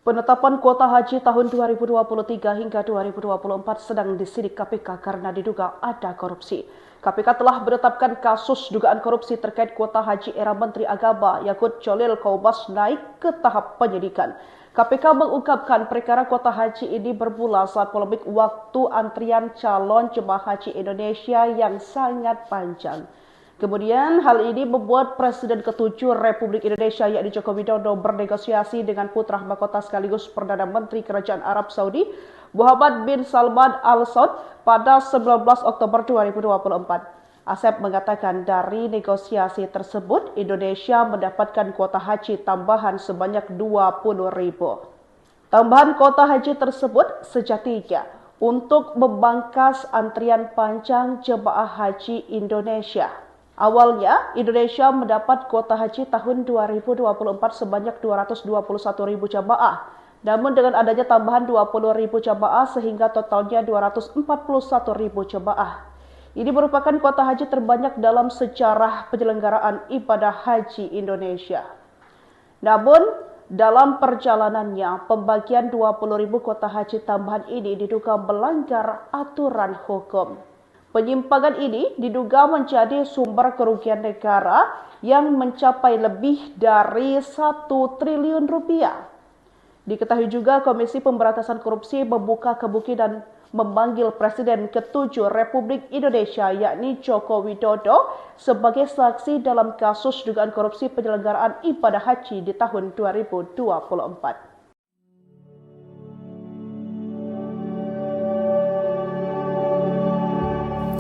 Penetapan kuota haji tahun 2023 hingga 2024 sedang disidik KPK karena diduga ada korupsi. KPK telah menetapkan kasus dugaan korupsi terkait kuota haji era Menteri Agama Yakut Cholil Qaubas naik ke tahap penyidikan. KPK mengungkapkan perkara kuota haji ini bermula saat polemik waktu antrian calon jemaah haji Indonesia yang sangat panjang. Kemudian hal ini membuat Presiden ke-7 Republik Indonesia yakni Joko Widodo bernegosiasi dengan putra mahkota sekaligus Perdana Menteri Kerajaan Arab Saudi Muhammad bin Salman Al Saud pada 19 Oktober 2024. Asep mengatakan dari negosiasi tersebut Indonesia mendapatkan kuota haji tambahan sebanyak 20.000. Tambahan kuota haji tersebut sejatinya untuk membangkas antrian panjang jemaah haji Indonesia. Awalnya, Indonesia mendapat kuota haji tahun 2024 sebanyak 221.000 jamaah. Namun dengan adanya tambahan 20.000 jamaah sehingga totalnya 241.000 jamaah. Ini merupakan kuota haji terbanyak dalam sejarah penyelenggaraan ibadah haji Indonesia. Namun, dalam perjalanannya, pembagian 20.000 kuota haji tambahan ini diduga melanggar aturan hukum. Penyimpangan ini diduga menjadi sumber kerugian negara yang mencapai lebih dari 1 triliun rupiah. Diketahui juga Komisi Pemberantasan Korupsi membuka kemungkinan memanggil Presiden ke-7 Republik Indonesia yakni Joko Widodo sebagai saksi dalam kasus dugaan korupsi penyelenggaraan ibadah haji di tahun 2024.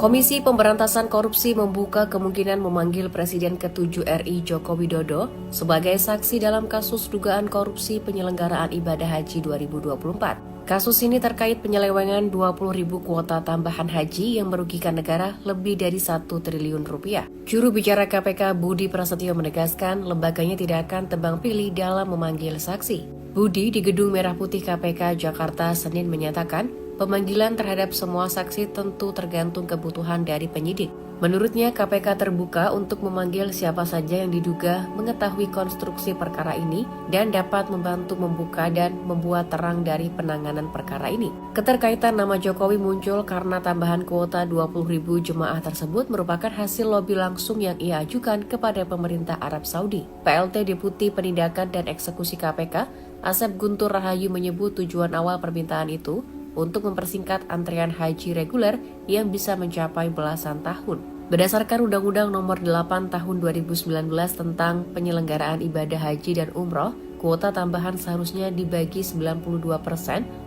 Komisi Pemberantasan Korupsi membuka kemungkinan memanggil Presiden ke-7 RI Joko Widodo sebagai saksi dalam kasus dugaan korupsi penyelenggaraan ibadah haji 2024. Kasus ini terkait penyelewengan 20.000 kuota tambahan haji yang merugikan negara lebih dari 1 triliun rupiah. Juru bicara KPK Budi Prasetyo menegaskan lembaganya tidak akan tebang pilih dalam memanggil saksi. Budi di Gedung Merah Putih KPK Jakarta Senin menyatakan pemanggilan terhadap semua saksi tentu tergantung kebutuhan dari penyidik. Menurutnya, KPK terbuka untuk memanggil siapa saja yang diduga mengetahui konstruksi perkara ini dan dapat membantu membuka dan membuat terang dari penanganan perkara ini. Keterkaitan nama Jokowi muncul karena tambahan kuota 20.000 jemaah tersebut merupakan hasil lobi langsung yang ia ajukan kepada pemerintah Arab Saudi. PLT Deputi Penindakan dan Eksekusi KPK, Asep Guntur Rahayu menyebut tujuan awal permintaan itu untuk mempersingkat antrian haji reguler yang bisa mencapai belasan tahun. Berdasarkan Undang-Undang Nomor 8 Tahun 2019 tentang penyelenggaraan ibadah haji dan umroh, kuota tambahan seharusnya dibagi 92%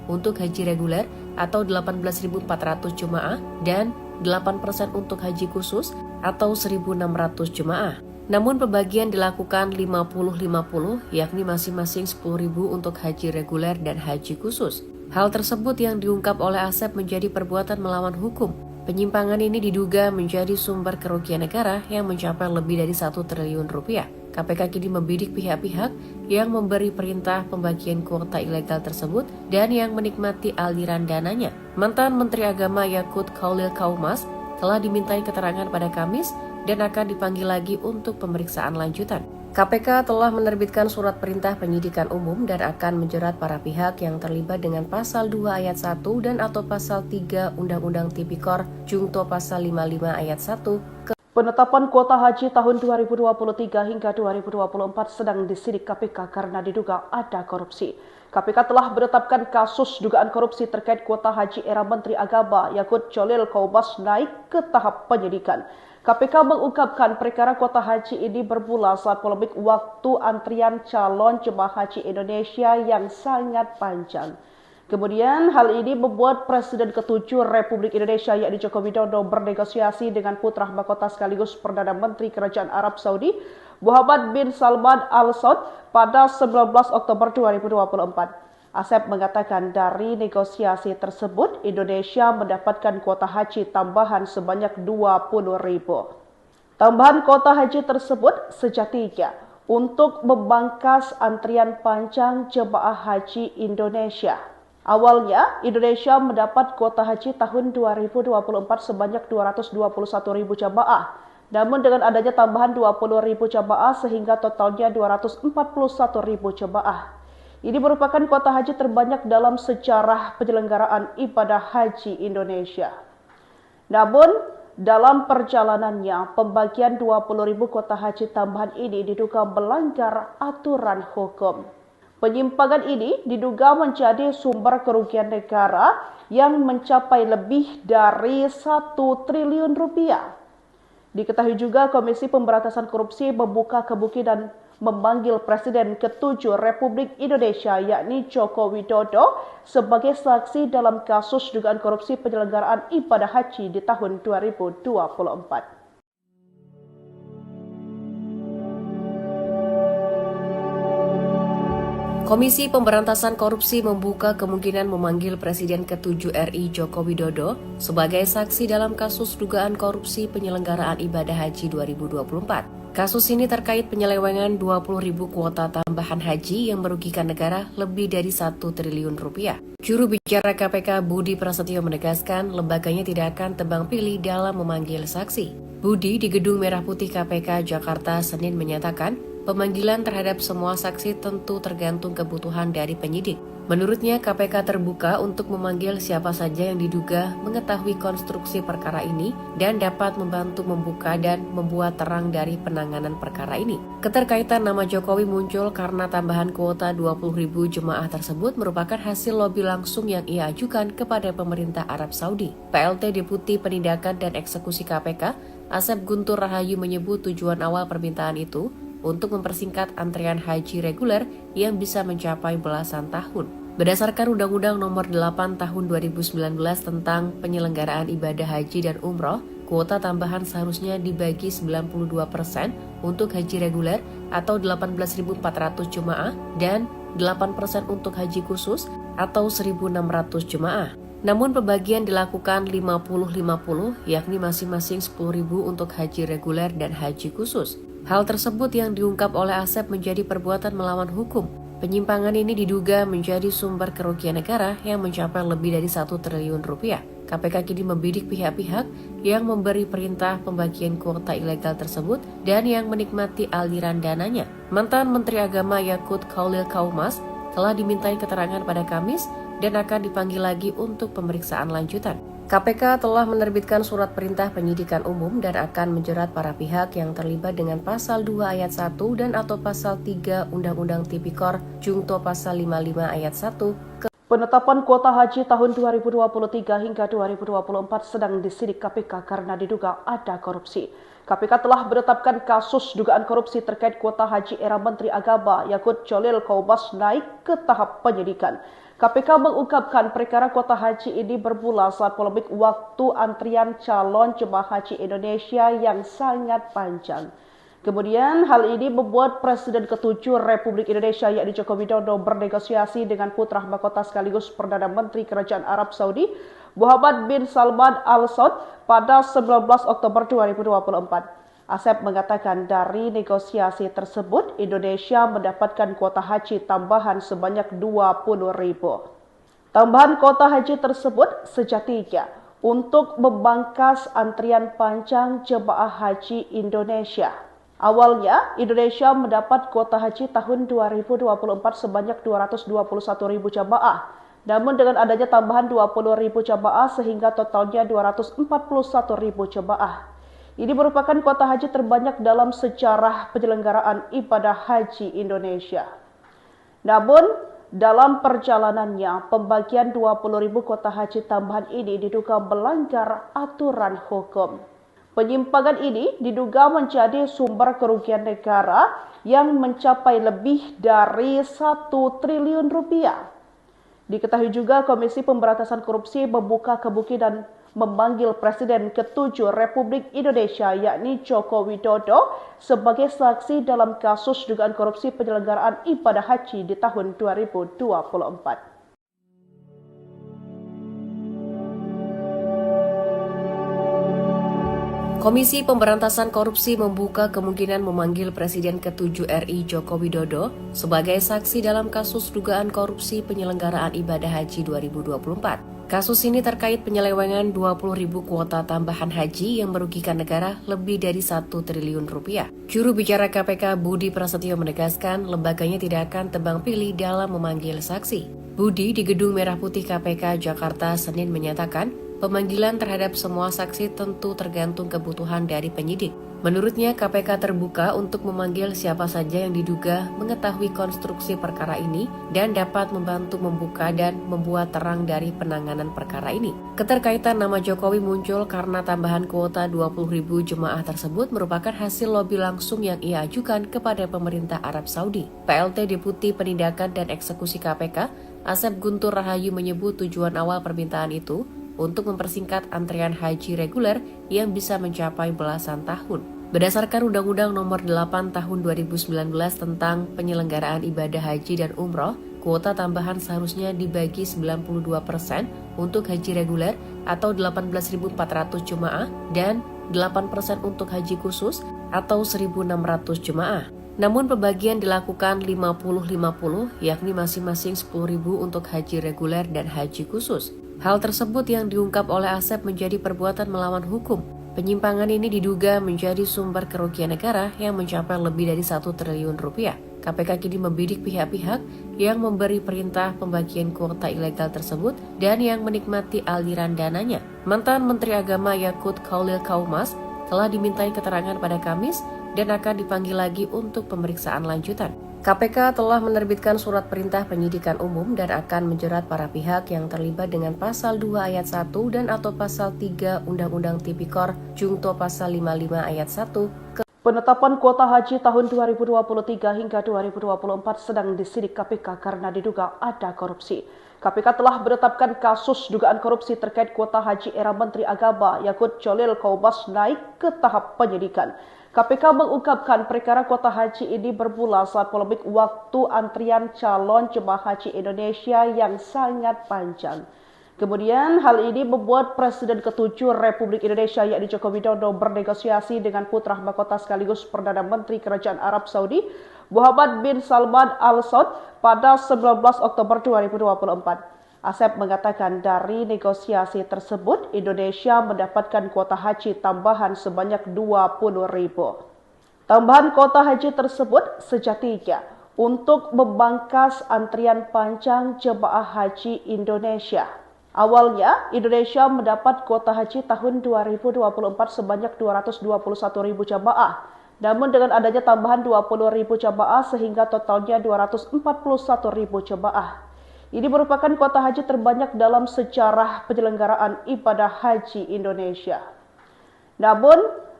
untuk haji reguler atau 18.400 jemaah dan 8% untuk haji khusus atau 1.600 jemaah. Namun pembagian dilakukan 50-50 yakni masing-masing 10.000 untuk haji reguler dan haji khusus. Hal tersebut yang diungkap oleh Asep menjadi perbuatan melawan hukum. Penyimpangan ini diduga menjadi sumber kerugian negara yang mencapai lebih dari 1 triliun rupiah. KPK kini membidik pihak-pihak yang memberi perintah pembagian kuota ilegal tersebut dan yang menikmati aliran dananya. Mantan Menteri Agama Yakut Cholil Qaubas telah dimintai keterangan pada Kamis dan akan dipanggil lagi untuk pemeriksaan lanjutan. KPK telah menerbitkan surat perintah penyidikan umum dan akan menjerat para pihak yang terlibat dengan pasal 2 ayat 1 dan atau pasal 3 Undang-Undang Tipikor Jungto pasal 55 ayat 1. Penetapan kuota haji tahun 2023 hingga 2024 sedang disidik KPK karena diduga ada korupsi. KPK telah menetapkan kasus dugaan korupsi terkait kuota haji era Menteri Agama Yakut Cholil Qaubas naik ke tahap penyidikan. KPK mengungkapkan perkara kuota haji ini bermula saat polemik waktu antrian calon jemaah haji Indonesia yang sangat panjang. Kemudian hal ini membuat Presiden ke-7 Republik Indonesia yakni Joko Widodo bernegosiasi dengan putra mahkota sekaligus Perdana Menteri Kerajaan Arab Saudi Muhammad bin Salman Al Saud pada 19 Oktober 2024. Asep mengatakan dari negosiasi tersebut Indonesia mendapatkan kuota haji tambahan sebanyak 20.000. Tambahan kuota haji tersebut sejatinya untuk membangkas antrian panjang jemaah haji Indonesia. Awalnya Indonesia mendapat kuota haji tahun 2024 sebanyak 221.000 jamaah. Namun dengan adanya tambahan 20.000 jamaah sehingga totalnya 241.000 jamaah. Ini merupakan kuota haji terbanyak dalam sejarah penyelenggaraan ibadah haji Indonesia. Namun, dalam perjalanannya, pembagian 20.000 kuota haji tambahan ini diduga melanggar aturan hukum. Penyimpangan ini diduga menjadi sumber kerugian negara yang mencapai lebih dari 1 triliun rupiah. Diketahui juga Komisi Pemberantasan Korupsi membuka kemungkinan memanggil Presiden ke-7 Republik Indonesia yakni Joko Widodo sebagai saksi dalam kasus dugaan korupsi penyelenggaraan ibadah haji di tahun 2024. Komisi Pemberantasan Korupsi membuka kemungkinan memanggil Presiden ke-7 RI Joko Widodo sebagai saksi dalam kasus dugaan korupsi penyelenggaraan ibadah haji 2024. Kasus ini terkait penyelewengan 20.000 kuota tambahan haji yang merugikan negara lebih dari 1 triliun rupiah. Juru bicara KPK Budi Prasetyo menegaskan lembaganya tidak akan tebang pilih dalam memanggil saksi. Budi di Gedung Merah Putih KPK Jakarta Senin menyatakan, pemanggilan terhadap semua saksi tentu tergantung kebutuhan dari penyidik. Menurutnya, KPK terbuka untuk memanggil siapa saja yang diduga mengetahui konstruksi perkara ini dan dapat membantu membuka dan membuat terang dari penanganan perkara ini. Keterkaitan nama Jokowi muncul karena tambahan kuota 20.000 jemaah tersebut merupakan hasil lobi langsung yang ia ajukan kepada pemerintah Arab Saudi. PLT Deputi Penindakan dan Eksekusi KPK, Asep Guntur Rahayu menyebut tujuan awal permintaan itu untuk mempersingkat antrian haji reguler yang bisa mencapai belasan tahun. Berdasarkan Undang-Undang Nomor 8 Tahun 2019 tentang penyelenggaraan ibadah haji dan umroh, kuota tambahan seharusnya dibagi 92% untuk haji reguler atau 18.400 jemaah dan 8% untuk haji khusus atau 1.600 jemaah. Namun pembagian dilakukan 50-50, yakni masing-masing 10.000 untuk haji reguler dan haji khusus. Hal tersebut yang diungkap oleh Asep menjadi perbuatan melawan hukum. Penyimpangan ini diduga menjadi sumber kerugian negara yang mencapai lebih dari 1 triliun rupiah. KPK kini membidik pihak-pihak yang memberi perintah pembagian kuota ilegal tersebut dan yang menikmati aliran dananya. Mantan Menteri Agama Yakut Khalil Kaumas telah dimintai keterangan pada Kamis dan akan dipanggil lagi untuk pemeriksaan lanjutan. KPK telah menerbitkan surat perintah penyidikan umum dan akan menjerat para pihak yang terlibat dengan Pasal 2 Ayat 1 dan atau Pasal 3 Undang-Undang Tipikor Jungto Pasal 55 Ayat 1. Penetapan kuota haji tahun 2023 hingga 2024 sedang disidik KPK karena diduga ada korupsi. KPK telah menetapkan kasus dugaan korupsi terkait kuota haji era Menteri Agama Yakut Cholil Kaumas naik ke tahap penyidikan. KPK mengungkapkan perkara kuota haji ini bermula saat polemik waktu antrian calon jemaah haji Indonesia yang sangat panjang. Kemudian hal ini membuat Presiden ke-7 Republik Indonesia yakni Joko Widodo bernegosiasi dengan putra mahkota sekaligus Perdana Menteri Kerajaan Arab Saudi Muhammad bin Salman Al Saud pada 19 Oktober 2024. Asep mengatakan dari negosiasi tersebut Indonesia mendapatkan kuota haji tambahan sebanyak 20.000. Tambahan kuota haji tersebut sejatinya untuk membangkas antrian panjang jemaah haji Indonesia. Awalnya, Indonesia mendapat kuota haji tahun 2024 sebanyak 221.000 jemaah. Namun dengan adanya tambahan 20.000 jemaah sehingga totalnya 241.000 jemaah. Ini merupakan kuota haji terbanyak dalam sejarah penyelenggaraan ibadah haji Indonesia. Namun, dalam perjalanannya, pembagian 20.000 kuota haji tambahan ini diduga melanggar aturan hukum. Penyimpangan ini diduga menjadi sumber kerugian negara yang mencapai lebih dari 1 triliun rupiah. Diketahui juga Komisi Pemberantasan Korupsi membuka kemungkinan memanggil Presiden ke-7 Republik Indonesia yakni Joko Widodo sebagai saksi dalam kasus dugaan korupsi penyelenggaraan ibadah haji di tahun 2024. Komisi Pemberantasan Korupsi membuka kemungkinan memanggil Presiden ke-7 RI Joko Widodo sebagai saksi dalam kasus dugaan korupsi penyelenggaraan ibadah haji 2024. Kasus ini terkait penyelewengan 20.000 kuota tambahan haji yang merugikan negara lebih dari 1 triliun rupiah. Juru bicara KPK Budi Prasetyo menegaskan lembaganya tidak akan tebang pilih dalam memanggil saksi. Budi di Gedung Merah Putih KPK Jakarta Senin menyatakan pemanggilan terhadap semua saksi tentu tergantung kebutuhan dari penyidik. Menurutnya, KPK terbuka untuk memanggil siapa saja yang diduga mengetahui konstruksi perkara ini dan dapat membantu membuka dan membuat terang dari penanganan perkara ini. Keterkaitan nama Jokowi muncul karena tambahan kuota 20.000 jemaah tersebut merupakan hasil lobi langsung yang ia ajukan kepada pemerintah Arab Saudi. PLT Deputi Penindakan dan Eksekusi KPK, Asep Guntur Rahayu menyebut tujuan awal permintaan itu untuk mempersingkat antrian haji reguler yang bisa mencapai belasan tahun. Berdasarkan Undang-Undang Nomor 8 Tahun 2019 tentang penyelenggaraan ibadah haji dan umroh, kuota tambahan seharusnya dibagi 92% untuk haji reguler atau 18.400 jemaah dan 8% untuk haji khusus atau 1.600 jemaah. Namun pembagian dilakukan 50-50, yakni masing-masing 10.000 untuk haji reguler dan haji khusus. Hal tersebut yang diungkap oleh Asep menjadi perbuatan melawan hukum. Penyimpangan ini diduga menjadi sumber kerugian negara yang mencapai lebih dari 1 triliun rupiah. KPK kini membidik pihak-pihak yang memberi perintah pembagian kuota ilegal tersebut dan yang menikmati aliran dananya. Mantan Menteri Agama Yakut Khalil Kaumas telah dimintai keterangan pada Kamis dan akan dipanggil lagi untuk pemeriksaan lanjutan. KPK telah menerbitkan surat perintah penyidikan umum dan akan menjerat para pihak yang terlibat dengan Pasal 2 Ayat 1 dan atau Pasal 3 Undang-Undang Tipikor Jungto Pasal 55 Ayat 1. Penetapan kuota haji tahun 2023 hingga 2024 sedang disidik KPK karena diduga ada korupsi. KPK telah menetapkan kasus dugaan korupsi terkait kuota haji era Menteri Agama Yakut Khalil Kaumas naik ke tahap penyidikan. KPK mengungkapkan perkara kuota haji ini bermula saat polemik waktu antrian calon jemaah haji Indonesia yang sangat panjang. Kemudian hal ini membuat Presiden ke-7 Republik Indonesia yakni Joko Widodo bernegosiasi dengan putra mahkota sekaligus Perdana Menteri Kerajaan Arab Saudi Muhammad bin Salman Al Saud pada 19 Oktober 2024. Asep mengatakan dari negosiasi tersebut Indonesia mendapatkan kuota haji tambahan sebanyak 20.000. Tambahan kuota haji tersebut sejatinya untuk memangkas antrian panjang jemaah haji Indonesia. Awalnya Indonesia mendapat kuota haji tahun 2024 sebanyak 221.000 jemaah. Namun dengan adanya tambahan 20.000 jemaah sehingga totalnya 241.000 jemaah. Ini merupakan kuota haji terbanyak dalam sejarah penyelenggaraan ibadah haji Indonesia. Namun,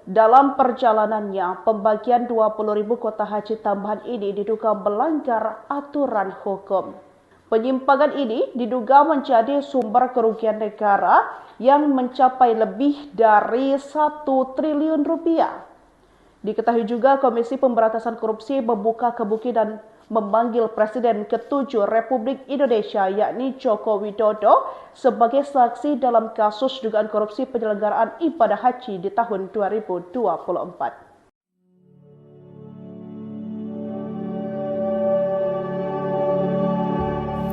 dalam perjalanannya, pembagian 20.000 kuota haji tambahan ini diduga melanggar aturan hukum. Penyimpangan ini diduga menjadi sumber kerugian negara yang mencapai lebih dari 1 triliun rupiah. Diketahui juga Komisi Pemberantasan Korupsi membuka kemungkinan memanggil Presiden ke-7 Republik Indonesia yakni Joko Widodo sebagai saksi dalam kasus dugaan korupsi penyelenggaraan ibadah haji di tahun 2024.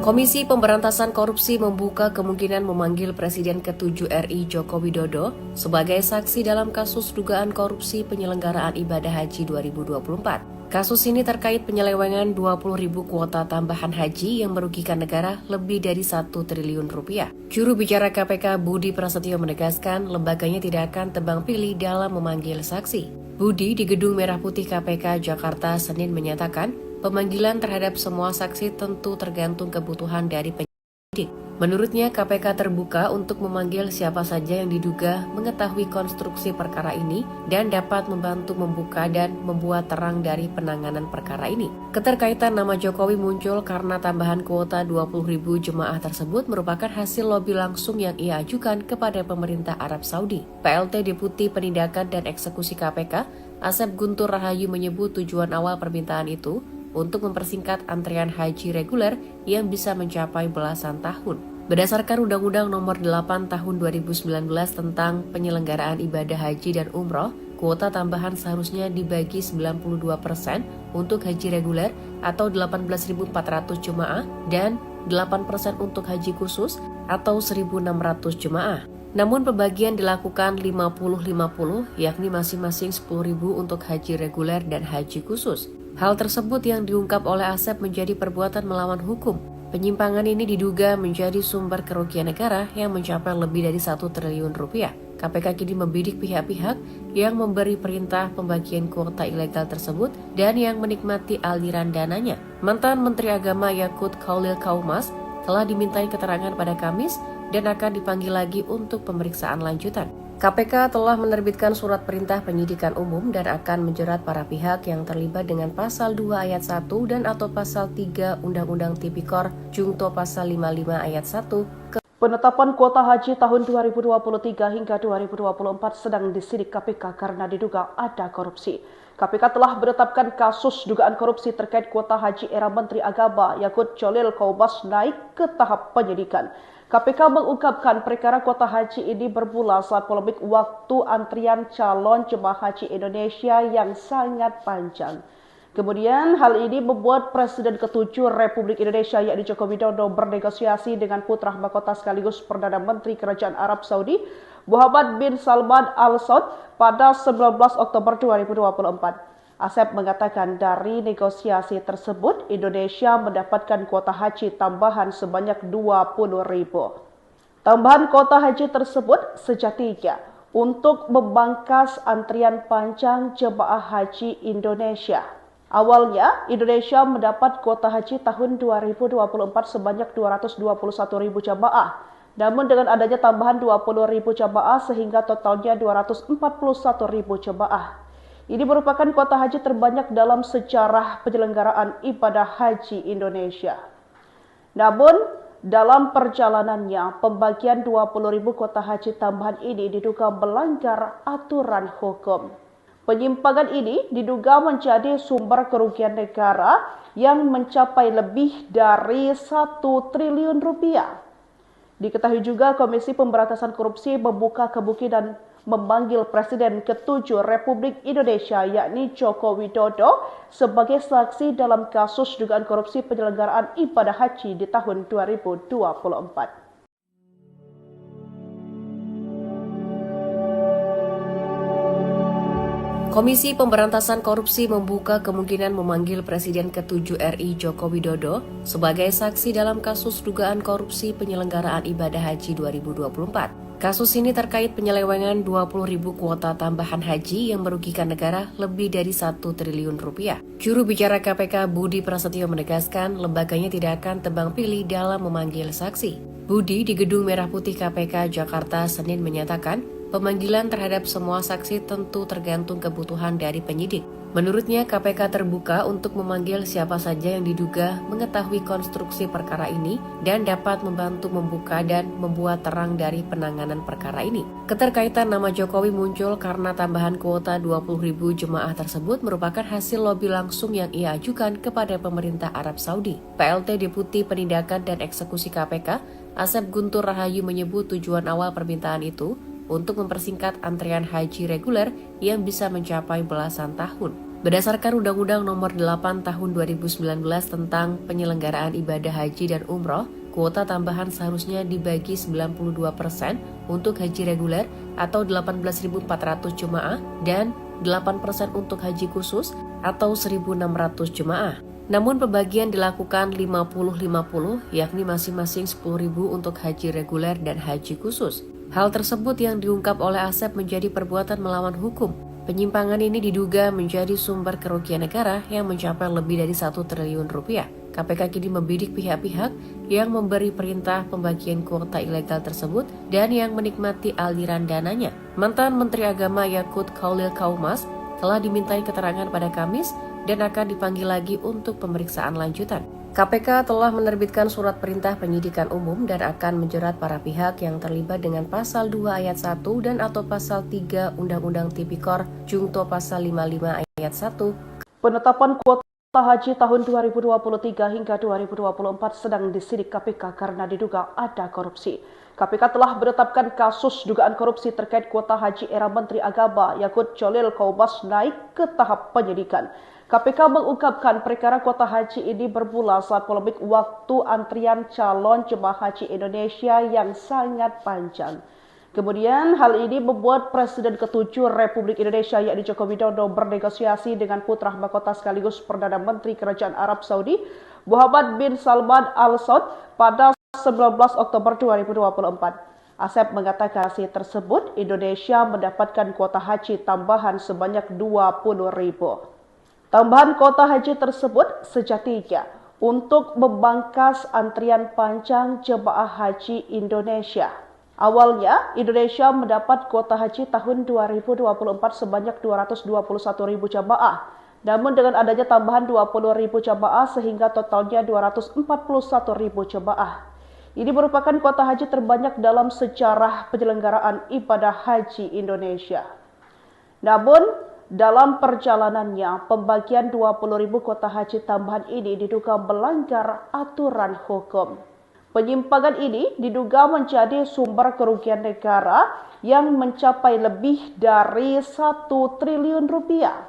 Komisi Pemberantasan Korupsi membuka kemungkinan memanggil Presiden ke-7 RI Joko Widodo sebagai saksi dalam kasus dugaan korupsi penyelenggaraan ibadah haji 2024. Kasus ini terkait penyelewengan 20.000 kuota tambahan haji yang merugikan negara lebih dari 1 triliun rupiah. Juru bicara KPK Budi Prasetyo menegaskan lembaganya tidak akan tebang pilih dalam memanggil saksi. Budi di Gedung Merah Putih KPK Jakarta Senin menyatakan pemanggilan terhadap semua saksi tentu tergantung kebutuhan dari penyidik. Menurutnya, KPK terbuka untuk memanggil siapa saja yang diduga mengetahui konstruksi perkara ini dan dapat membantu membuka dan membuat terang dari penanganan perkara ini. Keterkaitan nama Jokowi muncul karena tambahan kuota 20.000 jemaah tersebut merupakan hasil lobi langsung yang ia ajukan kepada pemerintah Arab Saudi. PLT Deputi Penindakan dan Eksekusi KPK, Asep Guntur Rahayu menyebut tujuan awal permintaan itu untuk mempersingkat antrian haji reguler yang bisa mencapai belasan tahun. Berdasarkan Undang-Undang Nomor 8 Tahun 2019 tentang penyelenggaraan ibadah haji dan umroh, kuota tambahan seharusnya dibagi 92% untuk haji reguler atau 18.400 jemaah dan 8% untuk haji khusus atau 1.600 jemaah. Namun pembagian dilakukan 50-50, yakni masing-masing 10.000 untuk haji reguler dan haji khusus. Hal tersebut yang diungkap oleh Asep menjadi perbuatan melawan hukum. Penyimpangan ini diduga menjadi sumber kerugian negara yang mencapai lebih dari 1 triliun rupiah. KPK kini membidik pihak-pihak yang memberi perintah pembagian kuota ilegal tersebut dan yang menikmati aliran dananya. Mantan Menteri Agama Yakut Khalil Kaumas telah dimintai keterangan pada Kamis dan akan dipanggil lagi untuk pemeriksaan lanjutan. KPK telah menerbitkan surat perintah penyidikan umum dan akan menjerat para pihak yang terlibat dengan pasal 2 ayat 1 dan atau pasal 3 Undang-Undang Tipikor Jungto pasal 55 ayat 1. Penetapan kuota haji tahun 2023 hingga 2024 sedang disidik KPK karena diduga ada korupsi. KPK telah menetapkan kasus dugaan korupsi terkait kuota haji era Menteri Agama Yakut Khalil Kaumas naik ke tahap penyidikan. KPK mengungkapkan perkara kuota haji ini bermula saat polemik waktu antrian calon jemaah haji Indonesia yang sangat panjang. Kemudian hal ini membuat Presiden ke-7 Republik Indonesia yakni Joko Widodo bernegosiasi dengan putra mahkota sekaligus Perdana Menteri Kerajaan Arab Saudi Muhammad bin Salman Al Saud pada 19 Oktober 2024. Asep mengatakan dari negosiasi tersebut Indonesia mendapatkan kuota haji tambahan sebanyak 20.000. Tambahan kuota haji tersebut sejatinya untuk membangkas antrian panjang jemaah haji Indonesia. Awalnya, Indonesia mendapat kuota haji tahun 2024 sebanyak 221.000 jamaah. Namun dengan adanya tambahan 20.000 jamaah sehingga totalnya 241.000 jamaah. Ini merupakan kuota haji terbanyak dalam sejarah penyelenggaraan ibadah haji Indonesia. Namun, dalam perjalanannya, pembagian 20.000 kuota haji tambahan ini diduga melanggar aturan hukum. Penyimpangan ini diduga menjadi sumber kerugian negara yang mencapai lebih dari 1 triliun rupiah. Diketahui juga Komisi Pemberantasan Korupsi membuka kemungkinan memanggil Presiden ke-7 Republik Indonesia yakni Joko Widodo sebagai saksi dalam kasus dugaan korupsi penyelenggaraan ibadah haji di tahun 2024. Komisi Pemberantasan Korupsi membuka kemungkinan memanggil Presiden ke-7 RI Joko Widodo sebagai saksi dalam kasus dugaan korupsi penyelenggaraan ibadah haji 2024. Kasus ini terkait penyelewengan 20.000 kuota tambahan haji yang merugikan negara lebih dari 1 triliun rupiah. Juru bicara KPK Budi Prasetyo menegaskan lembaganya tidak akan tebang pilih dalam memanggil saksi. Budi di Gedung Merah Putih KPK Jakarta Senin menyatakan pemanggilan terhadap semua saksi tentu tergantung kebutuhan dari penyidik. Menurutnya, KPK terbuka untuk memanggil siapa saja yang diduga mengetahui konstruksi perkara ini dan dapat membantu membuka dan membuat terang dari penanganan perkara ini. Keterkaitan nama Jokowi muncul karena tambahan kuota 20.000 jemaah tersebut merupakan hasil lobi langsung yang ia ajukan kepada pemerintah Arab Saudi. PLT Deputi Penindakan dan Eksekusi KPK, Asep Guntur Rahayu menyebut tujuan awal permintaan itu untuk mempersingkat antrian haji reguler yang bisa mencapai belasan tahun. Berdasarkan Undang-Undang Nomor 8 Tahun 2019 tentang penyelenggaraan ibadah haji dan umroh, kuota tambahan seharusnya dibagi 92% untuk haji reguler atau 18.400 jemaah dan 8% untuk haji khusus atau 1.600 jemaah. Namun pembagian dilakukan 50-50, yakni masing-masing 10.000 untuk haji reguler dan haji khusus. Hal tersebut yang diungkap oleh Asep menjadi perbuatan melawan hukum. Penyimpangan ini diduga menjadi sumber kerugian negara yang mencapai lebih dari 1 triliun rupiah. KPK kini membidik pihak-pihak yang memberi perintah pembagian kuota ilegal tersebut dan yang menikmati aliran dananya. Mantan Menteri Agama Yakut Khalil Kaumas telah dimintai keterangan pada Kamis dan akan dipanggil lagi untuk pemeriksaan lanjutan. KPK telah menerbitkan surat perintah penyidikan umum dan akan menjerat para pihak yang terlibat dengan pasal 2 ayat 1 dan atau pasal 3 Undang-Undang Tipikor Jungto pasal 55 ayat 1. Penetapan kuota haji tahun 2023 hingga 2024 sedang disidik KPK karena diduga ada korupsi. KPK telah menetapkan kasus dugaan korupsi terkait kuota haji era Menteri Agama Yakut Cholil Qaubas naik ke tahap penyidikan. KPK mengungkapkan perkara kuota haji ini bermula saat polemik waktu antrian calon jemaah haji Indonesia yang sangat panjang. Kemudian hal ini membuat Presiden ke-7 Republik Indonesia yakni Joko Widodo bernegosiasi dengan putra mahkota sekaligus Perdana Menteri Kerajaan Arab Saudi Muhammad bin Salman Al Saud pada 19 Oktober 2024. Asep mengatakan hasil tersebut Indonesia mendapatkan kuota haji tambahan sebanyak 20.000. Tambahan kuota haji tersebut sejatinya untuk membangkas antrian panjang jemaah haji Indonesia. Awalnya, Indonesia mendapat kuota haji tahun 2024 sebanyak 221.000 jemaah. Namun dengan adanya tambahan 20.000 jemaah sehingga totalnya 241.000 jemaah. Ini merupakan kuota haji terbanyak dalam sejarah penyelenggaraan ibadah haji Indonesia. Namun, dalam perjalanannya, pembagian 20.000 kuota haji tambahan ini diduga melanggar aturan hukum. Penyimpangan ini diduga menjadi sumber kerugian negara yang mencapai lebih dari 1 triliun rupiah.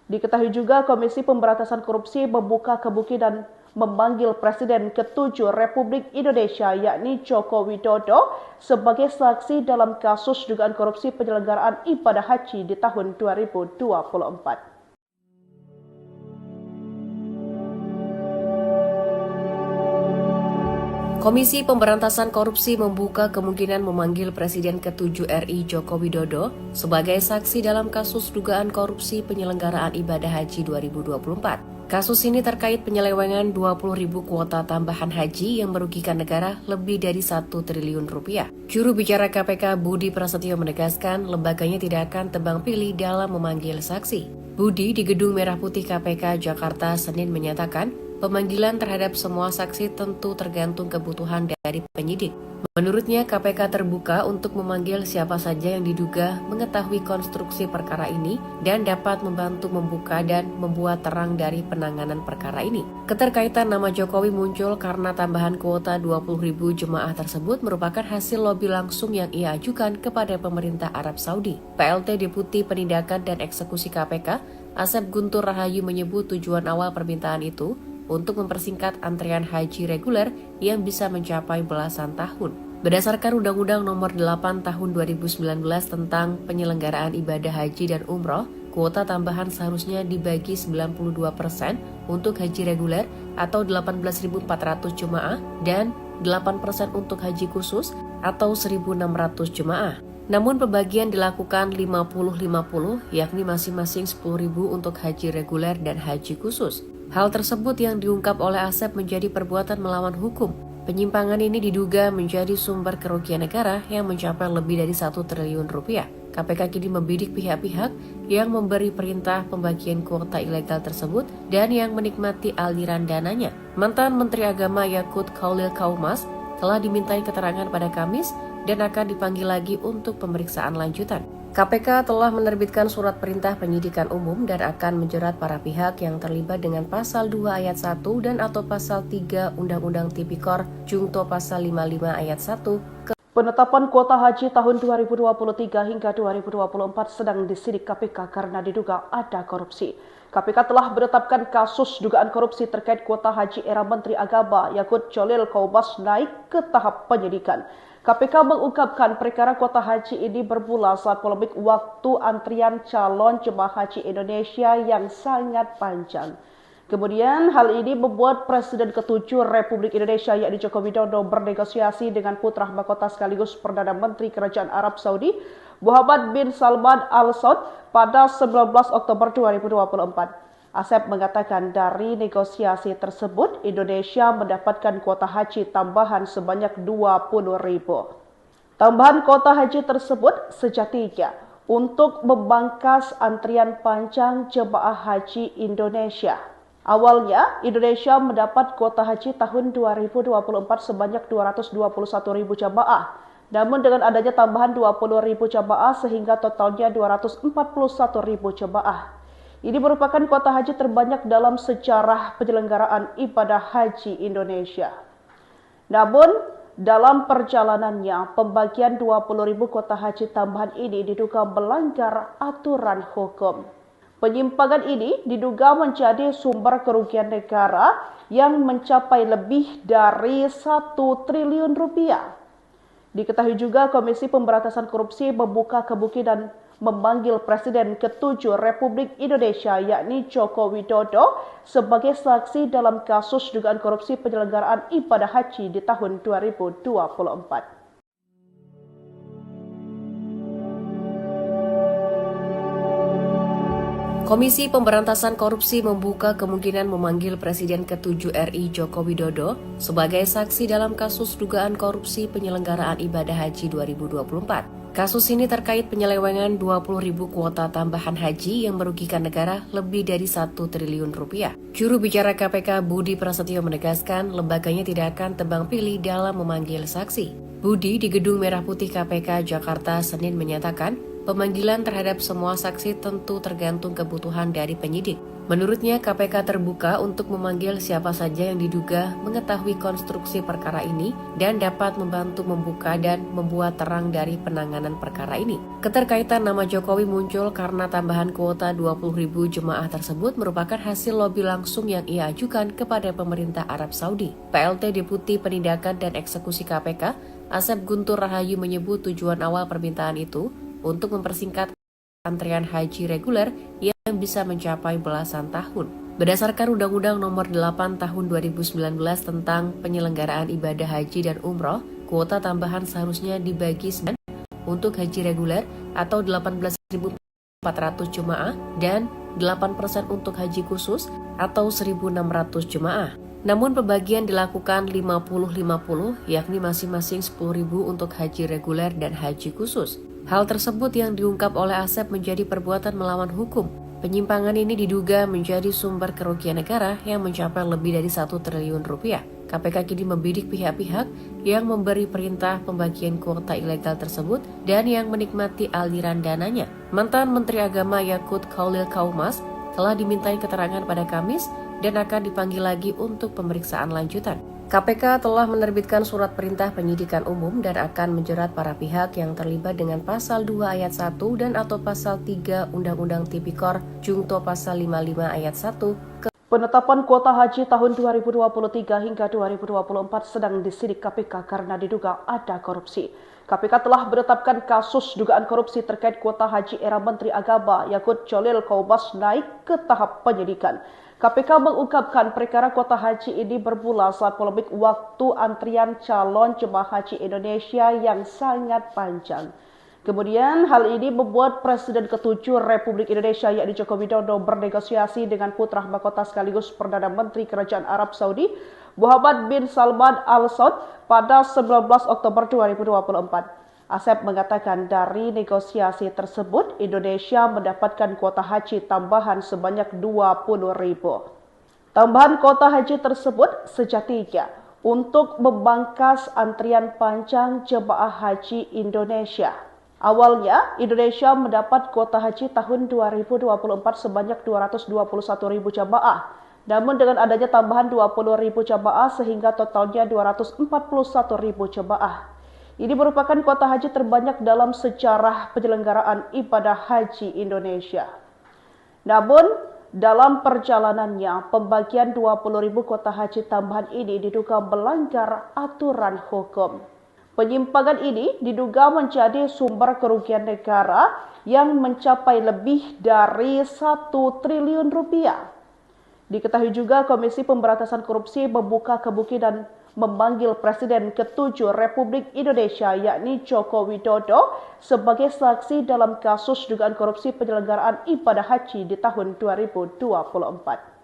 Diketahui juga Komisi Pemberantasan Korupsi membuka kemungkinan memanggil Presiden ke-7 Republik Indonesia yakni Joko Widodo sebagai saksi dalam kasus dugaan korupsi penyelenggaraan ibadah haji di tahun 2024. Komisi Pemberantasan Korupsi membuka kemungkinan memanggil Presiden ke-7 RI Joko Widodo sebagai saksi dalam kasus dugaan korupsi penyelenggaraan ibadah haji 2024. Kasus ini terkait penyelewengan 20.000 kuota tambahan haji yang merugikan negara lebih dari 1 triliun rupiah. Juru bicara KPK Budi Prasetyo menegaskan lembaganya tidak akan tebang pilih dalam memanggil saksi. Budi di Gedung Merah Putih KPK Jakarta Senin menyatakan pemanggilan terhadap semua saksi tentu tergantung kebutuhan dari penyidik. Menurutnya, KPK terbuka untuk memanggil siapa saja yang diduga mengetahui konstruksi perkara ini dan dapat membantu membuka dan membuat terang dari penanganan perkara ini. Keterkaitan nama Jokowi muncul karena tambahan kuota 20.000 jemaah tersebut merupakan hasil lobi langsung yang ia ajukan kepada pemerintah Arab Saudi. PLT Deputi Penindakan dan Eksekusi KPK, Asep Guntur Rahayu menyebut tujuan awal permintaan itu untuk mempersingkat antrian haji reguler yang bisa mencapai belasan tahun. Berdasarkan Undang-Undang Nomor 8 Tahun 2019 tentang penyelenggaraan ibadah haji dan umroh, kuota tambahan seharusnya dibagi 92% untuk haji reguler atau 18.400 jemaah dan 8% untuk haji khusus atau 1.600 jemaah. Namun pembagian dilakukan 50-50, yakni masing-masing 10.000 untuk haji reguler dan haji khusus. Hal tersebut yang diungkap oleh Asep menjadi perbuatan melawan hukum. Penyimpangan ini diduga menjadi sumber kerugian negara yang mencapai lebih dari 1 triliun rupiah. KPK kini membidik pihak-pihak yang memberi perintah pembagian kuota ilegal tersebut dan yang menikmati aliran dananya. Mantan Menteri Agama Yakut Cholil Qaubas telah dimintai keterangan pada Kamis dan akan dipanggil lagi untuk pemeriksaan lanjutan. KPK telah menerbitkan surat perintah penyidikan umum dan akan menjerat para pihak yang terlibat dengan Pasal 2 Ayat 1 dan atau Pasal 3 Undang-Undang Tipikor Jungto Pasal 55 Ayat 1. Penetapan kuota haji tahun 2023 hingga 2024 sedang disidik KPK karena diduga ada korupsi. KPK telah menetapkan kasus dugaan korupsi terkait kuota haji era Menteri Agama Yakut Cholil Qaubas naik ke tahap penyidikan. KPK mengungkapkan perkara kuota haji ini bermula saat polemik waktu antrian calon jemaah haji Indonesia yang sangat panjang. Kemudian hal ini membuat Presiden ke-7 Republik Indonesia yakni Joko Widodo bernegosiasi dengan putra mahkota sekaligus Perdana Menteri Kerajaan Arab Saudi Muhammad bin Salman Al Saud pada 19 Oktober 2024. Asep mengatakan dari negosiasi tersebut Indonesia mendapatkan kuota haji tambahan sebanyak 20.000. Tambahan kuota haji tersebut sejatinya untuk membangkas antrian panjang jemaah haji Indonesia. Awalnya Indonesia mendapat kuota haji tahun 2024 sebanyak 221.000 jemaah. Namun dengan adanya tambahan 20.000 jemaah sehingga totalnya 241.000 jemaah. Ini merupakan kuota haji terbanyak dalam sejarah penyelenggaraan ibadah haji Indonesia. Namun, dalam perjalanannya, pembagian 20.000 kuota haji tambahan ini diduga melanggar aturan hukum. Penyimpangan ini diduga menjadi sumber kerugian negara yang mencapai lebih dari 1 triliun rupiah. Diketahui juga Komisi Pemberantasan Korupsi membuka kemungkinan memanggil Presiden ke-7 Republik Indonesia yakni Joko Widodo sebagai saksi dalam kasus dugaan korupsi penyelenggaraan ibadah haji di tahun 2024. Komisi Pemberantasan Korupsi membuka kemungkinan memanggil Presiden ke-7 RI Joko Widodo sebagai saksi dalam kasus dugaan korupsi penyelenggaraan ibadah haji 2024. Kasus ini terkait penyelewengan 20.000 kuota tambahan haji yang merugikan negara lebih dari 1 triliun rupiah. Juru bicara KPK Budi Prasetyo menegaskan lembaganya tidak akan tebang pilih dalam memanggil saksi. Budi di Gedung Merah Putih KPK Jakarta Senin menyatakan, pemanggilan terhadap semua saksi tentu tergantung kebutuhan dari penyidik. Menurutnya, KPK terbuka untuk memanggil siapa saja yang diduga mengetahui konstruksi perkara ini dan dapat membantu membuka dan membuat terang dari penanganan perkara ini. Keterkaitan nama Jokowi muncul karena tambahan kuota 20.000 jemaah tersebut merupakan hasil lobi langsung yang ia ajukan kepada pemerintah Arab Saudi. PLT Deputi Penindakan dan Eksekusi KPK, Asep Guntur Rahayu menyebut tujuan awal permintaan itu untuk mempersingkat antrian haji reguler yang bisa mencapai belasan tahun. Berdasarkan Undang-Undang Nomor 8 Tahun 2019 tentang penyelenggaraan ibadah haji dan umroh, kuota tambahan seharusnya dibagi 9 untuk haji reguler atau 18.400 jemaah dan 8% untuk haji khusus atau 1.600 jemaah. Namun pembagian dilakukan 50-50, yakni masing-masing 10.000 untuk haji reguler dan haji khusus. Hal tersebut yang diungkap oleh Asep menjadi perbuatan melawan hukum. Penyimpangan ini diduga menjadi sumber kerugian negara yang mencapai lebih dari 1 triliun rupiah. KPK kini membidik pihak-pihak yang memberi perintah pembagian kuota ilegal tersebut dan yang menikmati aliran dananya. Mantan Menteri Agama Yakut Khalil Kaumas telah dimintai keterangan pada Kamis dan akan dipanggil lagi untuk pemeriksaan lanjutan. KPK telah menerbitkan surat perintah penyidikan umum dan akan menjerat para pihak yang terlibat dengan pasal 2 ayat 1 dan atau pasal 3 Undang-Undang Tipikor Jungto pasal 55 ayat 1. Penetapan kuota haji tahun 2023 hingga 2024 sedang disidik KPK karena diduga ada korupsi. KPK telah menetapkan kasus dugaan korupsi terkait kuota haji era Menteri Agama Yakut Cholil Kaumas naik ke tahap penyidikan. KPK mengungkapkan perkara kuota haji ini bermula saat polemik waktu antrian calon jemaah haji Indonesia yang sangat panjang. Kemudian hal ini membuat Presiden ke-7 Republik Indonesia yakni Joko Widodo bernegosiasi dengan putra mahkota sekaligus Perdana Menteri Kerajaan Arab Saudi Muhammad bin Salman Al Saud pada 19 Oktober 2024. Asep mengatakan dari negosiasi tersebut Indonesia mendapatkan kuota haji tambahan sebanyak 20.000. Tambahan kuota haji tersebut sejatinya untuk membangkas antrian panjang jemaah haji Indonesia. Awalnya, Indonesia mendapat kuota haji tahun 2024 sebanyak 221.000 jamaah. Namun dengan adanya tambahan 20.000 jamaah sehingga totalnya 241.000 jamaah. Ini merupakan kuota haji terbanyak dalam sejarah penyelenggaraan ibadah haji Indonesia. Namun, dalam perjalanannya, pembagian 20.000 kuota haji tambahan ini diduga melanggar aturan hukum. Penyimpangan ini diduga menjadi sumber kerugian negara yang mencapai lebih dari 1 triliun rupiah. Diketahui juga Komisi Pemberantasan Korupsi membuka kemungkinan memanggil Presiden ke-7 Republik Indonesia yakni Joko Widodo sebagai saksi dalam kasus dugaan korupsi penyelenggaraan ibadah haji di tahun 2024.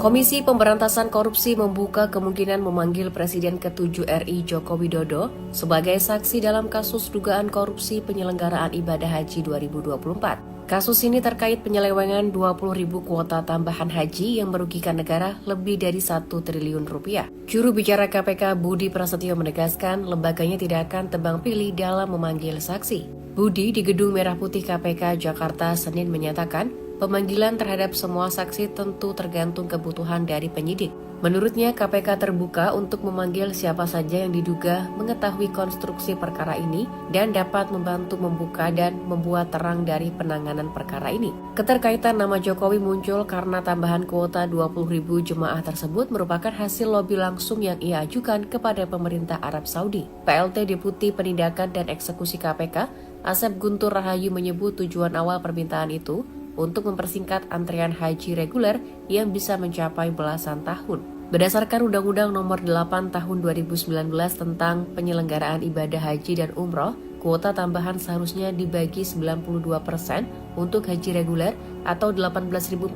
Komisi Pemberantasan Korupsi membuka kemungkinan memanggil Presiden ke-7 RI Joko Widodo sebagai saksi dalam kasus dugaan korupsi penyelenggaraan ibadah haji 2024. Kasus ini terkait penyelewengan 20.000 kuota tambahan haji yang merugikan negara lebih dari 1 triliun rupiah. Juru bicara KPK Budi Prasetyo menegaskan lembaganya tidak akan tebang pilih dalam memanggil saksi. Budi di Gedung Merah Putih KPK Jakarta Senin menyatakan, pemanggilan terhadap semua saksi tentu tergantung kebutuhan dari penyidik. Menurutnya, KPK terbuka untuk memanggil siapa saja yang diduga mengetahui konstruksi perkara ini dan dapat membantu membuka dan membuat terang dari penanganan perkara ini. Keterkaitan nama Jokowi muncul karena tambahan kuota 20.000 jemaah tersebut merupakan hasil lobi langsung yang ia ajukan kepada pemerintah Arab Saudi. PLT Deputi Penindakan dan Eksekusi KPK, Asep Guntur Rahayu menyebut tujuan awal permintaan itu untuk mempersingkat antrian haji reguler yang bisa mencapai belasan tahun. Berdasarkan Undang-Undang Nomor 8 Tahun 2019 tentang penyelenggaraan ibadah haji dan umroh, kuota tambahan seharusnya dibagi 92% untuk haji reguler atau 18.400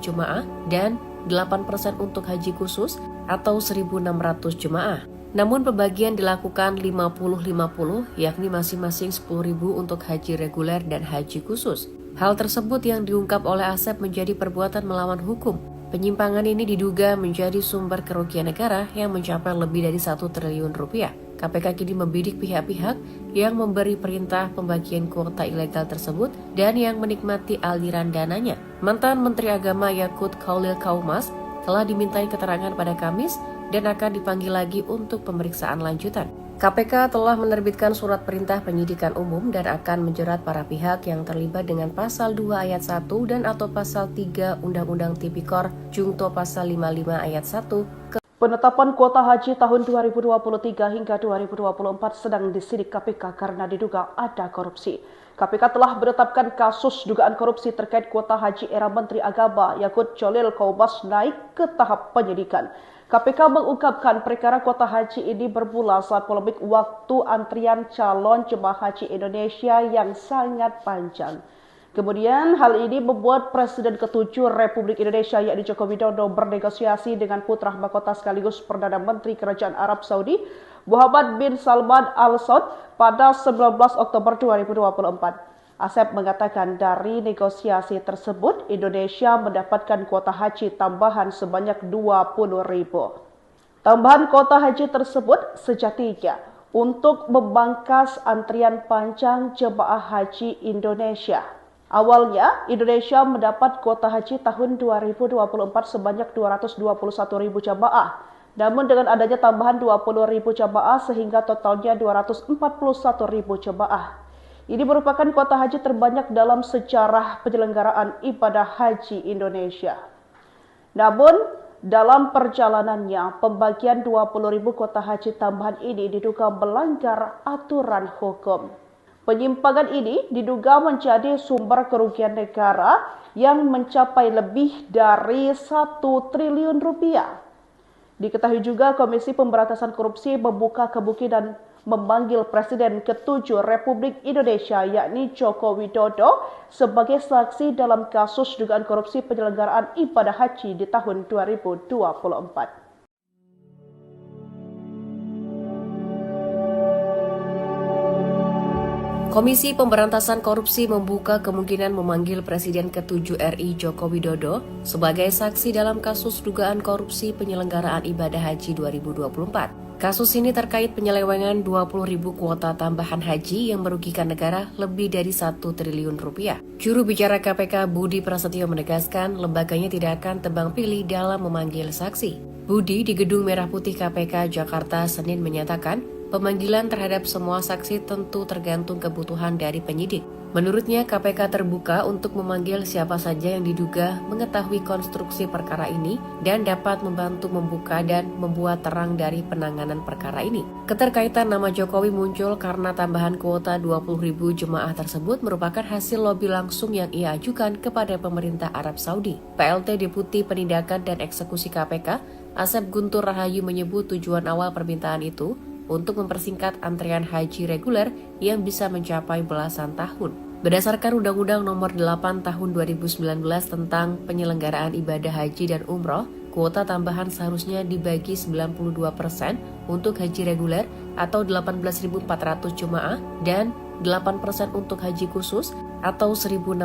jemaah dan 8% untuk haji khusus atau 1.600 jemaah. Namun pembagian dilakukan 50-50, yakni masing-masing 10.000 untuk haji reguler dan haji khusus. Hal tersebut yang diungkap oleh Asep menjadi perbuatan melawan hukum. Penyimpangan ini diduga menjadi sumber kerugian negara yang mencapai lebih dari 1 triliun rupiah. KPK kini membidik pihak-pihak yang memberi perintah pembagian kuota ilegal tersebut dan yang menikmati aliran dananya. Mantan Menteri Agama Yakut Khalil Kaumas telah dimintai keterangan pada Kamis dan akan dipanggil lagi untuk pemeriksaan lanjutan. KPK telah menerbitkan surat perintah penyidikan umum dan akan menjerat para pihak yang terlibat dengan pasal 2 ayat 1 dan atau pasal 3 Undang-Undang Tipikor Jungto pasal 55 ayat 1. Penetapan kuota haji tahun 2023 hingga 2024 sedang disidik KPK karena diduga ada korupsi. KPK telah menetapkan kasus dugaan korupsi terkait kuota haji era Menteri Agama Yakut Khalil Kaumas naik ke tahap penyidikan. KPK mengungkapkan perkara kuota haji ini bermula saat polemik waktu antrian calon jemaah haji Indonesia yang sangat panjang. Kemudian hal ini membuat Presiden ke-7 Republik Indonesia yakni Joko Widodo bernegosiasi dengan putra mahkota sekaligus Perdana Menteri Kerajaan Arab Saudi Muhammad bin Salman Al Saud pada 19 Oktober 2024. Asep mengatakan dari negosiasi tersebut Indonesia mendapatkan kuota haji tambahan sebanyak 20.000. Tambahan kuota haji tersebut sejatinya untuk memangkas antrian panjang jemaah haji Indonesia. Awalnya Indonesia mendapat kuota haji tahun 2024 sebanyak 221.000 jemaah. Namun dengan adanya tambahan 20.000 jemaah sehingga totalnya 241.000 jemaah. Ini merupakan kuota haji terbanyak dalam sejarah penyelenggaraan ibadah haji Indonesia. Namun, dalam perjalanannya, pembagian 20.000 kuota haji tambahan ini diduga melanggar aturan hukum. Penyimpangan ini diduga menjadi sumber kerugian negara yang mencapai lebih dari 1 triliun rupiah. Diketahui juga Komisi Pemberantasan Korupsi membuka kemungkinan memanggil Presiden ke-7 Republik Indonesia yakni Joko Widodo sebagai saksi dalam kasus dugaan korupsi penyelenggaraan ibadah haji di tahun 2024. Komisi Pemberantasan Korupsi membuka kemungkinan memanggil Presiden ke-7 RI Joko Widodo sebagai saksi dalam kasus dugaan korupsi penyelenggaraan ibadah haji 2024. Kasus ini terkait penyelewengan 20.000 kuota tambahan haji yang merugikan negara lebih dari 1 triliun rupiah. Juru bicara KPK Budi Prasetyo menegaskan lembaganya tidak akan tebang pilih dalam memanggil saksi. Budi di Gedung Merah Putih KPK Jakarta Senin menyatakan pemanggilan terhadap semua saksi tentu tergantung kebutuhan dari penyidik. Menurutnya, KPK terbuka untuk memanggil siapa saja yang diduga mengetahui konstruksi perkara ini dan dapat membantu membuka dan membuat terang dari penanganan perkara ini. Keterkaitan nama Jokowi muncul karena tambahan kuota 20.000 jemaah tersebut merupakan hasil lobi langsung yang ia ajukan kepada pemerintah Arab Saudi. PLT Deputi Penindakan dan Eksekusi KPK, Asep Guntur Rahayu menyebut tujuan awal permintaan itu untuk mempersingkat antrian haji reguler yang bisa mencapai belasan tahun. Berdasarkan Undang-Undang Nomor 8 Tahun 2019 tentang penyelenggaraan ibadah haji dan umroh, kuota tambahan seharusnya dibagi 92% untuk haji reguler atau 18.400 jemaah dan 8% untuk haji khusus atau 1.600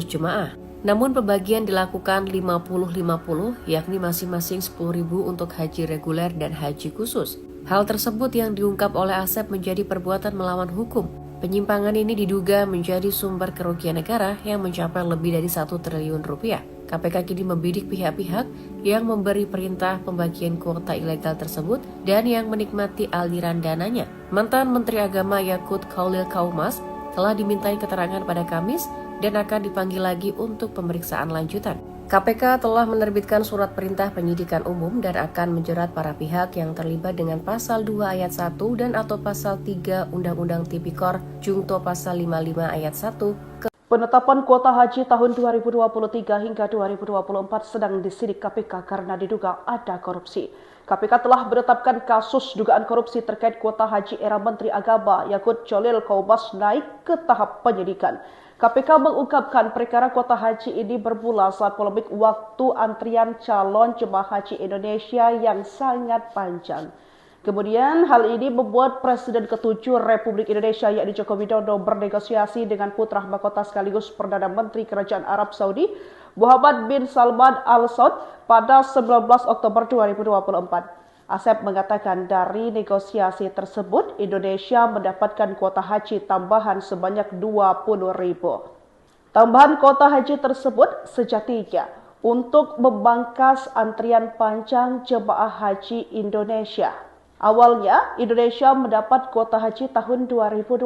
jemaah. Namun pembagian dilakukan 50-50, yakni masing-masing 10.000 untuk haji reguler dan haji khusus. Hal tersebut yang diungkap oleh Asep menjadi perbuatan melawan hukum. Penyimpangan ini diduga menjadi sumber kerugian negara yang mencapai lebih dari 1 triliun rupiah. KPK kini membidik pihak-pihak yang memberi perintah pembagian kuota ilegal tersebut dan yang menikmati aliran dananya. Mantan Menteri Agama Yakut Khalil Kaumas telah dimintai keterangan pada Kamis dan akan dipanggil lagi untuk pemeriksaan lanjutan. KPK telah menerbitkan surat perintah penyidikan umum dan akan menjerat para pihak yang terlibat dengan pasal 2 ayat 1 dan atau pasal 3 Undang-Undang Tipikor Jungto pasal 55 ayat 1. Penetapan kuota haji tahun 2023 hingga 2024 sedang disidik KPK karena diduga ada korupsi. KPK telah menetapkan kasus dugaan korupsi terkait kuota haji era Menteri Agama Yakut Khalil Kaumas naik ke tahap penyidikan. KPK mengungkapkan perkara kuota haji ini bermula saat polemik waktu antrian calon jemaah haji Indonesia yang sangat panjang. Kemudian hal ini membuat Presiden ke-7 Republik Indonesia yakni Joko Widodo bernegosiasi dengan putra mahkota sekaligus Perdana Menteri Kerajaan Arab Saudi Muhammad bin Salman Al Saud pada 19 Oktober 2024. Asep mengatakan dari negosiasi tersebut Indonesia mendapatkan kuota haji tambahan sebanyak 20.000. Tambahan kuota haji tersebut sejatinya untuk membangkas antrian panjang jemaah haji Indonesia. Awalnya, Indonesia mendapat kuota haji tahun 2024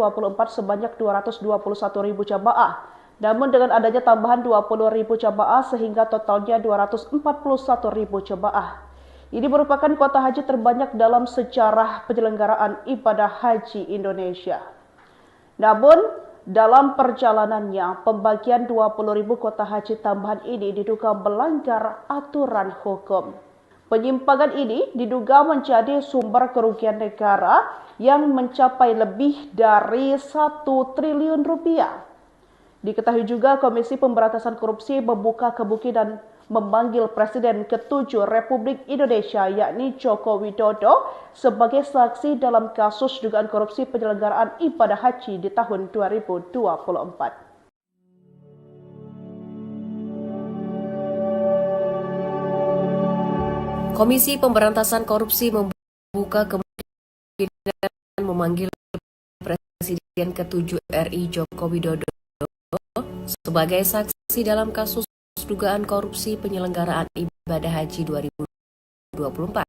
sebanyak 221.000 jamaah. Namun dengan adanya tambahan 20.000 jamaah sehingga totalnya 241.000 jamaah. Ini merupakan kuota haji terbanyak dalam sejarah penyelenggaraan ibadah haji Indonesia. Namun, dalam perjalanannya, pembagian 20.000 kuota haji tambahan ini diduga melanggar aturan hukum. Penyimpangan ini diduga menjadi sumber kerugian negara yang mencapai lebih dari 1 triliun rupiah. Diketahui juga Komisi Pemberantasan Korupsi membuka kemungkinan memanggil Presiden ke-7 Republik Indonesia yakni Joko Widodo sebagai saksi dalam kasus dugaan korupsi penyelenggaraan ibadah haji di tahun 2024. Komisi Pemberantasan Korupsi membuka kemungkinan memanggil Presiden ke-7 RI Joko Widodo sebagai saksi dalam kasus dugaan korupsi penyelenggaraan ibadah haji 2024.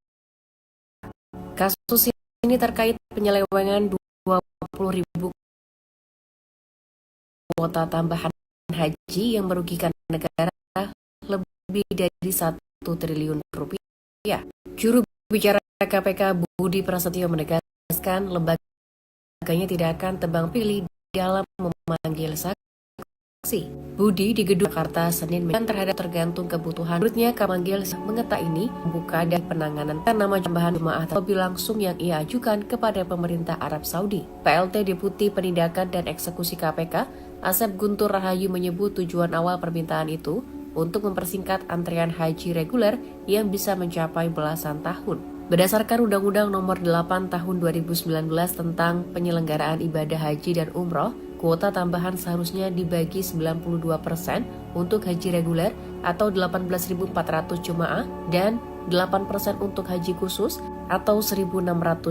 Kasus ini terkait penyelewengan 20.000 kuota tambahan haji yang merugikan negara lebih dari 1 triliun rupiah. Juru bicara KPK Budi Prasetyo menegaskan lembaganya tidak akan tebang pilih dalam memanggil saksi. Budi di Gedung Jakarta Senin terhadap tergantung kebutuhan. Menurutnya Kamanggil mengetak ini membuka dan penanganan nama tambahan jemaah terlebih langsung yang ia ajukan kepada pemerintah Arab Saudi. PLT Deputi Penindakan dan Eksekusi KPK Asep Guntur Rahayu menyebut tujuan awal permintaan itu untuk mempersingkat antrean haji reguler yang bisa mencapai belasan tahun. Berdasarkan Undang-Undang Nomor 8 Tahun 2019 tentang penyelenggaraan ibadah haji dan umroh, kuota tambahan seharusnya dibagi 92% untuk haji reguler atau 18.400 jemaah dan 8% untuk haji khusus atau 1.600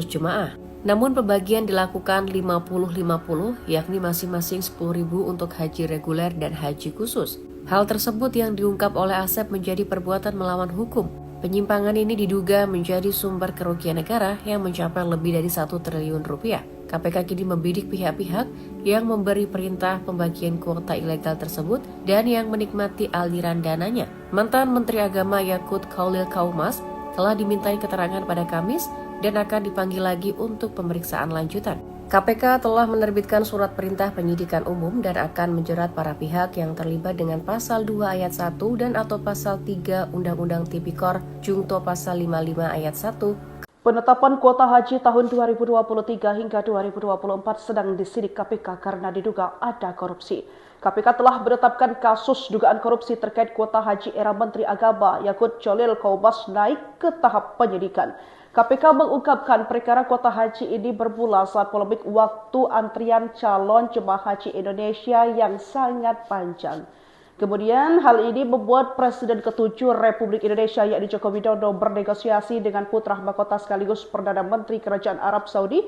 jemaah. Namun pembagian dilakukan 50-50 yakni masing-masing 10.000 untuk haji reguler dan haji khusus. Hal tersebut yang diungkap oleh Asep menjadi perbuatan melawan hukum. Penyimpangan ini diduga menjadi sumber kerugian negara yang mencapai lebih dari 1 triliun rupiah. KPK kini membidik pihak-pihak yang memberi perintah pembagian kuota ilegal tersebut dan yang menikmati aliran dananya. Mantan Menteri Agama Yakut Khalil Kaumas telah dimintai keterangan pada Kamis dan akan dipanggil lagi untuk pemeriksaan lanjutan. KPK telah menerbitkan surat perintah penyidikan umum dan akan menjerat para pihak yang terlibat dengan pasal 2 ayat 1 dan atau pasal 3 Undang-Undang Tipikor Jungto pasal 55 ayat 1. Penetapan kuota haji tahun 2023 hingga 2024 sedang disidik KPK karena diduga ada korupsi. KPK telah menetapkan kasus dugaan korupsi terkait kuota haji era Menteri Agama Yakut Khalil Kaumas naik ke tahap penyidikan. KPK mengungkapkan perkara kuota haji ini bermula saat polemik waktu antrian calon jemaah haji Indonesia yang sangat panjang. Kemudian hal ini membuat Presiden ke-7 Republik Indonesia yakni Joko Widodo bernegosiasi dengan putra mahkota sekaligus Perdana Menteri Kerajaan Arab Saudi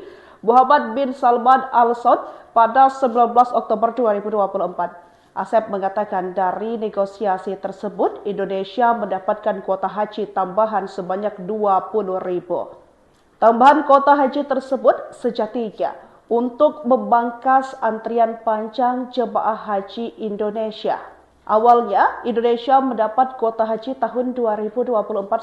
Muhammad bin Salman Al Saud pada 19 Oktober 2024. Asep mengatakan dari negosiasi tersebut, Indonesia mendapatkan kuota haji tambahan sebanyak 20.000. Tambahan kuota haji tersebut sejatinya untuk membangkas antrian panjang jemaah haji Indonesia. Awalnya, Indonesia mendapat kuota haji tahun 2024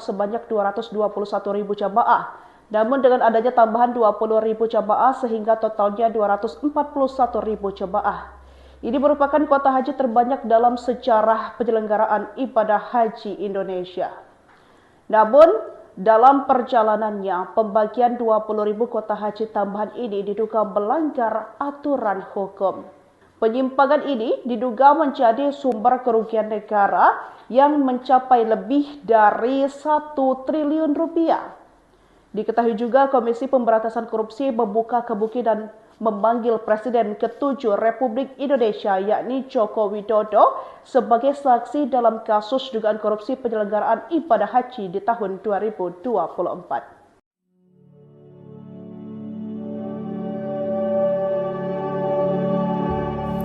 sebanyak 221.000 jemaah. Namun dengan adanya tambahan 20.000 jemaah sehingga totalnya 241.000 jemaah. Ini merupakan kuota haji terbanyak dalam sejarah penyelenggaraan ibadah haji Indonesia. Namun, dalam perjalanannya, pembagian 20.000 kuota haji tambahan ini diduga melanggar aturan hukum. Penyimpangan ini diduga menjadi sumber kerugian negara yang mencapai lebih dari 1 triliun rupiah. Diketahui juga Komisi Pemberantasan Korupsi membuka kemungkinan memanggil Presiden ke-7 Republik Indonesia yakni Joko Widodo sebagai saksi dalam kasus dugaan korupsi penyelenggaraan ibadah haji di tahun 2024.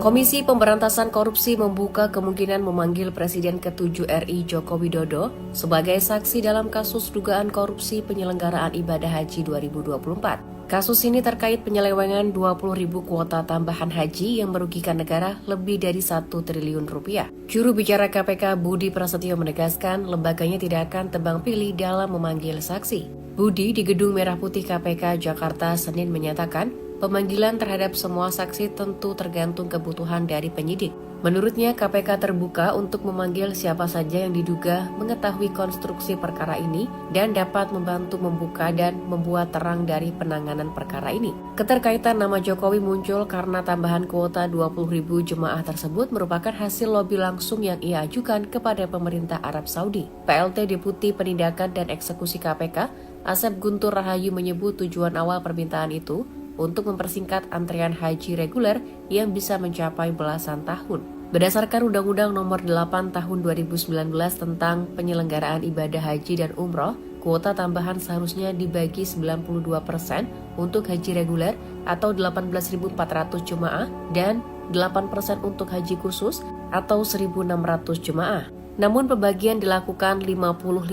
Komisi Pemberantasan Korupsi membuka kemungkinan memanggil Presiden ke-7 RI Joko Widodo sebagai saksi dalam kasus dugaan korupsi penyelenggaraan ibadah haji 2024. Kasus ini terkait penyelewengan 20.000 kuota tambahan haji yang merugikan negara lebih dari 1 triliun rupiah. Juru bicara KPK Budi Prasetyo menegaskan lembaganya tidak akan tebang pilih dalam memanggil saksi. Budi di Gedung Merah Putih KPK Jakarta Senin menyatakan pemanggilan terhadap semua saksi tentu tergantung kebutuhan dari penyidik. Menurutnya, KPK terbuka untuk memanggil siapa saja yang diduga mengetahui konstruksi perkara ini dan dapat membantu membuka dan membuat terang dari penanganan perkara ini. Keterkaitan nama Jokowi muncul karena tambahan kuota 20.000 jemaah tersebut merupakan hasil lobi langsung yang ia ajukan kepada pemerintah Arab Saudi. PLT Deputi Penindakan dan Eksekusi KPK, Asep Guntur Rahayu menyebut tujuan awal permintaan itu untuk mempersingkat antrean haji reguler yang bisa mencapai belasan tahun. Berdasarkan Undang-Undang Nomor 8 Tahun 2019 tentang penyelenggaraan ibadah haji dan umroh, kuota tambahan seharusnya dibagi 92% untuk haji reguler atau 18.400 jemaah dan 8% untuk haji khusus atau 1.600 jemaah. Namun pembagian dilakukan 50-50,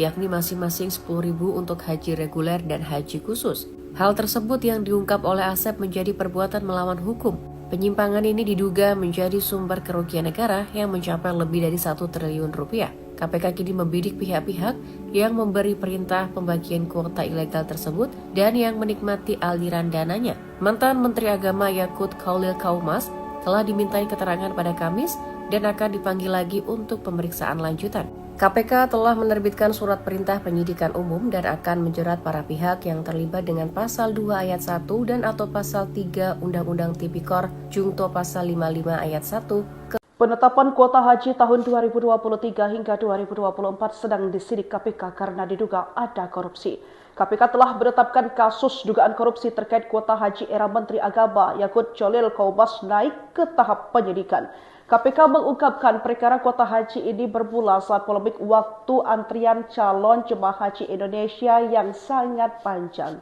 yakni masing-masing 10.000 untuk haji reguler dan haji khusus. Hal tersebut yang diungkap oleh Asep menjadi perbuatan melawan hukum. Penyimpangan ini diduga menjadi sumber kerugian negara yang mencapai lebih dari 1 triliun rupiah. KPK kini membidik pihak-pihak yang memberi perintah pembagian kuota ilegal tersebut dan yang menikmati aliran dananya. Mantan Menteri Agama Yakut Khalil Kaumas telah dimintai keterangan pada Kamis dan akan dipanggil lagi untuk pemeriksaan lanjutan. KPK telah menerbitkan surat perintah penyidikan umum dan akan menjerat para pihak yang terlibat dengan Pasal 2 Ayat 1 dan atau Pasal 3 Undang-Undang Tipikor Jungto Pasal 55 Ayat 1. Penetapan kuota haji tahun 2023 hingga 2024 sedang disidik KPK karena diduga ada korupsi. KPK telah menetapkan kasus dugaan korupsi terkait kuota haji era Menteri Agama Yakut Khalil Kaumas naik ke tahap penyidikan. KPK mengungkapkan perkara kuota haji ini bermula saat polemik waktu antrian calon jemaah haji Indonesia yang sangat panjang.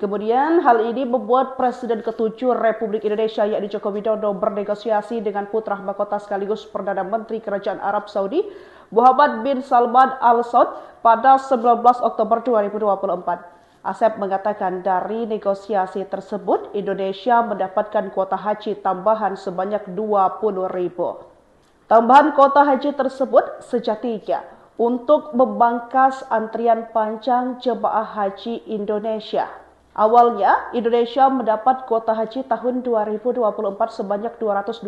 Kemudian hal ini membuat Presiden ke-7 Republik Indonesia yakni Joko Widodo bernegosiasi dengan putra mahkota sekaligus Perdana Menteri Kerajaan Arab Saudi Muhammad bin Salman Al Saud pada 19 Oktober 2024. Asep mengatakan dari negosiasi tersebut, Indonesia mendapatkan kuota haji tambahan sebanyak 20.000. Tambahan kuota haji tersebut sejatinya untuk membangkas antrian panjang jemaah haji Indonesia. Awalnya, Indonesia mendapat kuota haji tahun 2024 sebanyak 221.000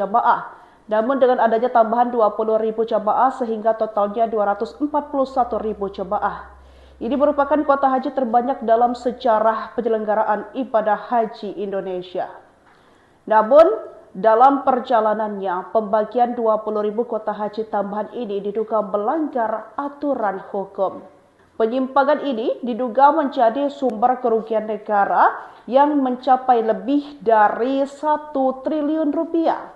jemaah. Namun dengan adanya tambahan 20.000 jemaah sehingga totalnya 241.000 jemaah. Ini merupakan kuota haji terbanyak dalam sejarah penyelenggaraan ibadah haji Indonesia. Namun, dalam perjalanannya, pembagian 20.000 kuota haji tambahan ini diduga melanggar aturan hukum. Penyimpangan ini diduga menjadi sumber kerugian negara yang mencapai lebih dari 1 triliun rupiah.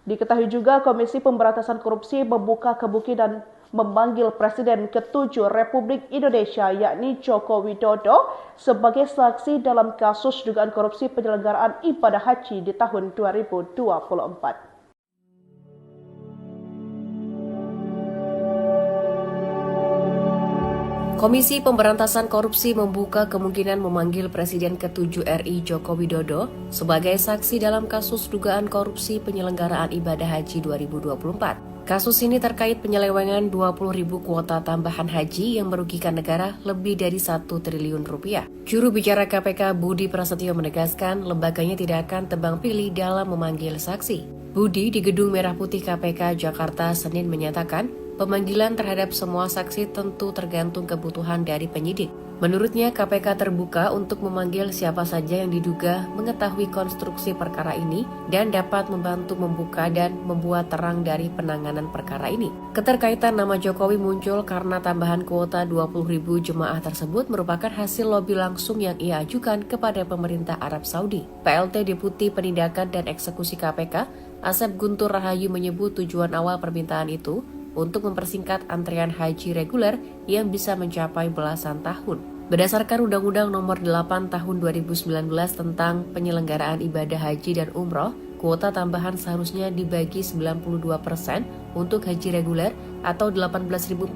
Diketahui juga Komisi Pemberantasan Korupsi membuka kemungkinan memanggil Presiden ke-7 Republik Indonesia yakni Joko Widodo sebagai saksi dalam kasus dugaan korupsi penyelenggaraan ibadah haji di tahun 2024. Komisi Pemberantasan Korupsi membuka kemungkinan memanggil Presiden ke-7 RI Joko Widodo sebagai saksi dalam kasus dugaan korupsi penyelenggaraan ibadah haji 2024. Kasus ini terkait penyelewengan 20.000 kuota tambahan haji yang merugikan negara lebih dari 1 triliun rupiah. Juru bicara KPK Budi Prasetyo menegaskan lembaganya tidak akan tebang pilih dalam memanggil saksi. Budi di Gedung Merah Putih KPK Jakarta Senin menyatakan, pemanggilan terhadap semua saksi tentu tergantung kebutuhan dari penyidik. Menurutnya, KPK terbuka untuk memanggil siapa saja yang diduga mengetahui konstruksi perkara ini dan dapat membantu membuka dan membuat terang dari penanganan perkara ini. Keterkaitan nama Jokowi muncul karena tambahan kuota 20.000 jemaah tersebut merupakan hasil lobi langsung yang ia ajukan kepada pemerintah Arab Saudi. PLT Deputi Penindakan dan Eksekusi KPK, Asep Guntur Rahayu menyebut tujuan awal permintaan itu untuk mempersingkat antrian haji reguler yang bisa mencapai belasan tahun. Berdasarkan Undang-Undang Nomor 8 Tahun 2019 tentang penyelenggaraan ibadah haji dan umroh, kuota tambahan seharusnya dibagi 92% untuk haji reguler atau 18.400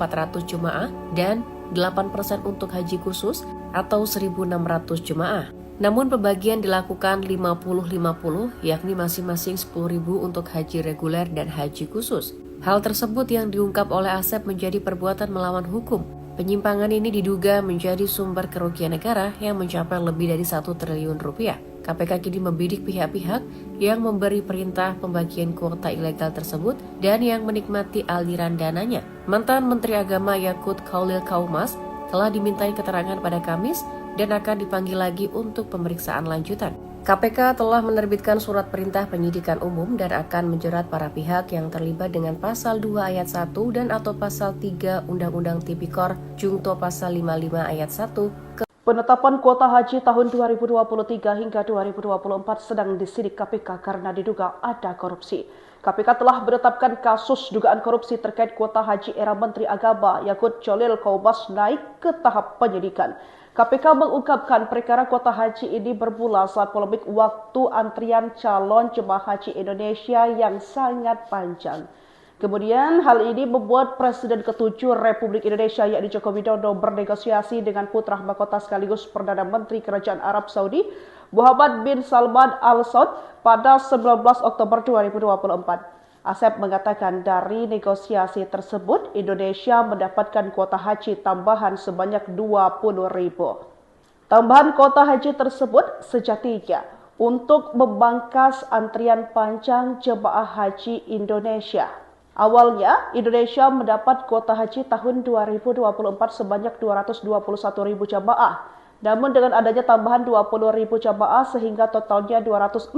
jemaah dan 8% untuk haji khusus atau 1.600 jemaah. Namun pembagian dilakukan 50-50, yakni masing-masing 10.000 untuk haji reguler dan haji khusus. Hal tersebut yang diungkap oleh Asep menjadi perbuatan melawan hukum. Penyimpangan ini diduga menjadi sumber kerugian negara yang mencapai lebih dari 1 triliun rupiah. KPK kini membidik pihak-pihak yang memberi perintah pembagian kuota ilegal tersebut dan yang menikmati aliran dananya. Mantan Menteri Agama Yakut Khalil Kaumas telah dimintai keterangan pada Kamis dan akan dipanggil lagi untuk pemeriksaan lanjutan. KPK telah menerbitkan surat perintah penyidikan umum dan akan menjerat para pihak yang terlibat dengan Pasal 2 Ayat 1 dan atau Pasal 3 Undang-Undang Tipikor Jungto Pasal 55 Ayat 1. Penetapan kuota haji tahun 2023 hingga 2024 sedang disidik KPK karena diduga ada korupsi. KPK telah menetapkan kasus dugaan korupsi terkait kuota haji era Menteri Agama Yakut Cholil Kaumas naik ke tahap penyidikan. KPK mengungkapkan perkara kuota haji ini bermula saat polemik waktu antrian calon jemaah haji Indonesia yang sangat panjang. Kemudian hal ini membuat Presiden ke-7 Republik Indonesia yakni Joko Widodo bernegosiasi dengan putra mahkota sekaligus Perdana Menteri Kerajaan Arab Saudi Muhammad bin Salman Al Saud pada 19 Oktober 2024. Asep mengatakan dari negosiasi tersebut, Indonesia mendapatkan kuota haji tambahan sebanyak 20.000. Tambahan kuota haji tersebut sejatinya untuk membangkas antrian panjang jemaah haji Indonesia. Awalnya, Indonesia mendapat kuota haji tahun 2024 sebanyak 221.000 jemaah. Namun dengan adanya tambahan 20.000 jemaah sehingga totalnya 241.000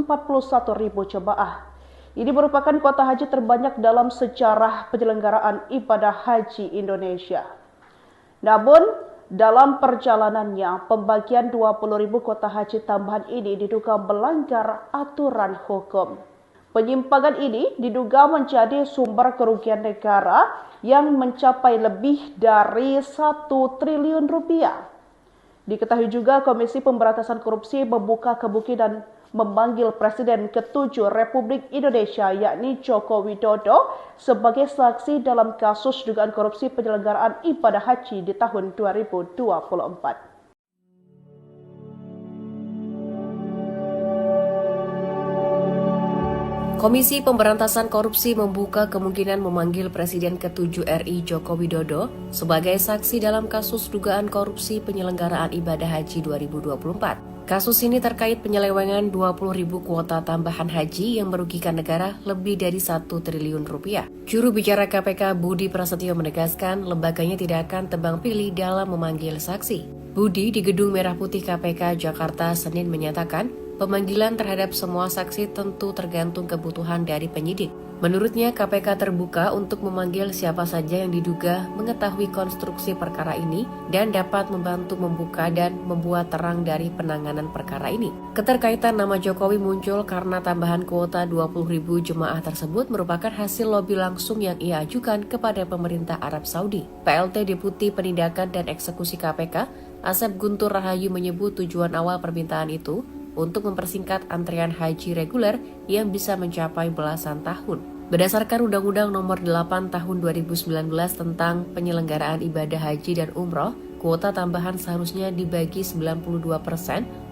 jemaah. Ini merupakan kuota haji terbanyak dalam sejarah penyelenggaraan ibadah haji Indonesia. Namun, dalam perjalanannya, pembagian 20.000 kuota haji tambahan ini diduga melanggar aturan hukum. Penyimpangan ini diduga menjadi sumber kerugian negara yang mencapai lebih dari 1 triliun rupiah. Diketahui juga Komisi Pemberantasan Korupsi membuka kemungkinan memanggil Presiden ke-7 Republik Indonesia yakni Joko Widodo sebagai saksi dalam kasus dugaan korupsi penyelenggaraan ibadah haji di tahun 2024. Komisi Pemberantasan Korupsi membuka kemungkinan memanggil Presiden ke-7 RI Joko Widodo sebagai saksi dalam kasus dugaan korupsi penyelenggaraan ibadah haji 2024. Kasus ini terkait penyelewengan 20.000 kuota tambahan haji yang merugikan negara lebih dari 1 triliun rupiah. Juru bicara KPK Budi Prasetyo menegaskan lembaganya tidak akan tebang pilih dalam memanggil saksi. Budi di Gedung Merah Putih KPK Jakarta Senin menyatakan Pemanggilan terhadap semua saksi tentu tergantung kebutuhan dari penyidik. Menurutnya, KPK terbuka untuk memanggil siapa saja yang diduga mengetahui konstruksi perkara ini dan dapat membantu membuka dan membuat terang dari penanganan perkara ini. Keterkaitan nama Jokowi muncul karena tambahan kuota 20.000 jemaah tersebut merupakan hasil lobi langsung yang ia ajukan kepada pemerintah Arab Saudi. PLT Deputi Penindakan dan Eksekusi KPK, Asep Guntur Rahayu menyebut tujuan awal permintaan itu untuk mempersingkat antrian haji reguler yang bisa mencapai belasan tahun. Berdasarkan Undang-Undang Nomor 8 Tahun 2019 tentang penyelenggaraan ibadah haji dan umroh, kuota tambahan seharusnya dibagi 92%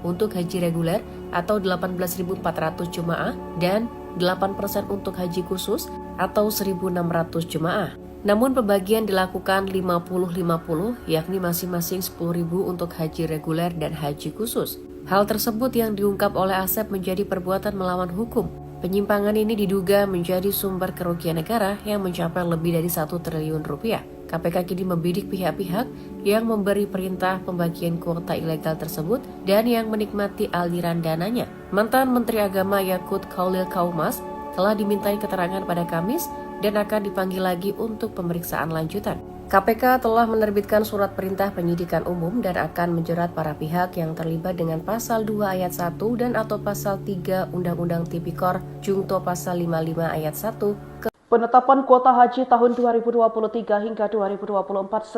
untuk haji reguler atau 18.400 jemaah dan 8% untuk haji khusus atau 1.600 jemaah. Namun pembagian dilakukan 50-50, yakni masing-masing 10.000 untuk haji reguler dan haji khusus. Hal tersebut yang diungkap oleh Asep menjadi perbuatan melawan hukum. Penyimpangan ini diduga menjadi sumber kerugian negara yang mencapai lebih dari 1 triliun rupiah. KPK kini membidik pihak-pihak yang memberi perintah pembagian kuota ilegal tersebut dan yang menikmati aliran dananya. Mantan Menteri Agama Yakut Khalil Kaumas telah dimintai keterangan pada Kamis dan akan dipanggil lagi untuk pemeriksaan lanjutan. KPK telah menerbitkan surat perintah penyidikan umum dan akan menjerat para pihak yang terlibat dengan Pasal 2 Ayat 1 dan atau Pasal 3 Undang-Undang Tipikor Jungto Pasal 55 Ayat 1. Penetapan kuota haji tahun 2023 hingga 2024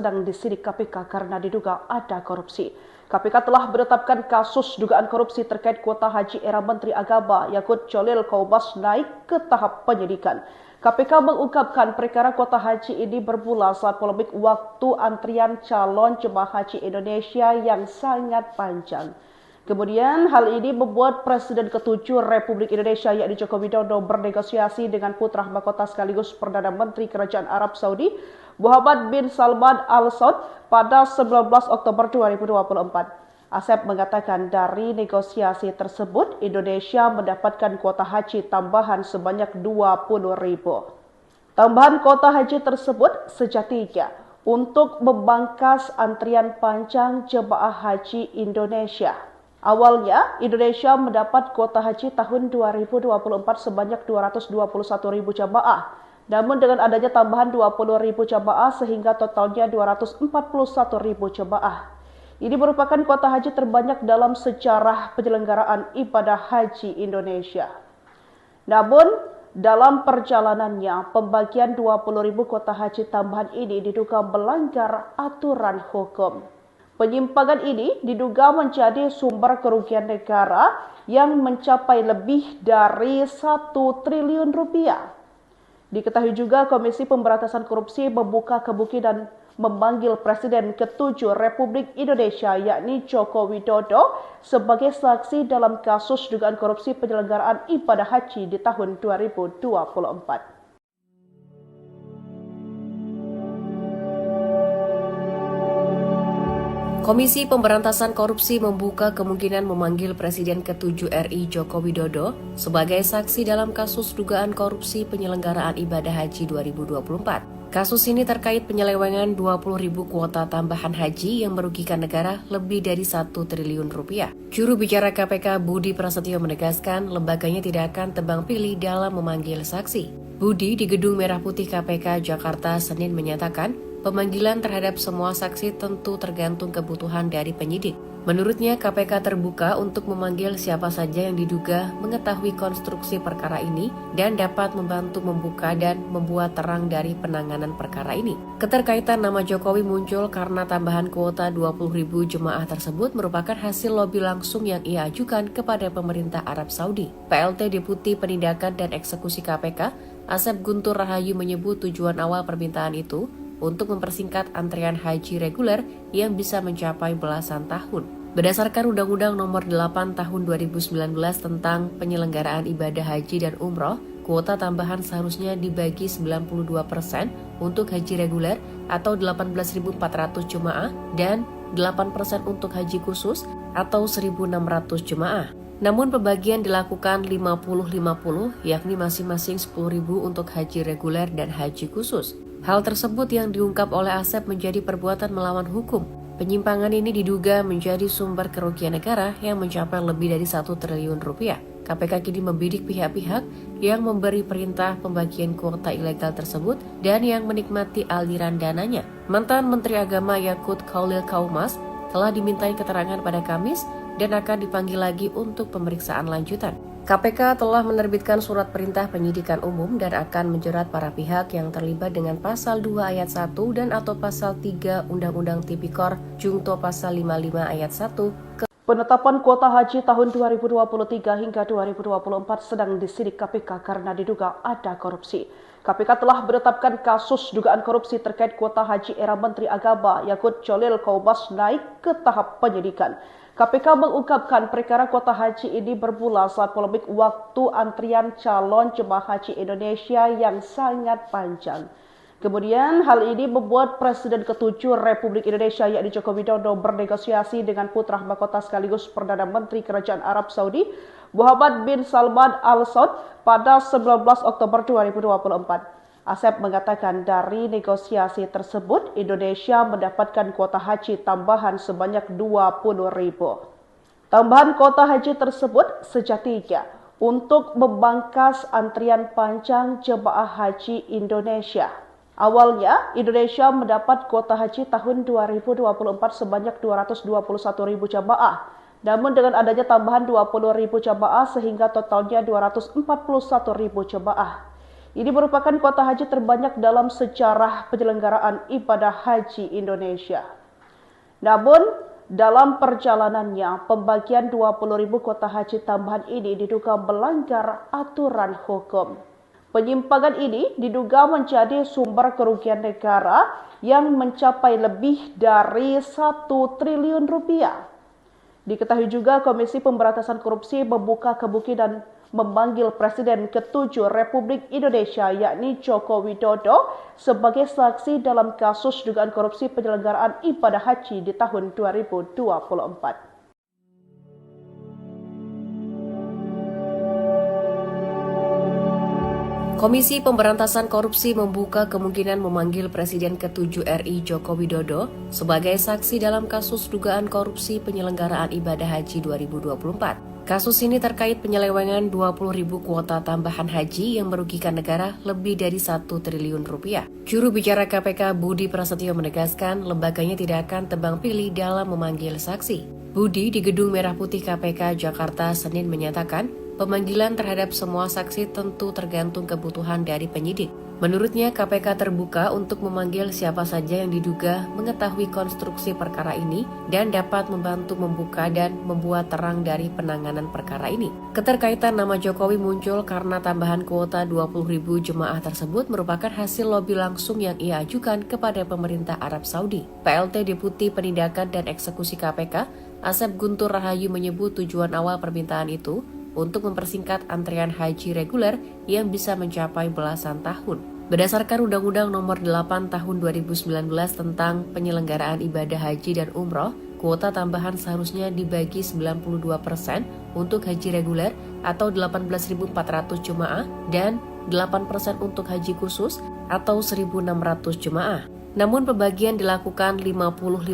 sedang disidik KPK karena diduga ada korupsi. KPK telah menetapkan kasus dugaan korupsi terkait kuota haji era Menteri Agama Yakut Khalil Kaumas naik ke tahap penyidikan. KPK mengungkapkan perkara kuota haji ini bermula saat polemik waktu antrian calon jemaah haji Indonesia yang sangat panjang. Kemudian hal ini membuat Presiden ke-7 Republik Indonesia yakni Joko Widodo bernegosiasi dengan putra mahkota sekaligus Perdana Menteri Kerajaan Arab Saudi Muhammad bin Salman Al Saud pada 19 Oktober 2024. Asep mengatakan dari negosiasi tersebut Indonesia mendapatkan kuota haji tambahan sebanyak 20.000. Tambahan kuota haji tersebut sejatinya untuk membangkas antrian panjang jemaah haji Indonesia. Awalnya Indonesia mendapat kuota haji tahun 2024 sebanyak 221.000 jemaah. Namun dengan adanya tambahan 20.000 jemaah sehingga totalnya 241.000 jemaah. Ini merupakan kuota haji terbanyak dalam sejarah penyelenggaraan ibadah haji Indonesia. Namun, dalam perjalanannya, pembagian 20.000 kuota haji tambahan ini diduga melanggar aturan hukum. Penyimpangan ini diduga menjadi sumber kerugian negara yang mencapai lebih dari 1 triliun rupiah. Diketahui juga Komisi Pemberantasan Korupsi membuka kemungkinan memanggil Presiden ke-7 Republik Indonesia yakni Joko Widodo sebagai saksi dalam kasus dugaan korupsi penyelenggaraan ibadah haji di tahun 2024. Komisi Pemberantasan Korupsi membuka kemungkinan memanggil Presiden ke-7 RI Joko Widodo sebagai saksi dalam kasus dugaan korupsi penyelenggaraan ibadah haji 2024. Kasus ini terkait penyelewengan 20.000 kuota tambahan haji yang merugikan negara lebih dari 1 triliun rupiah. Juru bicara KPK Budi Prasetyo menegaskan lembaganya tidak akan tebang pilih dalam memanggil saksi. Budi di Gedung Merah Putih KPK Jakarta Senin menyatakan pemanggilan terhadap semua saksi tentu tergantung kebutuhan dari penyidik. Menurutnya, KPK terbuka untuk memanggil siapa saja yang diduga mengetahui konstruksi perkara ini dan dapat membantu membuka dan membuat terang dari penanganan perkara ini. Keterkaitan nama Jokowi muncul karena tambahan kuota 20.000 jemaah tersebut merupakan hasil lobi langsung yang ia ajukan kepada pemerintah Arab Saudi. PLT Deputi Penindakan dan Eksekusi KPK, Asep Guntur Rahayu menyebut tujuan awal permintaan itu untuk mempersingkat antrian haji reguler yang bisa mencapai belasan tahun. Berdasarkan Undang-Undang Nomor 8 Tahun 2019 tentang penyelenggaraan ibadah haji dan umroh, kuota tambahan seharusnya dibagi 92% untuk haji reguler atau 18.400 jemaah dan 8% untuk haji khusus atau 1.600 jemaah. Namun pembagian dilakukan 50-50, yakni masing-masing 10.000 untuk haji reguler dan haji khusus. Hal tersebut yang diungkap oleh Asep menjadi perbuatan melawan hukum. Penyimpangan ini diduga menjadi sumber kerugian negara yang mencapai lebih dari 1 triliun rupiah. KPK kini membidik pihak-pihak yang memberi perintah pembagian kuota ilegal tersebut dan yang menikmati aliran dananya. Mantan Menteri Agama Yakut Khalil Kaumas telah dimintai keterangan pada Kamis dan akan dipanggil lagi untuk pemeriksaan lanjutan. KPK telah menerbitkan surat perintah penyidikan umum dan akan menjerat para pihak yang terlibat dengan Pasal 2 Ayat 1 dan atau Pasal 3 Undang-Undang Tipikor Jungto Pasal 55 Ayat 1. Penetapan kuota haji tahun 2023 hingga 2024 sedang disidik KPK karena diduga ada korupsi. KPK telah menetapkan kasus dugaan korupsi terkait kuota haji era Menteri Agama Yakut Khalil Kaumas naik ke tahap penyidikan. KPK mengungkapkan perkara kuota haji ini bermula saat polemik waktu antrian calon jemaah haji Indonesia yang sangat panjang. Kemudian hal ini membuat Presiden ke-7 Republik Indonesia yakni Joko Widodo bernegosiasi dengan putra mahkota sekaligus Perdana Menteri Kerajaan Arab Saudi Muhammad bin Salman Al Saud pada 19 Oktober 2024. Asep mengatakan dari negosiasi tersebut Indonesia mendapatkan kuota haji tambahan sebanyak 20.000. Tambahan kuota haji tersebut sejatinya untuk membangkas antrian panjang jemaah haji Indonesia. Awalnya, Indonesia mendapat kuota haji tahun 2024 sebanyak 221.000 jamaah. Namun dengan adanya tambahan 20.000 jamaah sehingga totalnya 241.000 jamaah. Ini merupakan kuota haji terbanyak dalam sejarah penyelenggaraan ibadah haji Indonesia. Namun, dalam perjalanannya, pembagian 20.000 kuota haji tambahan ini diduga melanggar aturan hukum. Penyimpangan ini diduga menjadi sumber kerugian negara yang mencapai lebih dari 1 triliun rupiah. Diketahui juga Komisi Pemberantasan Korupsi membuka kemungkinan memanggil Presiden ke-7 Republik Indonesia yakni Joko Widodo sebagai saksi dalam kasus dugaan korupsi penyelenggaraan ibadah haji di tahun 2024. Komisi Pemberantasan Korupsi membuka kemungkinan memanggil Presiden ke-7 RI Joko Widodo sebagai saksi dalam kasus dugaan korupsi penyelenggaraan ibadah haji 2024. Kasus ini terkait penyelewengan 20.000 kuota tambahan haji yang merugikan negara lebih dari 1 triliun rupiah. Juru bicara KPK Budi Prasetyo menegaskan lembaganya tidak akan tebang pilih dalam memanggil saksi. Budi di Gedung Merah Putih KPK Jakarta Senin menyatakan pemanggilan terhadap semua saksi tentu tergantung kebutuhan dari penyidik. Menurutnya, KPK terbuka untuk memanggil siapa saja yang diduga mengetahui konstruksi perkara ini dan dapat membantu membuka dan membuat terang dari penanganan perkara ini. Keterkaitan nama Jokowi muncul karena tambahan kuota 20.000 jemaah tersebut merupakan hasil lobi langsung yang ia ajukan kepada pemerintah Arab Saudi. PLT Deputi Penindakan dan Eksekusi KPK, Asep Guntur Rahayu menyebut tujuan awal permintaan itu untuk mempersingkat antrian haji reguler yang bisa mencapai belasan tahun. Berdasarkan Undang-Undang Nomor 8 Tahun 2019 tentang penyelenggaraan ibadah haji dan umroh, kuota tambahan seharusnya dibagi 92% untuk haji reguler atau 18.400 jemaah dan 8% untuk haji khusus atau 1.600 jemaah. Namun pembagian dilakukan 50-50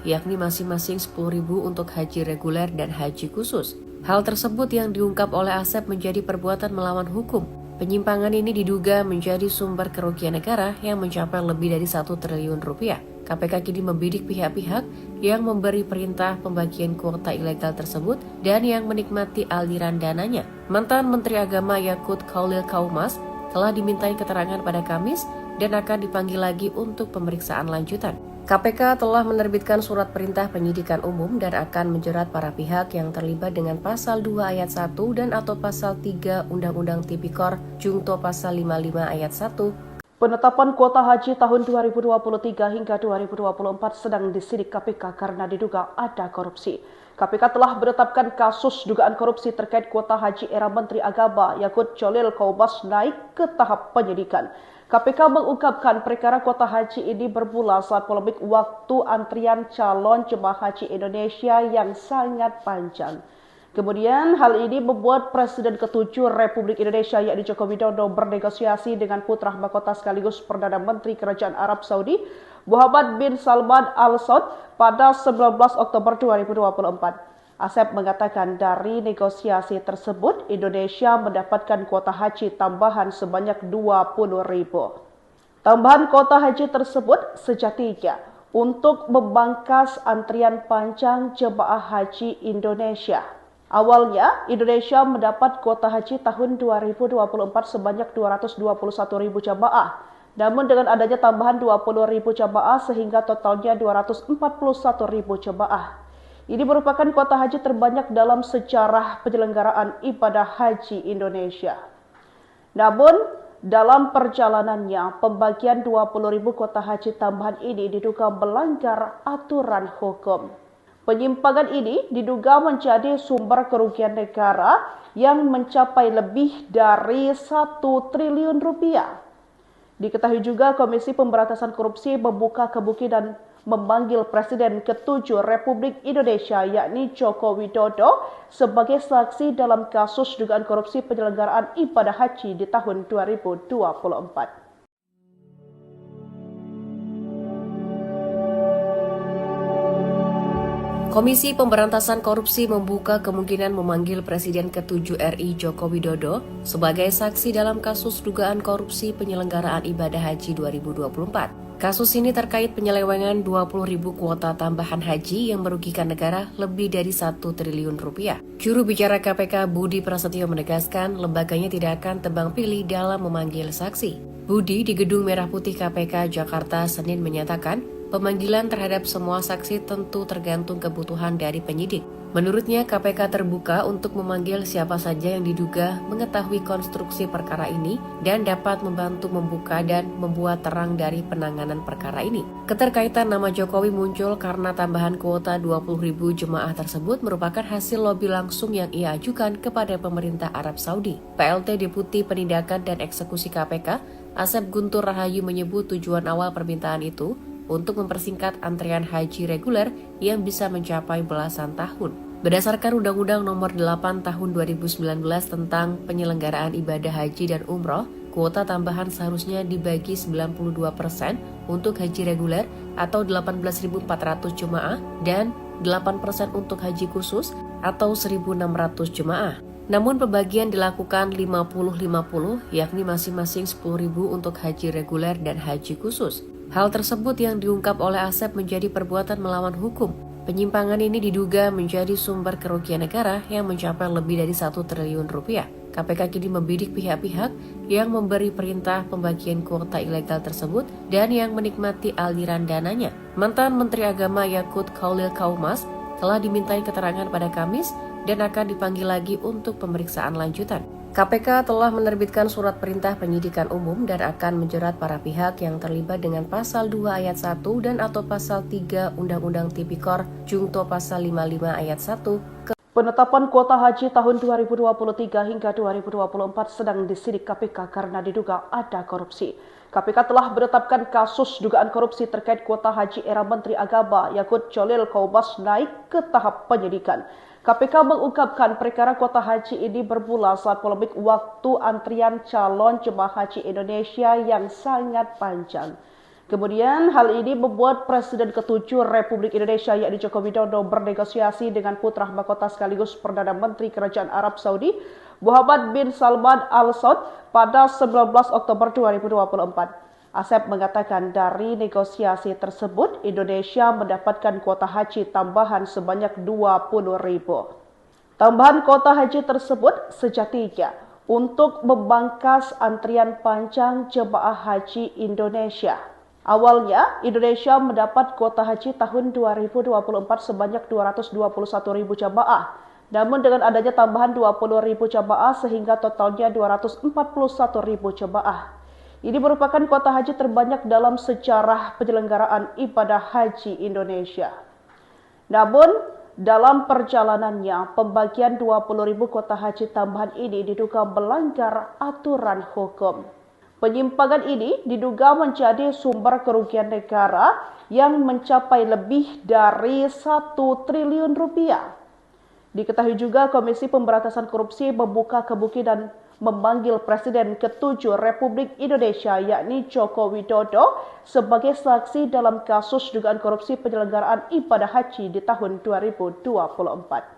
yakni masing-masing 10.000 untuk haji reguler dan haji khusus. Hal tersebut yang diungkap oleh Asep menjadi perbuatan melawan hukum. Penyimpangan ini diduga menjadi sumber kerugian negara yang mencapai lebih dari 1 triliun rupiah. KPK kini membidik pihak-pihak yang memberi perintah pembagian kuota ilegal tersebut dan yang menikmati aliran dananya. Mantan Menteri Agama Yakut Khalil Kaumas telah dimintai keterangan pada Kamis dan akan dipanggil lagi untuk pemeriksaan lanjutan. KPK telah menerbitkan surat perintah penyidikan umum dan akan menjerat para pihak yang terlibat dengan Pasal 2 Ayat 1 dan atau Pasal 3 Undang-Undang Tipikor Jungto Pasal 55 Ayat 1. Penetapan kuota haji tahun 2023 hingga 2024 sedang disidik KPK karena diduga ada korupsi. KPK telah menetapkan kasus dugaan korupsi terkait kuota haji era Menteri Agama Yakut Khalil Kaumas naik ke tahap penyidikan. KPK mengungkapkan perkara kuota haji ini bermula saat polemik waktu antrian calon jemaah haji Indonesia yang sangat panjang. Kemudian hal ini membuat Presiden ke-7 Republik Indonesia yakni Joko Widodo bernegosiasi dengan putra mahkota sekaligus Perdana Menteri Kerajaan Arab Saudi Muhammad bin Salman Al Saud pada 19 Oktober 2024. Asep mengatakan dari negosiasi tersebut Indonesia mendapatkan kuota haji tambahan sebanyak 20.000. Tambahan kuota haji tersebut sejatinya untuk membangkas antrian panjang jemaah haji Indonesia. Awalnya, Indonesia mendapat kuota haji tahun 2024 sebanyak 221.000 jemaah. Namun dengan adanya tambahan 20.000 jemaah sehingga totalnya 241.000 jemaah. Ini merupakan kuota haji terbanyak dalam sejarah penyelenggaraan ibadah haji Indonesia. Namun, dalam perjalanannya, pembagian 20.000 kuota haji tambahan ini diduga melanggar aturan hukum. Penyimpangan ini diduga menjadi sumber kerugian negara yang mencapai lebih dari 1 triliun rupiah. Diketahui juga Komisi Pemberantasan Korupsi membuka kemungkinan memanggil Presiden ke-7 Republik Indonesia yakni Joko Widodo sebagai saksi dalam kasus dugaan korupsi penyelenggaraan ibadah haji di tahun 2024. Komisi Pemberantasan Korupsi membuka kemungkinan memanggil Presiden ke-7 RI Joko Widodo sebagai saksi dalam kasus dugaan korupsi penyelenggaraan ibadah haji 2024. Kasus ini terkait penyelewengan 20.000 kuota tambahan haji yang merugikan negara lebih dari 1 triliun rupiah. Juru bicara KPK Budi Prasetyo menegaskan lembaganya tidak akan tebang pilih dalam memanggil saksi. Budi di Gedung Merah Putih KPK Jakarta Senin menyatakan, pemanggilan terhadap semua saksi tentu tergantung kebutuhan dari penyidik. Menurutnya, KPK terbuka untuk memanggil siapa saja yang diduga mengetahui konstruksi perkara ini dan dapat membantu membuka dan membuat terang dari penanganan perkara ini. Keterkaitan nama Jokowi muncul karena tambahan kuota 20.000 jemaah tersebut merupakan hasil lobi langsung yang ia ajukan kepada pemerintah Arab Saudi. PLT Deputi Penindakan dan Eksekusi KPK, Asep Guntur Rahayu menyebut tujuan awal permintaan itu untuk mempersingkat antrian haji reguler yang bisa mencapai belasan tahun. Berdasarkan Undang-Undang Nomor 8 Tahun 2019 tentang penyelenggaraan ibadah haji dan umroh, kuota tambahan seharusnya dibagi 92% untuk haji reguler atau 18.400 jemaah dan 8% untuk haji khusus atau 1.600 jemaah. Namun pembagian dilakukan 50-50 yakni masing-masing 10.000 untuk haji reguler dan haji khusus. Hal tersebut yang diungkap oleh Asep menjadi perbuatan melawan hukum. Penyimpangan ini diduga menjadi sumber kerugian negara yang mencapai lebih dari 1 triliun rupiah. KPK kini membidik pihak-pihak yang memberi perintah pembagian kuota ilegal tersebut dan yang menikmati aliran dananya. Mantan Menteri Agama Yakut Khalil Kaumas telah dimintai keterangan pada Kamis dan akan dipanggil lagi untuk pemeriksaan lanjutan. KPK telah menerbitkan surat perintah penyidikan umum dan akan menjerat para pihak yang terlibat dengan pasal 2 ayat 1 dan atau pasal 3 Undang-Undang Tipikor Jungto pasal 55 ayat 1. Penetapan kuota haji tahun 2023 hingga 2024 sedang disidik KPK karena diduga ada korupsi. KPK telah menetapkan kasus dugaan korupsi terkait kuota haji era Menteri Agama Yakut Cholil Kaumas naik ke tahap penyidikan. KPK mengungkapkan perkara kuota haji ini bermula saat polemik waktu antrian calon jemaah haji Indonesia yang sangat panjang. Kemudian hal ini membuat Presiden ke-7 Republik Indonesia yakni Joko Widodo bernegosiasi dengan putra mahkota sekaligus Perdana Menteri Kerajaan Arab Saudi Muhammad bin Salman Al Saud pada 19 Oktober 2024. Asep mengatakan dari negosiasi tersebut Indonesia mendapatkan kuota haji tambahan sebanyak 20.000. Tambahan kuota haji tersebut sejatinya untuk membangkas antrian panjang jemaah haji Indonesia. Awalnya, Indonesia mendapat kuota haji tahun 2024 sebanyak 221.000 jemaah. Namun dengan adanya tambahan 20.000 jemaah sehingga totalnya 241.000 jemaah. Ini merupakan kuota haji terbanyak dalam sejarah penyelenggaraan ibadah haji Indonesia. Namun, dalam perjalanannya, pembagian 20.000 kuota haji tambahan ini diduga melanggar aturan hukum. Penyimpangan ini diduga menjadi sumber kerugian negara yang mencapai lebih dari 1 triliun rupiah. Diketahui juga Komisi Pemberantasan Korupsi membuka kemungkinan memanggil Presiden ke-7 Republik Indonesia yakni Joko Widodo sebagai saksi dalam kasus dugaan korupsi penyelenggaraan ibadah haji di tahun 2024.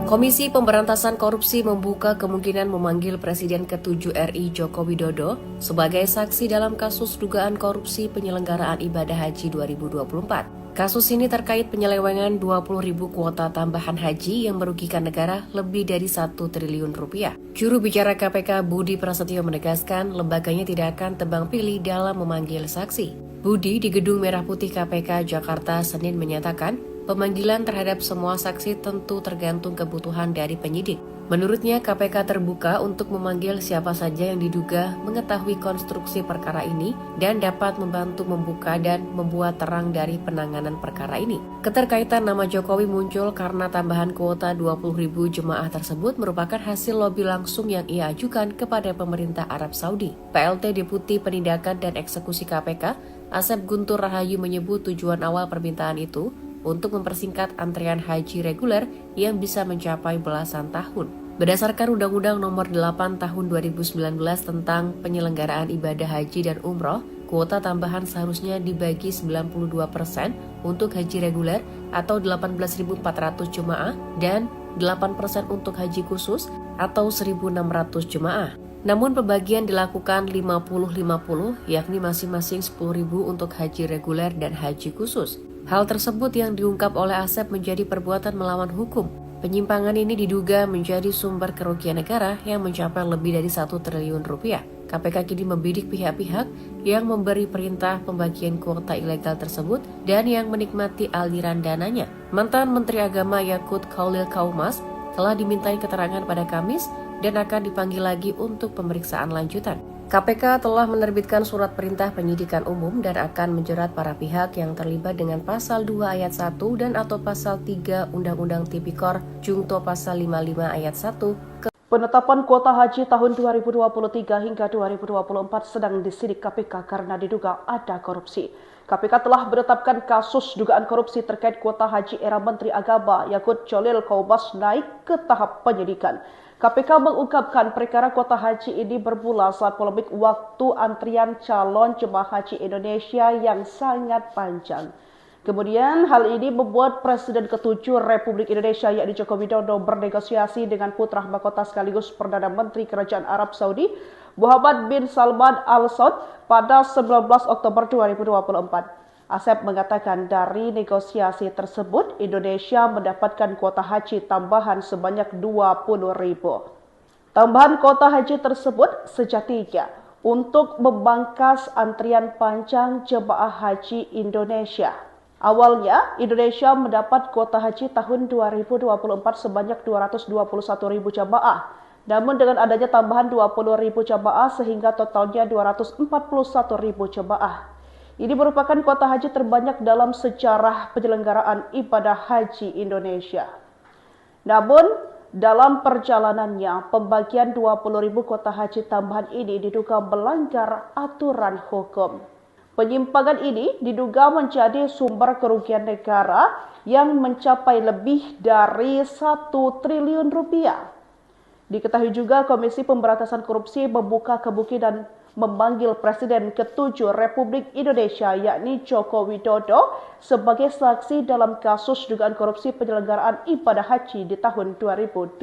Komisi Pemberantasan Korupsi membuka kemungkinan memanggil Presiden ke-7 RI Joko Widodo sebagai saksi dalam kasus dugaan korupsi penyelenggaraan ibadah haji 2024. Kasus ini terkait penyelewengan 20.000 kuota tambahan haji yang merugikan negara lebih dari 1 triliun rupiah. Juru bicara KPK Budi Prasetyo menegaskan lembaganya tidak akan tebang pilih dalam memanggil saksi. Budi di Gedung Merah Putih KPK Jakarta Senin menyatakan, pemanggilan terhadap semua saksi tentu tergantung kebutuhan dari penyidik. Menurutnya, KPK terbuka untuk memanggil siapa saja yang diduga mengetahui konstruksi perkara ini dan dapat membantu membuka dan membuat terang dari penanganan perkara ini. Keterkaitan nama Jokowi muncul karena tambahan kuota 20.000 jemaah tersebut merupakan hasil lobi langsung yang ia ajukan kepada pemerintah Arab Saudi. PLT Deputi Penindakan dan Eksekusi KPK, Asep Guntur Rahayu menyebut tujuan awal permintaan itu untuk mempersingkat antrian haji reguler yang bisa mencapai belasan tahun. Berdasarkan Undang-Undang Nomor 8 Tahun 2019 tentang penyelenggaraan ibadah haji dan umroh, kuota tambahan seharusnya dibagi 92% untuk haji reguler atau 18.400 jemaah dan 8% untuk haji khusus atau 1.600 jemaah. Namun pembagian dilakukan 50-50, yakni masing-masing 10.000 untuk haji reguler dan haji khusus. Hal tersebut yang diungkap oleh Asep menjadi perbuatan melawan hukum. Penyimpangan ini diduga menjadi sumber kerugian negara yang mencapai lebih dari 1 triliun rupiah. KPK kini membidik pihak-pihak yang memberi perintah pembagian kuota ilegal tersebut dan yang menikmati aliran dananya. Mantan Menteri Agama Yakut Khalil Kaumas telah dimintai keterangan pada Kamis dan akan dipanggil lagi untuk pemeriksaan lanjutan. KPK telah menerbitkan surat perintah penyidikan umum dan akan menjerat para pihak yang terlibat dengan pasal 2 ayat 1 dan atau pasal 3 Undang-Undang Tipikor Jungto pasal 55 ayat 1. Penetapan kuota haji tahun 2023 hingga 2024 sedang disidik KPK karena diduga ada korupsi. KPK telah menetapkan kasus dugaan korupsi terkait kuota haji era Menteri Agama Yakut Khalil Kaumas naik ke tahap penyidikan. KPK mengungkapkan perkara kuota haji ini bermula saat polemik waktu antrian calon jemaah haji Indonesia yang sangat panjang. Kemudian hal ini membuat Presiden ke-7 Republik Indonesia yakni Joko Widodo bernegosiasi dengan putra mahkota sekaligus Perdana Menteri Kerajaan Arab Saudi Muhammad bin Salman Al Saud pada 19 Oktober 2024. Asep mengatakan dari negosiasi tersebut, Indonesia mendapatkan kuota haji tambahan sebanyak 20.000. Tambahan kuota haji tersebut sejatinya untuk memangkas antrian panjang jemaah haji Indonesia. Awalnya, Indonesia mendapat kuota haji tahun 2024 sebanyak 221.000 jemaah. Namun dengan adanya tambahan 20.000 jemaah sehingga totalnya 241.000 jemaah. Ini merupakan kuota haji terbanyak dalam sejarah penyelenggaraan ibadah haji Indonesia. Namun, dalam perjalanannya, pembagian 20.000 kuota haji tambahan ini diduga melanggar aturan hukum. Penyimpangan ini diduga menjadi sumber kerugian negara yang mencapai lebih dari 1 triliun rupiah. Diketahui juga Komisi Pemberantasan Korupsi membuka kemungkinan memanggil Presiden ke-7 Republik Indonesia yakni Joko Widodo sebagai saksi dalam kasus dugaan korupsi penyelenggaraan ibadah haji di tahun 2024.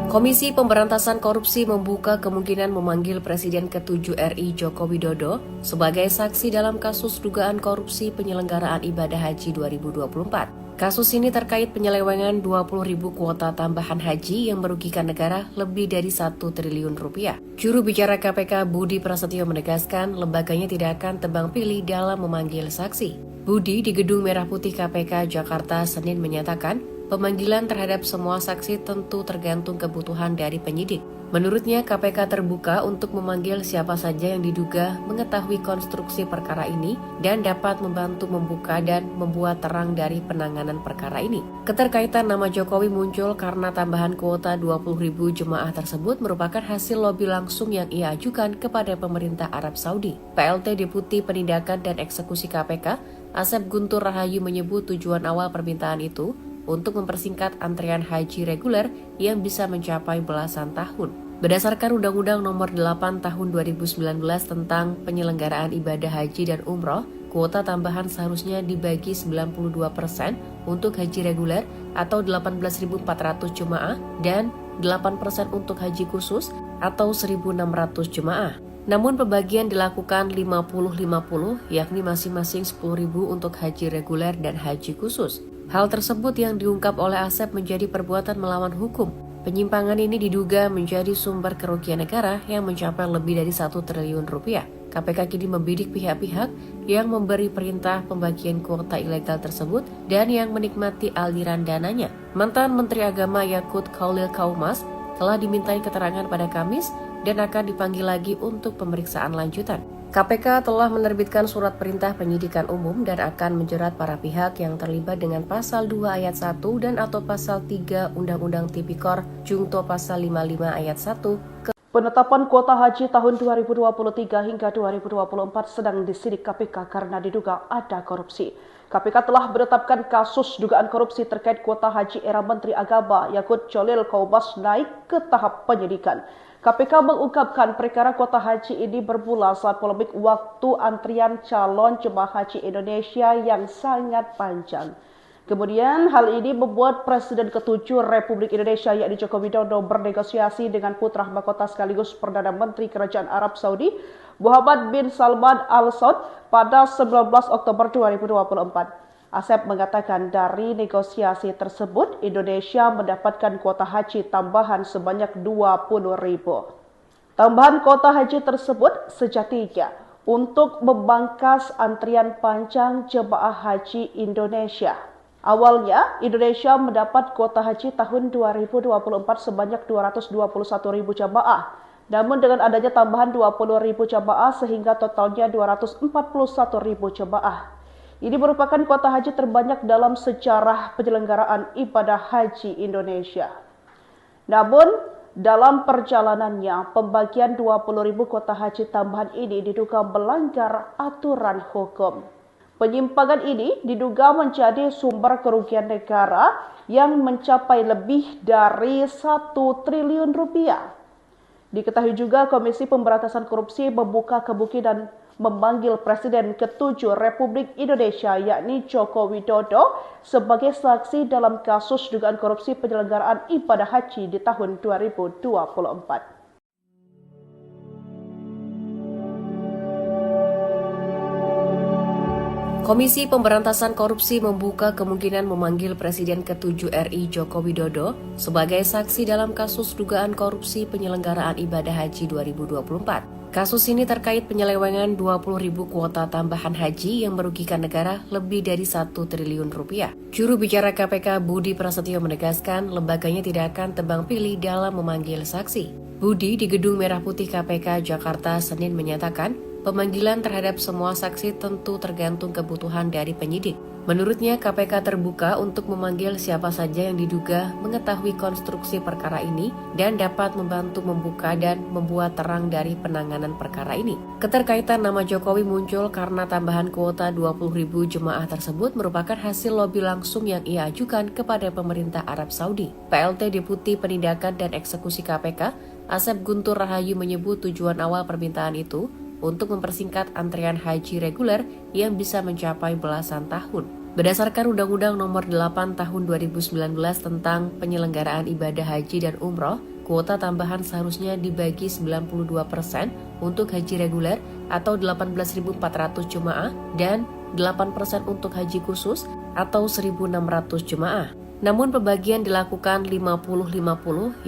Komisi Pemberantasan Korupsi membuka kemungkinan memanggil Presiden ke-7 RI Joko Widodo sebagai saksi dalam kasus dugaan korupsi penyelenggaraan ibadah haji 2024. Kasus ini terkait penyelewengan 20.000 kuota tambahan haji yang merugikan negara lebih dari 1 triliun rupiah. Juru bicara KPK Budi Prasetyo menegaskan lembaganya tidak akan tebang pilih dalam memanggil saksi. Budi di Gedung Merah Putih KPK Jakarta Senin menyatakan, pemanggilan terhadap semua saksi tentu tergantung kebutuhan dari penyidik. Menurutnya, KPK terbuka untuk memanggil siapa saja yang diduga mengetahui konstruksi perkara ini dan dapat membantu membuka dan membuat terang dari penanganan perkara ini. Keterkaitan nama Jokowi muncul karena tambahan kuota 20.000 jemaah tersebut merupakan hasil lobi langsung yang ia ajukan kepada pemerintah Arab Saudi. PLT Deputi Penindakan dan Eksekusi KPK, Asep Guntur Rahayu menyebut tujuan awal permintaan itu untuk mempersingkat antrian haji reguler yang bisa mencapai belasan tahun. Berdasarkan Undang-Undang Nomor 8 Tahun 2019 tentang penyelenggaraan ibadah haji dan umroh, kuota tambahan seharusnya dibagi 92% untuk haji reguler atau 18.400 jemaah dan 8% untuk haji khusus atau 1.600 jemaah. Namun pembagian dilakukan 50-50, yakni masing-masing 10.000 untuk haji reguler dan haji khusus. Hal tersebut yang diungkap oleh Asep menjadi perbuatan melawan hukum. Penyimpangan ini diduga menjadi sumber kerugian negara yang mencapai lebih dari 1 triliun rupiah. KPK kini membidik pihak-pihak yang memberi perintah pembagian kuota ilegal tersebut dan yang menikmati aliran dananya. Mantan Menteri Agama Yakut Khalil Kaumas telah dimintai keterangan pada Kamis dan akan dipanggil lagi untuk pemeriksaan lanjutan. KPK telah menerbitkan surat perintah penyidikan umum dan akan menjerat para pihak yang terlibat dengan pasal 2 ayat 1 dan atau pasal 3 Undang-Undang Tipikor Jungto pasal 55 ayat 1. Penetapan kuota haji tahun 2023 hingga 2024 sedang disidik KPK karena diduga ada korupsi. KPK telah menetapkan kasus dugaan korupsi terkait kuota haji era Menteri Agama Yakut Khalil Kaumas naik ke tahap penyidikan. KPK mengungkapkan perkara kuota haji ini bermula saat polemik waktu antrian calon jemaah haji Indonesia yang sangat panjang. Kemudian hal ini membuat Presiden ke-7 Republik Indonesia yakni Joko Widodo bernegosiasi dengan putra mahkota sekaligus Perdana Menteri Kerajaan Arab Saudi Muhammad bin Salman Al Saud pada 19 Oktober 2024. Asep mengatakan dari negosiasi tersebut Indonesia mendapatkan kuota haji tambahan sebanyak 20.000. Tambahan kuota haji tersebut sejatinya untuk membangkas antrian panjang jemaah haji Indonesia. Awalnya, Indonesia mendapat kuota haji tahun 2024 sebanyak 221.000 jamaah. Namun dengan adanya tambahan 20.000 jamaah sehingga totalnya 241.000 jamaah. Ini merupakan kuota haji terbanyak dalam sejarah penyelenggaraan ibadah haji Indonesia. Namun, dalam perjalanannya, pembagian 20.000 kuota haji tambahan ini diduga melanggar aturan hukum. Penyimpangan ini diduga menjadi sumber kerugian negara yang mencapai lebih dari 1 triliun rupiah. Diketahui juga Komisi Pemberantasan Korupsi membuka kemungkinan memanggil Presiden ke-7 Republik Indonesia yakni Joko Widodo sebagai saksi dalam kasus dugaan korupsi penyelenggaraan ibadah haji di tahun 2024. Komisi Pemberantasan Korupsi membuka kemungkinan memanggil Presiden ke-7 RI Joko Widodo sebagai saksi dalam kasus dugaan korupsi penyelenggaraan ibadah haji 2024. Kasus ini terkait penyelewengan 20.000 kuota tambahan haji yang merugikan negara lebih dari 1 triliun rupiah. Juru bicara KPK Budi Prasetyo menegaskan lembaganya tidak akan tebang pilih dalam memanggil saksi. Budi di Gedung Merah Putih KPK Jakarta Senin menyatakan pemanggilan terhadap semua saksi tentu tergantung kebutuhan dari penyidik. Menurutnya, KPK terbuka untuk memanggil siapa saja yang diduga mengetahui konstruksi perkara ini dan dapat membantu membuka dan membuat terang dari penanganan perkara ini. Keterkaitan nama Jokowi muncul karena tambahan kuota 20.000 jemaah tersebut merupakan hasil lobi langsung yang ia ajukan kepada pemerintah Arab Saudi. PLT Deputi Penindakan dan Eksekusi KPK, Asep Guntur Rahayu menyebut tujuan awal permintaan itu untuk mempersingkat antrian haji reguler yang bisa mencapai belasan tahun. Berdasarkan Undang-Undang Nomor 8 Tahun 2019 tentang penyelenggaraan ibadah haji dan umroh, kuota tambahan seharusnya dibagi 92% untuk haji reguler atau 18.400 jemaah dan 8% untuk haji khusus atau 1.600 jemaah. Namun pembagian dilakukan 50-50,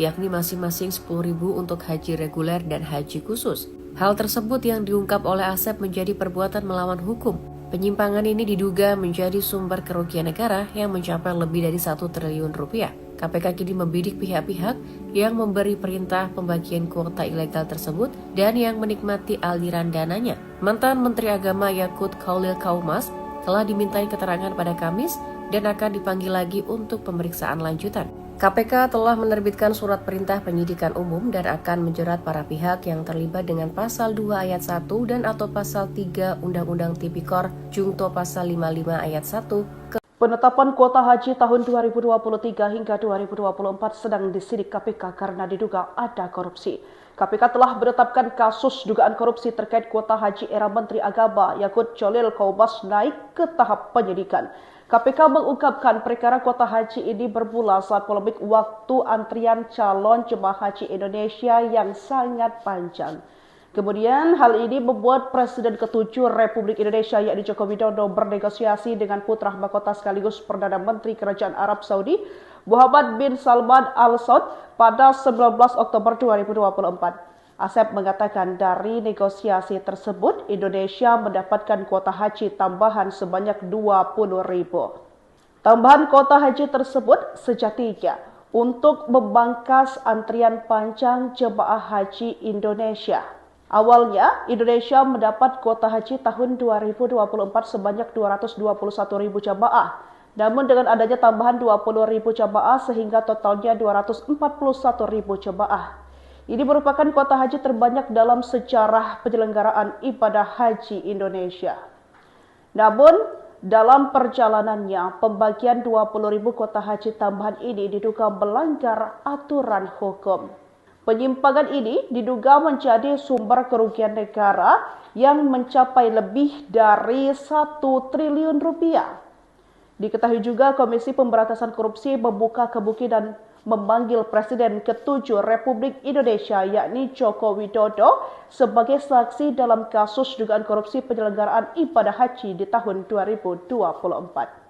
yakni masing-masing 10.000 untuk haji reguler dan haji khusus. Hal tersebut yang diungkap oleh Asep menjadi perbuatan melawan hukum. Penyimpangan ini diduga menjadi sumber kerugian negara yang mencapai lebih dari 1 triliun rupiah. KPK kini membidik pihak-pihak yang memberi perintah pembagian kuota ilegal tersebut dan yang menikmati aliran dananya. Mantan Menteri Agama Yakut Khalil Kaumas telah dimintai keterangan pada Kamis dan akan dipanggil lagi untuk pemeriksaan lanjutan. KPK telah menerbitkan surat perintah penyidikan umum dan akan menjerat para pihak yang terlibat dengan Pasal 2 Ayat 1 dan atau Pasal 3 Undang-Undang Tipikor Jungto Pasal 55 Ayat 1. Penetapan kuota haji tahun 2023 hingga 2024 sedang disidik KPK karena diduga ada korupsi. KPK telah menetapkan kasus dugaan korupsi terkait kuota haji era Menteri Agama Yakut Khalil Kaumas naik ke tahap penyidikan. KPK mengungkapkan perkara kuota haji ini bermula saat polemik waktu antrian calon jemaah haji Indonesia yang sangat panjang. Kemudian hal ini membuat Presiden ke-7 Republik Indonesia yakni Joko Widodo bernegosiasi dengan putra mahkota sekaligus Perdana Menteri Kerajaan Arab Saudi Muhammad bin Salman Al Saud pada 19 Oktober 2024. Asep mengatakan dari negosiasi tersebut Indonesia mendapatkan kuota haji tambahan sebanyak 20.000. Tambahan kuota haji tersebut sejatinya untuk memangkas antrian panjang jemaah haji Indonesia. Awalnya, Indonesia mendapat kuota haji tahun 2024 sebanyak 221.000 jamaah. Namun dengan adanya tambahan 20.000 jamaah sehingga totalnya 241.000 jamaah. Ini merupakan kuota haji terbanyak dalam sejarah penyelenggaraan ibadah haji Indonesia. Namun, dalam perjalanannya, pembagian 20.000 kuota haji tambahan ini diduga melanggar aturan hukum. Penyimpangan ini diduga menjadi sumber kerugian negara yang mencapai lebih dari 1 triliun rupiah. Diketahui juga Komisi Pemberantasan Korupsi membuka kemungkinan memanggil Presiden ke-7 Republik Indonesia yakni Joko Widodo sebagai saksi dalam kasus dugaan korupsi penyelenggaraan ibadah haji di tahun 2024.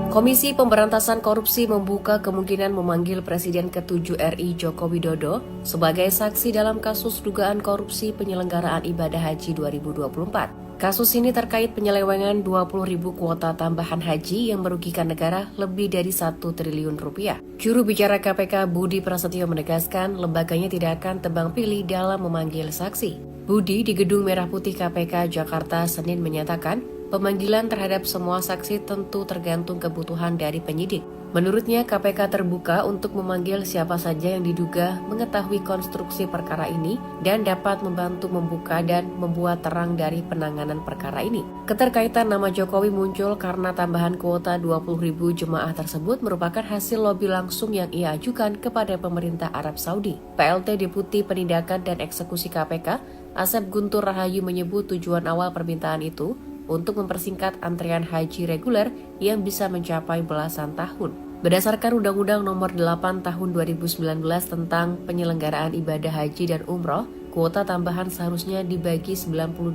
Komisi Pemberantasan Korupsi membuka kemungkinan memanggil Presiden ke-7 RI Joko Widodo sebagai saksi dalam kasus dugaan korupsi penyelenggaraan ibadah haji 2024. Kasus ini terkait penyelewengan 20.000 kuota tambahan haji yang merugikan negara lebih dari 1 triliun rupiah. Juru bicara KPK Budi Prasetyo menegaskan lembaganya tidak akan tebang pilih dalam memanggil saksi. Budi di Gedung Merah Putih KPK Jakarta Senin menyatakan pemanggilan terhadap semua saksi tentu tergantung kebutuhan dari penyidik. Menurutnya, KPK terbuka untuk memanggil siapa saja yang diduga mengetahui konstruksi perkara ini dan dapat membantu membuka dan membuat terang dari penanganan perkara ini. Keterkaitan nama Jokowi muncul karena tambahan kuota 20.000 jemaah tersebut merupakan hasil lobi langsung yang ia ajukan kepada pemerintah Arab Saudi. PLT Deputi Penindakan dan Eksekusi KPK, Asep Guntur Rahayu menyebut tujuan awal permintaan itu untuk mempersingkat antrian haji reguler yang bisa mencapai belasan tahun. Berdasarkan Undang-Undang Nomor 8 Tahun 2019 tentang penyelenggaraan ibadah haji dan umroh, kuota tambahan seharusnya dibagi 92%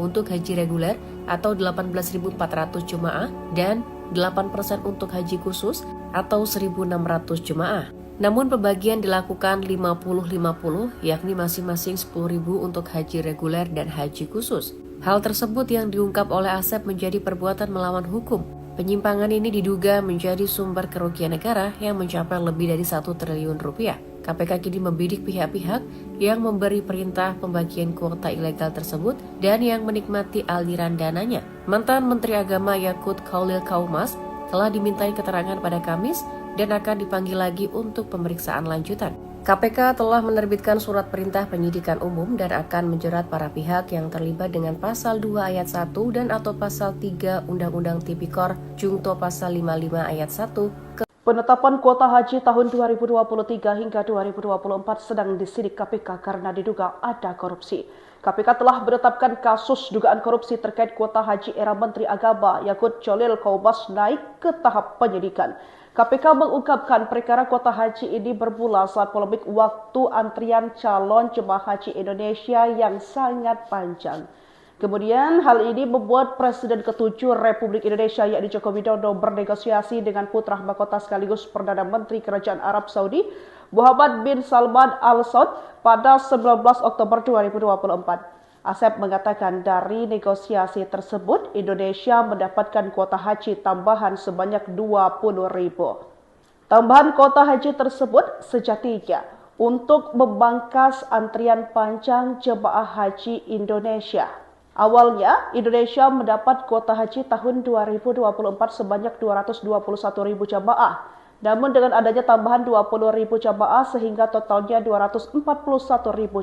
untuk haji reguler atau 18.400 jemaah dan 8% untuk haji khusus atau 1.600 jemaah. Namun pembagian dilakukan 50-50 yakni masing-masing 10.000 untuk haji reguler dan haji khusus. Hal tersebut yang diungkap oleh Asep menjadi perbuatan melawan hukum. Penyimpangan ini diduga menjadi sumber kerugian negara yang mencapai lebih dari 1 triliun rupiah. KPK kini membidik pihak-pihak yang memberi perintah pembagian kuota ilegal tersebut dan yang menikmati aliran dananya. Mantan Menteri Agama Yakut Khalil Kaumas telah dimintai keterangan pada Kamis dan akan dipanggil lagi untuk pemeriksaan lanjutan. KPK telah menerbitkan surat perintah penyidikan umum dan akan menjerat para pihak yang terlibat dengan Pasal 2 Ayat 1 dan atau Pasal 3 Undang-Undang Tipikor Jungto Pasal 55 Ayat 1. Penetapan kuota haji tahun 2023 hingga 2024 sedang disidik KPK karena diduga ada korupsi. KPK telah menetapkan kasus dugaan korupsi terkait kuota haji era Menteri Agama Yakut Khalil Kaumas naik ke tahap penyidikan. KPK mengungkapkan perkara kuota haji ini bermula saat polemik waktu antrian calon jemaah haji Indonesia yang sangat panjang. Kemudian hal ini membuat Presiden ke-7 Republik Indonesia yakni Joko Widodo bernegosiasi dengan putra mahkota sekaligus Perdana Menteri Kerajaan Arab Saudi Muhammad bin Salman Al Saud pada 19 Oktober 2024. Asep mengatakan dari negosiasi tersebut, Indonesia mendapatkan kuota haji tambahan sebanyak 20.000. Tambahan kuota haji tersebut sejatinya untuk membangkas antrian panjang jemaah haji Indonesia. Awalnya, Indonesia mendapat kuota haji tahun 2024 sebanyak 221.000 jemaah. Namun dengan adanya tambahan 20.000 jemaah sehingga totalnya 241.000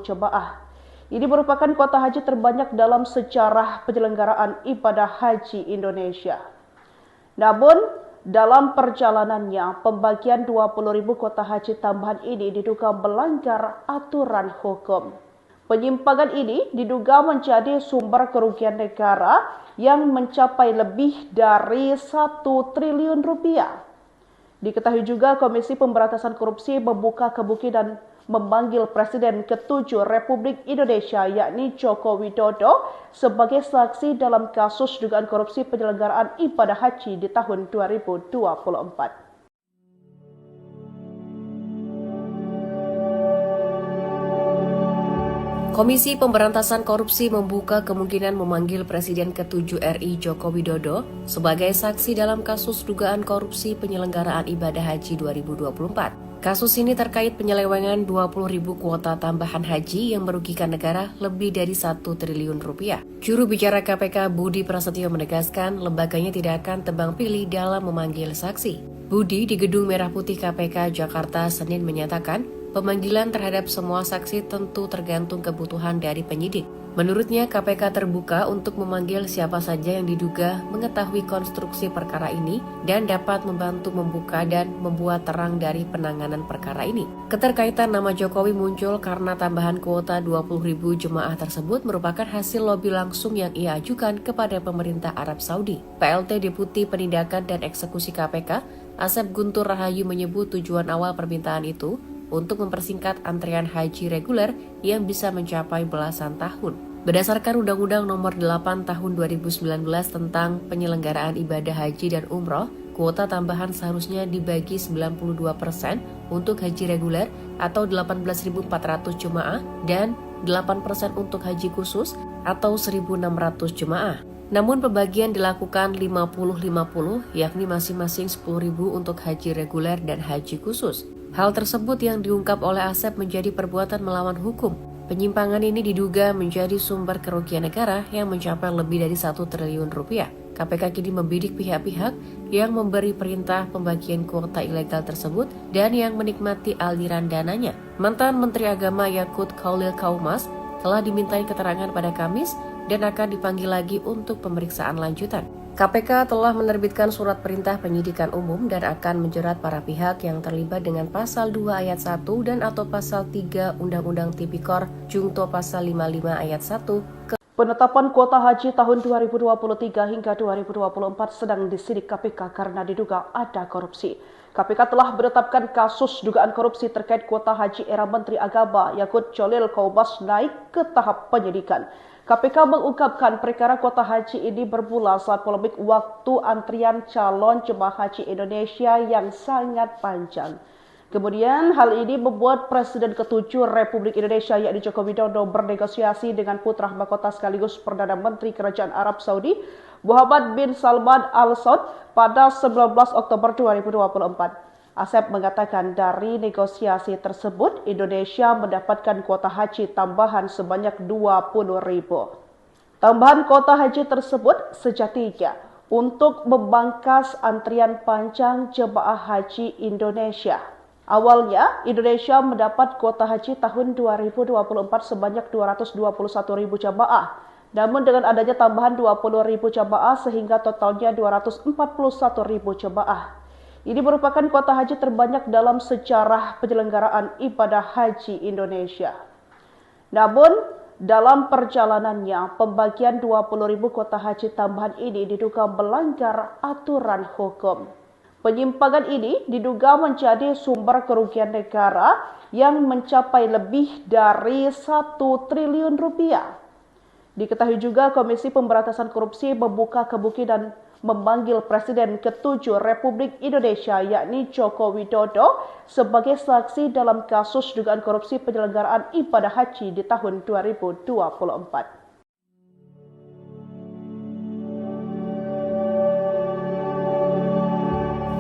jemaah. Ini merupakan kuota haji terbanyak dalam sejarah penyelenggaraan ibadah haji Indonesia. Namun, dalam perjalanannya, pembagian 20.000 kuota haji tambahan ini diduga melanggar aturan hukum. Penyimpangan ini diduga menjadi sumber kerugian negara yang mencapai lebih dari 1 triliun rupiah. Diketahui juga Komisi Pemberantasan Korupsi membuka kemungkinan memanggil Presiden ke-7 Republik Indonesia yakni Joko Widodo sebagai saksi dalam kasus dugaan korupsi penyelenggaraan ibadah haji di tahun 2024. Komisi Pemberantasan Korupsi membuka kemungkinan memanggil Presiden ke-7 RI Joko Widodo sebagai saksi dalam kasus dugaan korupsi penyelenggaraan ibadah haji 2024. Kasus ini terkait penyelewengan 20.000 kuota tambahan haji yang merugikan negara lebih dari 1 triliun rupiah. Juru bicara KPK Budi Prasetyo menegaskan lembaganya tidak akan tebang pilih dalam memanggil saksi. Budi di Gedung Merah Putih KPK Jakarta Senin menyatakan pemanggilan terhadap semua saksi tentu tergantung kebutuhan dari penyidik. Menurutnya, KPK terbuka untuk memanggil siapa saja yang diduga mengetahui konstruksi perkara ini dan dapat membantu membuka dan membuat terang dari penanganan perkara ini. Keterkaitan nama Jokowi muncul karena tambahan kuota 20.000 jemaah tersebut merupakan hasil lobi langsung yang ia ajukan kepada pemerintah Arab Saudi. PLT Deputi Penindakan dan Eksekusi KPK, Asep Guntur Rahayu menyebut tujuan awal permintaan itu untuk mempersingkat antrian haji reguler yang bisa mencapai belasan tahun. Berdasarkan Undang-Undang Nomor 8 Tahun 2019 tentang penyelenggaraan ibadah haji dan umroh, kuota tambahan seharusnya dibagi 92% untuk haji reguler atau 18.400 jemaah dan 8% untuk haji khusus atau 1.600 jemaah. Namun pembagian dilakukan 50-50, yakni masing-masing 10.000 untuk haji reguler dan haji khusus. Hal tersebut yang diungkap oleh Asep menjadi perbuatan melawan hukum. Penyimpangan ini diduga menjadi sumber kerugian negara yang mencapai lebih dari 1 triliun rupiah. KPK kini membidik pihak-pihak yang memberi perintah pembagian kuota ilegal tersebut dan yang menikmati aliran dananya. Mantan Menteri Agama Yakut Khalil Kaumas telah dimintai keterangan pada Kamis dan akan dipanggil lagi untuk pemeriksaan lanjutan. KPK telah menerbitkan surat perintah penyidikan umum dan akan menjerat para pihak yang terlibat dengan Pasal 2 Ayat 1 dan atau Pasal 3 Undang-Undang Tipikor Jungto Pasal 55 Ayat 1. Penetapan kuota haji tahun 2023 hingga 2024 sedang disidik KPK karena diduga ada korupsi. KPK telah menetapkan kasus dugaan korupsi terkait kuota haji era Menteri Agama Yakut Khalil Kaumas naik ke tahap penyidikan. KPK mengungkapkan perkara kuota haji ini bermula saat polemik waktu antrian calon jemaah haji Indonesia yang sangat panjang. Kemudian hal ini membuat Presiden ke-7 Republik Indonesia yakni Joko Widodo bernegosiasi dengan putra mahkota sekaligus Perdana Menteri Kerajaan Arab Saudi Muhammad bin Salman Al Saud pada 19 Oktober 2024. Asep mengatakan dari negosiasi tersebut, Indonesia mendapatkan kuota haji tambahan sebanyak 20.000. Tambahan kuota haji tersebut sejatinya untuk membangkas antrian panjang jemaah haji Indonesia. Awalnya, Indonesia mendapat kuota haji tahun 2024 sebanyak 221.000 jemaah. Namun dengan adanya tambahan 20.000 jemaah sehingga totalnya 241.000 jemaah. Ini merupakan kuota haji terbanyak dalam sejarah penyelenggaraan ibadah haji Indonesia. Namun, dalam perjalanannya, pembagian 20.000 kuota haji tambahan ini diduga melanggar aturan hukum. Penyimpangan ini diduga menjadi sumber kerugian negara yang mencapai lebih dari 1 triliun rupiah. Diketahui juga Komisi Pemberantasan Korupsi membuka kemungkinan memanggil Presiden ke-7 Republik Indonesia yakni Joko Widodo sebagai saksi dalam kasus dugaan korupsi penyelenggaraan ibadah haji di tahun 2024.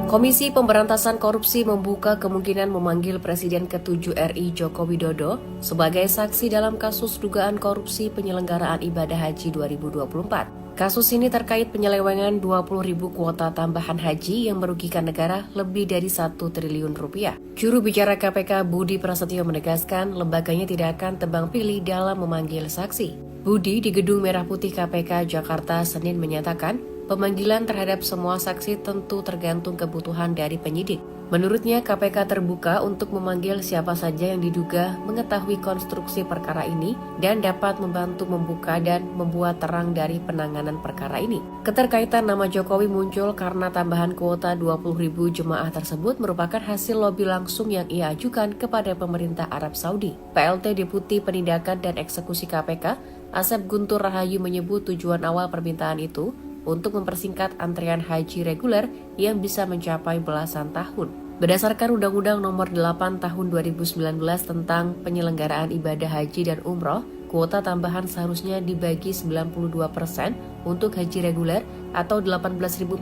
Komisi Pemberantasan Korupsi membuka kemungkinan memanggil Presiden ke-7 RI Joko Widodo sebagai saksi dalam kasus dugaan korupsi penyelenggaraan ibadah haji 2024. Kasus ini terkait penyelewengan 20.000 kuota tambahan haji yang merugikan negara lebih dari 1 triliun rupiah. Juru bicara KPK Budi Prasetyo menegaskan lembaganya tidak akan tebang pilih dalam memanggil saksi. Budi di Gedung Merah Putih KPK Jakarta Senin menyatakan, pemanggilan terhadap semua saksi tentu tergantung kebutuhan dari penyidik. Menurutnya, KPK terbuka untuk memanggil siapa saja yang diduga mengetahui konstruksi perkara ini dan dapat membantu membuka dan membuat terang dari penanganan perkara ini. Keterkaitan nama Jokowi muncul karena tambahan kuota 20.000 jemaah tersebut merupakan hasil lobi langsung yang ia ajukan kepada pemerintah Arab Saudi. PLT Deputi Penindakan dan Eksekusi KPK, Asep Guntur Rahayu menyebut tujuan awal permintaan itu untuk mempersingkat antrian haji reguler yang bisa mencapai belasan tahun. Berdasarkan Undang-Undang Nomor 8 Tahun 2019 tentang penyelenggaraan ibadah haji dan umroh, kuota tambahan seharusnya dibagi 92% untuk haji reguler atau 18.400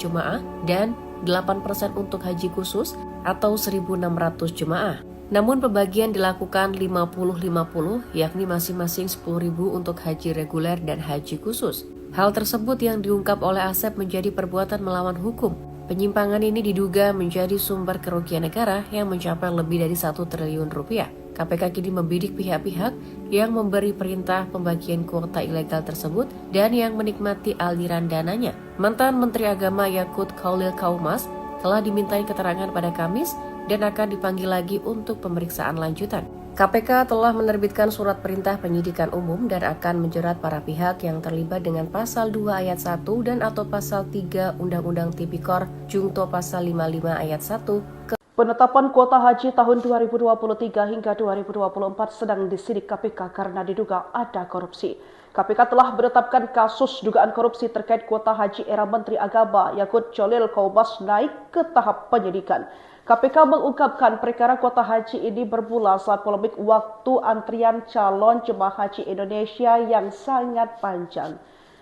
jemaah dan 8% untuk haji khusus atau 1.600 jemaah. Namun pembagian dilakukan 50-50, yakni masing-masing 10.000 untuk haji reguler dan haji khusus. Hal tersebut yang diungkap oleh Asep menjadi perbuatan melawan hukum. Penyimpangan ini diduga menjadi sumber kerugian negara yang mencapai lebih dari 1 triliun rupiah. KPK kini membidik pihak-pihak yang memberi perintah pembagian kuota ilegal tersebut dan yang menikmati aliran dananya. Mantan Menteri Agama Yakut Khalil Kaumas telah dimintai keterangan pada Kamis dan akan dipanggil lagi untuk pemeriksaan lanjutan. KPK telah menerbitkan surat perintah penyidikan umum dan akan menjerat para pihak yang terlibat dengan Pasal 2 Ayat 1 dan atau Pasal 3 Undang-Undang Tipikor Jungto Pasal 55 Ayat 1. Penetapan kuota haji tahun 2023 hingga 2024 sedang disidik KPK karena diduga ada korupsi. KPK telah menetapkan kasus dugaan korupsi terkait kuota haji era Menteri Agama Yakut Khalil Kaumas naik ke tahap penyidikan. KPK mengungkapkan perkara kuota haji ini bermula saat polemik waktu antrian calon jemaah haji Indonesia yang sangat panjang.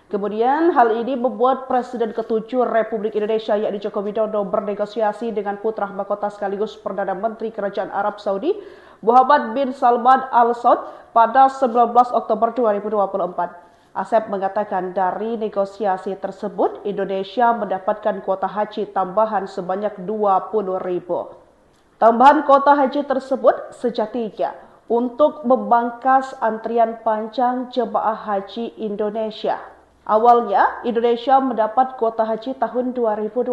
Kemudian hal ini membuat Presiden ke-7 Republik Indonesia yakni Joko Widodo bernegosiasi dengan putra mahkota sekaligus Perdana Menteri Kerajaan Arab Saudi Muhammad bin Salman Al Saud pada 19 Oktober 2024. Asep mengatakan dari negosiasi tersebut Indonesia mendapatkan kuota haji tambahan sebanyak 20.000. Tambahan kuota haji tersebut sejatinya untuk memangkas antrian panjang jemaah haji Indonesia. Awalnya Indonesia mendapat kuota haji tahun 2024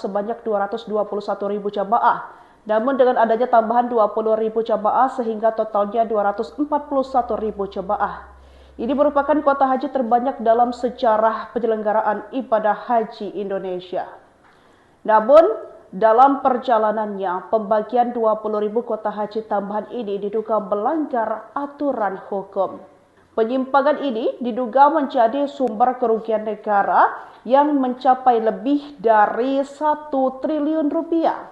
sebanyak 221.000 jemaah. Namun dengan adanya tambahan 20.000 jemaah sehingga totalnya 241.000 jemaah. Ini merupakan kuota haji terbanyak dalam sejarah penyelenggaraan ibadah haji Indonesia. Namun, dalam perjalanannya, pembagian 20.000 kuota haji tambahan ini diduga melanggar aturan hukum. Penyimpangan ini diduga menjadi sumber kerugian negara yang mencapai lebih dari 1 triliun rupiah.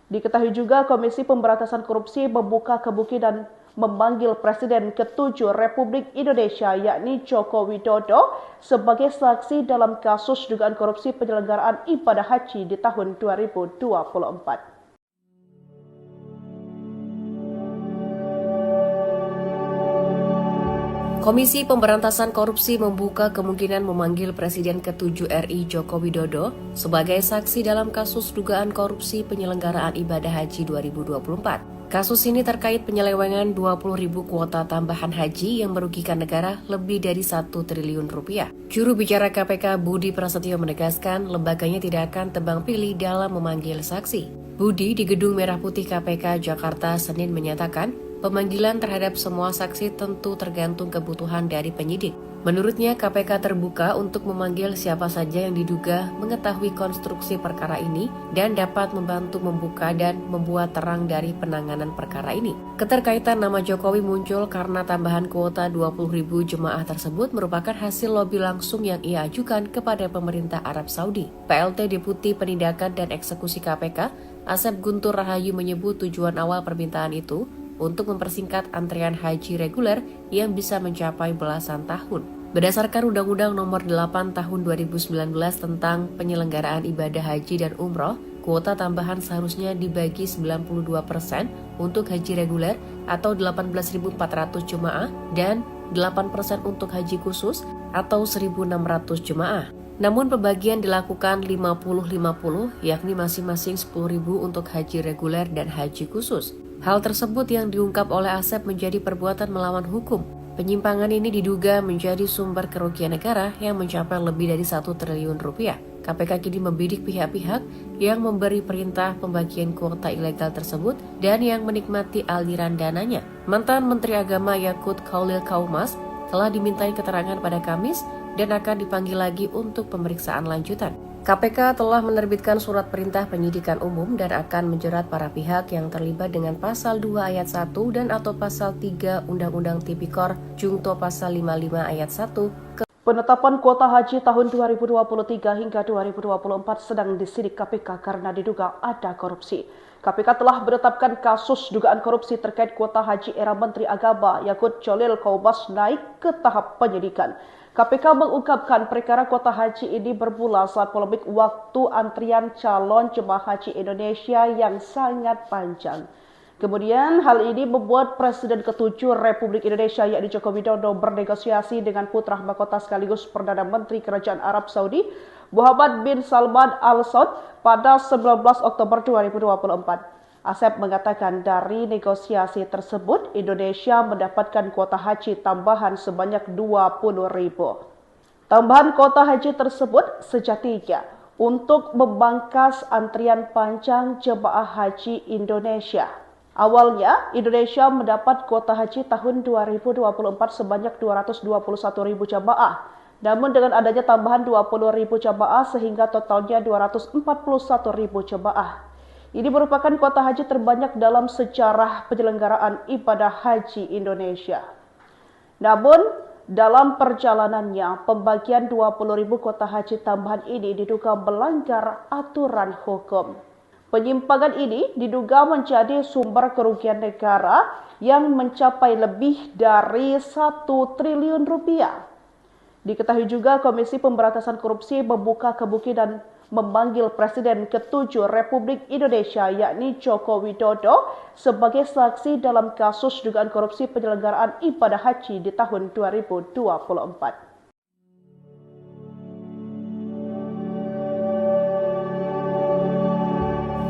Diketahui juga Komisi Pemberantasan Korupsi membuka kemungkinan memanggil Presiden ke-7 Republik Indonesia yakni Joko Widodo sebagai saksi dalam kasus dugaan korupsi penyelenggaraan ibadah haji di tahun 2024. Komisi Pemberantasan Korupsi membuka kemungkinan memanggil Presiden ke-7 RI Joko Widodo sebagai saksi dalam kasus dugaan korupsi penyelenggaraan ibadah haji 2024. Kasus ini terkait penyelewengan 20.000 kuota tambahan haji yang merugikan negara lebih dari 1 triliun rupiah. Juru bicara KPK Budi Prasetyo menegaskan lembaganya tidak akan tebang pilih dalam memanggil saksi. Budi di Gedung Merah Putih KPK Jakarta Senin menyatakan, pemanggilan terhadap semua saksi tentu tergantung kebutuhan dari penyidik. Menurutnya, KPK terbuka untuk memanggil siapa saja yang diduga mengetahui konstruksi perkara ini dan dapat membantu membuka dan membuat terang dari penanganan perkara ini. Keterkaitan nama Jokowi muncul karena tambahan kuota 20.000 jemaah tersebut merupakan hasil lobi langsung yang ia ajukan kepada pemerintah Arab Saudi. PLT Deputi Penindakan dan Eksekusi KPK, Asep Guntur Rahayu menyebut tujuan awal permintaan itu untuk mempersingkat antrian haji reguler yang bisa mencapai belasan tahun. Berdasarkan Undang-Undang Nomor 8 Tahun 2019 tentang penyelenggaraan ibadah haji dan umroh, kuota tambahan seharusnya dibagi 92% untuk haji reguler atau 18.400 jemaah dan 8% untuk haji khusus atau 1.600 jemaah. Namun pembagian dilakukan 50-50, yakni masing-masing 10.000 untuk haji reguler dan haji khusus. Hal tersebut yang diungkap oleh Asep menjadi perbuatan melawan hukum. Penyimpangan ini diduga menjadi sumber kerugian negara yang mencapai lebih dari 1 triliun rupiah. KPK kini membidik pihak-pihak yang memberi perintah pembagian kuota ilegal tersebut dan yang menikmati aliran dananya. Mantan Menteri Agama Yakut Khalil Kaumas telah dimintai keterangan pada Kamis dan akan dipanggil lagi untuk pemeriksaan lanjutan. KPK telah menerbitkan surat perintah penyidikan umum dan akan menjerat para pihak yang terlibat dengan pasal 2 ayat 1 dan atau pasal 3 Undang-Undang Tipikor Jungto pasal 55 ayat 1. Penetapan kuota haji tahun 2023 hingga 2024 sedang disidik KPK karena diduga ada korupsi. KPK telah menetapkan kasus dugaan korupsi terkait kuota haji era Menteri Agama Yakut Khalil Kaumas naik ke tahap penyidikan. KPK mengungkapkan perkara kuota haji ini bermula saat polemik waktu antrian calon jemaah haji Indonesia yang sangat panjang. Kemudian hal ini membuat Presiden ke-7 Republik Indonesia yakni Joko Widodo bernegosiasi dengan putra mahkota sekaligus Perdana Menteri Kerajaan Arab Saudi Muhammad bin Salman Al Saud pada 19 Oktober 2024. Asep mengatakan dari negosiasi tersebut Indonesia mendapatkan kuota haji tambahan sebanyak 20.000. Tambahan kuota haji tersebut sejatinya untuk memangkas antrian panjang jemaah haji Indonesia. Awalnya, Indonesia mendapat kuota haji tahun 2024 sebanyak 221.000 jamaah. Namun dengan adanya tambahan 20.000 jamaah sehingga totalnya 241.000 jamaah. Ini merupakan kuota haji terbanyak dalam sejarah penyelenggaraan ibadah haji Indonesia. Namun, dalam perjalanannya, pembagian 20.000 kuota haji tambahan ini diduga melanggar aturan hukum. Penyimpangan ini diduga menjadi sumber kerugian negara yang mencapai lebih dari 1 triliun rupiah. Diketahui juga Komisi Pemberantasan Korupsi membuka kemungkinan memanggil Presiden ke-7 Republik Indonesia yakni Joko Widodo sebagai saksi dalam kasus dugaan korupsi penyelenggaraan ibadah haji di tahun 2024.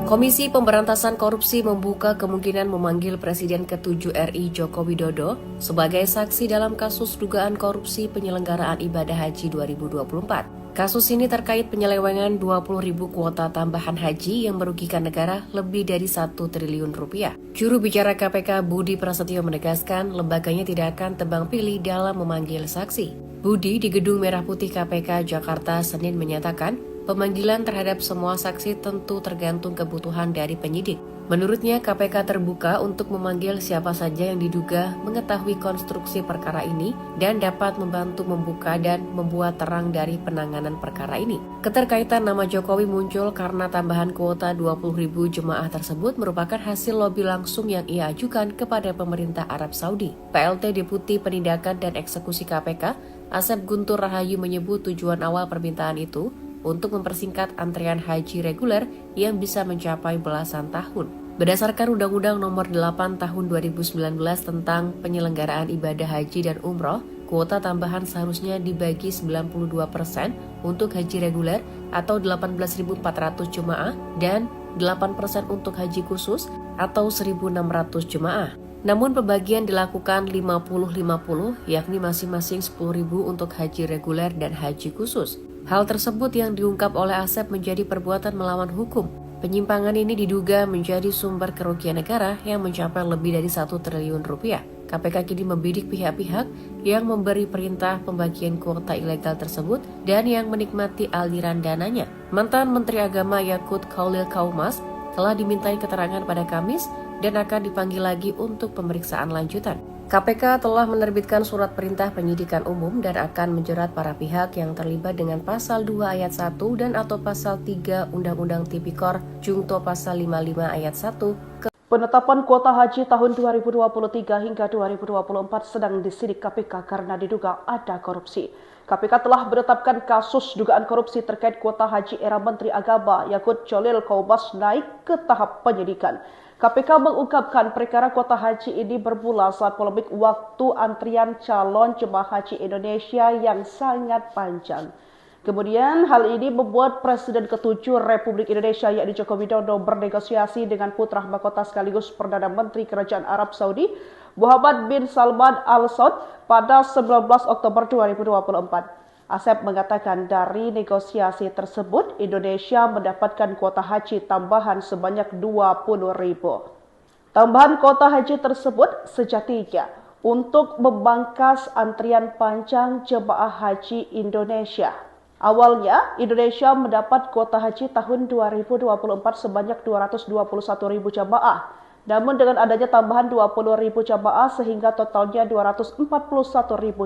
Komisi Pemberantasan Korupsi membuka kemungkinan memanggil Presiden ke-7 RI Joko Widodo sebagai saksi dalam kasus dugaan korupsi penyelenggaraan ibadah haji 2024. Kasus ini terkait penyelewengan 20.000 kuota tambahan haji yang merugikan negara lebih dari 1 triliun rupiah. Juru bicara KPK Budi Prasetyo menegaskan lembaganya tidak akan tebang pilih dalam memanggil saksi. Budi di Gedung Merah Putih KPK Jakarta Senin menyatakan pemanggilan terhadap semua saksi tentu tergantung kebutuhan dari penyidik. Menurutnya, KPK terbuka untuk memanggil siapa saja yang diduga mengetahui konstruksi perkara ini dan dapat membantu membuka dan membuat terang dari penanganan perkara ini. Keterkaitan nama Jokowi muncul karena tambahan kuota 20.000 jemaah tersebut merupakan hasil lobi langsung yang ia ajukan kepada pemerintah Arab Saudi. PLT Deputi Penindakan dan Eksekusi KPK, Asep Guntur Rahayu menyebut tujuan awal permintaan itu untuk mempersingkat antrian haji reguler yang bisa mencapai belasan tahun. Berdasarkan Undang-Undang Nomor 8 Tahun 2019 tentang penyelenggaraan ibadah haji dan umroh, kuota tambahan seharusnya dibagi 92% untuk haji reguler atau 18.400 jemaah dan 8% untuk haji khusus atau 1.600 jemaah. Namun pembagian dilakukan 50-50, yakni masing-masing 10.000 untuk haji reguler dan haji khusus. Hal tersebut yang diungkap oleh Asep menjadi perbuatan melawan hukum. Penyimpangan ini diduga menjadi sumber kerugian negara yang mencapai lebih dari 1 triliun rupiah. KPK kini membidik pihak-pihak yang memberi perintah pembagian kuota ilegal tersebut dan yang menikmati aliran dananya. Mantan Menteri Agama Yakut Khalil Kaumas telah dimintai keterangan pada Kamis dan akan dipanggil lagi untuk pemeriksaan lanjutan. KPK telah menerbitkan surat perintah penyidikan umum dan akan menjerat para pihak yang terlibat dengan pasal 2 ayat 1 dan atau pasal 3 Undang-Undang Tipikor Jungto pasal 55 ayat 1. Penetapan kuota haji tahun 2023 hingga 2024 sedang disidik KPK karena diduga ada korupsi. KPK telah menetapkan kasus dugaan korupsi terkait kuota haji era Menteri Agama Yakut Cholil Qaubas naik ke tahap penyidikan. KPK mengungkapkan perkara kuota haji ini bermula saat polemik waktu antrian calon jemaah haji Indonesia yang sangat panjang. Kemudian hal ini membuat Presiden ke-7 Republik Indonesia yakni Joko Widodo bernegosiasi dengan putra mahkota sekaligus Perdana Menteri Kerajaan Arab Saudi Muhammad bin Salman Al Saud pada 19 Oktober 2024. Asep mengatakan dari negosiasi tersebut Indonesia mendapatkan kuota haji tambahan sebanyak 20.000. Tambahan kuota haji tersebut sejatinya untuk membangkas antrian panjang jemaah haji Indonesia. Awalnya, Indonesia mendapat kuota haji tahun 2024 sebanyak 221.000 jemaah. Namun dengan adanya tambahan 20.000 jemaah sehingga totalnya 241.000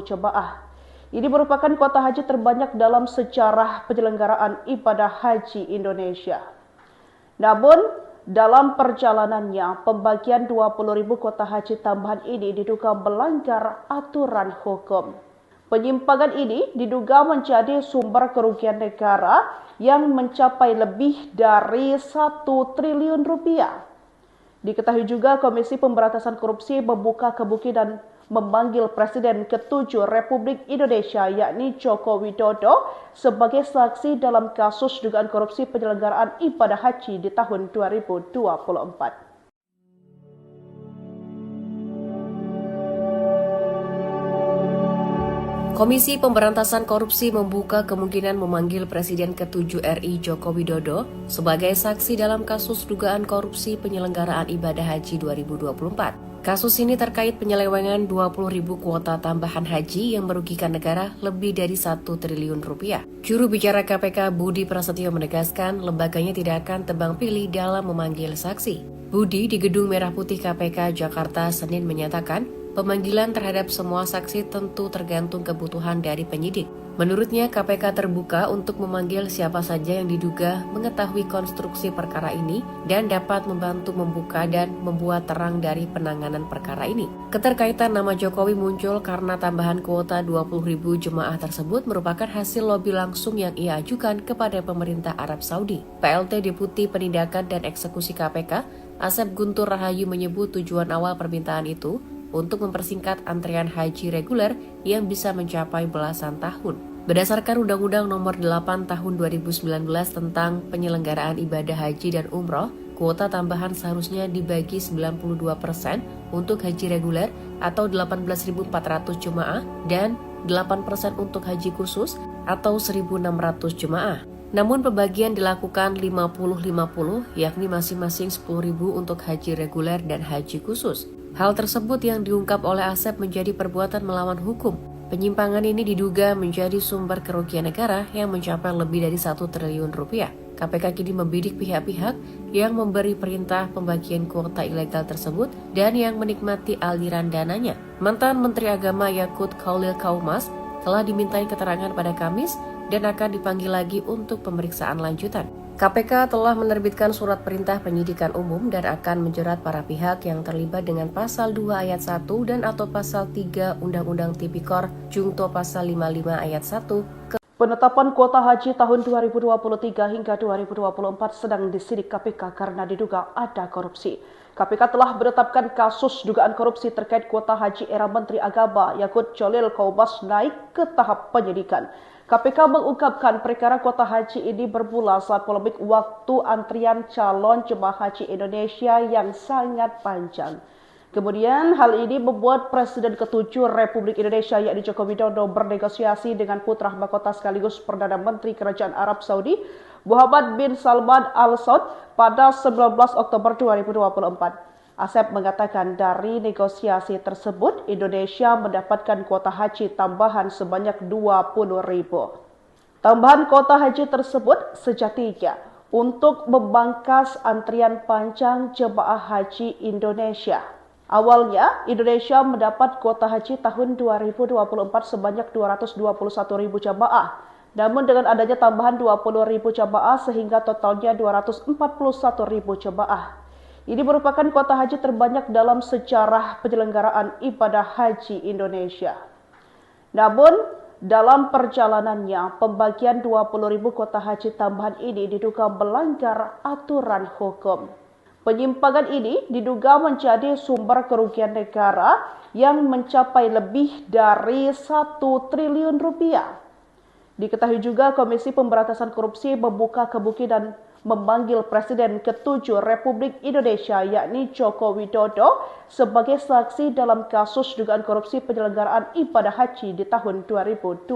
jemaah. Ini merupakan kuota haji terbanyak dalam sejarah penyelenggaraan ibadah haji Indonesia. Namun, dalam perjalanannya, pembagian 20.000 kuota haji tambahan ini diduga melanggar aturan hukum. Penyimpangan ini diduga menjadi sumber kerugian negara yang mencapai lebih dari 1 triliun rupiah. Diketahui juga Komisi Pemberantasan Korupsi membuka kemungkinan memanggil Presiden ke-7 Republik Indonesia yakni Joko Widodo sebagai saksi dalam kasus dugaan korupsi penyelenggaraan ibadah haji di tahun 2024. Komisi Pemberantasan Korupsi membuka kemungkinan memanggil Presiden ke-7 RI Joko Widodo sebagai saksi dalam kasus dugaan korupsi penyelenggaraan ibadah haji 2024. Kasus ini terkait penyelewengan 20.000 kuota tambahan haji yang merugikan negara lebih dari 1 triliun rupiah. Juru bicara KPK Budi Prasetyo menegaskan lembaganya tidak akan tebang pilih dalam memanggil saksi. Budi di Gedung Merah Putih KPK Jakarta Senin menyatakan pemanggilan terhadap semua saksi tentu tergantung kebutuhan dari penyidik. Menurutnya, KPK terbuka untuk memanggil siapa saja yang diduga mengetahui konstruksi perkara ini dan dapat membantu membuka dan membuat terang dari penanganan perkara ini. Keterkaitan nama Jokowi muncul karena tambahan kuota 20.000 jemaah tersebut merupakan hasil lobi langsung yang ia ajukan kepada pemerintah Arab Saudi. PLT Deputi Penindakan dan Eksekusi KPK, Asep Guntur Rahayu menyebut tujuan awal permintaan itu untuk mempersingkat antrian haji reguler yang bisa mencapai belasan tahun. Berdasarkan Undang-Undang Nomor 8 Tahun 2019 tentang penyelenggaraan ibadah haji dan umroh, kuota tambahan seharusnya dibagi 92% untuk haji reguler atau 18.400 jemaah dan 8% untuk haji khusus atau 1.600 jemaah. Namun pembagian dilakukan 50-50, yakni masing-masing 10.000 untuk haji reguler dan haji khusus. Hal tersebut yang diungkap oleh Asep menjadi perbuatan melawan hukum. Penyimpangan ini diduga menjadi sumber kerugian negara yang mencapai lebih dari 1 triliun rupiah. KPK kini membidik pihak-pihak yang memberi perintah pembagian kuota ilegal tersebut dan yang menikmati aliran dananya. Mantan Menteri Agama Yakut Cholil Qaubas telah dimintai keterangan pada Kamis dan akan dipanggil lagi untuk pemeriksaan lanjutan. KPK telah menerbitkan surat perintah penyidikan umum dan akan menjerat para pihak yang terlibat dengan Pasal 2 Ayat 1 dan atau Pasal 3 Undang-Undang Tipikor Jungto Pasal 55 Ayat 1. Penetapan kuota haji tahun 2023 hingga 2024 sedang disidik KPK karena diduga ada korupsi. KPK telah menetapkan kasus dugaan korupsi terkait kuota haji era Menteri Agama Yakut Cholil Qaubas naik ke tahap penyidikan. KPK mengungkapkan perkara kuota haji ini bermula saat polemik waktu antrian calon jemaah haji Indonesia yang sangat panjang. Kemudian hal ini membuat Presiden ke-7 Republik Indonesia yakni Joko Widodo bernegosiasi dengan putra mahkota sekaligus Perdana Menteri Kerajaan Arab Saudi Muhammad bin Salman Al Saud pada 19 Oktober 2024. Asep mengatakan dari negosiasi tersebut Indonesia mendapatkan kuota haji tambahan sebanyak 20.000. Tambahan kuota haji tersebut sejatinya untuk membangkas antrian panjang jemaah haji Indonesia. Awalnya, Indonesia mendapat kuota haji tahun 2024 sebanyak 221.000 jemaah. Namun dengan adanya tambahan 20.000 jemaah sehingga totalnya 241.000 jemaah. Ini merupakan kuota haji terbanyak dalam sejarah penyelenggaraan ibadah haji Indonesia. Namun, dalam perjalanannya, pembagian 20.000 kuota haji tambahan ini diduga melanggar aturan hukum. Penyimpangan ini diduga menjadi sumber kerugian negara yang mencapai lebih dari 1 triliun rupiah. Diketahui juga Komisi Pemberantasan Korupsi membuka kemungkinan memanggil Presiden ke-7 Republik Indonesia yakni Joko Widodo sebagai saksi dalam kasus dugaan korupsi penyelenggaraan ibadah haji di tahun 2024.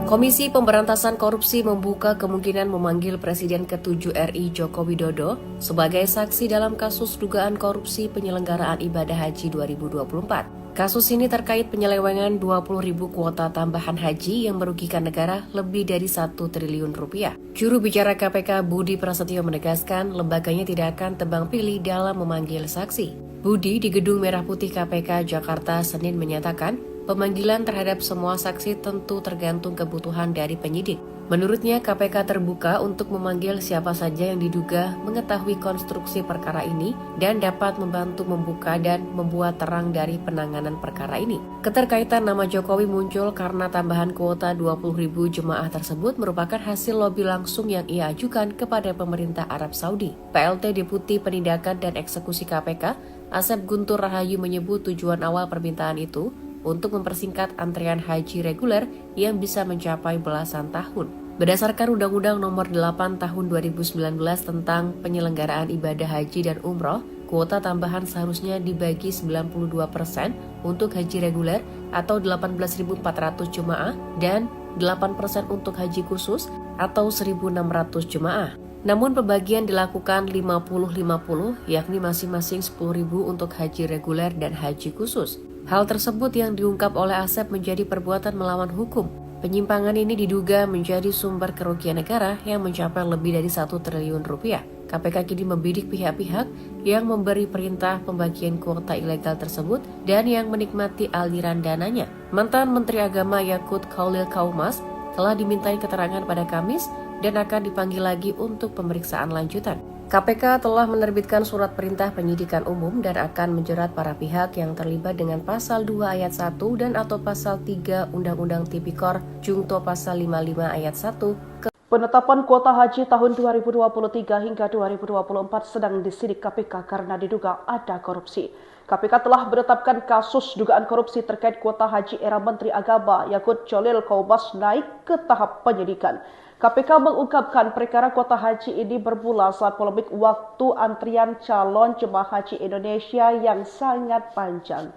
Komisi Pemberantasan Korupsi membuka kemungkinan memanggil Presiden ke-7 RI Joko Widodo sebagai saksi dalam kasus dugaan korupsi penyelenggaraan ibadah haji 2024. Kasus ini terkait penyelewengan 20.000 kuota tambahan haji yang merugikan negara lebih dari 1 triliun rupiah. Juru bicara KPK Budi Prasetyo menegaskan lembaganya tidak akan tebang pilih dalam memanggil saksi. Budi di Gedung Merah Putih KPK Jakarta Senin menyatakan, pemanggilan terhadap semua saksi tentu tergantung kebutuhan dari penyidik. Menurutnya, KPK terbuka untuk memanggil siapa saja yang diduga mengetahui konstruksi perkara ini dan dapat membantu membuka dan membuat terang dari penanganan perkara ini. Keterkaitan nama Jokowi muncul karena tambahan kuota 20.000 jemaah tersebut merupakan hasil lobi langsung yang ia ajukan kepada pemerintah Arab Saudi. PLT Deputi Penindakan dan Eksekusi KPK, Asep Guntur Rahayu menyebut tujuan awal permintaan itu untuk mempersingkat antrean haji reguler yang bisa mencapai belasan tahun. Berdasarkan Undang-Undang Nomor 8 Tahun 2019 tentang penyelenggaraan ibadah haji dan umroh, kuota tambahan seharusnya dibagi 92% untuk haji reguler atau 18.400 jemaah dan 8% untuk haji khusus atau 1.600 jemaah. Namun pembagian dilakukan 50-50, yakni masing-masing 10.000 untuk haji reguler dan haji khusus. Hal tersebut yang diungkap oleh Asep menjadi perbuatan melawan hukum. Penyimpangan ini diduga menjadi sumber kerugian negara yang mencapai lebih dari 1 triliun rupiah. KPK kini membidik pihak-pihak yang memberi perintah pembagian kuota ilegal tersebut dan yang menikmati aliran dananya. Mantan Menteri Agama Yakut Khalil Kaumas telah dimintai keterangan pada Kamis dan akan dipanggil lagi untuk pemeriksaan lanjutan. KPK telah menerbitkan surat perintah penyidikan umum dan akan menjerat para pihak yang terlibat dengan pasal 2 ayat 1 dan atau pasal 3 Undang-Undang Tipikor Jungto pasal 55 ayat 1. Penetapan kuota haji tahun 2023 hingga 2024 sedang disidik KPK karena diduga ada korupsi. KPK telah menetapkan kasus dugaan korupsi terkait kuota haji era Menteri Agama Yakut Khalil Kaumas naik ke tahap penyidikan. KPK mengungkapkan perkara kuota haji ini bermula saat polemik waktu antrian calon jemaah haji Indonesia yang sangat panjang.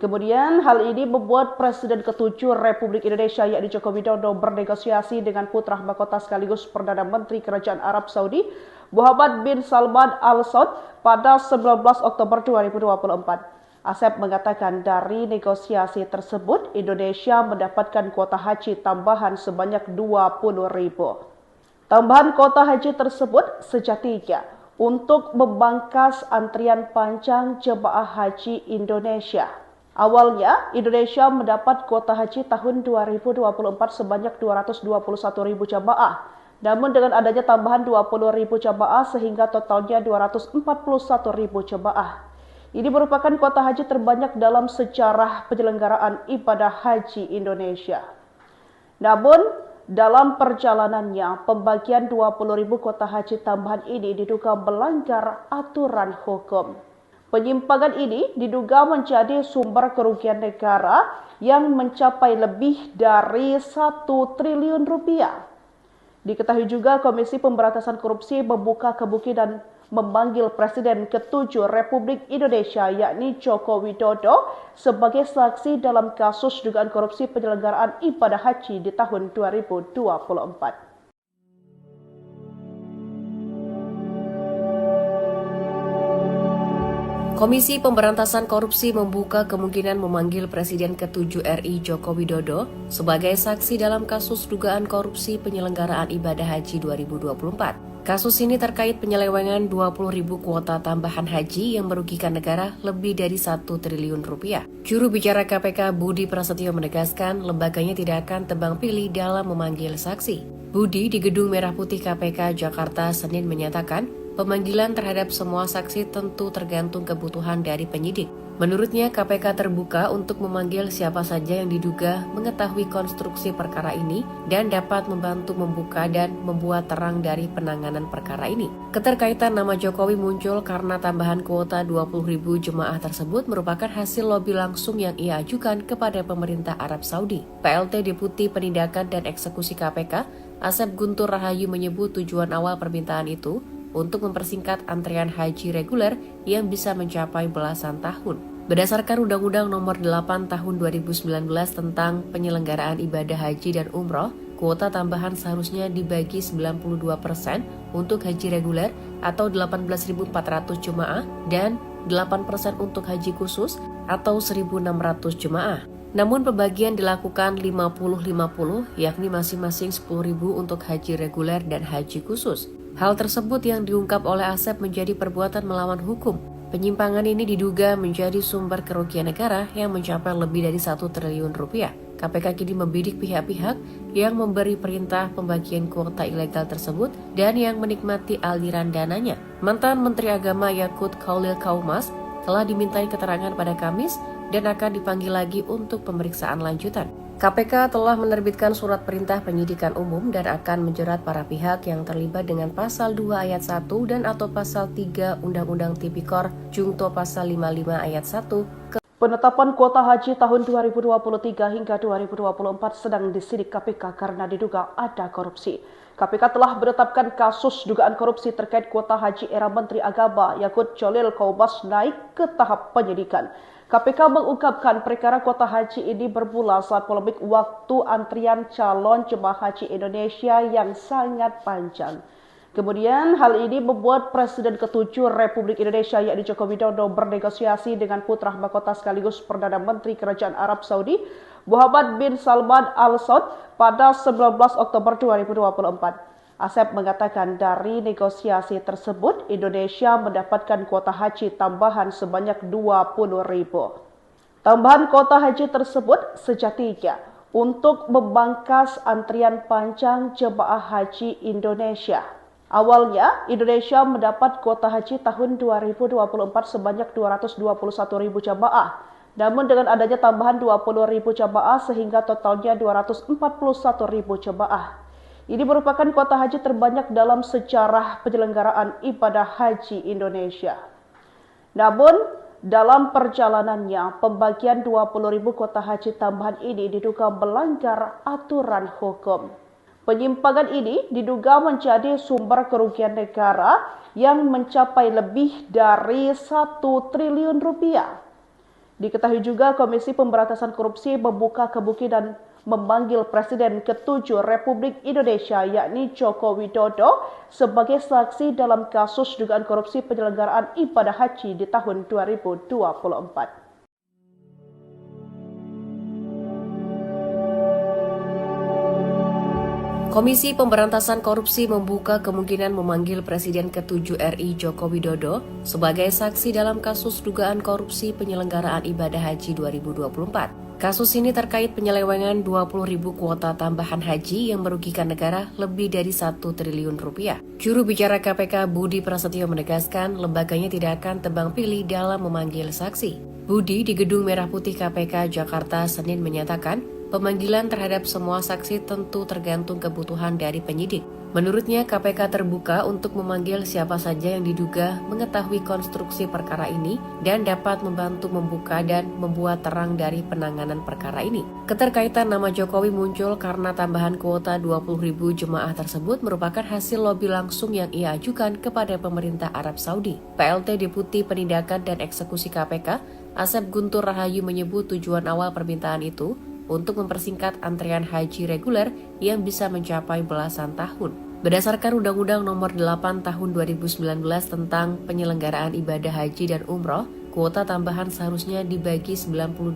Kemudian hal ini membuat Presiden ke-7 Republik Indonesia yakni Joko Widodo bernegosiasi dengan putra mahkota sekaligus Perdana Menteri Kerajaan Arab Saudi Muhammad bin Salman Al Saud pada 19 Oktober 2024. Asep mengatakan dari negosiasi tersebut Indonesia mendapatkan kuota haji tambahan sebanyak 20.000. Tambahan kuota haji tersebut sejatinya untuk membangkas antrian panjang jemaah haji Indonesia. Awalnya, Indonesia mendapat kuota haji tahun 2024 sebanyak 221.000 jemaah. Namun dengan adanya tambahan 20.000 jemaah sehingga totalnya 241.000 jemaah. Ini merupakan kuota haji terbanyak dalam sejarah penyelenggaraan ibadah haji Indonesia. Namun, dalam perjalanannya, pembagian 20.000 kuota haji tambahan ini diduga melanggar aturan hukum. Penyimpangan ini diduga menjadi sumber kerugian negara yang mencapai lebih dari 1 triliun rupiah. Diketahui juga Komisi Pemberantasan Korupsi membuka kemungkinan memanggil Presiden ke-7 Republik Indonesia yakni Joko Widodo sebagai saksi dalam kasus dugaan korupsi penyelenggaraan ibadah haji di tahun 2024. Komisi Pemberantasan Korupsi membuka kemungkinan memanggil Presiden ke-7 RI Joko Widodo sebagai saksi dalam kasus dugaan korupsi penyelenggaraan ibadah haji 2024. Kasus ini terkait penyelewengan 20.000 kuota tambahan haji yang merugikan negara lebih dari 1 triliun rupiah. Juru bicara KPK Budi Prasetyo menegaskan lembaganya tidak akan tebang pilih dalam memanggil saksi. Budi di Gedung Merah Putih KPK Jakarta Senin menyatakan, pemanggilan terhadap semua saksi tentu tergantung kebutuhan dari penyidik. Menurutnya, KPK terbuka untuk memanggil siapa saja yang diduga mengetahui konstruksi perkara ini dan dapat membantu membuka dan membuat terang dari penanganan perkara ini. Keterkaitan nama Jokowi muncul karena tambahan kuota 20.000 jemaah tersebut merupakan hasil lobi langsung yang ia ajukan kepada pemerintah Arab Saudi. PLT Deputi Penindakan dan Eksekusi KPK, Asep Guntur Rahayu menyebut tujuan awal permintaan itu untuk mempersingkat antrean haji reguler yang bisa mencapai belasan tahun. Berdasarkan Undang-Undang Nomor 8 Tahun 2019 tentang penyelenggaraan ibadah haji dan umroh, kuota tambahan seharusnya dibagi 92% untuk haji reguler atau 18.400 jemaah dan 8% untuk haji khusus atau 1.600 jemaah. Namun pembagian dilakukan 50-50, yakni masing-masing 10.000 untuk haji reguler dan haji khusus. Hal tersebut yang diungkap oleh Asep menjadi perbuatan melawan hukum. Penyimpangan ini diduga menjadi sumber kerugian negara yang mencapai lebih dari 1 triliun rupiah. KPK kini membidik pihak-pihak yang memberi perintah pembagian kuota ilegal tersebut dan yang menikmati aliran dananya. Mantan Menteri Agama Yakut Khalil Kaumas telah dimintai keterangan pada Kamis dan akan dipanggil lagi untuk pemeriksaan lanjutan. KPK telah menerbitkan surat perintah penyidikan umum dan akan menjerat para pihak yang terlibat dengan Pasal 2 Ayat 1 dan atau Pasal 3 Undang-Undang Tipikor Jungto Pasal 55 Ayat 1. Penetapan kuota haji tahun 2023 hingga 2024 sedang disidik KPK karena diduga ada korupsi. KPK telah menetapkan kasus dugaan korupsi terkait kuota haji era Menteri Agama Yakut Khalil Kaumas naik ke tahap penyidikan. KPK mengungkapkan perkara kuota haji ini bermula saat polemik waktu antrian calon jemaah haji Indonesia yang sangat panjang. Kemudian hal ini membuat Presiden ke-7 Republik Indonesia yakni Joko Widodo bernegosiasi dengan putra mahkota sekaligus Perdana Menteri Kerajaan Arab Saudi Muhammad bin Salman Al Saud pada 19 Oktober 2024. Asep mengatakan dari negosiasi tersebut Indonesia mendapatkan kuota haji tambahan sebanyak 20.000. Tambahan kuota haji tersebut sejatinya untuk memangkas antrian panjang jemaah haji Indonesia. Awalnya, Indonesia mendapat kuota haji tahun 2024 sebanyak 221.000 jamaah. Namun dengan adanya tambahan 20.000 jamaah sehingga totalnya 241.000 jamaah. Ini merupakan kuota haji terbanyak dalam sejarah penyelenggaraan ibadah haji Indonesia. Namun, dalam perjalanannya, pembagian 20.000 kuota haji tambahan ini diduga melanggar aturan hukum. Penyimpangan ini diduga menjadi sumber kerugian negara yang mencapai lebih dari 1 triliun rupiah. Diketahui juga Komisi Pemberantasan Korupsi membuka kemungkinan memanggil Presiden ke-7 Republik Indonesia yakni Joko Widodo sebagai saksi dalam kasus dugaan korupsi penyelenggaraan ibadah haji di tahun 2024. Komisi Pemberantasan Korupsi membuka kemungkinan memanggil Presiden ke-7 RI Joko Widodo sebagai saksi dalam kasus dugaan korupsi penyelenggaraan ibadah haji 2024. Kasus ini terkait penyelewengan 20.000 kuota tambahan haji yang merugikan negara lebih dari 1 triliun rupiah. Juru bicara KPK Budi Prasetyo menegaskan lembaganya tidak akan tebang pilih dalam memanggil saksi. Budi di Gedung Merah Putih KPK Jakarta Senin menyatakan pemanggilan terhadap semua saksi tentu tergantung kebutuhan dari penyidik. Menurutnya, KPK terbuka untuk memanggil siapa saja yang diduga mengetahui konstruksi perkara ini dan dapat membantu membuka dan membuat terang dari penanganan perkara ini. Keterkaitan nama Jokowi muncul karena tambahan kuota 20.000 jemaah tersebut merupakan hasil lobi langsung yang ia ajukan kepada pemerintah Arab Saudi. PLT Deputi Penindakan dan Eksekusi KPK, Asep Guntur Rahayu menyebut tujuan awal permintaan itu untuk mempersingkat antrean haji reguler yang bisa mencapai belasan tahun. Berdasarkan Undang-Undang Nomor 8 Tahun 2019 tentang penyelenggaraan ibadah haji dan umroh, kuota tambahan seharusnya dibagi 92%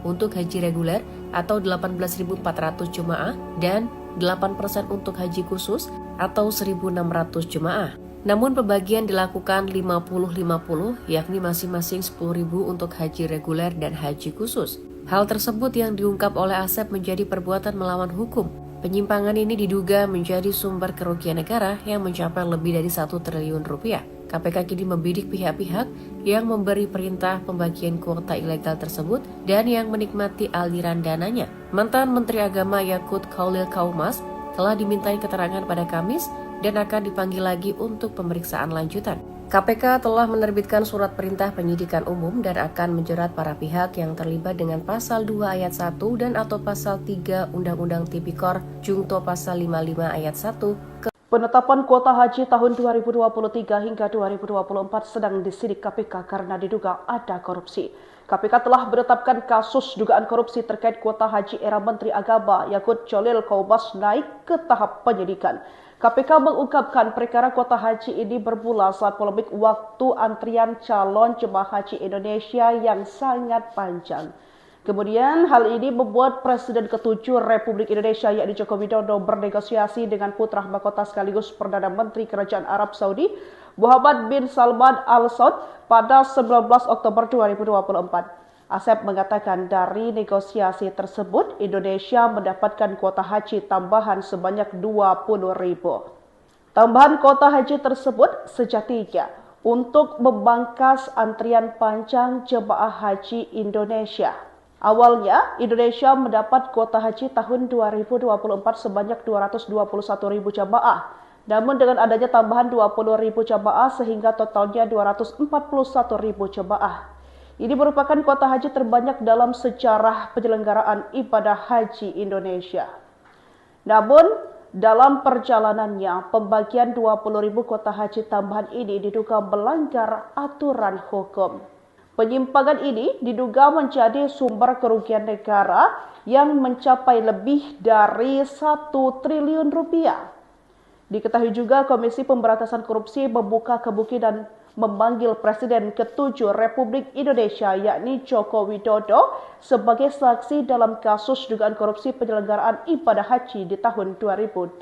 untuk haji reguler atau 18.400 jemaah dan 8% untuk haji khusus atau 1.600 jemaah. Namun pembagian dilakukan 50-50, yakni masing-masing 10.000 untuk haji reguler dan haji khusus. Hal tersebut yang diungkap oleh Asep menjadi perbuatan melawan hukum. Penyimpangan ini diduga menjadi sumber kerugian negara yang mencapai lebih dari 1 triliun rupiah. KPK kini membidik pihak-pihak yang memberi perintah pembagian kuota ilegal tersebut dan yang menikmati aliran dananya. Mantan Menteri Agama Yakut Khalil Kaumas telah dimintai keterangan pada Kamis dan akan dipanggil lagi untuk pemeriksaan lanjutan. KPK telah menerbitkan surat perintah penyidikan umum dan akan menjerat para pihak yang terlibat dengan pasal 2 ayat 1 dan atau pasal 3 Undang-Undang Tipikor Jungto pasal 55 ayat 1. Penetapan kuota haji tahun 2023 hingga 2024 sedang disidik KPK karena diduga ada korupsi. KPK telah menetapkan kasus dugaan korupsi terkait kuota haji era Menteri Agama Yakut Khalil Kaumas naik ke tahap penyidikan. KPK mengungkapkan perkara kuota haji ini bermula saat polemik waktu antrian calon jemaah haji Indonesia yang sangat panjang. Kemudian hal ini membuat Presiden ke-7 Republik Indonesia yakni Joko Widodo bernegosiasi dengan putra mahkota sekaligus Perdana Menteri Kerajaan Arab Saudi Muhammad bin Salman Al Saud pada 19 Oktober 2024. Asep mengatakan dari negosiasi tersebut Indonesia mendapatkan kuota haji tambahan sebanyak 20.000. Tambahan kuota haji tersebut sejatinya untuk memangkas antrian panjang jemaah haji Indonesia. Awalnya, Indonesia mendapat kuota haji tahun 2024 sebanyak 221.000 jamaah. Namun dengan adanya tambahan 20.000 jamaah sehingga totalnya 241.000 jamaah. Ini merupakan kuota haji terbanyak dalam sejarah penyelenggaraan ibadah haji Indonesia. Namun, dalam perjalanannya, pembagian 20.000 kuota haji tambahan ini diduga melanggar aturan hukum. Penyimpangan ini diduga menjadi sumber kerugian negara yang mencapai lebih dari 1 triliun rupiah. Diketahui juga Komisi Pemberantasan Korupsi membuka kemungkinan memanggil Presiden ke-7 Republik Indonesia yakni Joko Widodo sebagai saksi dalam kasus dugaan korupsi penyelenggaraan ibadah haji di tahun 2024.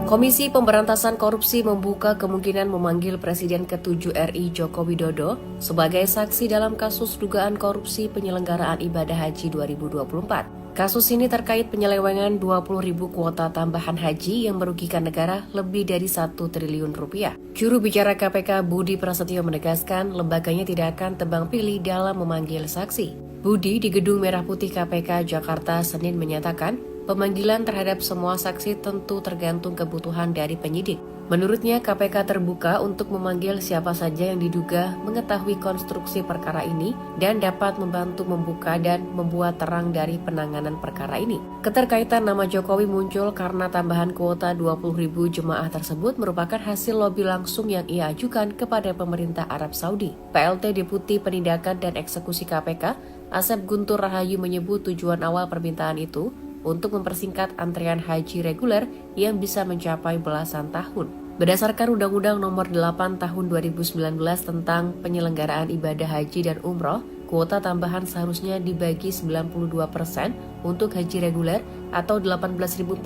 Komisi Pemberantasan Korupsi membuka kemungkinan memanggil Presiden ke-7 RI Joko Widodo sebagai saksi dalam kasus dugaan korupsi penyelenggaraan ibadah haji 2024. Kasus ini terkait penyelewengan 20.000 kuota tambahan haji yang merugikan negara lebih dari 1 triliun rupiah. Juru bicara KPK Budi Prasetyo menegaskan lembaganya tidak akan tebang pilih dalam memanggil saksi. Budi di Gedung Merah Putih KPK Jakarta Senin menyatakan pemanggilan terhadap semua saksi tentu tergantung kebutuhan dari penyidik. Menurutnya, KPK terbuka untuk memanggil siapa saja yang diduga mengetahui konstruksi perkara ini dan dapat membantu membuka dan membuat terang dari penanganan perkara ini. Keterkaitan nama Jokowi muncul karena tambahan kuota 20.000 jemaah tersebut merupakan hasil lobi langsung yang ia ajukan kepada pemerintah Arab Saudi. PLT Deputi Penindakan dan Eksekusi KPK, Asep Guntur Rahayu menyebut tujuan awal permintaan itu untuk mempersingkat antrian haji reguler yang bisa mencapai belasan tahun. Berdasarkan Undang-Undang Nomor 8 Tahun 2019 tentang penyelenggaraan ibadah haji dan umroh, kuota tambahan seharusnya dibagi 92% untuk haji reguler atau 18.400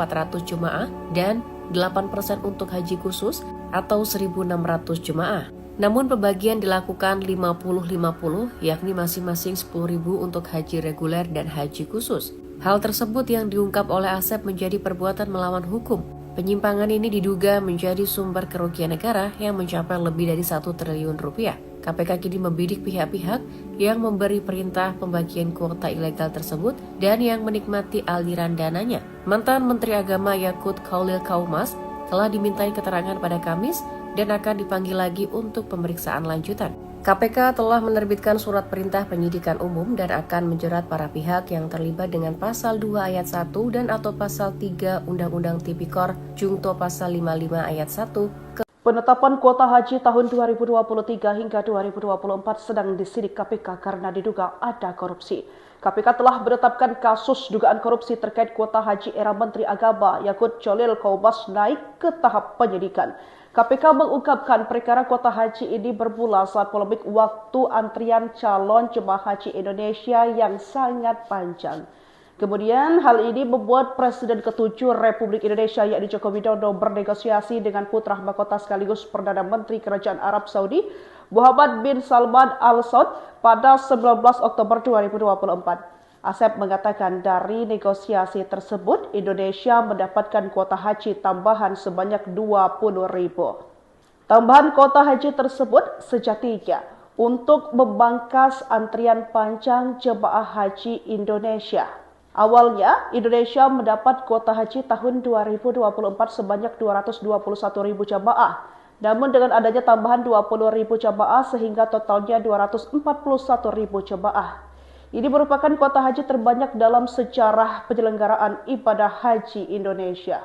jemaah dan 8% untuk haji khusus atau 1.600 jemaah. Namun pembagian dilakukan 50-50 yakni masing-masing 10.000 untuk haji reguler dan haji khusus. Hal tersebut yang diungkap oleh Asep menjadi perbuatan melawan hukum. Penyimpangan ini diduga menjadi sumber kerugian negara yang mencapai lebih dari 1 triliun rupiah. KPK kini membidik pihak-pihak yang memberi perintah pembagian kuota ilegal tersebut dan yang menikmati aliran dananya. Mantan Menteri Agama Yakut Khalil Kaumas telah dimintai keterangan pada Kamis dan akan dipanggil lagi untuk pemeriksaan lanjutan. KPK telah menerbitkan surat perintah penyidikan umum dan akan menjerat para pihak yang terlibat dengan pasal 2 ayat 1 dan atau pasal 3 Undang-Undang Tipikor Jungto pasal 55 ayat 1. Penetapan kuota haji tahun 2023 hingga 2024 sedang disidik KPK karena diduga ada korupsi. KPK telah menetapkan kasus dugaan korupsi terkait kuota haji era Menteri Agama Yakut Khalil Kaumas naik ke tahap penyidikan. KPK mengungkapkan perkara kuota haji ini bermula saat polemik waktu antrian calon jemaah haji Indonesia yang sangat panjang. Kemudian hal ini membuat Presiden ke-7 Republik Indonesia yakni Joko Widodo bernegosiasi dengan putra mahkota sekaligus Perdana Menteri Kerajaan Arab Saudi Muhammad bin Salman Al Saud pada 19 Oktober 2024. Asep mengatakan dari negosiasi tersebut, Indonesia mendapatkan kuota haji tambahan sebanyak 20.000. Tambahan kuota haji tersebut sejatinya untuk membangkas antrian panjang jemaah haji Indonesia. Awalnya, Indonesia mendapat kuota haji tahun 2024 sebanyak 221.000 jemaah. Namun dengan adanya tambahan 20.000 jemaah sehingga totalnya 241.000 jemaah. Ini merupakan kuota haji terbanyak dalam sejarah penyelenggaraan ibadah haji Indonesia.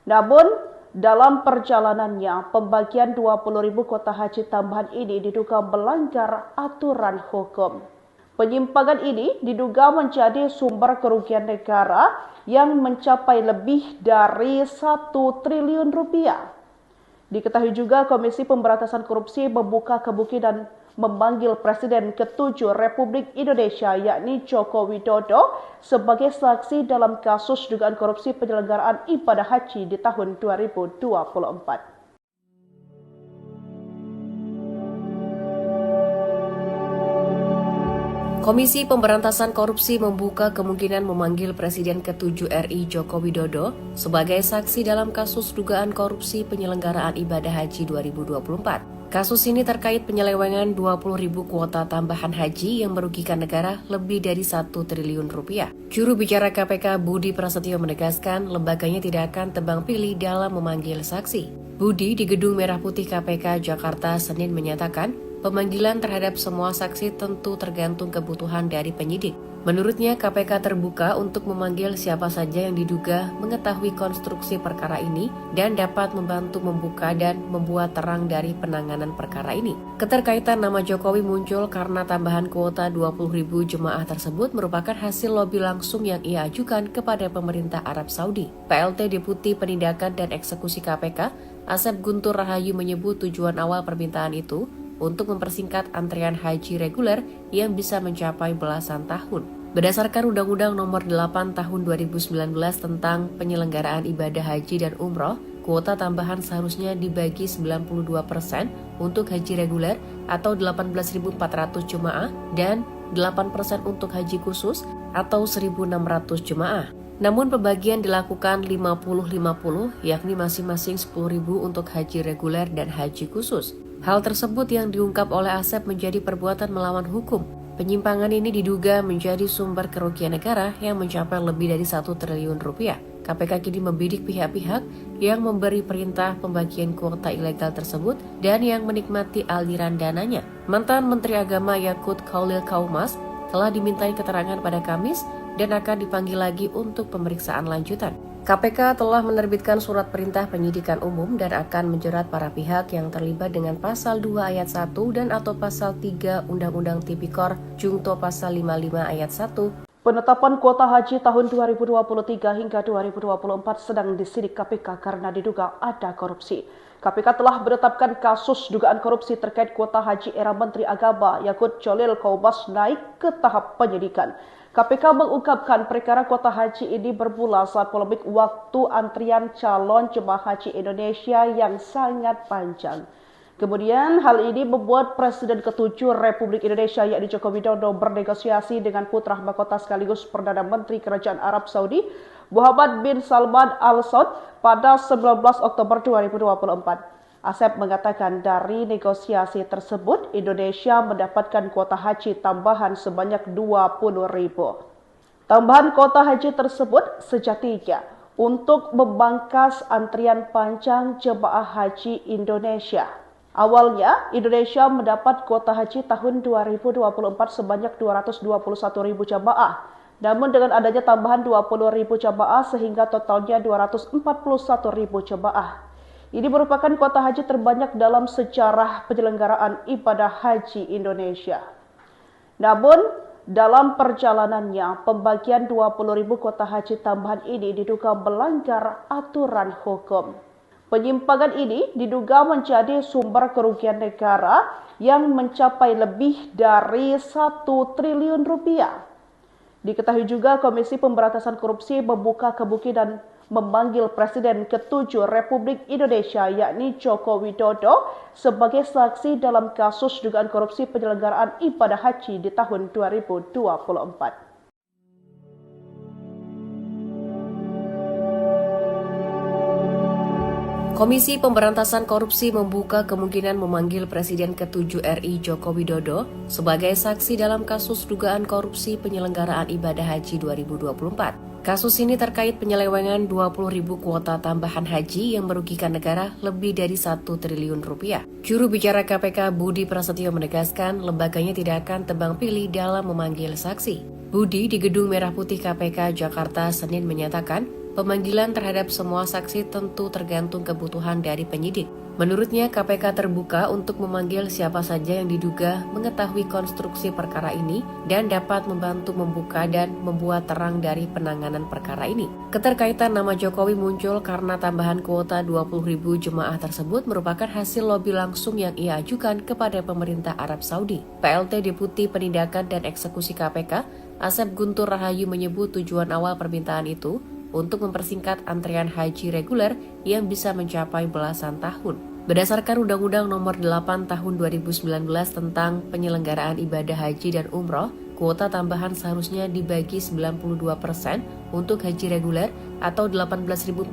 Namun, dalam perjalanannya, pembagian 20.000 kuota haji tambahan ini diduga melanggar aturan hukum. Penyimpangan ini diduga menjadi sumber kerugian negara yang mencapai lebih dari 1 triliun rupiah. Diketahui juga Komisi Pemberantasan Korupsi membuka kemungkinan memanggil Presiden ke-7 Republik Indonesia yakni Joko Widodo sebagai saksi dalam kasus dugaan korupsi penyelenggaraan ibadah haji di tahun 2024. Komisi Pemberantasan Korupsi membuka kemungkinan memanggil Presiden ke-7 RI Joko Widodo sebagai saksi dalam kasus dugaan korupsi penyelenggaraan ibadah haji 2024. Kasus ini terkait penyelewengan 20.000 kuota tambahan haji yang merugikan negara lebih dari 1 triliun rupiah. Juru bicara KPK Budi Prasetyo menegaskan lembaganya tidak akan tebang pilih dalam memanggil saksi. Budi di Gedung Merah Putih KPK Jakarta Senin menyatakan, pemanggilan terhadap semua saksi tentu tergantung kebutuhan dari penyidik. Menurutnya, KPK terbuka untuk memanggil siapa saja yang diduga mengetahui konstruksi perkara ini dan dapat membantu membuka dan membuat terang dari penanganan perkara ini. Keterkaitan nama Jokowi muncul karena tambahan kuota 20.000 jemaah tersebut merupakan hasil lobi langsung yang ia ajukan kepada pemerintah Arab Saudi. PLT Deputi Penindakan dan Eksekusi KPK, Asep Guntur Rahayu menyebut tujuan awal permintaan itu untuk mempersingkat antrean haji reguler yang bisa mencapai belasan tahun. Berdasarkan Undang-Undang Nomor 8 Tahun 2019 tentang penyelenggaraan ibadah haji dan umroh, kuota tambahan seharusnya dibagi 92% untuk haji reguler atau 18.400 jemaah dan 8% untuk haji khusus atau 1.600 jemaah. Namun pembagian dilakukan 50-50, yakni masing-masing 10.000 untuk haji reguler dan haji khusus. Hal tersebut yang diungkap oleh Asep menjadi perbuatan melawan hukum. Penyimpangan ini diduga menjadi sumber kerugian negara yang mencapai lebih dari 1 triliun rupiah. KPK kini membidik pihak-pihak yang memberi perintah pembagian kuota ilegal tersebut dan yang menikmati aliran dananya. Mantan Menteri Agama Yakut Khalil Kaumas telah dimintai keterangan pada Kamis dan akan dipanggil lagi untuk pemeriksaan lanjutan. KPK telah menerbitkan surat perintah penyidikan umum dan akan menjerat para pihak yang terlibat dengan pasal 2 ayat 1 dan atau pasal 3 Undang-Undang Tipikor Jungto pasal 55 ayat 1. Penetapan kuota haji tahun 2023 hingga 2024 sedang disidik KPK karena diduga ada korupsi. KPK telah menetapkan kasus dugaan korupsi terkait kuota haji era Menteri Agama Yakut Cholil Kaumas naik ke tahap penyidikan. KPK mengungkapkan perkara kuota haji ini bermula saat polemik waktu antrian calon jemaah haji Indonesia yang sangat panjang. Kemudian hal ini membuat Presiden ke-7 Republik Indonesia yakni Joko Widodo bernegosiasi dengan putra mahkota sekaligus Perdana Menteri Kerajaan Arab Saudi Muhammad bin Salman Al Saud pada 19 Oktober 2024. Asep mengatakan dari negosiasi tersebut, Indonesia mendapatkan kuota haji tambahan sebanyak 20.000. Tambahan kuota haji tersebut sejatinya untuk membangkas antrian panjang jemaah haji Indonesia. Awalnya, Indonesia mendapat kuota haji tahun 2024 sebanyak 221.000 jemaah. Namun dengan adanya tambahan 20.000 jemaah sehingga totalnya 241.000 jemaah. Ini merupakan kuota haji terbanyak dalam sejarah penyelenggaraan ibadah haji Indonesia. Namun, dalam perjalanannya, pembagian 20.000 kuota haji tambahan ini diduga melanggar aturan hukum. Penyimpangan ini diduga menjadi sumber kerugian negara yang mencapai lebih dari 1 triliun rupiah. Diketahui juga Komisi Pemberantasan Korupsi membuka kemungkinan memanggil Presiden ke-7 Republik Indonesia yakni Joko Widodo sebagai saksi dalam kasus dugaan korupsi penyelenggaraan ibadah haji di tahun 2024. Komisi Pemberantasan Korupsi membuka kemungkinan memanggil Presiden ke-7 RI Joko Widodo sebagai saksi dalam kasus dugaan korupsi penyelenggaraan ibadah haji 2024. Kasus ini terkait penyelewengan 20.000 kuota tambahan haji yang merugikan negara lebih dari 1 triliun rupiah. Juru bicara KPK Budi Prasetyo menegaskan lembaganya tidak akan tebang pilih dalam memanggil saksi. Budi di Gedung Merah Putih KPK Jakarta Senin menyatakan pemanggilan terhadap semua saksi tentu tergantung kebutuhan dari penyidik. Menurutnya, KPK terbuka untuk memanggil siapa saja yang diduga mengetahui konstruksi perkara ini dan dapat membantu membuka dan membuat terang dari penanganan perkara ini. Keterkaitan nama Jokowi muncul karena tambahan kuota 20.000 jemaah tersebut merupakan hasil lobi langsung yang ia ajukan kepada pemerintah Arab Saudi. PLT Deputi Penindakan dan Eksekusi KPK, Asep Guntur Rahayu menyebut tujuan awal permintaan itu untuk mempersingkat antrian haji reguler yang bisa mencapai belasan tahun. Berdasarkan Undang-Undang Nomor 8 Tahun 2019 tentang penyelenggaraan ibadah haji dan umroh, kuota tambahan seharusnya dibagi 92% untuk haji reguler atau 18.400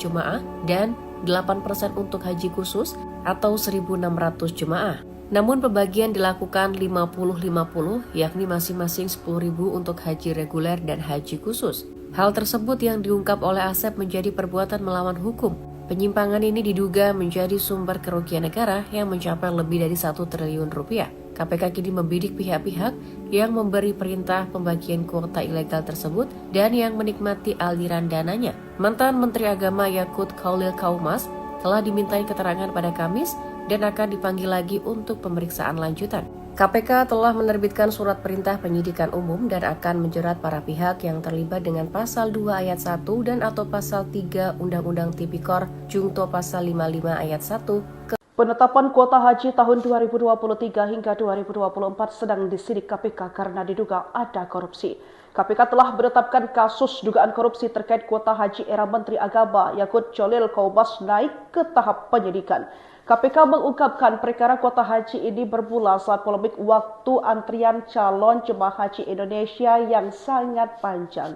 jemaah dan 8% untuk haji khusus atau 1.600 jemaah. Namun pembagian dilakukan 50-50, yakni masing-masing 10.000 untuk haji reguler dan haji khusus. Hal tersebut yang diungkap oleh Asep menjadi perbuatan melawan hukum. Penyimpangan ini diduga menjadi sumber kerugian negara yang mencapai lebih dari 1 triliun rupiah. KPK kini membidik pihak-pihak yang memberi perintah pembagian kuota ilegal tersebut dan yang menikmati aliran dananya. Mantan Menteri Agama Yakut Khalil Kaumas telah dimintai keterangan pada Kamis dan akan dipanggil lagi untuk pemeriksaan lanjutan. KPK telah menerbitkan surat perintah penyidikan umum dan akan menjerat para pihak yang terlibat dengan Pasal 2 Ayat 1 dan atau Pasal 3 Undang-Undang Tipikor Jungto Pasal 55 Ayat 1. Penetapan kuota haji tahun 2023 hingga 2024 sedang disidik KPK karena diduga ada korupsi. KPK telah menetapkan kasus dugaan korupsi terkait kuota haji era Menteri Agama Yakut Cholil Kaumas naik ke tahap penyidikan. KPK mengungkapkan perkara kuota haji ini bermula saat polemik waktu antrian calon jemaah haji Indonesia yang sangat panjang.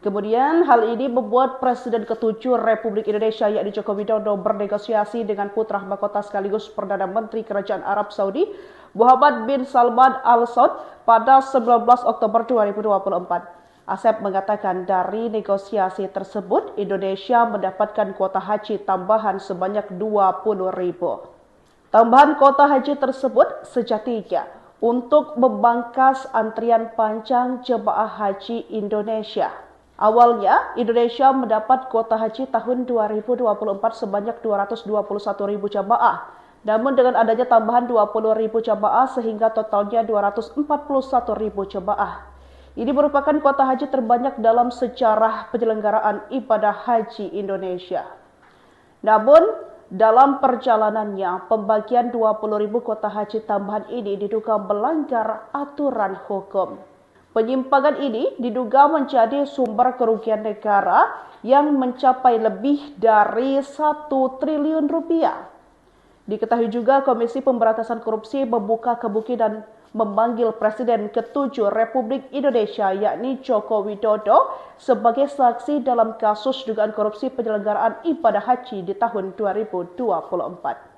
Kemudian hal ini membuat Presiden ke-7 Republik Indonesia yakni Joko Widodo bernegosiasi dengan putra mahkota sekaligus Perdana Menteri Kerajaan Arab Saudi Muhammad bin Salman Al Saud pada 19 Oktober 2024. Asep mengatakan dari negosiasi tersebut Indonesia mendapatkan kuota haji tambahan sebanyak 20.000. Tambahan kuota haji tersebut sejatinya untuk memangkas antrian panjang jemaah haji Indonesia. Awalnya, Indonesia mendapat kuota haji tahun 2024 sebanyak 221.000 jemaah. Namun dengan adanya tambahan 20.000 jemaah sehingga totalnya 241.000 jemaah. Ini merupakan kuota haji terbanyak dalam sejarah penyelenggaraan ibadah haji Indonesia. Namun, dalam perjalanannya, pembagian 20.000 kuota haji tambahan ini diduga melanggar aturan hukum. Penyimpangan ini diduga menjadi sumber kerugian negara yang mencapai lebih dari 1 triliun rupiah. Diketahui juga Komisi Pemberantasan Korupsi membuka kemungkinan memanggil Presiden ke-7 Republik Indonesia yakni Joko Widodo sebagai saksi dalam kasus dugaan korupsi penyelenggaraan ibadah haji di tahun 2024.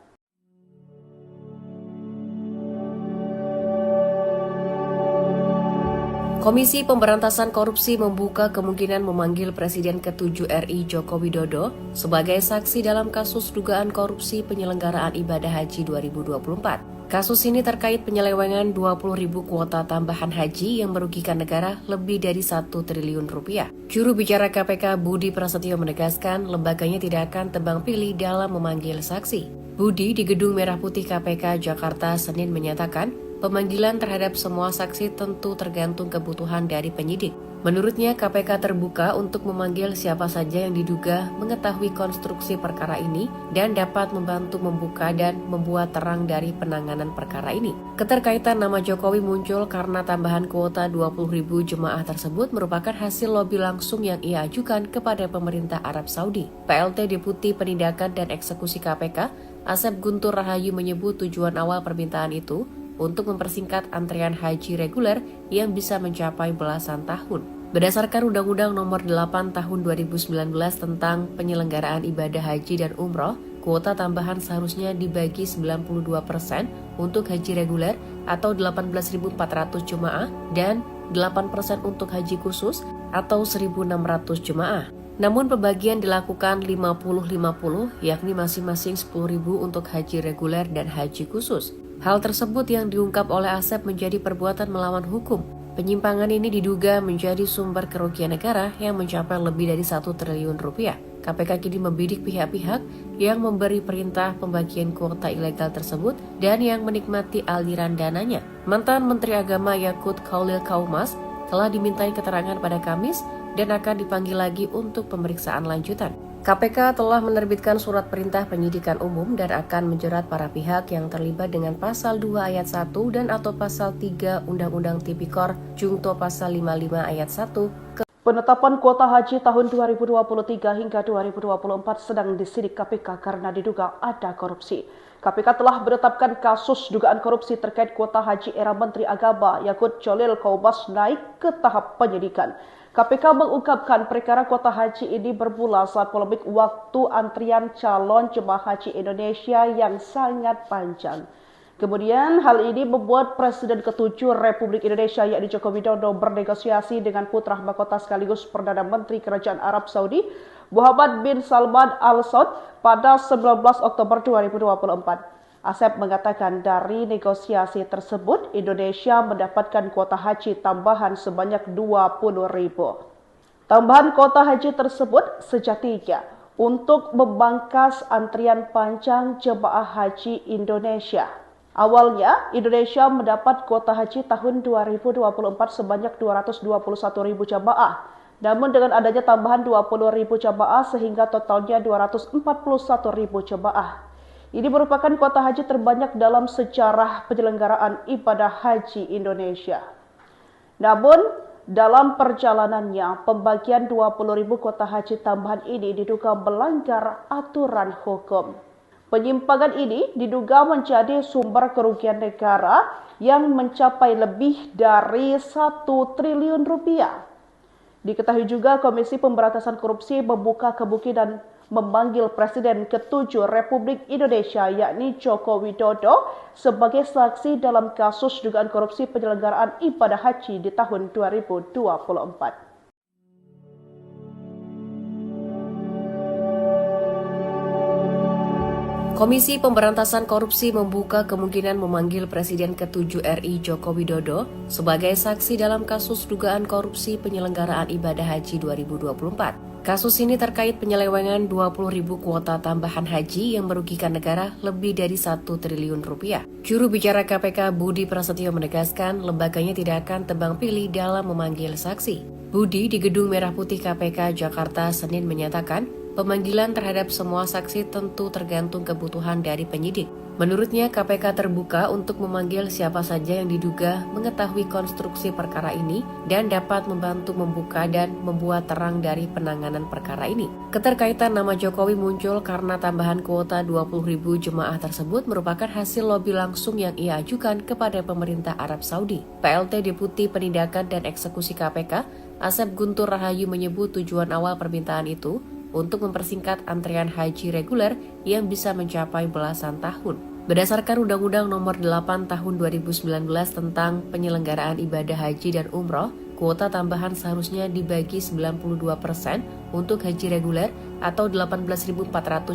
Komisi Pemberantasan Korupsi membuka kemungkinan memanggil Presiden ke-7 RI Joko Widodo sebagai saksi dalam kasus dugaan korupsi penyelenggaraan ibadah haji 2024. Kasus ini terkait penyelewengan 20.000 kuota tambahan haji yang merugikan negara lebih dari 1 triliun rupiah. Juru bicara KPK Budi Prasetyo menegaskan lembaganya tidak akan tebang pilih dalam memanggil saksi. Budi di Gedung Merah Putih KPK Jakarta Senin menyatakan pemanggilan terhadap semua saksi tentu tergantung kebutuhan dari penyidik. Menurutnya, KPK terbuka untuk memanggil siapa saja yang diduga mengetahui konstruksi perkara ini dan dapat membantu membuka dan membuat terang dari penanganan perkara ini. Keterkaitan nama Jokowi muncul karena tambahan kuota 20.000 jemaah tersebut merupakan hasil lobi langsung yang ia ajukan kepada pemerintah Arab Saudi. PLT Deputi Penindakan dan Eksekusi KPK, Asep Guntur Rahayu menyebut tujuan awal permintaan itu untuk mempersingkat antrian haji reguler yang bisa mencapai belasan tahun. Berdasarkan Undang-Undang Nomor 8 Tahun 2019 tentang penyelenggaraan ibadah haji dan umroh, kuota tambahan seharusnya dibagi 92% untuk haji reguler atau 18.400 jemaah dan 8% untuk haji khusus atau 1.600 jemaah. Namun pembagian dilakukan 50-50, yakni masing-masing 10.000 untuk haji reguler dan haji khusus. Hal tersebut yang diungkap oleh Asep menjadi perbuatan melawan hukum. Penyimpangan ini diduga menjadi sumber kerugian negara yang mencapai lebih dari 1 triliun rupiah. KPK kini membidik pihak-pihak yang memberi perintah pembagian kuota ilegal tersebut dan yang menikmati aliran dananya. Mantan Menteri Agama Yakut Khalil Kaumas telah dimintai keterangan pada Kamis dan akan dipanggil lagi untuk pemeriksaan lanjutan. KPK telah menerbitkan surat perintah penyidikan umum dan akan menjerat para pihak yang terlibat dengan Pasal 2 Ayat 1 dan atau Pasal 3 Undang-Undang Tipikor Jungto Pasal 55 Ayat 1. Penetapan kuota haji tahun 2023 hingga 2024 sedang disidik KPK karena diduga ada korupsi. KPK telah menetapkan kasus dugaan korupsi terkait kuota haji era Menteri Agama Yakut Khalil Kaumas naik ke tahap penyidikan. KPK mengungkapkan perkara kuota haji ini bermula saat polemik waktu antrian calon jemaah haji Indonesia yang sangat panjang. Kemudian hal ini membuat Presiden ke-7 Republik Indonesia yakni Joko Widodo bernegosiasi dengan putra mahkota sekaligus Perdana Menteri Kerajaan Arab Saudi Muhammad bin Salman Al Saud pada 19 Oktober 2024. Asep mengatakan dari negosiasi tersebut Indonesia mendapatkan kuota haji tambahan sebanyak 20.000. Tambahan kuota haji tersebut sejatinya untuk memangkas antrian panjang jemaah haji Indonesia. Awalnya Indonesia mendapat kuota haji tahun 2024 sebanyak 221.000 jemaah. Namun dengan adanya tambahan 20.000 jemaah sehingga totalnya 241.000 jemaah. Ini merupakan kuota haji terbanyak dalam sejarah penyelenggaraan ibadah haji Indonesia. Namun, dalam perjalanannya, pembagian 20.000 kuota haji tambahan ini diduga melanggar aturan hukum. Penyimpangan ini diduga menjadi sumber kerugian negara yang mencapai lebih dari 1 triliun rupiah. Diketahui juga Komisi Pemberantasan Korupsi membuka kemungkinan memanggil Presiden ke-7 Republik Indonesia yakni Joko Widodo sebagai saksi dalam kasus dugaan korupsi penyelenggaraan ibadah haji di tahun 2024. Komisi Pemberantasan Korupsi membuka kemungkinan memanggil Presiden ke-7 RI Joko Widodo sebagai saksi dalam kasus dugaan korupsi penyelenggaraan ibadah haji 2024. Kasus ini terkait penyelewengan 20.000 kuota tambahan haji yang merugikan negara lebih dari 1 triliun rupiah. Juru bicara KPK Budi Prasetyo menegaskan lembaganya tidak akan tebang pilih dalam memanggil saksi. Budi di Gedung Merah Putih KPK Jakarta Senin menyatakan pemanggilan terhadap semua saksi tentu tergantung kebutuhan dari penyidik. Menurutnya, KPK terbuka untuk memanggil siapa saja yang diduga mengetahui konstruksi perkara ini dan dapat membantu membuka dan membuat terang dari penanganan perkara ini. Keterkaitan nama Jokowi muncul karena tambahan kuota 20.000 jemaah tersebut merupakan hasil lobi langsung yang ia ajukan kepada pemerintah Arab Saudi. PLT Deputi Penindakan dan Eksekusi KPK, Asep Guntur Rahayu menyebut tujuan awal permintaan itu untuk mempersingkat antrian haji reguler yang bisa mencapai belasan tahun. Berdasarkan Undang-Undang Nomor 8 Tahun 2019 tentang penyelenggaraan ibadah haji dan umroh, kuota tambahan seharusnya dibagi 92% untuk haji reguler atau 18.400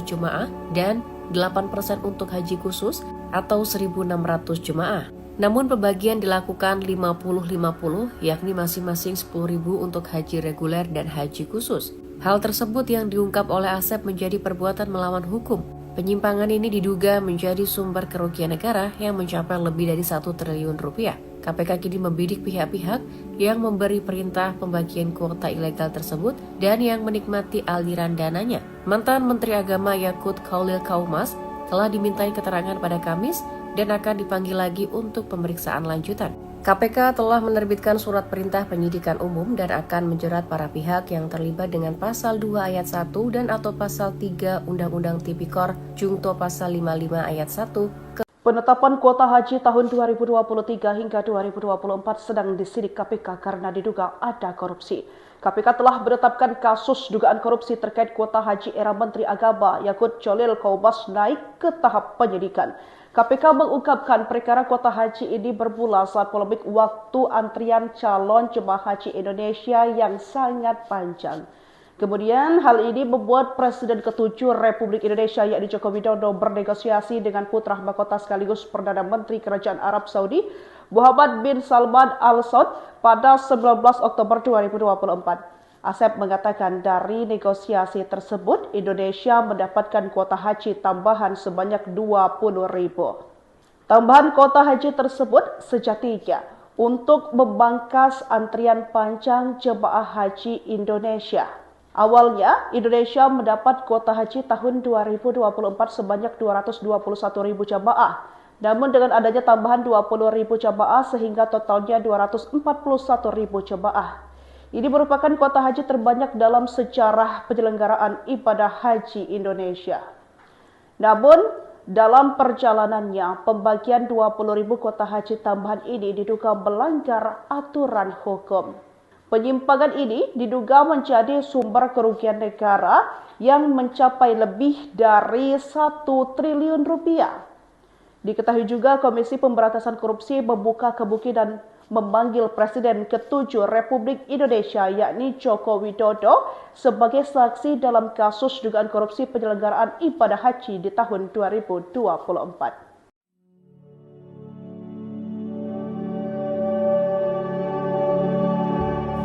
jemaah dan 8% untuk haji khusus atau 1.600 jemaah. Namun pembagian dilakukan 50-50, yakni masing-masing 10.000 untuk haji reguler dan haji khusus. Hal tersebut yang diungkap oleh Asep menjadi perbuatan melawan hukum. Penyimpangan ini diduga menjadi sumber kerugian negara yang mencapai lebih dari 1 triliun rupiah. KPK kini membidik pihak-pihak yang memberi perintah pembagian kuota ilegal tersebut dan yang menikmati aliran dananya. Mantan Menteri Agama Yakut Khalil Kaumas telah dimintai keterangan pada Kamis dan akan dipanggil lagi untuk pemeriksaan lanjutan. KPK telah menerbitkan surat perintah penyidikan umum dan akan menjerat para pihak yang terlibat dengan Pasal 2 Ayat 1 dan atau Pasal 3 Undang-Undang Tipikor Jungto Pasal 55 Ayat 1. Penetapan kuota haji tahun 2023 hingga 2024 sedang disidik KPK karena diduga ada korupsi. KPK telah menetapkan kasus dugaan korupsi terkait kuota haji era Menteri Agama Yakut Khalil Kaumas naik ke tahap penyidikan. KPK mengungkapkan perkara kuota haji ini bermula saat polemik waktu antrian calon jemaah haji Indonesia yang sangat panjang. Kemudian hal ini membuat Presiden ke-7 Republik Indonesia yakni Joko Widodo bernegosiasi dengan putra mahkota sekaligus Perdana Menteri Kerajaan Arab Saudi Muhammad bin Salman Al Saud pada 19 Oktober 2024. Asep mengatakan dari negosiasi tersebut Indonesia mendapatkan kuota haji tambahan sebanyak 20.000. Tambahan kuota haji tersebut sejatinya untuk membangkas antrian panjang jemaah haji Indonesia. Awalnya, Indonesia mendapat kuota haji tahun 2024 sebanyak 221.000 jemaah. Namun dengan adanya tambahan 20.000 jemaah sehingga totalnya 241.000 jemaah. Ini merupakan kuota haji terbanyak dalam sejarah penyelenggaraan ibadah haji Indonesia. Namun, dalam perjalanannya, pembagian 20.000 kuota haji tambahan ini diduga melanggar aturan hukum. Penyimpangan ini diduga menjadi sumber kerugian negara yang mencapai lebih dari 1 triliun rupiah. Diketahui juga Komisi Pemberantasan Korupsi membuka kemungkinan memanggil Presiden ke-7 Republik Indonesia yakni Joko Widodo sebagai saksi dalam kasus dugaan korupsi penyelenggaraan ibadah haji di tahun 2024.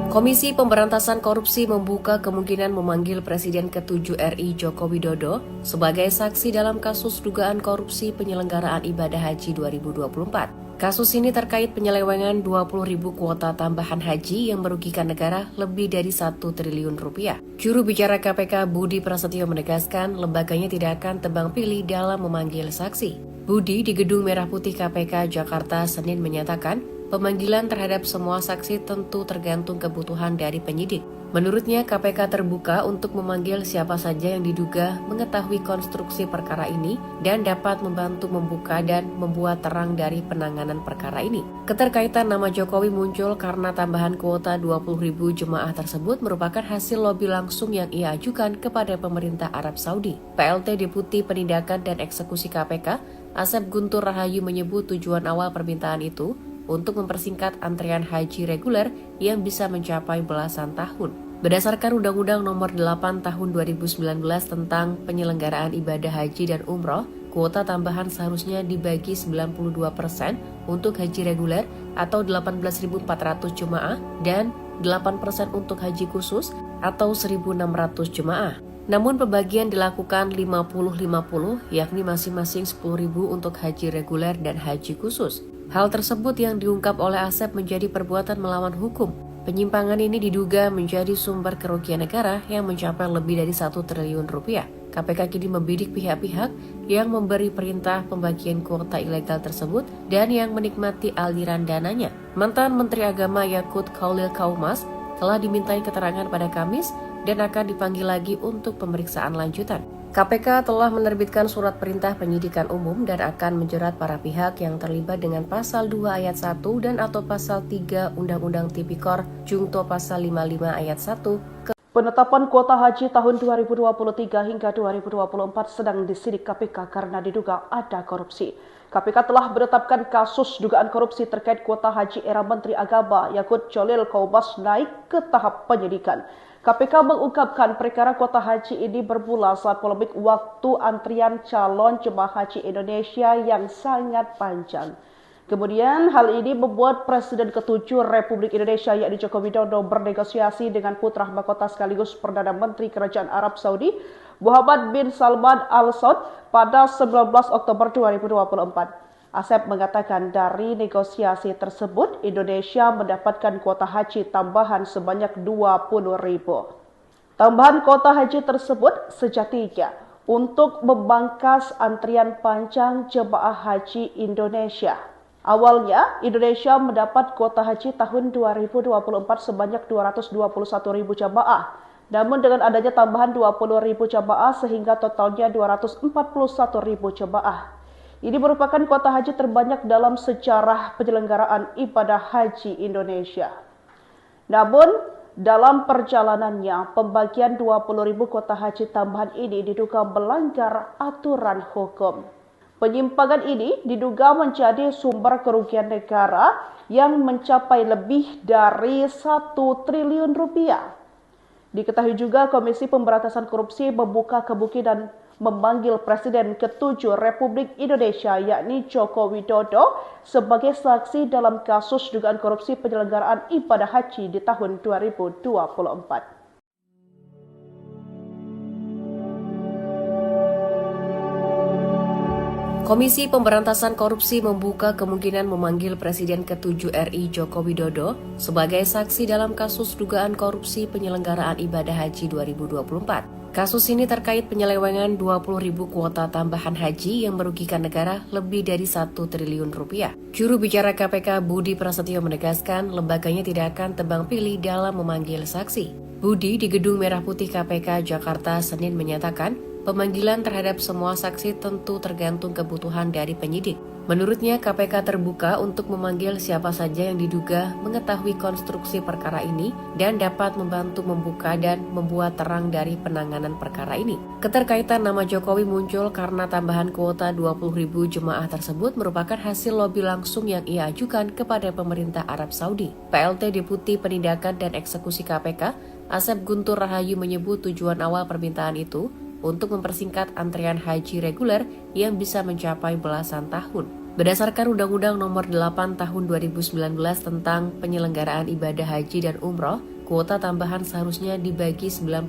Komisi Pemberantasan Korupsi membuka kemungkinan memanggil Presiden ke-7 RI Joko Widodo sebagai saksi dalam kasus dugaan korupsi penyelenggaraan ibadah haji 2024. Kasus ini terkait penyelewengan 20.000 kuota tambahan haji yang merugikan negara lebih dari 1 triliun rupiah. Juru bicara KPK Budi Prasetyo menegaskan lembaganya tidak akan tebang pilih dalam memanggil saksi. Budi di Gedung Merah Putih KPK Jakarta Senin menyatakan pemanggilan terhadap semua saksi tentu tergantung kebutuhan dari penyidik. Menurutnya, KPK terbuka untuk memanggil siapa saja yang diduga mengetahui konstruksi perkara ini dan dapat membantu membuka dan membuat terang dari penanganan perkara ini. Keterkaitan nama Jokowi muncul karena tambahan kuota 20.000 jemaah tersebut merupakan hasil lobi langsung yang ia ajukan kepada pemerintah Arab Saudi. PLT Deputi Penindakan dan Eksekusi KPK, Asep Guntur Rahayu menyebut tujuan awal permintaan itu untuk mempersingkat antrean haji reguler yang bisa mencapai belasan tahun. Berdasarkan Undang-Undang Nomor 8 Tahun 2019 tentang penyelenggaraan ibadah haji dan umroh, kuota tambahan seharusnya dibagi 92% untuk haji reguler atau 18.400 jemaah dan 8% untuk haji khusus atau 1.600 jemaah. Namun pembagian dilakukan 50-50 yakni masing-masing 10.000 untuk haji reguler dan haji khusus. Hal tersebut yang diungkap oleh Asep menjadi perbuatan melawan hukum. Penyimpangan ini diduga menjadi sumber kerugian negara yang mencapai lebih dari 1 triliun rupiah. KPK kini membidik pihak-pihak yang memberi perintah pembagian kuota ilegal tersebut dan yang menikmati aliran dananya. Mantan Menteri Agama Yakut Khalil Kaumas telah dimintai keterangan pada Kamis dan akan dipanggil lagi untuk pemeriksaan lanjutan. KPK telah menerbitkan surat perintah penyidikan umum dan akan menjerat para pihak yang terlibat dengan Pasal 2 Ayat 1 dan atau Pasal 3 Undang-Undang Tipikor Jungto Pasal 55 Ayat 1. Penetapan kuota haji tahun 2023 hingga 2024 sedang disidik KPK karena diduga ada korupsi. KPK telah menetapkan kasus dugaan korupsi terkait kuota haji era Menteri Agama Yakut Khalil Kaumas naik ke tahap penyidikan. KPK mengungkapkan perkara kuota haji ini bermula saat polemik waktu antrian calon jemaah haji Indonesia yang sangat panjang. Kemudian hal ini membuat Presiden ke-7 Republik Indonesia yakni Joko Widodo bernegosiasi dengan putra mahkota sekaligus Perdana Menteri Kerajaan Arab Saudi Muhammad bin Salman Al Saud pada 19 Oktober 2024. Asep mengatakan dari negosiasi tersebut, Indonesia mendapatkan kuota haji tambahan sebanyak 20.000. Tambahan kuota haji tersebut sejatinya untuk membangkas antrian panjang jemaah haji Indonesia. Awalnya, Indonesia mendapat kuota haji tahun 2024 sebanyak 221.000 jemaah. Namun dengan adanya tambahan 20.000 jemaah sehingga totalnya 241.000 jemaah. Ini merupakan kuota haji terbanyak dalam sejarah penyelenggaraan ibadah haji Indonesia. Namun, dalam perjalanannya, pembagian 20.000 kuota haji tambahan ini diduga melanggar aturan hukum. Penyimpangan ini diduga menjadi sumber kerugian negara yang mencapai lebih dari 1 triliun rupiah. Diketahui juga Komisi Pemberantasan Korupsi membuka kemungkinan memanggil Presiden ke-7 Republik Indonesia yakni Joko Widodo sebagai saksi dalam kasus dugaan korupsi penyelenggaraan ibadah haji di tahun 2024. Komisi Pemberantasan Korupsi membuka kemungkinan memanggil Presiden ke-7 RI Joko Widodo sebagai saksi dalam kasus dugaan korupsi penyelenggaraan ibadah haji 2024. Kasus ini terkait penyelewengan 20.000 kuota tambahan haji yang merugikan negara lebih dari 1 triliun rupiah. Juru bicara KPK Budi Prasetyo menegaskan lembaganya tidak akan tebang pilih dalam memanggil saksi. Budi di Gedung Merah Putih KPK Jakarta Senin menyatakan pemanggilan terhadap semua saksi tentu tergantung kebutuhan dari penyidik. Menurutnya, KPK terbuka untuk memanggil siapa saja yang diduga mengetahui konstruksi perkara ini dan dapat membantu membuka dan membuat terang dari penanganan perkara ini. Keterkaitan nama Jokowi muncul karena tambahan kuota 20.000 jemaah tersebut merupakan hasil lobi langsung yang ia ajukan kepada pemerintah Arab Saudi. PLT Deputi Penindakan dan Eksekusi KPK, Asep Guntur Rahayu menyebut tujuan awal permintaan itu untuk mempersingkat antrian haji reguler yang bisa mencapai belasan tahun. Berdasarkan Undang-Undang Nomor 8 Tahun 2019 tentang penyelenggaraan ibadah haji dan umroh, kuota tambahan seharusnya dibagi 92%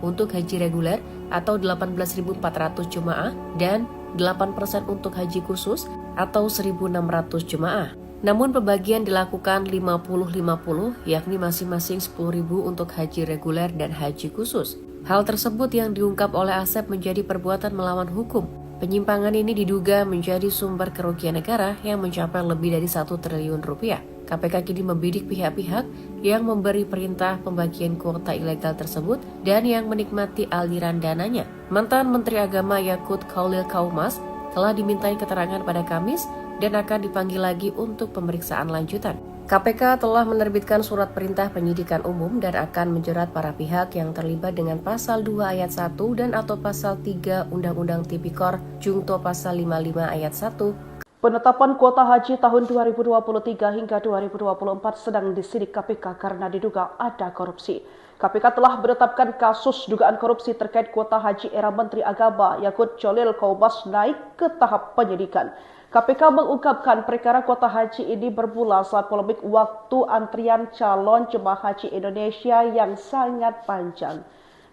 untuk haji reguler atau 18.400 jemaah dan 8% untuk haji khusus atau 1.600 jemaah. Namun pembagian dilakukan 50-50 yakni masing-masing 10.000 untuk haji reguler dan haji khusus. Hal tersebut yang diungkap oleh Asep menjadi perbuatan melawan hukum. Penyimpangan ini diduga menjadi sumber kerugian negara yang mencapai lebih dari 1 triliun rupiah. KPK kini membidik pihak-pihak yang memberi perintah pembagian kuota ilegal tersebut dan yang menikmati aliran dananya. Mantan Menteri Agama Yakut Khalil Kaumas telah dimintai keterangan pada Kamis dan akan dipanggil lagi untuk pemeriksaan lanjutan. KPK telah menerbitkan surat perintah penyidikan umum dan akan menjerat para pihak yang terlibat dengan pasal 2 ayat 1 dan atau pasal 3 Undang-Undang Tipikor Jungto pasal 55 ayat 1. Penetapan kuota haji tahun 2023 hingga 2024 sedang disidik KPK karena diduga ada korupsi. KPK telah menetapkan kasus dugaan korupsi terkait kuota haji era Menteri Agama Yakut Cholil Kaumas naik ke tahap penyidikan. KPK mengungkapkan perkara kuota haji ini bermula saat polemik waktu antrian calon jemaah haji Indonesia yang sangat panjang.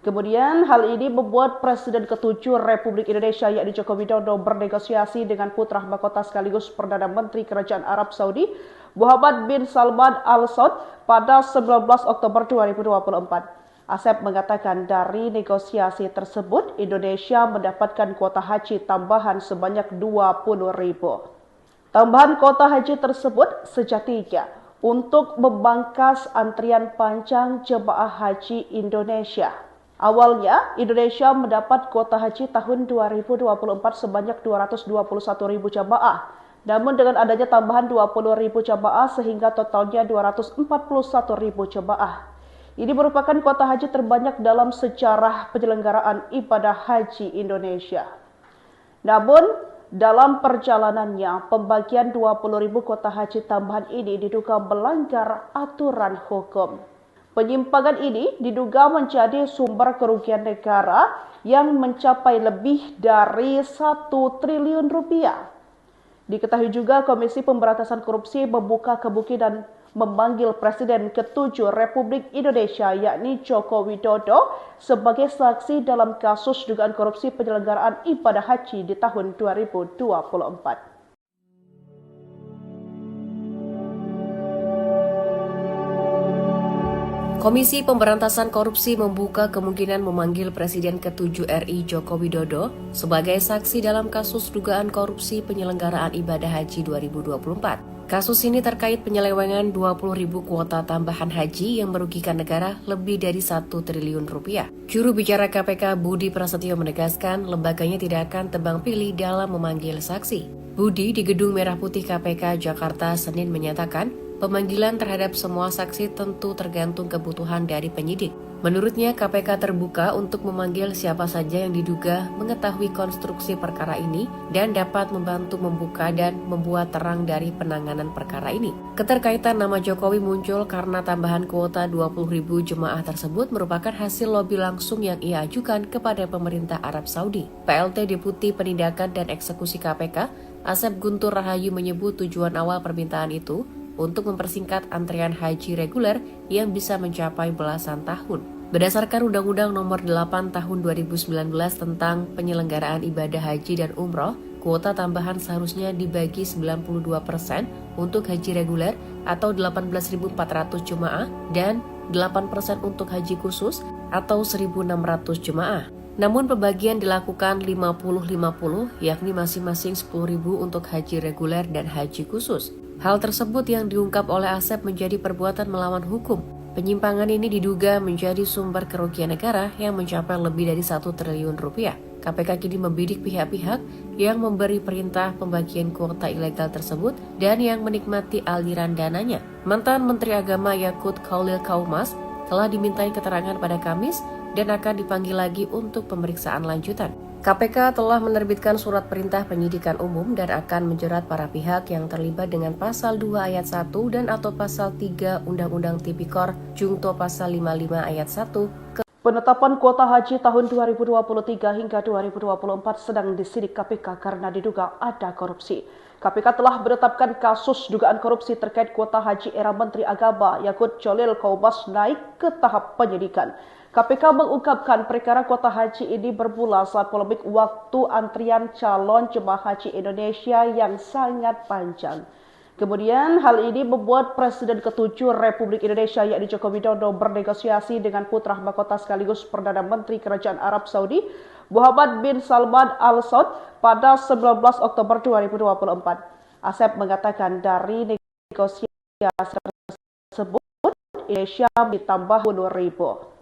Kemudian hal ini membuat Presiden ke-7 Republik Indonesia yakni Joko Widodo bernegosiasi dengan putra mahkota sekaligus Perdana Menteri Kerajaan Arab Saudi Muhammad bin Salman Al Saud pada 19 Oktober 2024. Asep mengatakan dari negosiasi tersebut, Indonesia mendapatkan kuota haji tambahan sebanyak 20.000. Tambahan kuota haji tersebut sejatinya untuk membangkas antrian panjang jemaah haji Indonesia. Awalnya, Indonesia mendapat kuota haji tahun 2024 sebanyak 221.000 jemaah. Namun dengan adanya tambahan 20.000 jemaah sehingga totalnya 241.000 jemaah. Ini merupakan kuota haji terbanyak dalam sejarah penyelenggaraan ibadah haji Indonesia. Namun, dalam perjalanannya, pembagian 20.000 kuota haji tambahan ini diduga melanggar aturan hukum. Penyimpangan ini diduga menjadi sumber kerugian negara yang mencapai lebih dari 1 triliun rupiah. Diketahui juga Komisi Pemberantasan Korupsi membuka kemungkinan memanggil Presiden ke-7 Republik Indonesia yakni Joko Widodo sebagai saksi dalam kasus dugaan korupsi penyelenggaraan ibadah haji di tahun 2024. Komisi Pemberantasan Korupsi membuka kemungkinan memanggil Presiden ke-7 RI Joko Widodo sebagai saksi dalam kasus dugaan korupsi penyelenggaraan ibadah haji 2024. Kasus ini terkait penyelewengan 20.000 kuota tambahan haji yang merugikan negara lebih dari 1 triliun rupiah. Juru bicara KPK Budi Prasetyo menegaskan lembaganya tidak akan tebang pilih dalam memanggil saksi. Budi di Gedung Merah Putih KPK Jakarta Senin menyatakan, pemanggilan terhadap semua saksi tentu tergantung kebutuhan dari penyidik. Menurutnya, KPK terbuka untuk memanggil siapa saja yang diduga mengetahui konstruksi perkara ini dan dapat membantu membuka dan membuat terang dari penanganan perkara ini. Keterkaitan nama Jokowi muncul karena tambahan kuota 20.000 jemaah tersebut merupakan hasil lobi langsung yang ia ajukan kepada pemerintah Arab Saudi. PLT Deputi Penindakan dan Eksekusi KPK, Asep Guntur Rahayu menyebut tujuan awal permintaan itu untuk mempersingkat antrian haji reguler yang bisa mencapai belasan tahun. Berdasarkan Undang-Undang Nomor 8 Tahun 2019 tentang penyelenggaraan ibadah haji dan umroh, kuota tambahan seharusnya dibagi 92% untuk haji reguler atau 18.400 jemaah dan 8% untuk haji khusus atau 1.600 jemaah. Namun pembagian dilakukan 50-50, yakni masing-masing 10.000 untuk haji reguler dan haji khusus. Hal tersebut yang diungkap oleh Asep menjadi perbuatan melawan hukum. Penyimpangan ini diduga menjadi sumber kerugian negara yang mencapai lebih dari 1 triliun rupiah. KPK kini membidik pihak-pihak yang memberi perintah pembagian kuota ilegal tersebut dan yang menikmati aliran dananya. Mantan Menteri Agama Yakut Khalil Kaumas telah dimintai keterangan pada Kamis dan akan dipanggil lagi untuk pemeriksaan lanjutan. KPK telah menerbitkan surat perintah penyidikan umum dan akan menjerat para pihak yang terlibat dengan pasal 2 ayat 1 dan atau pasal 3 Undang-Undang Tipikor Jungto pasal 55 ayat 1. Penetapan kuota haji tahun 2023 hingga 2024 sedang disidik KPK karena diduga ada korupsi. KPK telah menetapkan kasus dugaan korupsi terkait kuota haji era Menteri Agama Yakut Khalil Kaumas naik ke tahap penyidikan. KPK mengungkapkan perkara kuota haji ini bermula saat polemik waktu antrian calon jemaah haji Indonesia yang sangat panjang. Kemudian hal ini membuat Presiden ke-7 Republik Indonesia yakni Joko Widodo bernegosiasi dengan putra mahkota sekaligus Perdana Menteri Kerajaan Arab Saudi Muhammad bin Salman Al Saud pada 19 Oktober 2024. Asep mengatakan dari negosiasi tersebut Indonesia ditambah 10.000.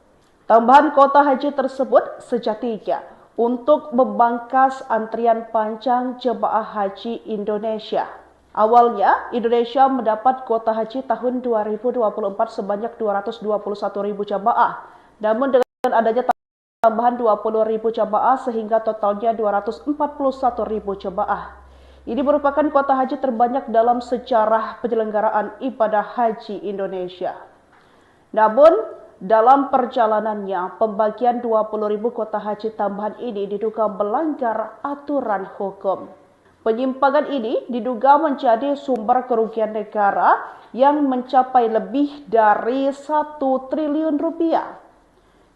Tambahan kuota haji tersebut sejatinya untuk membangkas antrian panjang jemaah haji Indonesia. Awalnya, Indonesia mendapat kuota haji tahun 2024 sebanyak 221.000 jemaah. Namun dengan adanya tambahan 20.000 jemaah sehingga totalnya 241.000 jemaah. Ini merupakan kuota haji terbanyak dalam sejarah penyelenggaraan ibadah haji Indonesia. Namun, dalam perjalanannya, pembagian 20.000 kuota haji tambahan ini diduga melanggar aturan hukum. Penyimpangan ini diduga menjadi sumber kerugian negara yang mencapai lebih dari 1 triliun rupiah.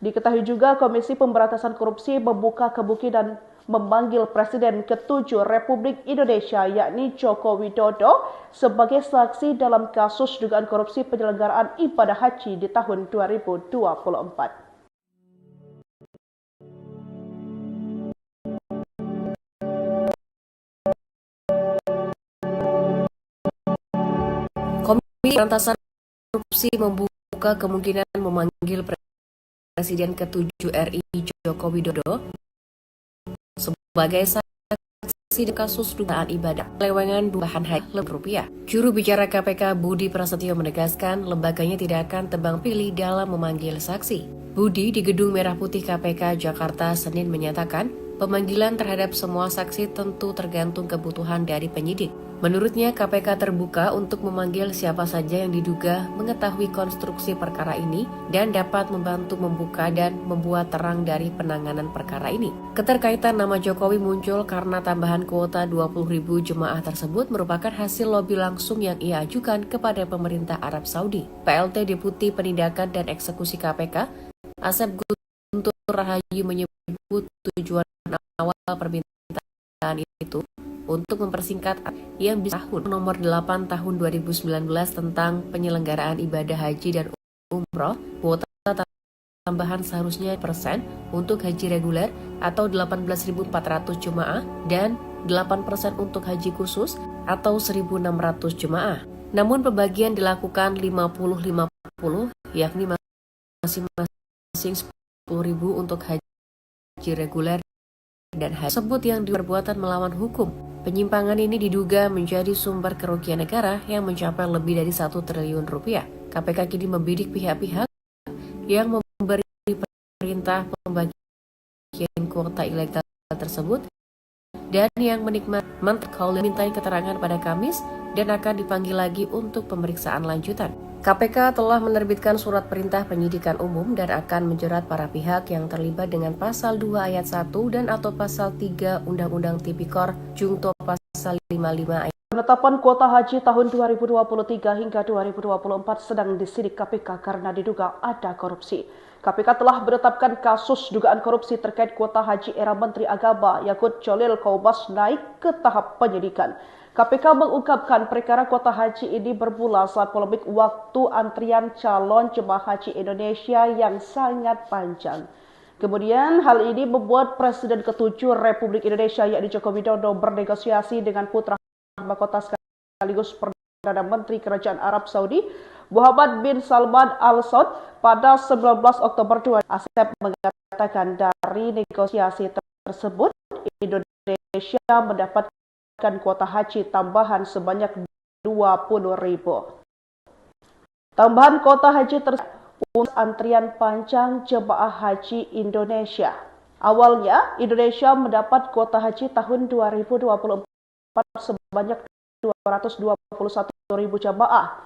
Diketahui juga Komisi Pemberantasan Korupsi membuka kemungkinan memanggil Presiden ke-7 Republik Indonesia yakni Joko Widodo sebagai saksi dalam kasus dugaan korupsi penyelenggaraan ibadah haji di tahun 2024. Komisi Pemberantasan Korupsi membuka kemungkinan memanggil Presiden ke-7 RI Joko Widodo sebagai saksi di kasus dugaan ibadah lewengan tambahan haji rupiah. Juru bicara KPK Budi Prasetyo menegaskan lembaganya tidak akan tebang pilih dalam memanggil saksi. Budi di Gedung Merah Putih KPK Jakarta Senin menyatakan pemanggilan terhadap semua saksi tentu tergantung kebutuhan dari penyidik. Menurutnya, KPK terbuka untuk memanggil siapa saja yang diduga mengetahui konstruksi perkara ini dan dapat membantu membuka dan membuat terang dari penanganan perkara ini. Keterkaitan nama Jokowi muncul karena tambahan kuota 20.000 jemaah tersebut merupakan hasil lobi langsung yang ia ajukan kepada pemerintah Arab Saudi. PLT Deputi Penindakan dan Eksekusi KPK, Asep Guntur Rahayu menyebut tujuan awal permintaan itu untuk mempersingkat yang bisa tahun nomor 8 tahun 2019 tentang penyelenggaraan ibadah haji dan umroh, kuota tambahan seharusnya persen untuk haji reguler atau 18.400 jemaah dan 8% untuk haji khusus atau 1.600 jemaah. Namun pembagian dilakukan 50-50, yakni masing-masing 10.000 untuk haji reguler dan haji tersebut yang diperbuatan melawan hukum. Penyimpangan ini diduga menjadi sumber kerugian negara yang mencapai lebih dari 1 triliun rupiah. KPK kini membidik pihak-pihak yang memberi perintah pembagian kuota ilegal tersebut dan yang menikmati mintai keterangan pada Kamis dan akan dipanggil lagi untuk pemeriksaan lanjutan. KPK telah menerbitkan surat perintah penyidikan umum dan akan menjerat para pihak yang terlibat dengan pasal 2 ayat 1 dan atau pasal 3 Undang-Undang Tipikor Jungto pasal 55 ayat. Penetapan kuota haji tahun 2023 hingga 2024 sedang disidik KPK karena diduga ada korupsi. KPK telah menetapkan kasus dugaan korupsi terkait kuota haji era Menteri Agama Yakut Cholil Qaubas naik ke tahap penyidikan. KPK mengungkapkan perkara kuota haji ini bermula saat polemik waktu antrian calon jemaah haji Indonesia yang sangat panjang. Kemudian hal ini membuat Presiden ke-7 Republik Indonesia yakni Joko Widodo bernegosiasi dengan putra mahkota sekaligus Perdana Menteri Kerajaan Arab Saudi Muhammad bin Salman Al Saud pada 19 Oktober 2020. Asep mengatakan dari negosiasi tersebut Indonesia mendapat kuota haji tambahan sebanyak 20.000. Tambahan kuota haji tersebut untuk antrian panjang jemaah haji Indonesia. Awalnya, Indonesia mendapat kuota haji tahun 2024 sebanyak 221.000 jemaah.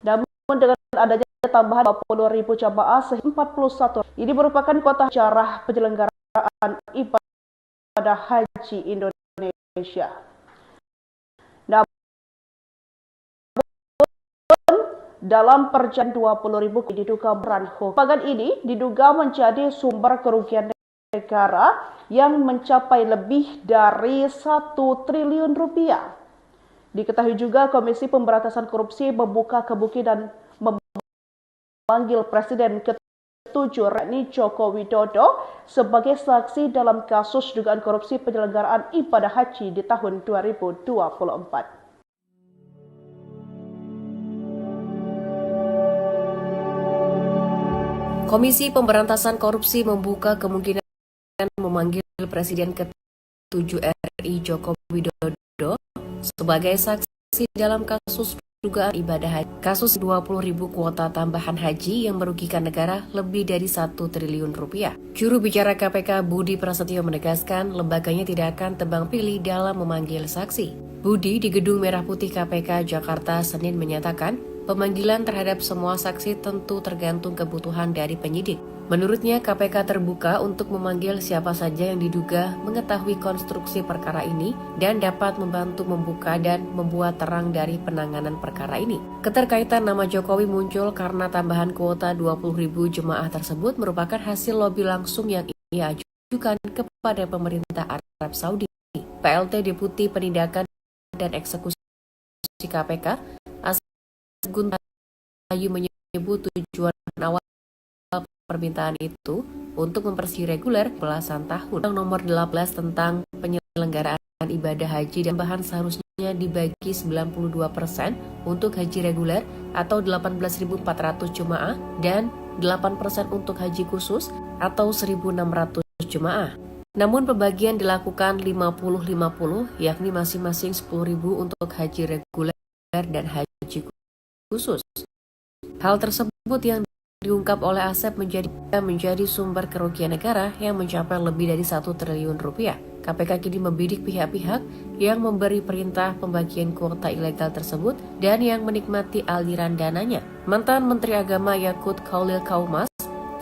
Namun dengan adanya tambahan 20.000 jemaah sehingga 41. Ini merupakan kuota cara penyelenggaraan ibadah haji Indonesia. Namun dalam perjanjian 20.000 diduga meranho. Pagan ini diduga menjadi sumber kerugian negara yang mencapai lebih dari 1 triliun rupiah. Diketahui juga Komisi Pemberantasan Korupsi membuka kemungkinan memanggil Presiden ke-7 yakni Joko Widodo sebagai saksi dalam kasus dugaan korupsi penyelenggaraan ibadah haji di tahun 2024. Komisi Pemberantasan Korupsi membuka kemungkinan memanggil Presiden ke-7 RI Joko Widodo sebagai saksi dalam kasus dugaan ibadah haji. Kasus 20.000 kuota tambahan haji yang merugikan negara lebih dari 1 triliun rupiah. Juru bicara KPK Budi Prasetyo menegaskan lembaganya tidak akan tebang pilih dalam memanggil saksi. Budi di Gedung Merah Putih KPK Jakarta Senin menyatakan pemanggilan terhadap semua saksi tentu tergantung kebutuhan dari penyidik. Menurutnya, KPK terbuka untuk memanggil siapa saja yang diduga mengetahui konstruksi perkara ini dan dapat membantu membuka dan membuat terang dari penanganan perkara ini. Keterkaitan nama Jokowi muncul karena tambahan kuota 20.000 jemaah tersebut merupakan hasil lobi langsung yang ia ajukan kepada pemerintah Arab Saudi. PLT Deputi Penindakan dan Eksekusi KPK, Asep Guntur Rahayu menyebut tujuan awal permintaan itu untuk mempersih reguler belasan tahun. Nomor 18 tentang penyelenggaraan ibadah haji dan tambahan seharusnya dibagi 92% untuk haji reguler atau 18.400 jemaah dan 8% untuk haji khusus atau 1.600 jemaah. Namun pembagian dilakukan 50-50, yakni masing-masing 10.000 untuk haji reguler dan haji khusus. Hal tersebut yang diungkap oleh Asep menjadi sumber kerugian negara yang mencapai lebih dari 1 triliun rupiah. KPK kini membidik pihak-pihak yang memberi perintah pembagian kuota ilegal tersebut dan yang menikmati aliran dananya. Mantan Menteri Agama Yakut Khalil Kaumas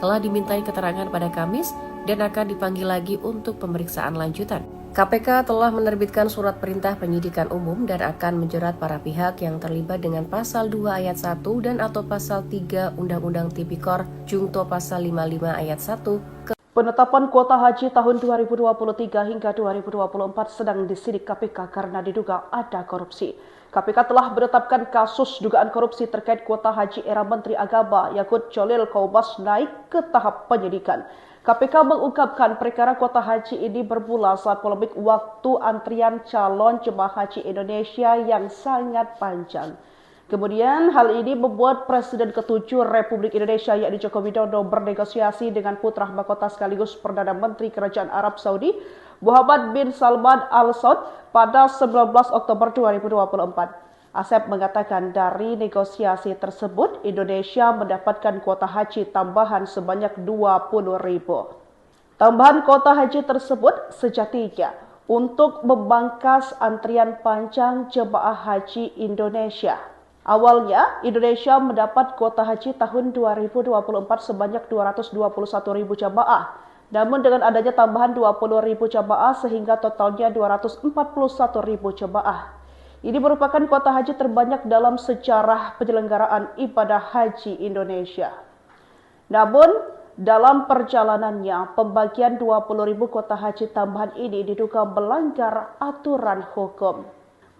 telah dimintai keterangan pada Kamis dan akan dipanggil lagi untuk pemeriksaan lanjutan. KPK telah menerbitkan surat perintah penyidikan umum dan akan menjerat para pihak yang terlibat dengan pasal 2 ayat 1 dan atau pasal 3 Undang-Undang Tipikor Jungto pasal 55 ayat 1. Penetapan kuota haji tahun 2023 hingga 2024 sedang disidik KPK karena diduga ada korupsi. KPK telah menetapkan kasus dugaan korupsi terkait kuota haji era Menteri Agama Yakut Khalil Kaumas naik ke tahap penyidikan. KPK mengungkapkan perkara kuota haji ini bermula saat polemik waktu antrian calon jemaah haji Indonesia yang sangat panjang. Kemudian hal ini membuat Presiden ke-7 Republik Indonesia yakni Joko Widodo bernegosiasi dengan putra mahkota sekaligus Perdana Menteri Kerajaan Arab Saudi Muhammad bin Salman Al Saud pada 19 Oktober 2024. Asep mengatakan dari negosiasi tersebut Indonesia mendapatkan kuota haji tambahan sebanyak 20.000. Tambahan kuota haji tersebut sejatinya untuk membangkas antrian panjang jemaah haji Indonesia. Awalnya, Indonesia mendapat kuota haji tahun 2024 sebanyak 221.000 jamaah. Namun dengan adanya tambahan 20.000 jamaah sehingga totalnya 241.000 jamaah. Ini merupakan kuota haji terbanyak dalam sejarah penyelenggaraan ibadah haji Indonesia. Namun, dalam perjalanannya, pembagian 20.000 kuota haji tambahan ini diduga melanggar aturan hukum.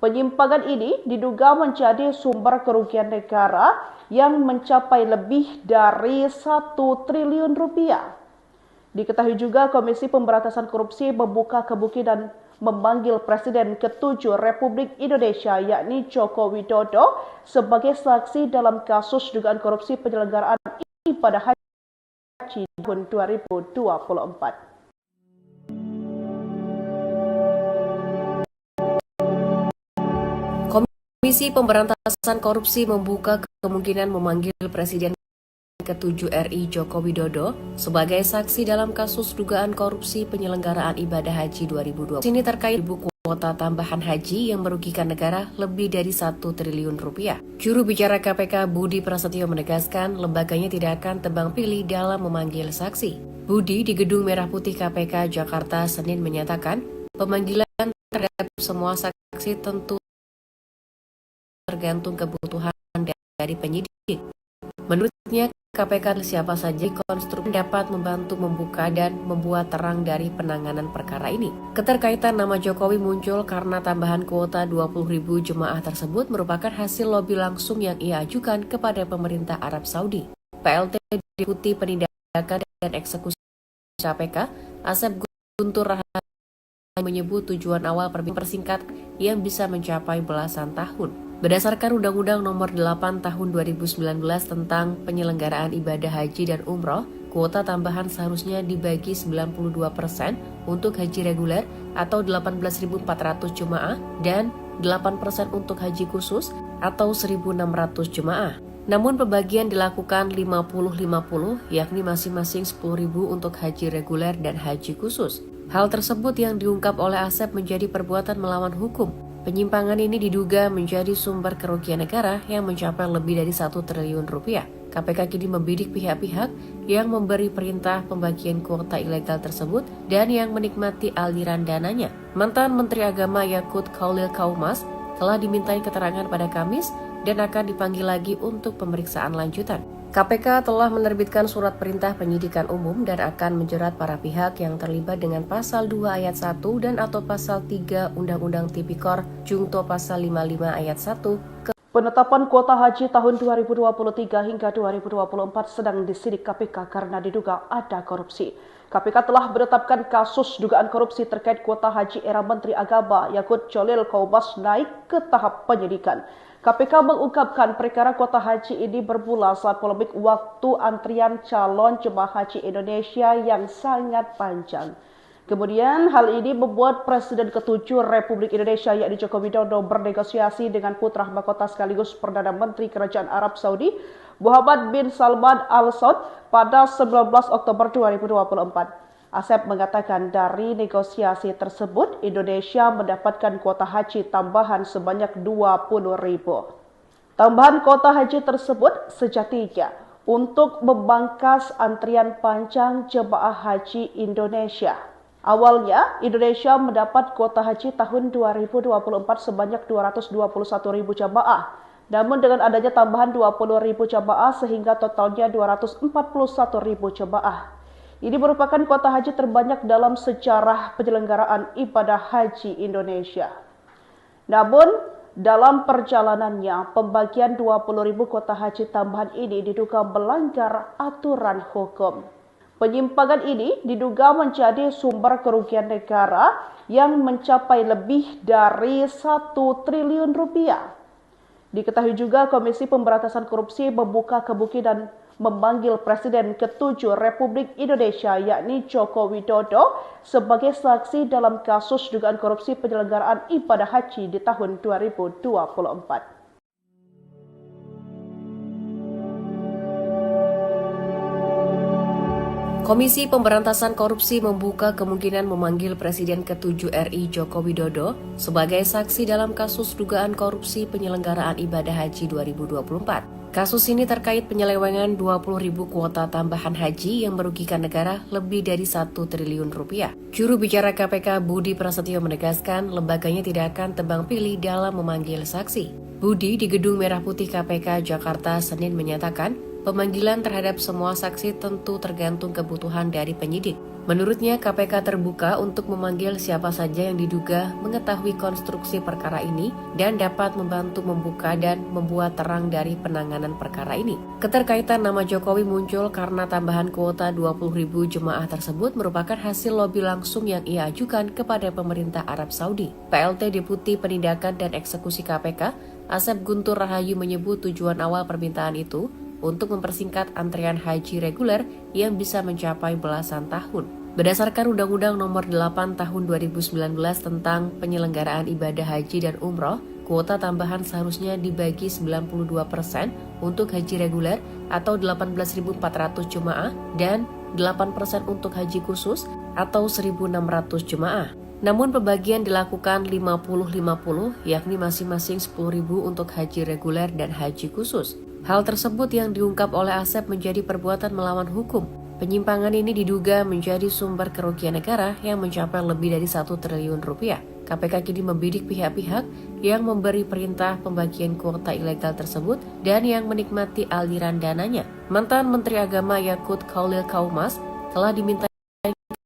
Penyimpangan ini diduga menjadi sumber kerugian negara yang mencapai lebih dari 1 triliun rupiah. Diketahui juga Komisi Pemberantasan Korupsi membuka kemungkinan memanggil Presiden ke-7 Republik Indonesia yakni Joko Widodo sebagai saksi dalam kasus dugaan korupsi penyelenggaraan ibadah haji tahun 2024. Komisi Pemberantasan Korupsi membuka kemungkinan memanggil Presiden ke-7 RI Joko Widodo sebagai saksi dalam kasus dugaan korupsi penyelenggaraan ibadah haji 2020. Ini terkait buku kuota tambahan haji yang merugikan negara lebih dari 1 triliun rupiah. Juru bicara KPK Budi Prasetyo menegaskan lembaganya tidak akan tebang pilih dalam memanggil saksi. Budi di Gedung Merah Putih KPK Jakarta Senin menyatakan pemanggilan terhadap semua saksi tentu tergantung kebutuhan dari penyidik. Menurutnya, KPK siapa saja konstruksi dapat membantu membuka dan membuat terang dari penanganan perkara ini. Keterkaitan nama Jokowi muncul karena tambahan kuota 20.000 jemaah tersebut merupakan hasil lobi langsung yang ia ajukan kepada pemerintah Arab Saudi. PLT Deputi Penindakan dan Eksekusi KPK, Asep Guntur Rahadi menyebut tujuan awal persingkat yang bisa mencapai belasan tahun. Berdasarkan Undang-Undang Nomor 8 Tahun 2019 tentang penyelenggaraan ibadah haji dan umroh, kuota tambahan seharusnya dibagi 92% untuk haji reguler atau 18.400 jemaah dan 8% untuk haji khusus atau 1.600 jemaah. Namun pembagian dilakukan 50-50 yakni masing-masing 10.000 untuk haji reguler dan haji khusus. Hal tersebut yang diungkap oleh Asep menjadi perbuatan melawan hukum. Penyimpangan ini diduga menjadi sumber kerugian negara yang mencapai lebih dari 1 triliun rupiah. KPK kini membidik pihak-pihak yang memberi perintah pembagian kuota ilegal tersebut dan yang menikmati aliran dananya. Mantan Menteri Agama Yakut Khalil Kaumas telah dimintai keterangan pada Kamis dan akan dipanggil lagi untuk pemeriksaan lanjutan. KPK telah menerbitkan surat perintah penyidikan umum dan akan menjerat para pihak yang terlibat dengan pasal 2 ayat 1 dan atau pasal 3 Undang-Undang Tipikor Jungto pasal 55 ayat 1. Penetapan kuota haji tahun 2023 hingga 2024 sedang disidik KPK karena diduga ada korupsi. KPK telah menetapkan kasus dugaan korupsi terkait kuota haji era Menteri Agama Yakut Khalil Kaumas naik ke tahap penyidikan. KPK mengungkapkan perkara kuota haji ini bermula saat polemik waktu antrian calon jemaah haji Indonesia yang sangat panjang. Kemudian hal ini membuat Presiden ke-7 Republik Indonesia yakni Joko Widodo bernegosiasi dengan putra mahkota sekaligus Perdana Menteri Kerajaan Arab Saudi Muhammad bin Salman Al Saud pada 19 Oktober 2024. Asep mengatakan dari negosiasi tersebut, Indonesia mendapatkan kuota haji tambahan sebanyak 20.000. Tambahan kuota haji tersebut sejatinya untuk membangkas antrian panjang jemaah haji Indonesia. Awalnya, Indonesia mendapat kuota haji tahun 2024 sebanyak 221.000 jemaah. Namun dengan adanya tambahan 20.000 jemaah sehingga totalnya 241.000 jemaah. Ini merupakan kuota haji terbanyak dalam sejarah penyelenggaraan ibadah haji Indonesia. Namun, dalam perjalanannya, pembagian 20.000 kuota haji tambahan ini diduga melanggar aturan hukum. Penyimpangan ini diduga menjadi sumber kerugian negara yang mencapai lebih dari 1 triliun rupiah. Diketahui juga Komisi Pemberantasan Korupsi membuka kemungkinan memanggil Presiden ke-7 Republik Indonesia yakni Joko Widodo sebagai saksi dalam kasus dugaan korupsi penyelenggaraan ibadah haji di tahun 2024. Komisi Pemberantasan Korupsi membuka kemungkinan memanggil Presiden ke-7 RI Joko Widodo sebagai saksi dalam kasus dugaan korupsi penyelenggaraan ibadah haji 2024. Kasus ini terkait penyelewengan 20.000 kuota tambahan haji yang merugikan negara lebih dari 1 triliun rupiah. Juru bicara KPK Budi Prasetyo menegaskan lembaganya tidak akan tebang pilih dalam memanggil saksi. Budi di Gedung Merah Putih KPK Jakarta Senin menyatakan pemanggilan terhadap semua saksi tentu tergantung kebutuhan dari penyidik. Menurutnya, KPK terbuka untuk memanggil siapa saja yang diduga mengetahui konstruksi perkara ini dan dapat membantu membuka dan membuat terang dari penanganan perkara ini. Keterkaitan nama Jokowi muncul karena tambahan kuota 20.000 jemaah tersebut merupakan hasil lobi langsung yang ia ajukan kepada pemerintah Arab Saudi. PLT Deputi Penindakan dan Eksekusi KPK, Asep Guntur Rahayu menyebut tujuan awal permintaan itu untuk mempersingkat antrean haji reguler yang bisa mencapai belasan tahun. Berdasarkan Undang-Undang Nomor 8 Tahun 2019 tentang penyelenggaraan ibadah haji dan umroh, kuota tambahan seharusnya dibagi 92% untuk haji reguler atau 18.400 jemaah dan 8% untuk haji khusus atau 1.600 jemaah. Namun pembagian dilakukan 50-50, yakni masing-masing 10.000 untuk haji reguler dan haji khusus. Hal tersebut yang diungkap oleh Asep menjadi perbuatan melawan hukum. Penyimpangan ini diduga menjadi sumber kerugian negara yang mencapai lebih dari 1 triliun rupiah. KPK kini membidik pihak-pihak yang memberi perintah pembagian kuota ilegal tersebut dan yang menikmati aliran dananya. Mantan Menteri Agama Yakut Khalil Kaumas telah diminta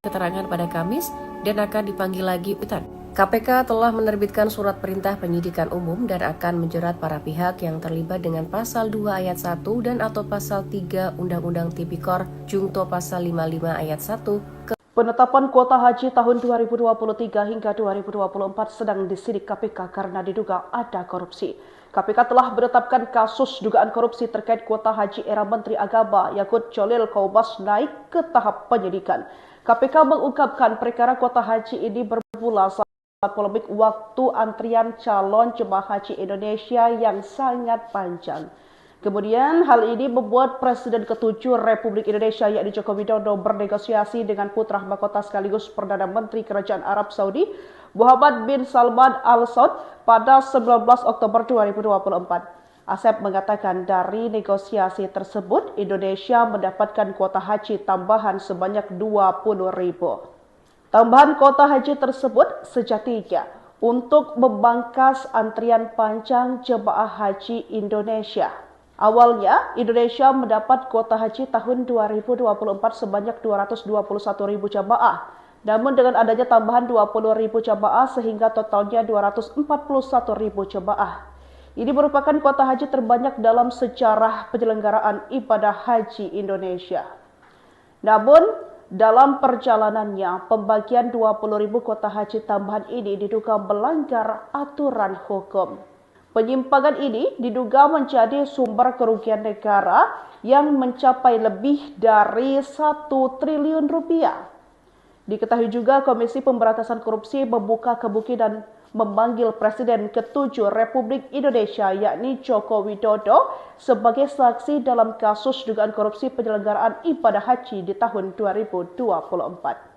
keterangan pada Kamis dan akan dipanggil lagi pekan. KPK telah menerbitkan surat perintah penyidikan umum dan akan menjerat para pihak yang terlibat dengan pasal 2 ayat 1 dan atau pasal 3 Undang-Undang Tipikor Jungto pasal 55 ayat 1. Penetapan kuota haji tahun 2023 hingga 2024 sedang disidik KPK karena diduga ada korupsi. KPK telah menetapkan kasus dugaan korupsi terkait kuota haji era Menteri Agama Yakut Khalil Kaumas naik ke tahap penyidikan. KPK mengungkapkan perkara kuota haji ini bermula saat polemik waktu antrian calon jemaah haji Indonesia yang sangat panjang. Kemudian hal ini membuat Presiden ke-7 Republik Indonesia yakni Joko Widodo bernegosiasi dengan putra mahkota sekaligus Perdana Menteri Kerajaan Arab Saudi Muhammad bin Salman Al Saud pada 19 Oktober 2024. Asep mengatakan dari negosiasi tersebut Indonesia mendapatkan kuota haji tambahan sebanyak 20.000. Tambahan kuota haji tersebut sejatinya untuk membangkas antrian panjang jemaah haji Indonesia. Awalnya, Indonesia mendapat kuota haji tahun 2024 sebanyak 221.000 jemaah. Namun dengan adanya tambahan 20.000 jemaah sehingga totalnya 241.000 jemaah. Ini merupakan kuota haji terbanyak dalam sejarah penyelenggaraan ibadah haji Indonesia. Namun, dalam perjalanannya, pembagian 20.000 kuota haji tambahan ini diduga melanggar aturan hukum. Penyimpangan ini diduga menjadi sumber kerugian negara yang mencapai lebih dari 1 triliun rupiah. Diketahui juga Komisi Pemberantasan Korupsi membuka kemungkinan memanggil Presiden ke-7 Republik Indonesia yakni Joko Widodo sebagai saksi dalam kasus dugaan korupsi penyelenggaraan ibadah haji di tahun 2024.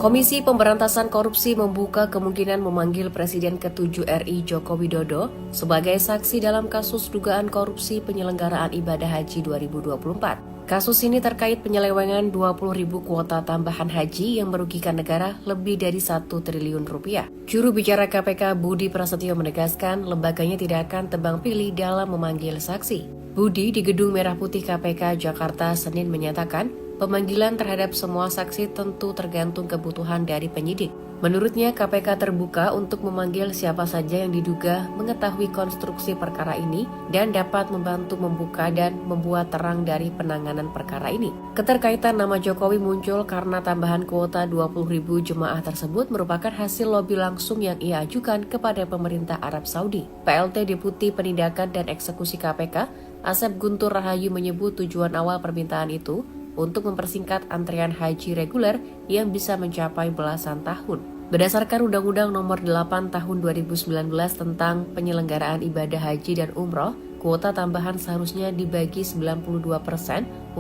Komisi Pemberantasan Korupsi membuka kemungkinan memanggil Presiden ke-7 RI Joko Widodo sebagai saksi dalam kasus dugaan korupsi penyelenggaraan ibadah haji 2024. Kasus ini terkait penyelewengan 20.000 kuota tambahan haji yang merugikan negara lebih dari 1 triliun rupiah. Juru bicara KPK Budi Prasetyo menegaskan lembaganya tidak akan tebang pilih dalam memanggil saksi. Budi di Gedung Merah Putih KPK Jakarta Senin menyatakan pemanggilan terhadap semua saksi tentu tergantung kebutuhan dari penyidik. Menurutnya, KPK terbuka untuk memanggil siapa saja yang diduga mengetahui konstruksi perkara ini dan dapat membantu membuka dan membuat terang dari penanganan perkara ini. Keterkaitan nama Jokowi muncul karena tambahan kuota 20.000 jemaah tersebut merupakan hasil lobi langsung yang ia ajukan kepada pemerintah Arab Saudi. PLT Deputi Penindakan dan Eksekusi KPK, Asep Guntur Rahayu menyebut tujuan awal permintaan itu untuk mempersingkat antrian haji reguler yang bisa mencapai belasan tahun. Berdasarkan Undang-Undang Nomor 8 Tahun 2019 tentang penyelenggaraan ibadah haji dan umroh, kuota tambahan seharusnya dibagi 92%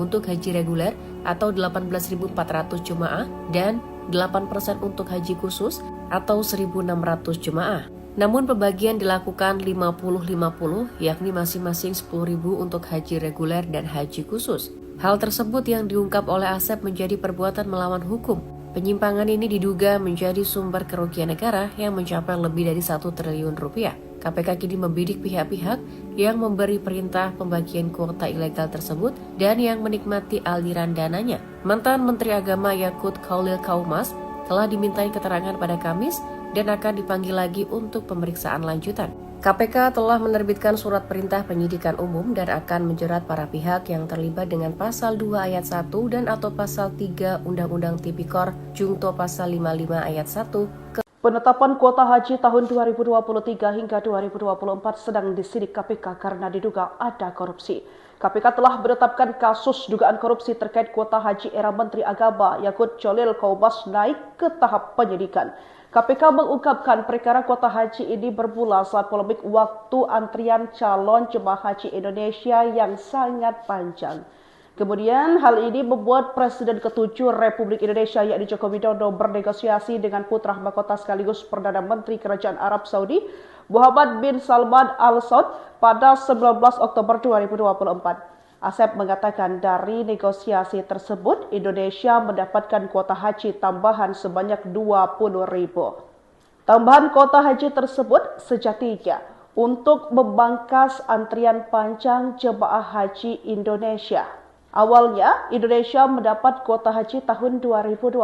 untuk haji reguler atau 18.400 jemaah dan 8% untuk haji khusus atau 1.600 jemaah. Namun pembagian dilakukan 50-50, yakni masing-masing 10.000 untuk haji reguler dan haji khusus. Hal tersebut yang diungkap oleh Asep menjadi perbuatan melawan hukum. Penyimpangan ini diduga menjadi sumber kerugian negara yang mencapai lebih dari 1 triliun rupiah. KPK kini membidik pihak-pihak yang memberi perintah pembagian kuota ilegal tersebut dan yang menikmati aliran dananya. Mantan Menteri Agama Yakut Khalil Kaumas telah dimintai keterangan pada Kamis dan akan dipanggil lagi untuk pemeriksaan lanjutan. KPK telah menerbitkan surat perintah penyidikan umum dan akan menjerat para pihak yang terlibat dengan Pasal 2 Ayat 1 dan atau Pasal 3 Undang-Undang Tipikor Jungto Pasal 55 Ayat 1. Penetapan kuota haji tahun 2023 hingga 2024 sedang disidik KPK karena diduga ada korupsi. KPK telah menetapkan kasus dugaan korupsi terkait kuota haji era Menteri Agama Yakut Khalil Kaumas naik ke tahap penyidikan. KPK mengungkapkan perkara kuota haji ini bermula saat polemik waktu antrian calon jemaah haji Indonesia yang sangat panjang. Kemudian hal ini membuat Presiden ke-7 Republik Indonesia yakni Joko Widodo bernegosiasi dengan putra mahkota sekaligus Perdana Menteri Kerajaan Arab Saudi Muhammad bin Salman Al Saud pada 19 Oktober 2024. Asep mengatakan dari negosiasi tersebut, Indonesia mendapatkan kuota haji tambahan sebanyak 20.000. Tambahan kuota haji tersebut sejatinya untuk membangkas antrian panjang jemaah haji Indonesia. Awalnya, Indonesia mendapat kuota haji tahun 2024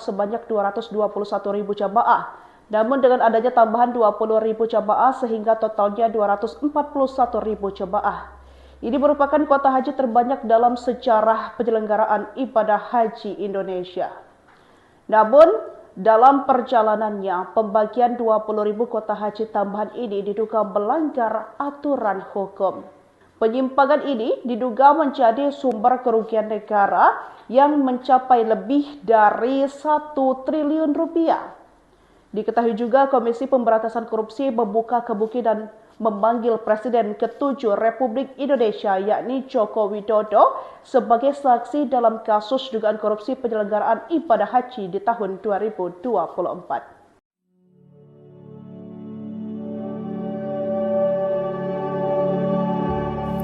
sebanyak 221.000 jemaah. Namun dengan adanya tambahan 20.000 jemaah sehingga totalnya 241.000 jemaah. Ini merupakan kuota haji terbanyak dalam sejarah penyelenggaraan ibadah haji Indonesia. Namun, dalam perjalanannya, pembagian 20.000 kuota haji tambahan ini diduga melanggar aturan hukum. Penyimpangan ini diduga menjadi sumber kerugian negara yang mencapai lebih dari 1 triliun rupiah. Diketahui juga Komisi Pemberantasan Korupsi membuka kemungkinan memanggil Presiden ke-7 Republik Indonesia yakni Joko Widodo sebagai saksi dalam kasus dugaan korupsi penyelenggaraan ibadah haji di tahun 2024.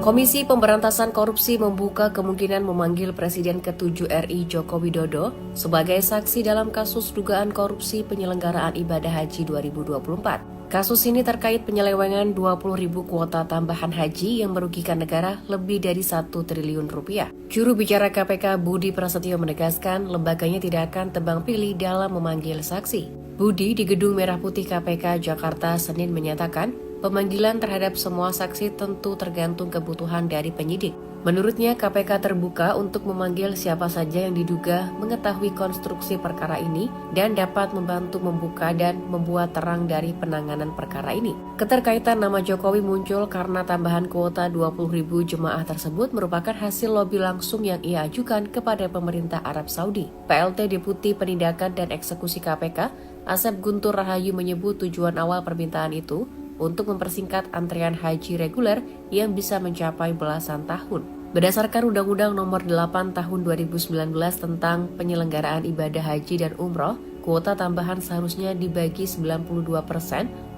Komisi Pemberantasan Korupsi membuka kemungkinan memanggil Presiden ke-7 RI Joko Widodo sebagai saksi dalam kasus dugaan korupsi penyelenggaraan ibadah haji 2024. Kasus ini terkait penyelewengan 20.000 kuota tambahan haji yang merugikan negara lebih dari 1 triliun rupiah. Juru bicara KPK Budi Prasetyo menegaskan lembaganya tidak akan tebang pilih dalam memanggil saksi. Budi di Gedung Merah Putih KPK Jakarta Senin menyatakan pemanggilan terhadap semua saksi tentu tergantung kebutuhan dari penyidik. Menurutnya, KPK terbuka untuk memanggil siapa saja yang diduga mengetahui konstruksi perkara ini dan dapat membantu membuka dan membuat terang dari penanganan perkara ini. Keterkaitan nama Jokowi muncul karena tambahan kuota 20.000 jemaah tersebut merupakan hasil lobi langsung yang ia ajukan kepada pemerintah Arab Saudi. PLT Deputi Penindakan dan Eksekusi KPK, Asep Guntur Rahayu menyebut tujuan awal permintaan itu untuk mempersingkat antrian haji reguler yang bisa mencapai belasan tahun. Berdasarkan Undang-Undang Nomor 8 Tahun 2019 tentang penyelenggaraan ibadah haji dan umroh, kuota tambahan seharusnya dibagi 92%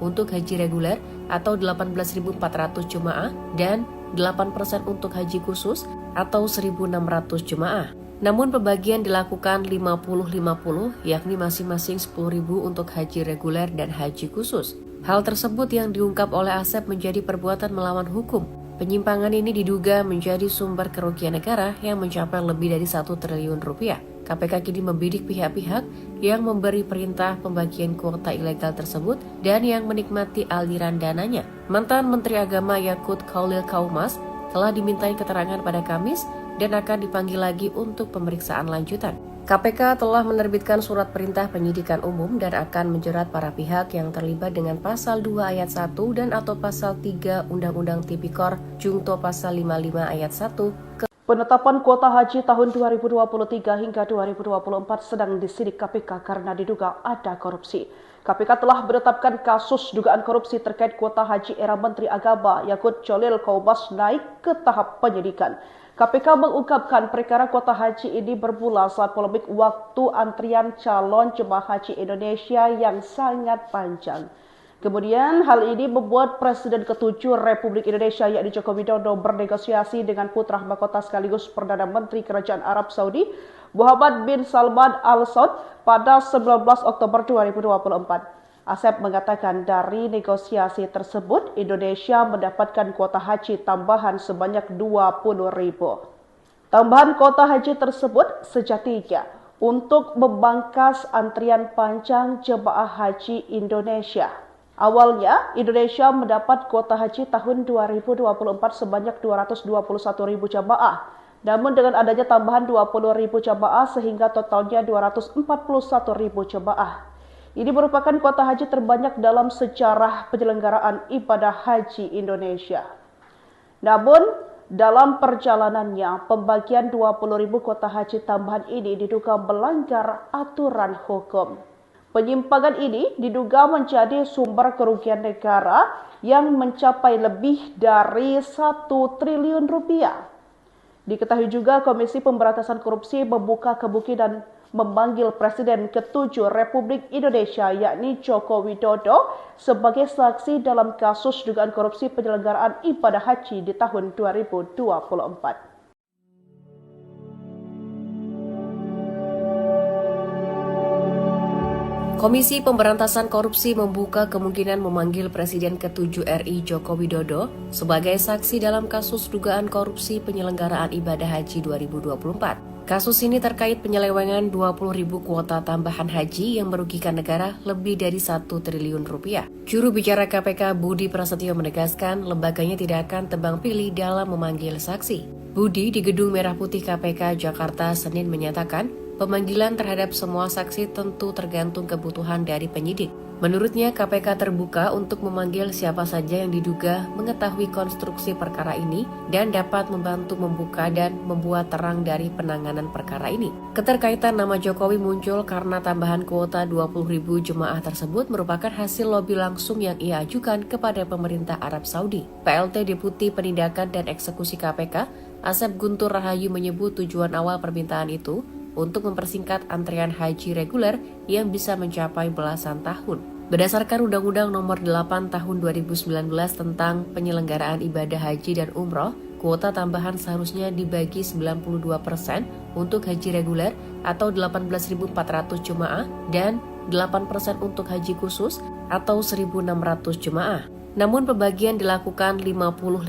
untuk haji reguler atau 18.400 jemaah dan 8% untuk haji khusus atau 1.600 jemaah. Namun pembagian dilakukan 50-50, yakni masing-masing 10.000 untuk haji reguler dan haji khusus. Hal tersebut yang diungkap oleh Asep menjadi perbuatan melawan hukum. Penyimpangan ini diduga menjadi sumber kerugian negara yang mencapai lebih dari 1 triliun rupiah. KPK kini membidik pihak-pihak yang memberi perintah pembagian kuota ilegal tersebut dan yang menikmati aliran dananya. Mantan Menteri Agama Yakut Khalil Kaumas telah dimintai keterangan pada Kamis dan akan dipanggil lagi untuk pemeriksaan lanjutan. KPK telah menerbitkan surat perintah penyidikan umum dan akan menjerat para pihak yang terlibat dengan Pasal 2 Ayat 1 dan atau Pasal 3 Undang-Undang Tipikor Jungto Pasal 55 Ayat 1. Penetapan kuota haji tahun 2023 hingga 2024 sedang disidik KPK karena diduga ada korupsi. KPK telah menetapkan kasus dugaan korupsi terkait kuota haji era Menteri Agama Yakut Khalil Kaumas naik ke tahap penyidikan. KPK mengungkapkan perkara kuota haji ini bermula saat polemik waktu antrian calon jemaah haji Indonesia yang sangat panjang. Kemudian hal ini membuat Presiden ke-7 Republik Indonesia yakni Joko Widodo bernegosiasi dengan putra mahkota sekaligus Perdana Menteri Kerajaan Arab Saudi Muhammad bin Salman Al Saud pada 19 Oktober 2024. Asep mengatakan dari negosiasi tersebut Indonesia mendapatkan kuota haji tambahan sebanyak 20.000. Tambahan kuota haji tersebut sejatinya untuk membangkas antrian panjang jemaah haji Indonesia. Awalnya, Indonesia mendapat kuota haji tahun 2024 sebanyak 221.000 jamaah. Namun dengan adanya tambahan 20.000 jamaah sehingga totalnya 241.000 jamaah. Ini merupakan kuota haji terbanyak dalam sejarah penyelenggaraan ibadah haji Indonesia. Namun, dalam perjalanannya, pembagian 20.000 kuota haji tambahan ini diduga melanggar aturan hukum. Penyimpangan ini diduga menjadi sumber kerugian negara yang mencapai lebih dari 1 triliun rupiah. Diketahui juga Komisi Pemberantasan Korupsi membuka kemungkinan memanggil Presiden ke-7 Republik Indonesia yakni Joko Widodo sebagai saksi dalam kasus dugaan korupsi penyelenggaraan ibadah haji di tahun 2024. Komisi Pemberantasan Korupsi membuka kemungkinan memanggil Presiden ke-7 RI Joko Widodo sebagai saksi dalam kasus dugaan korupsi penyelenggaraan ibadah haji 2024. Kasus ini terkait penyelewengan 20.000 kuota tambahan haji yang merugikan negara lebih dari 1 triliun rupiah. Juru bicara KPK Budi Prasetyo menegaskan lembaganya tidak akan tebang pilih dalam memanggil saksi. Budi di Gedung Merah Putih KPK Jakarta Senin menyatakan pemanggilan terhadap semua saksi tentu tergantung kebutuhan dari penyidik. Menurutnya, KPK terbuka untuk memanggil siapa saja yang diduga mengetahui konstruksi perkara ini dan dapat membantu membuka dan membuat terang dari penanganan perkara ini. Keterkaitan nama Jokowi muncul karena tambahan kuota 20.000 jemaah tersebut merupakan hasil lobi langsung yang ia ajukan kepada pemerintah Arab Saudi. PLT Deputi Penindakan dan Eksekusi KPK, Asep Guntur Rahayu menyebut tujuan awal permintaan itu untuk mempersingkat antrian haji reguler yang bisa mencapai belasan tahun. Berdasarkan Undang-Undang Nomor 8 Tahun 2019 tentang penyelenggaraan ibadah haji dan umroh, kuota tambahan seharusnya dibagi 92% untuk haji reguler atau 18.400 jemaah dan 8% untuk haji khusus atau 1.600 jemaah. Namun pembagian dilakukan 50-50,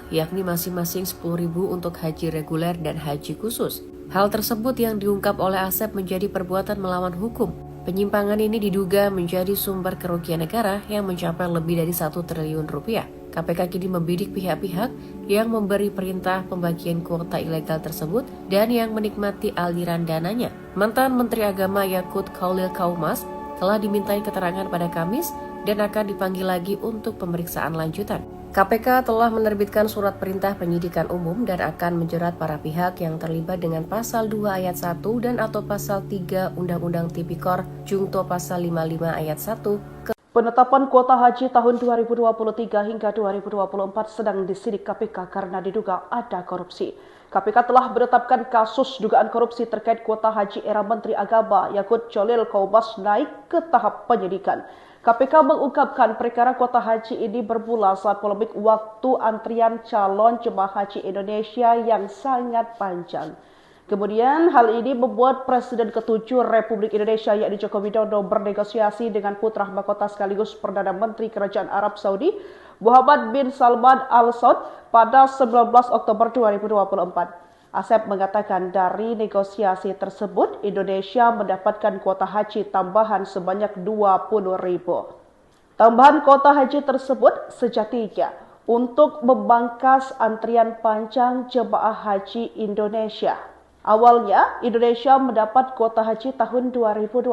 yakni masing-masing 10.000 untuk haji reguler dan haji khusus. Hal tersebut yang diungkap oleh Asep menjadi perbuatan melawan hukum. Penyimpangan ini diduga menjadi sumber kerugian negara yang mencapai lebih dari 1 triliun rupiah. KPK kini membidik pihak-pihak yang memberi perintah pembagian kuota ilegal tersebut dan yang menikmati aliran dananya. Mantan Menteri Agama Yakut Khalil Kaumas telah dimintai keterangan pada Kamis dan akan dipanggil lagi untuk pemeriksaan lanjutan. KPK telah menerbitkan surat perintah penyidikan umum dan akan menjerat para pihak yang terlibat dengan pasal 2 ayat 1 dan atau pasal 3 Undang-Undang Tipikor Jungto pasal 55 ayat 1. Penetapan kuota haji tahun 2023 hingga 2024 sedang disidik KPK karena diduga ada korupsi. KPK telah menetapkan kasus dugaan korupsi terkait kuota haji era Menteri Agama Yakut Khalil Kaumas naik ke tahap penyidikan. KPK mengungkapkan perkara kuota haji ini bermula saat polemik waktu antrian calon jemaah haji Indonesia yang sangat panjang. Kemudian hal ini membuat Presiden ke-7 Republik Indonesia yakni Joko Widodo bernegosiasi dengan putra mahkota sekaligus Perdana Menteri Kerajaan Arab Saudi Muhammad bin Salman Al Saud pada 19 Oktober 2024. Asep mengatakan dari negosiasi tersebut Indonesia mendapatkan kuota haji tambahan sebanyak 20.000. Tambahan kuota haji tersebut sejatinya untuk membangkas antrian panjang jemaah haji Indonesia. Awalnya, Indonesia mendapat kuota haji tahun 2024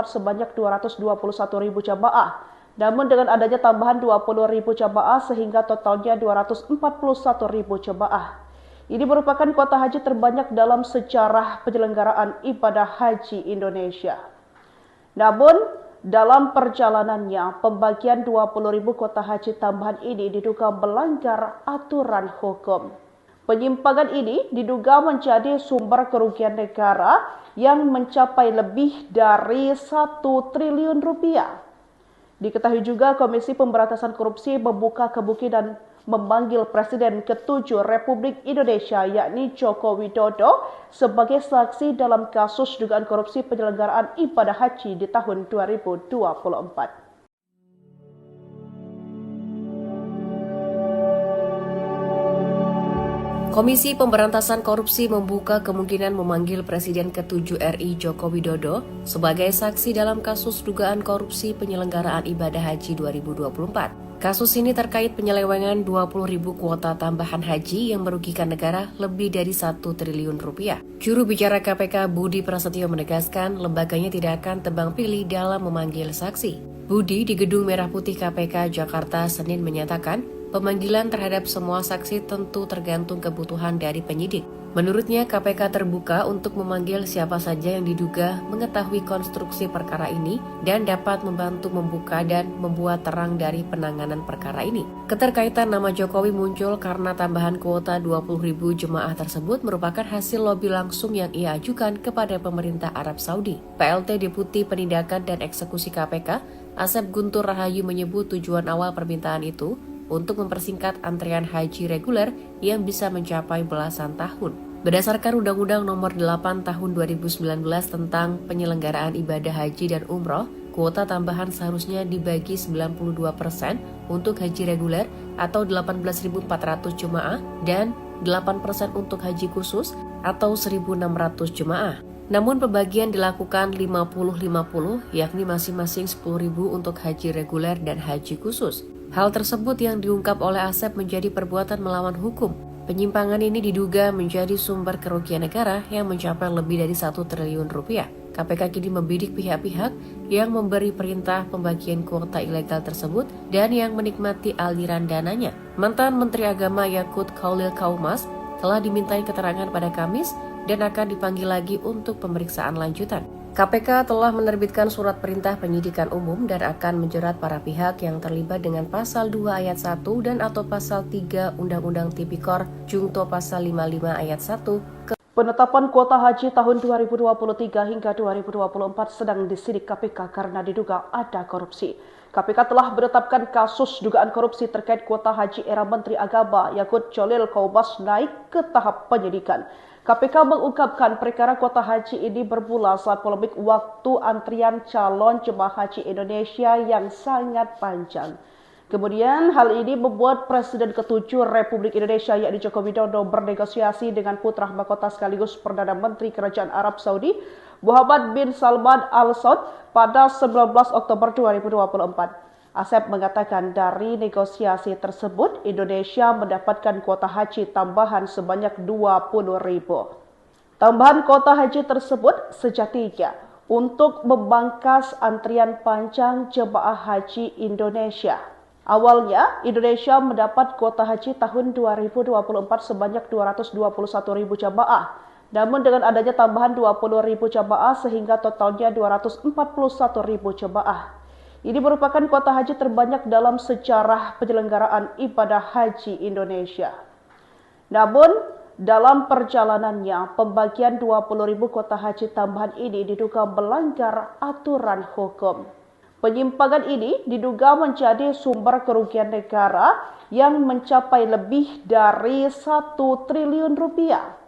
sebanyak 221.000 jamaah. Namun dengan adanya tambahan 20.000 jamaah sehingga totalnya 241.000 jamaah. Ini merupakan kuota haji terbanyak dalam sejarah penyelenggaraan ibadah haji Indonesia. Namun, dalam perjalanannya, pembagian 20.000 kuota haji tambahan ini diduga melanggar aturan hukum. Penyimpangan ini diduga menjadi sumber kerugian negara yang mencapai lebih dari 1 triliun rupiah. Diketahui juga Komisi Pemberantasan Korupsi membuka kemungkinan memanggil Presiden ke-7 Republik Indonesia yakni Joko Widodo sebagai saksi dalam kasus dugaan korupsi penyelenggaraan ibadah haji di tahun 2024. Komisi Pemberantasan Korupsi membuka kemungkinan memanggil Presiden ke-7 RI Joko Widodo sebagai saksi dalam kasus dugaan korupsi penyelenggaraan ibadah haji 2024. Kasus ini terkait penyelewengan 20.000 kuota tambahan haji yang merugikan negara lebih dari 1 triliun rupiah. Juru bicara KPK Budi Prasetyo menegaskan lembaganya tidak akan tebang pilih dalam memanggil saksi. Budi di Gedung Merah Putih KPK Jakarta Senin menyatakan pemanggilan terhadap semua saksi tentu tergantung kebutuhan dari penyidik. Menurutnya, KPK terbuka untuk memanggil siapa saja yang diduga mengetahui konstruksi perkara ini dan dapat membantu membuka dan membuat terang dari penanganan perkara ini. Keterkaitan nama Jokowi muncul karena tambahan kuota 20.000 jemaah tersebut merupakan hasil lobi langsung yang ia ajukan kepada pemerintah Arab Saudi. PLT Deputi Penindakan dan Eksekusi KPK, Asep Guntur Rahayu menyebut tujuan awal permintaan itu untuk mempersingkat antrian haji reguler yang bisa mencapai belasan tahun. Berdasarkan Undang-Undang Nomor 8 Tahun 2019 tentang penyelenggaraan ibadah haji dan umroh, kuota tambahan seharusnya dibagi 92% untuk haji reguler atau 18.400 jemaah dan 8% untuk haji khusus atau 1.600 jemaah. Namun pembagian dilakukan 50-50 yakni masing-masing 10.000 untuk haji reguler dan haji khusus. Hal tersebut yang diungkap oleh Asep menjadi perbuatan melawan hukum. Penyimpangan ini diduga menjadi sumber kerugian negara yang mencapai lebih dari 1 triliun rupiah. KPK kini membidik pihak-pihak yang memberi perintah pembagian kuota ilegal tersebut dan yang menikmati aliran dananya. Mantan Menteri Agama Yakut Khalil Kaumas telah dimintai keterangan pada Kamis dan akan dipanggil lagi untuk pemeriksaan lanjutan. KPK telah menerbitkan surat perintah penyidikan umum dan akan menjerat para pihak yang terlibat dengan pasal 2 ayat 1 dan atau pasal 3 Undang-Undang Tipikor Jungto pasal 55 ayat 1. Penetapan kuota haji tahun 2023 hingga 2024 sedang disidik KPK karena diduga ada korupsi. KPK telah menetapkan kasus dugaan korupsi terkait kuota haji era Menteri Agama Yakut Khalil Kaumas naik ke tahap penyidikan. KPK mengungkapkan perkara kuota haji ini bermula saat polemik waktu antrian calon jemaah haji Indonesia yang sangat panjang. Kemudian hal ini membuat Presiden ke-7 Republik Indonesia yakni Joko Widodo bernegosiasi dengan putra mahkota sekaligus Perdana Menteri Kerajaan Arab Saudi Muhammad bin Salman Al Saud pada 19 Oktober 2024. Asep mengatakan dari negosiasi tersebut, Indonesia mendapatkan kuota haji tambahan sebanyak 20.000. Tambahan kuota haji tersebut sejatinya untuk membangkas antrian panjang jemaah haji Indonesia. Awalnya, Indonesia mendapat kuota haji tahun 2024 sebanyak 221.000 jemaah. Namun dengan adanya tambahan 20.000 jemaah sehingga totalnya 241.000 jemaah. Ini merupakan kuota haji terbanyak dalam sejarah penyelenggaraan ibadah haji Indonesia. Namun, dalam perjalanannya, pembagian 20.000 kuota haji tambahan ini diduga melanggar aturan hukum. Penyimpangan ini diduga menjadi sumber kerugian negara yang mencapai lebih dari 1 triliun rupiah.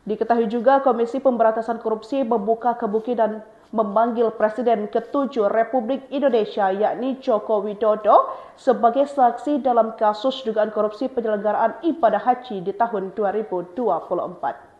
Diketahui juga Komisi Pemberantasan Korupsi membuka kemungkinan memanggil Presiden ke-7 Republik Indonesia yakni Joko Widodo sebagai saksi dalam kasus dugaan korupsi penyelenggaraan ibadah haji di tahun 2024.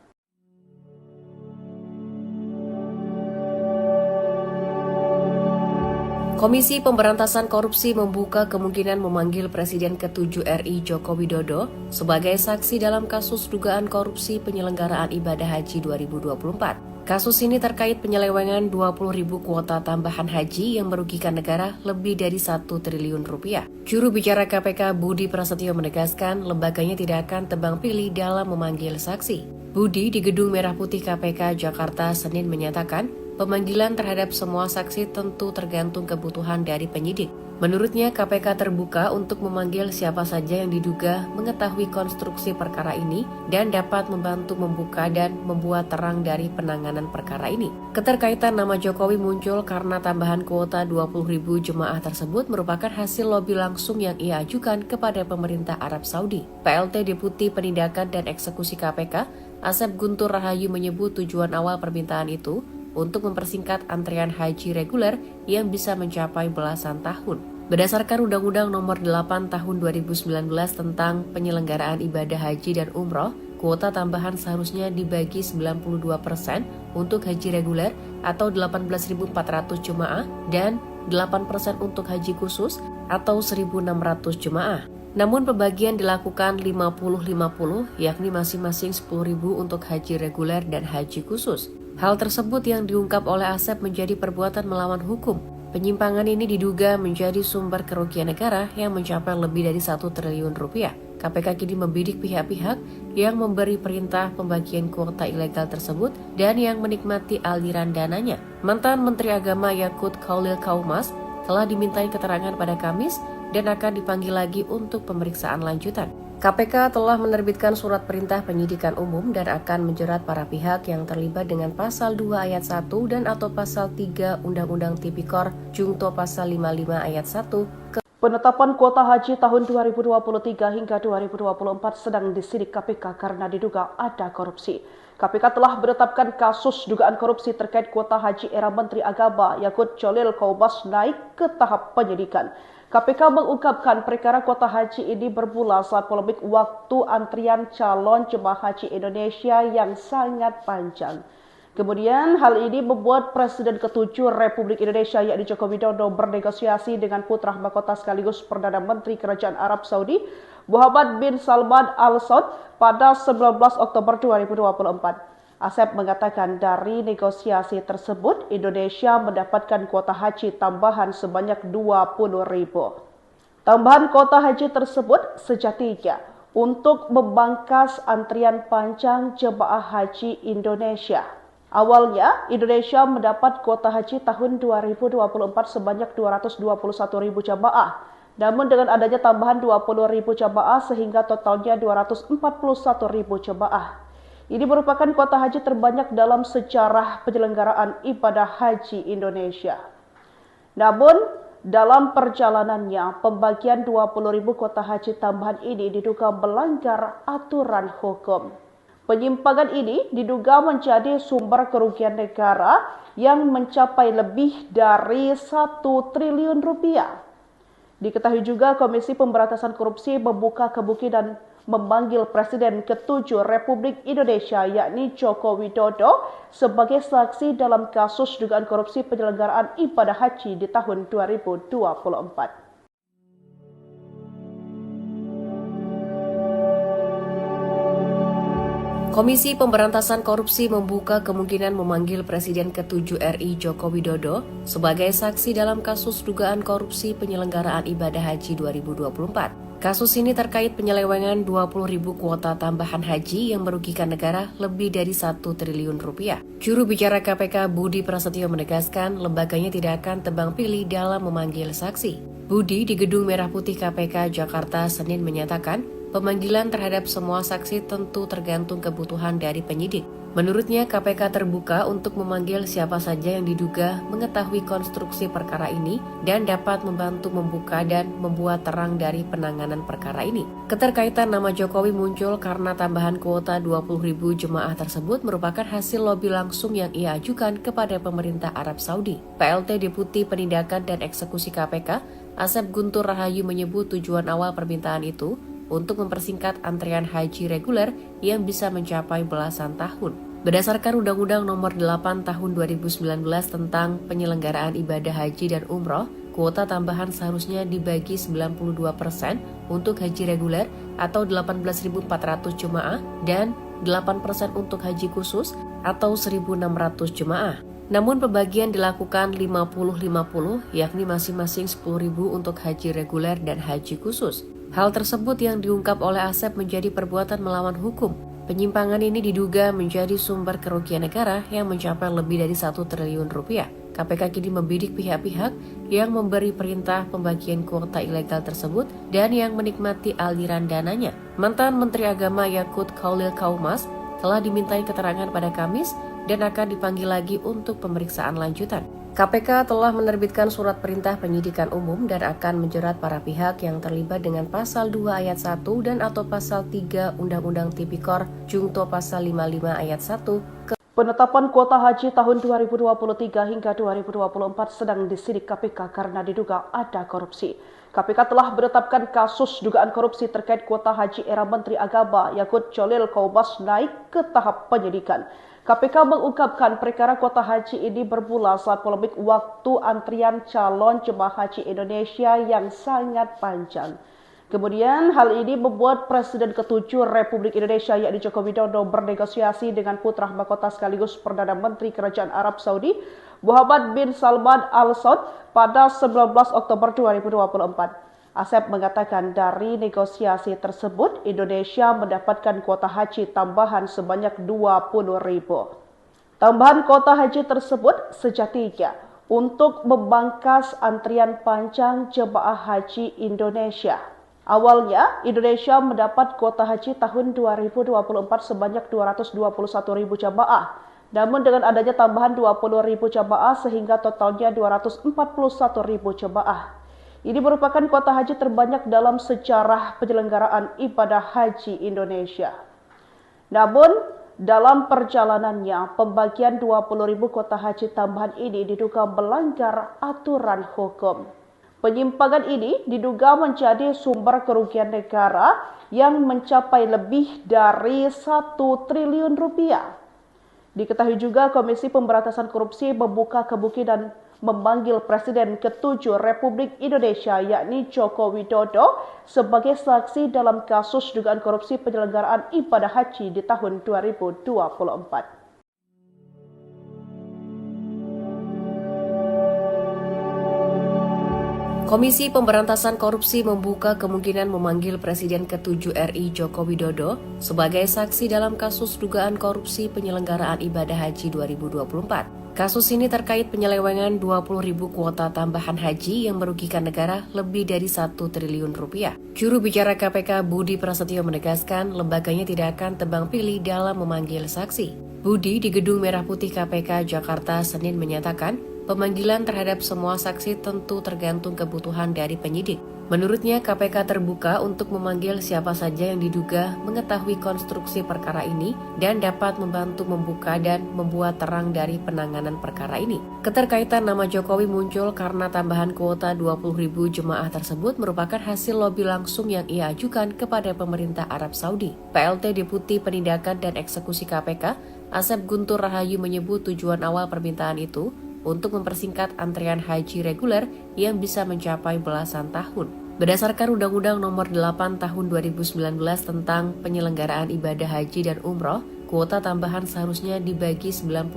Komisi Pemberantasan Korupsi membuka kemungkinan memanggil Presiden ke-7 RI Joko Widodo sebagai saksi dalam kasus dugaan korupsi penyelenggaraan ibadah haji 2024. Kasus ini terkait penyelewengan 20.000 kuota tambahan haji yang merugikan negara lebih dari 1 triliun rupiah. Juru bicara KPK Budi Prasetyo menegaskan lembaganya tidak akan tebang pilih dalam memanggil saksi. Budi di Gedung Merah Putih KPK Jakarta Senin menyatakan pemanggilan terhadap semua saksi tentu tergantung kebutuhan dari penyidik. Menurutnya, KPK terbuka untuk memanggil siapa saja yang diduga mengetahui konstruksi perkara ini dan dapat membantu membuka dan membuat terang dari penanganan perkara ini. Keterkaitan nama Jokowi muncul karena tambahan kuota 20.000 jemaah tersebut merupakan hasil lobi langsung yang ia ajukan kepada pemerintah Arab Saudi. PLT Deputi Penindakan dan Eksekusi KPK, Asep Guntur Rahayu menyebut tujuan awal permintaan itu untuk mempersingkat antrian haji reguler yang bisa mencapai belasan tahun. Berdasarkan Undang-Undang Nomor 8 Tahun 2019 tentang penyelenggaraan ibadah haji dan umroh, kuota tambahan seharusnya dibagi 92% untuk haji reguler atau 18.400 jemaah dan 8% untuk haji khusus atau 1.600 jemaah. Namun pembagian dilakukan 50-50 yakni masing-masing 10.000 untuk haji reguler dan haji khusus. Hal tersebut yang diungkap oleh Asep menjadi perbuatan melawan hukum. Penyimpangan ini diduga menjadi sumber kerugian negara yang mencapai lebih dari 1 triliun rupiah. KPK kini membidik pihak-pihak yang memberi perintah pembagian kuota ilegal tersebut dan yang menikmati aliran dananya. Mantan Menteri Agama Yakut Khalil Kaumas telah dimintai keterangan pada Kamis dan akan dipanggil lagi untuk pemeriksaan lanjutan. KPK telah menerbitkan surat perintah penyidikan umum dan akan menjerat para pihak yang terlibat dengan Pasal 2 Ayat 1 dan atau Pasal 3 Undang-Undang Tipikor Jungto Pasal 55 Ayat 1. Penetapan kuota haji tahun 2023 hingga 2024 sedang disidik KPK karena diduga ada korupsi. KPK telah menetapkan kasus dugaan korupsi terkait kuota haji era Menteri Agama Yakut Cholil Kaumas naik ke tahap penyidikan. KPK mengungkapkan perkara kuota haji ini bermula saat polemik waktu antrian calon jemaah haji Indonesia yang sangat panjang. Kemudian hal ini membuat Presiden ke-7 Republik Indonesia yakni Joko Widodo bernegosiasi dengan putra mahkota sekaligus Perdana Menteri Kerajaan Arab Saudi Muhammad bin Salman Al Saud pada 19 Oktober 2024. Asep mengatakan dari negosiasi tersebut, Indonesia mendapatkan kuota haji tambahan sebanyak 20.000. Tambahan kuota haji tersebut sejatinya untuk membangkas antrian panjang jemaah haji Indonesia. Awalnya, Indonesia mendapat kuota haji tahun 2024 sebanyak 221.000 jemaah. Namun dengan adanya tambahan 20.000 jemaah sehingga totalnya 241.000 jemaah. Ini merupakan kuota haji terbanyak dalam sejarah penyelenggaraan ibadah haji Indonesia. Namun, dalam perjalanannya, pembagian 20.000 kuota haji tambahan ini diduga melanggar aturan hukum. Penyimpangan ini diduga menjadi sumber kerugian negara yang mencapai lebih dari 1 triliun rupiah. Diketahui juga Komisi Pemberantasan Korupsi membuka kemungkinan memanggil Presiden ke-7 Republik Indonesia yakni Joko Widodo sebagai saksi dalam kasus dugaan korupsi penyelenggaraan ibadah haji di tahun 2024. Komisi Pemberantasan Korupsi membuka kemungkinan memanggil Presiden ke-7 RI Joko Widodo sebagai saksi dalam kasus dugaan korupsi penyelenggaraan ibadah haji 2024. Kasus ini terkait penyelewengan 20.000 kuota tambahan haji yang merugikan negara lebih dari 1 triliun rupiah. Juru bicara KPK Budi Prasetyo menegaskan lembaganya tidak akan tebang pilih dalam memanggil saksi. Budi di Gedung Merah Putih KPK Jakarta Senin menyatakan, pemanggilan terhadap semua saksi tentu tergantung kebutuhan dari penyidik. Menurutnya, KPK terbuka untuk memanggil siapa saja yang diduga mengetahui konstruksi perkara ini dan dapat membantu membuka dan membuat terang dari penanganan perkara ini. Keterkaitan nama Jokowi muncul karena tambahan kuota 20.000 jemaah tersebut merupakan hasil lobi langsung yang ia ajukan kepada pemerintah Arab Saudi. PLT Deputi Penindakan dan Eksekusi KPK, Asep Guntur Rahayu menyebut tujuan awal permintaan itu untuk mempersingkat antrian haji reguler yang bisa mencapai belasan tahun. Berdasarkan Undang-Undang Nomor 8 Tahun 2019 tentang penyelenggaraan ibadah haji dan umroh, kuota tambahan seharusnya dibagi 92% untuk haji reguler atau 18.400 jemaah dan 8% untuk haji khusus atau 1.600 jemaah. Namun pembagian dilakukan 50-50, yakni masing-masing 10.000 untuk haji reguler dan haji khusus. Hal tersebut yang diungkap oleh Asep menjadi perbuatan melawan hukum. Penyimpangan ini diduga menjadi sumber kerugian negara yang mencapai lebih dari 1 triliun rupiah. KPK kini membidik pihak-pihak yang memberi perintah pembagian kuota ilegal tersebut dan yang menikmati aliran dananya. Mantan Menteri Agama Yakut Khalil Kaumas telah dimintai keterangan pada Kamis dan akan dipanggil lagi untuk pemeriksaan lanjutan. KPK telah menerbitkan surat perintah penyidikan umum dan akan menjerat para pihak yang terlibat dengan Pasal 2 Ayat 1 dan atau Pasal 3 Undang-Undang Tipikor Jungto Pasal 55 Ayat 1. Penetapan kuota haji tahun 2023 hingga 2024 sedang disidik KPK karena diduga ada korupsi. KPK telah menetapkan kasus dugaan korupsi terkait kuota haji era Menteri Agama Yakut Khalil Kaumas naik ke tahap penyidikan. KPK mengungkapkan perkara kuota haji ini bermula saat polemik waktu antrian calon jemaah haji Indonesia yang sangat panjang. Kemudian hal ini membuat Presiden ke-7 Republik Indonesia yakni Joko Widodo bernegosiasi dengan putra mahkota sekaligus Perdana Menteri Kerajaan Arab Saudi Muhammad bin Salman Al Saud pada 19 Oktober 2024. Asep mengatakan dari negosiasi tersebut Indonesia mendapatkan kuota haji tambahan sebanyak 20.000. Tambahan kuota haji tersebut sejatinya untuk membangkas antrian panjang jemaah haji Indonesia. Awalnya, Indonesia mendapat kuota haji tahun 2024 sebanyak 221.000 jemaah. Namun dengan adanya tambahan 20.000 jemaah sehingga totalnya 241.000 jemaah. Ini merupakan kuota haji terbanyak dalam sejarah penyelenggaraan ibadah haji Indonesia. Namun, dalam perjalanannya, pembagian 20.000 kuota haji tambahan ini diduga melanggar aturan hukum. Penyimpangan ini diduga menjadi sumber kerugian negara yang mencapai lebih dari 1 triliun rupiah. Diketahui juga Komisi Pemberantasan Korupsi membuka kemungkinan memanggil Presiden ke-7 Republik Indonesia yakni Joko Widodo sebagai saksi dalam kasus dugaan korupsi penyelenggaraan ibadah haji di tahun 2024. Komisi Pemberantasan Korupsi membuka kemungkinan memanggil Presiden ke-7 RI Joko Widodo sebagai saksi dalam kasus dugaan korupsi penyelenggaraan ibadah haji 2024. Kasus ini terkait penyelewengan 20.000 kuota tambahan haji yang merugikan negara lebih dari 1 triliun rupiah. Juru bicara KPK Budi Prasetyo menegaskan lembaganya tidak akan tebang pilih dalam memanggil saksi. Budi di Gedung Merah Putih KPK Jakarta Senin menyatakan pemanggilan terhadap semua saksi tentu tergantung kebutuhan dari penyidik. Menurutnya, KPK terbuka untuk memanggil siapa saja yang diduga mengetahui konstruksi perkara ini dan dapat membantu membuka dan membuat terang dari penanganan perkara ini. Keterkaitan nama Jokowi muncul karena tambahan kuota 20.000 jemaah tersebut merupakan hasil lobi langsung yang ia ajukan kepada pemerintah Arab Saudi. PLT Deputi Penindakan dan Eksekusi KPK, Asep Guntur Rahayu menyebut tujuan awal permintaan itu untuk mempersingkat antrian haji reguler yang bisa mencapai belasan tahun. Berdasarkan Undang-Undang Nomor 8 Tahun 2019 tentang penyelenggaraan ibadah haji dan umroh, kuota tambahan seharusnya dibagi 92%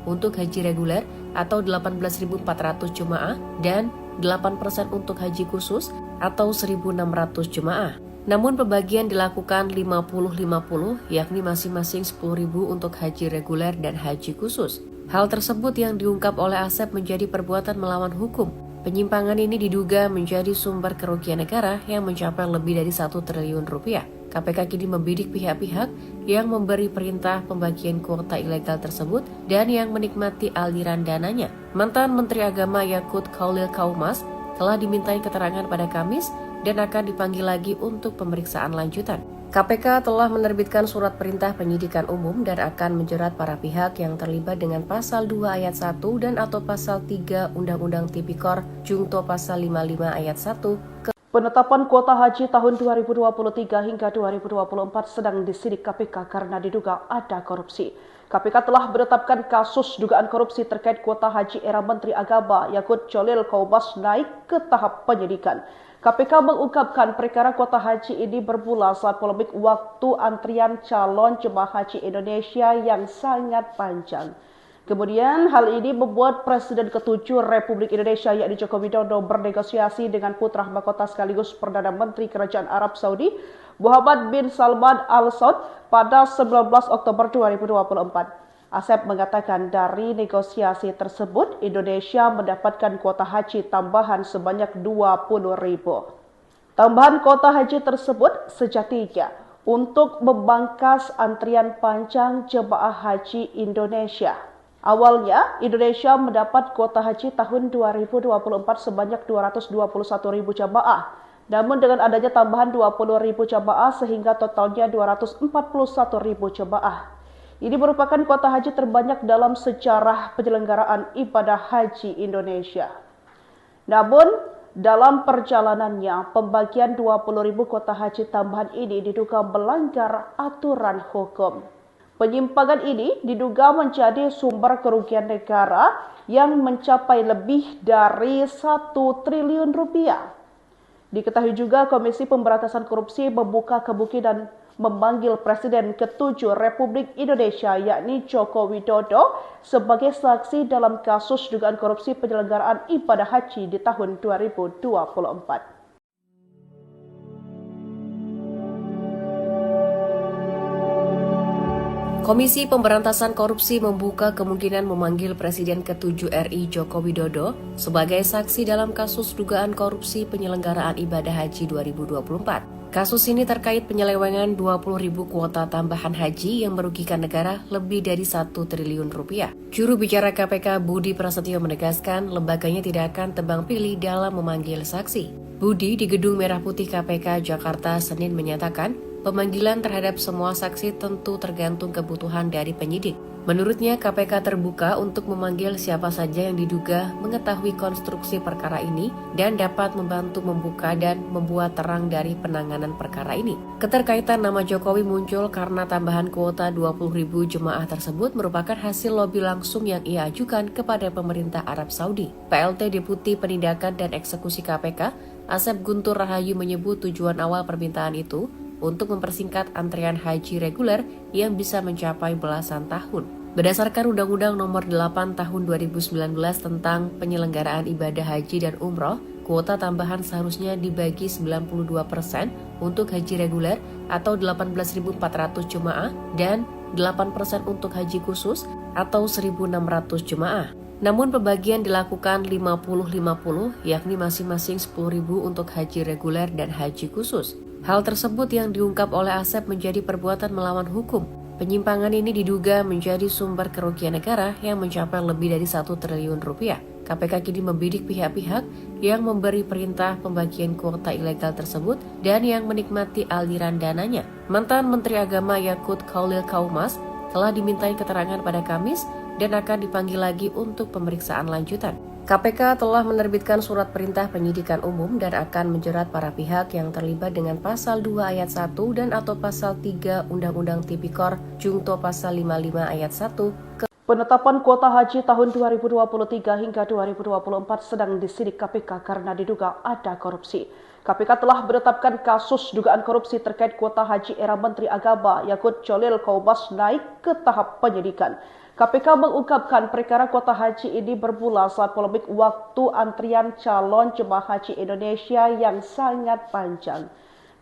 untuk haji reguler atau 18.400 jemaah dan 8% untuk haji khusus atau 1.600 jemaah. Namun pembagian dilakukan 50-50, yakni masing-masing 10.000 untuk haji reguler dan haji khusus. Hal tersebut yang diungkap oleh Asep menjadi perbuatan melawan hukum. Penyimpangan ini diduga menjadi sumber kerugian negara yang mencapai lebih dari 1 triliun rupiah. KPK kini membidik pihak-pihak yang memberi perintah pembagian kuota ilegal tersebut dan yang menikmati aliran dananya. Mantan Menteri Agama Yakut Khalil Kaumas telah dimintai keterangan pada Kamis dan akan dipanggil lagi untuk pemeriksaan lanjutan. KPK telah menerbitkan surat perintah penyidikan umum dan akan menjerat para pihak yang terlibat dengan Pasal 2 Ayat 1 dan atau Pasal 3 Undang-Undang Tipikor Jungto Pasal 55 Ayat 1. Penetapan kuota haji tahun 2023 hingga 2024 sedang disidik KPK karena diduga ada korupsi. KPK telah menetapkan kasus dugaan korupsi terkait kuota haji era Menteri Agama Yakut Khalil Kaumas naik ke tahap penyidikan. KPK mengungkapkan perkara kuota haji ini bermula saat polemik waktu antrian calon jemaah haji Indonesia yang sangat panjang. Kemudian hal ini membuat Presiden ke-7 Republik Indonesia yakni Joko Widodo bernegosiasi dengan putra mahkota sekaligus Perdana Menteri Kerajaan Arab Saudi Muhammad bin Salman Al Saud pada 19 Oktober 2024. Asep mengatakan dari negosiasi tersebut Indonesia mendapatkan kuota haji tambahan sebanyak 20.000. Tambahan kuota haji tersebut sejatinya untuk memangkas antrian panjang jemaah haji Indonesia. Awalnya, Indonesia mendapat kuota haji tahun 2024 sebanyak 221.000 jamaah. Namun dengan adanya tambahan 20.000 jamaah sehingga totalnya 241.000 jamaah. Ini merupakan kuota haji terbanyak dalam sejarah penyelenggaraan ibadah haji Indonesia. Namun, dalam perjalanannya, pembagian 20.000 kuota haji tambahan ini diduga melanggar aturan hukum. Penyimpangan ini diduga menjadi sumber kerugian negara yang mencapai lebih dari 1 triliun rupiah. Diketahui juga Komisi Pemberantasan Korupsi membuka kemungkinan memanggil Presiden ke-7 Republik Indonesia yakni Joko Widodo sebagai saksi dalam kasus dugaan korupsi penyelenggaraan ibadah haji di tahun 2024. Komisi Pemberantasan Korupsi membuka kemungkinan memanggil Presiden ke-7 RI Joko Widodo sebagai saksi dalam kasus dugaan korupsi penyelenggaraan ibadah haji 2024. Kasus ini terkait penyelewengan 20.000 kuota tambahan haji yang merugikan negara lebih dari 1 triliun rupiah. Juru bicara KPK Budi Prasetyo menegaskan lembaganya tidak akan tebang pilih dalam memanggil saksi. Budi di Gedung Merah Putih KPK Jakarta Senin menyatakan pemanggilan terhadap semua saksi tentu tergantung kebutuhan dari penyidik. Menurutnya, KPK terbuka untuk memanggil siapa saja yang diduga mengetahui konstruksi perkara ini dan dapat membantu membuka dan membuat terang dari penanganan perkara ini. Keterkaitan nama Jokowi muncul karena tambahan kuota 20.000 jemaah tersebut merupakan hasil lobi langsung yang ia ajukan kepada pemerintah Arab Saudi. PLT Deputi Penindakan dan Eksekusi KPK, Asep Guntur Rahayu menyebut tujuan awal permintaan itu untuk mempersingkat antrian haji reguler yang bisa mencapai belasan tahun. Berdasarkan Undang-Undang Nomor 8 Tahun 2019 tentang penyelenggaraan ibadah haji dan umroh, kuota tambahan seharusnya dibagi 92% untuk haji reguler atau 18.400 jemaah dan 8% untuk haji khusus atau 1.600 jemaah. Namun pembagian dilakukan 50-50, yakni masing-masing 10.000 untuk haji reguler dan haji khusus. Hal tersebut yang diungkap oleh Asep menjadi perbuatan melawan hukum. Penyimpangan ini diduga menjadi sumber kerugian negara yang mencapai lebih dari 1 triliun rupiah. KPK kini membidik pihak-pihak yang memberi perintah pembagian kuota ilegal tersebut dan yang menikmati aliran dananya. Mantan Menteri Agama Yakut Khalil Kaumas telah dimintai keterangan pada Kamis dan akan dipanggil lagi untuk pemeriksaan lanjutan. KPK telah menerbitkan surat perintah penyidikan umum dan akan menjerat para pihak yang terlibat dengan Pasal 2 Ayat 1 dan atau Pasal 3 Undang-Undang Tipikor Jungto Pasal 55 Ayat 1. Penetapan kuota haji tahun 2023 hingga 2024 sedang disidik KPK karena diduga ada korupsi. KPK telah menetapkan kasus dugaan korupsi terkait kuota haji era Menteri Agama Yakut Khalil Kaumas naik ke tahap penyidikan. KPK mengungkapkan perkara kuota haji ini bermula saat polemik waktu antrian calon jemaah haji Indonesia yang sangat panjang.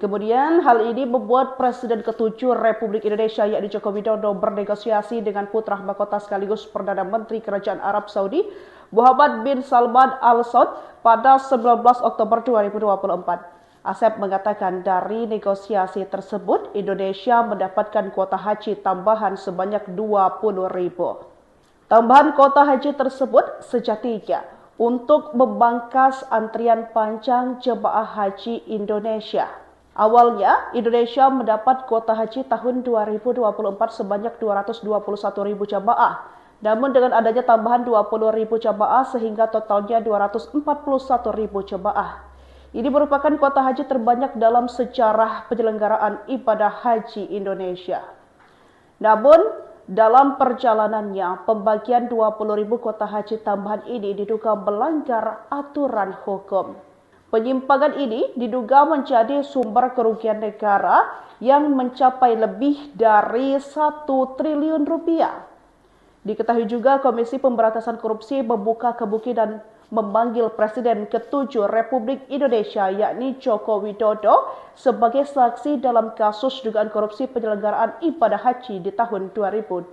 Kemudian hal ini membuat Presiden ke-7 Republik Indonesia yakni Joko Widodo bernegosiasi dengan putra mahkota sekaligus Perdana Menteri Kerajaan Arab Saudi Muhammad bin Salman Al Saud pada 19 Oktober 2024. Asep mengatakan dari negosiasi tersebut Indonesia mendapatkan kuota haji tambahan sebanyak 20.000. Tambahan kuota haji tersebut sejatinya untuk memangkas antrian panjang jemaah haji Indonesia. Awalnya, Indonesia mendapat kuota haji tahun 2024 sebanyak 221.000 jamaah. Namun dengan adanya tambahan 20.000 jamaah sehingga totalnya 241.000 jamaah. Ini merupakan kuota haji terbanyak dalam sejarah penyelenggaraan ibadah haji Indonesia. Namun, dalam perjalanannya, pembagian 20.000 kuota haji tambahan ini diduga melanggar aturan hukum. Penyimpangan ini diduga menjadi sumber kerugian negara yang mencapai lebih dari 1 triliun rupiah. Diketahui juga Komisi Pemberantasan Korupsi membuka kemungkinan memanggil Presiden ke-7 Republik Indonesia yakni Joko Widodo sebagai saksi dalam kasus dugaan korupsi penyelenggaraan ibadah haji di tahun 2024.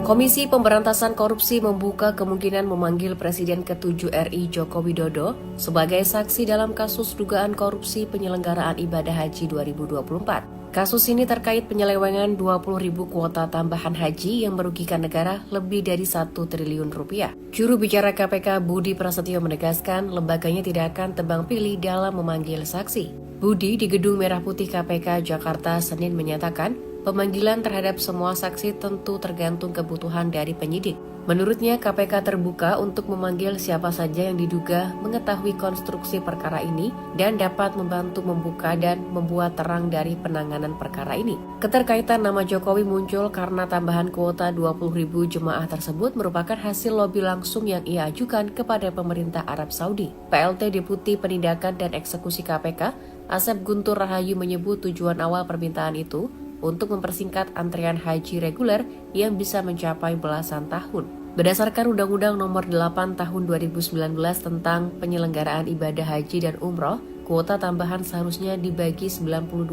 Komisi Pemberantasan Korupsi membuka kemungkinan memanggil Presiden ke-7 RI Joko Widodo sebagai saksi dalam kasus dugaan korupsi penyelenggaraan ibadah haji 2024. Kasus ini terkait penyelewengan 20.000 kuota tambahan haji yang merugikan negara lebih dari 1 triliun rupiah. Juru bicara KPK Budi Prasetyo menegaskan lembaganya tidak akan tebang pilih dalam memanggil saksi. Budi di Gedung Merah Putih KPK Jakarta Senin menyatakan pemanggilan terhadap semua saksi tentu tergantung kebutuhan dari penyidik. Menurutnya, KPK terbuka untuk memanggil siapa saja yang diduga mengetahui konstruksi perkara ini dan dapat membantu membuka dan membuat terang dari penanganan perkara ini. Keterkaitan nama Jokowi muncul karena tambahan kuota 20.000 jemaah tersebut merupakan hasil lobi langsung yang ia ajukan kepada pemerintah Arab Saudi. PLT Deputi Penindakan dan Eksekusi KPK, Asep Guntur Rahayu menyebut tujuan awal permintaan itu untuk mempersingkat antrian haji reguler yang bisa mencapai belasan tahun. Berdasarkan Undang-Undang Nomor 8 Tahun 2019 tentang penyelenggaraan ibadah haji dan umroh, kuota tambahan seharusnya dibagi 92%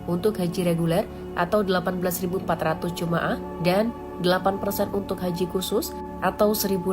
untuk haji reguler atau 18.400 jemaah dan 8% untuk haji khusus atau 1.600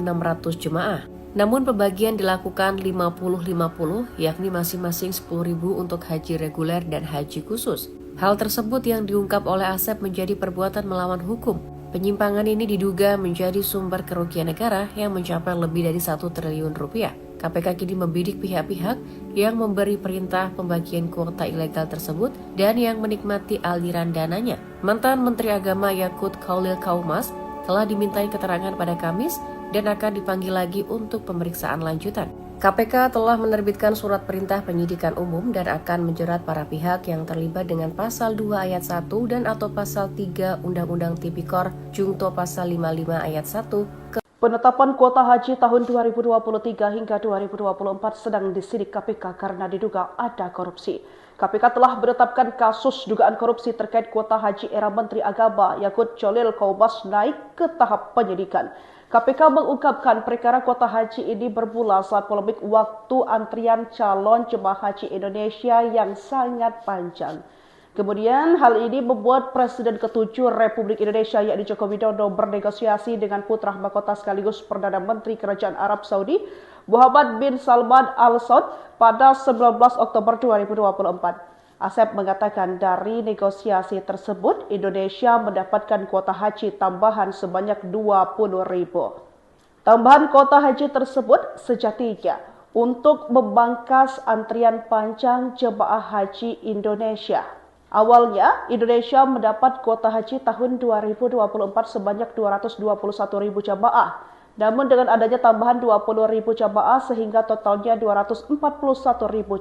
jemaah. Namun pembagian dilakukan 50-50 yakni masing-masing 10.000 untuk haji reguler dan haji khusus. Hal tersebut yang diungkap oleh Asep menjadi perbuatan melawan hukum. Penyimpangan ini diduga menjadi sumber kerugian negara yang mencapai lebih dari 1 triliun rupiah. KPK kini membidik pihak-pihak yang memberi perintah pembagian kuota ilegal tersebut dan yang menikmati aliran dananya. Mantan Menteri Agama Yakut Khalil Kaumas telah dimintai keterangan pada Kamis dan akan dipanggil lagi untuk pemeriksaan lanjutan. KPK telah menerbitkan surat perintah penyidikan umum dan akan menjerat para pihak yang terlibat dengan Pasal 2 Ayat 1 dan atau Pasal 3 Undang-Undang Tipikor Jungto Pasal 55 Ayat 1. Penetapan kuota haji tahun 2023 hingga 2024 sedang disidik KPK karena diduga ada korupsi. KPK telah menetapkan kasus dugaan korupsi terkait kuota haji era Menteri Agama Yakut Khalil Kaumas naik ke tahap penyidikan. KPK mengungkapkan perkara kuota haji ini bermula saat polemik waktu antrian calon jemaah haji Indonesia yang sangat panjang. Kemudian hal ini membuat Presiden ke-7 Republik Indonesia yakni Joko Widodo bernegosiasi dengan putra mahkota sekaligus Perdana Menteri Kerajaan Arab Saudi Muhammad bin Salman Al Saud pada 19 Oktober 2024. Asep mengatakan dari negosiasi tersebut Indonesia mendapatkan kuota haji tambahan sebanyak 20.000. Tambahan kuota haji tersebut sejatinya untuk membangkas antrian panjang jemaah haji Indonesia. Awalnya, Indonesia mendapat kuota haji tahun 2024 sebanyak 221.000 jamaah. Namun dengan adanya tambahan 20.000 jamaah sehingga totalnya 241.000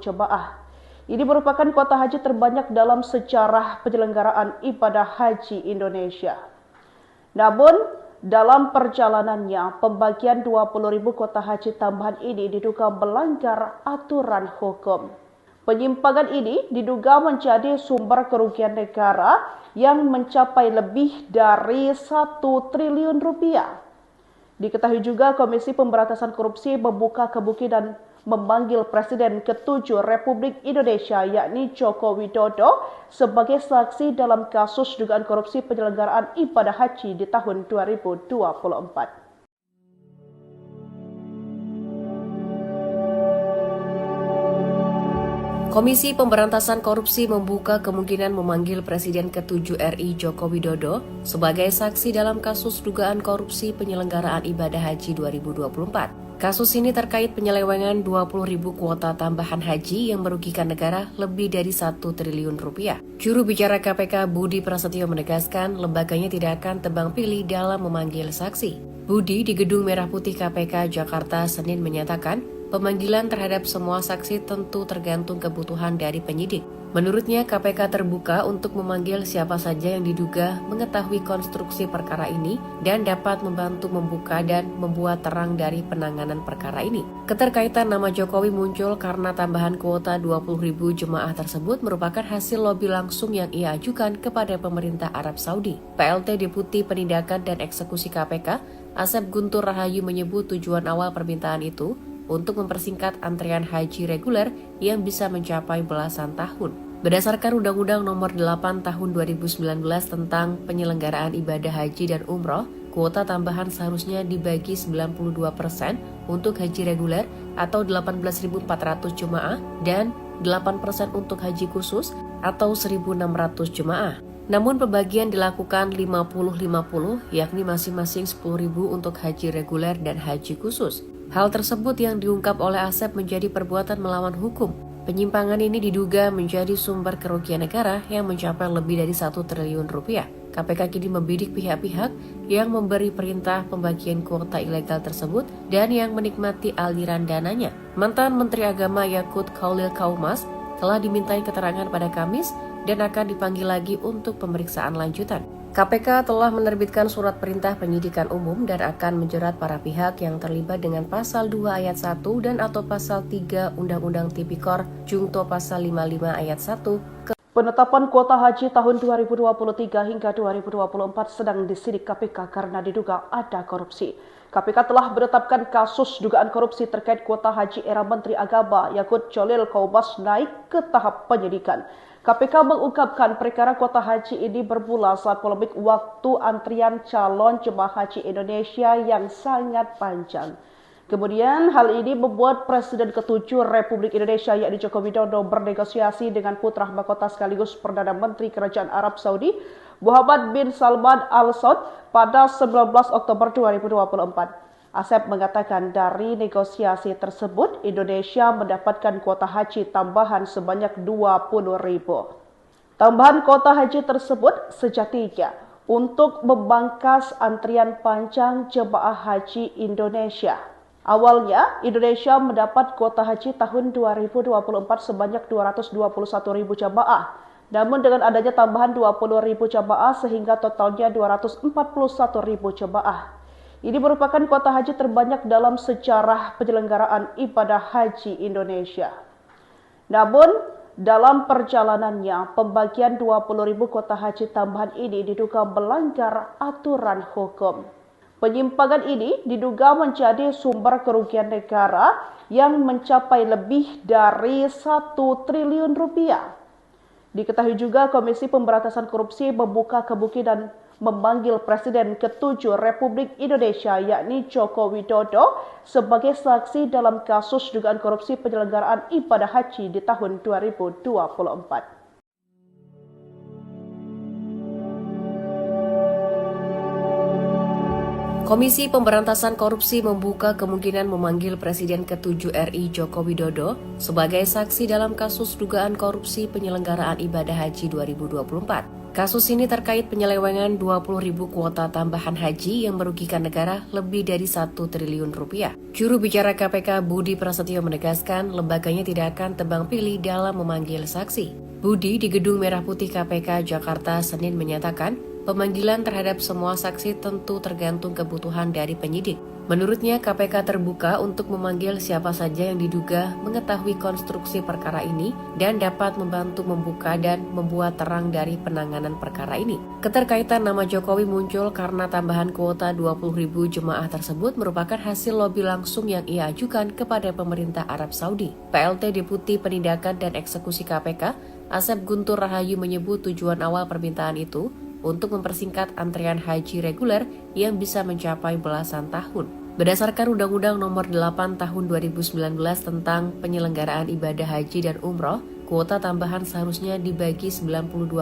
jamaah. Ini merupakan kuota haji terbanyak dalam sejarah penyelenggaraan ibadah haji Indonesia. Namun, dalam perjalanannya, pembagian 20.000 kuota haji tambahan ini diduga melanggar aturan hukum. Penyimpangan ini diduga menjadi sumber kerugian negara yang mencapai lebih dari 1 triliun rupiah. Diketahui juga Komisi Pemberantasan Korupsi membuka kemungkinan memanggil Presiden ke-7 Republik Indonesia yakni Joko Widodo sebagai saksi dalam kasus dugaan korupsi penyelenggaraan ibadah haji di tahun 2024. Komisi Pemberantasan Korupsi membuka kemungkinan memanggil Presiden ke-7 RI Joko Widodo sebagai saksi dalam kasus dugaan korupsi penyelenggaraan ibadah haji 2024. Kasus ini terkait penyelewengan 20.000 kuota tambahan haji yang merugikan negara lebih dari 1 triliun rupiah. Juru bicara KPK Budi Prasetyo menegaskan lembaganya tidak akan tebang pilih dalam memanggil saksi. Budi di Gedung Merah Putih KPK Jakarta Senin menyatakan, pemanggilan terhadap semua saksi tentu tergantung kebutuhan dari penyidik. Menurutnya, KPK terbuka untuk memanggil siapa saja yang diduga mengetahui konstruksi perkara ini dan dapat membantu membuka dan membuat terang dari penanganan perkara ini. Keterkaitan nama Jokowi muncul karena tambahan kuota 20.000 jemaah tersebut merupakan hasil lobi langsung yang ia ajukan kepada pemerintah Arab Saudi. PLT Deputi Penindakan dan Eksekusi KPK, Asep Guntur Rahayu menyebut tujuan awal permintaan itu untuk mempersingkat antrean haji reguler yang bisa mencapai belasan tahun. Berdasarkan Undang-Undang Nomor 8 Tahun 2019 tentang penyelenggaraan ibadah haji dan umroh, kuota tambahan seharusnya dibagi 92% untuk haji reguler atau 18.400 jemaah dan 8% untuk haji khusus atau 1.600 jemaah. Namun pembagian dilakukan 50-50, yakni masing-masing 10.000 untuk haji reguler dan haji khusus. Hal tersebut yang diungkap oleh Asep menjadi perbuatan melawan hukum. Penyimpangan ini diduga menjadi sumber kerugian negara yang mencapai lebih dari 1 triliun rupiah. KPK kini membidik pihak-pihak yang memberi perintah pembagian kuota ilegal tersebut dan yang menikmati aliran dananya. Mantan Menteri Agama Yakut Khalil Kaumas telah dimintai keterangan pada Kamis dan akan dipanggil lagi untuk pemeriksaan lanjutan. KPK telah menerbitkan surat perintah penyidikan umum dan akan menjerat para pihak yang terlibat dengan pasal 2 ayat 1 dan atau pasal 3 Undang-Undang Tipikor Jungto pasal 55 ayat 1. Penetapan kuota haji tahun 2023 hingga 2024 sedang disidik KPK karena diduga ada korupsi. KPK telah menetapkan kasus dugaan korupsi terkait kuota haji era Menteri Agama Yakut Khalil Kaumas naik ke tahap penyidikan. KPK mengungkapkan perkara kuota haji ini bermula saat polemik waktu antrian calon jemaah haji Indonesia yang sangat panjang. Kemudian hal ini membuat Presiden ke-7 Republik Indonesia yakni Joko Widodo bernegosiasi dengan putra mahkota sekaligus Perdana Menteri Kerajaan Arab Saudi Muhammad bin Salman Al Saud pada 19 Oktober 2024. Asep mengatakan dari negosiasi tersebut Indonesia mendapatkan kuota haji tambahan sebanyak 20.000. Tambahan kuota haji tersebut sejatinya untuk membangkas antrian panjang jemaah haji Indonesia. Awalnya Indonesia mendapat kuota haji tahun 2024 sebanyak 221.000 jemaah. Namun dengan adanya tambahan 20.000 jemaah sehingga totalnya 241.000 jemaah. Ini merupakan kuota haji terbanyak dalam sejarah penyelenggaraan ibadah haji Indonesia. Namun, dalam perjalanannya, pembagian 20.000 kuota haji tambahan ini diduga melanggar aturan hukum. Penyimpangan ini diduga menjadi sumber kerugian negara yang mencapai lebih dari 1 triliun rupiah. Diketahui juga Komisi Pemberantasan Korupsi membuka kemungkinan memanggil Presiden ke-7 Republik Indonesia yakni Joko Widodo sebagai saksi dalam kasus dugaan korupsi penyelenggaraan ibadah haji di tahun 2024. Komisi Pemberantasan Korupsi membuka kemungkinan memanggil Presiden ke-7 RI Joko Widodo sebagai saksi dalam kasus dugaan korupsi penyelenggaraan ibadah haji 2024. Kasus ini terkait penyelewengan 20.000 kuota tambahan haji yang merugikan negara lebih dari 1 triliun rupiah. Juru bicara KPK Budi Prasetyo menegaskan lembaganya tidak akan tebang pilih dalam memanggil saksi. Budi di Gedung Merah Putih KPK Jakarta Senin menyatakan pemanggilan terhadap semua saksi tentu tergantung kebutuhan dari penyidik. Menurutnya, KPK terbuka untuk memanggil siapa saja yang diduga mengetahui konstruksi perkara ini dan dapat membantu membuka dan membuat terang dari penanganan perkara ini. Keterkaitan nama Jokowi muncul karena tambahan kuota 20.000 jemaah tersebut merupakan hasil lobi langsung yang ia ajukan kepada pemerintah Arab Saudi. PLT Deputi Penindakan dan Eksekusi KPK, Asep Guntur Rahayu menyebut tujuan awal permintaan itu untuk mempersingkat antrian haji reguler yang bisa mencapai belasan tahun. Berdasarkan Undang-Undang Nomor 8 Tahun 2019 tentang penyelenggaraan ibadah haji dan umroh, kuota tambahan seharusnya dibagi 92%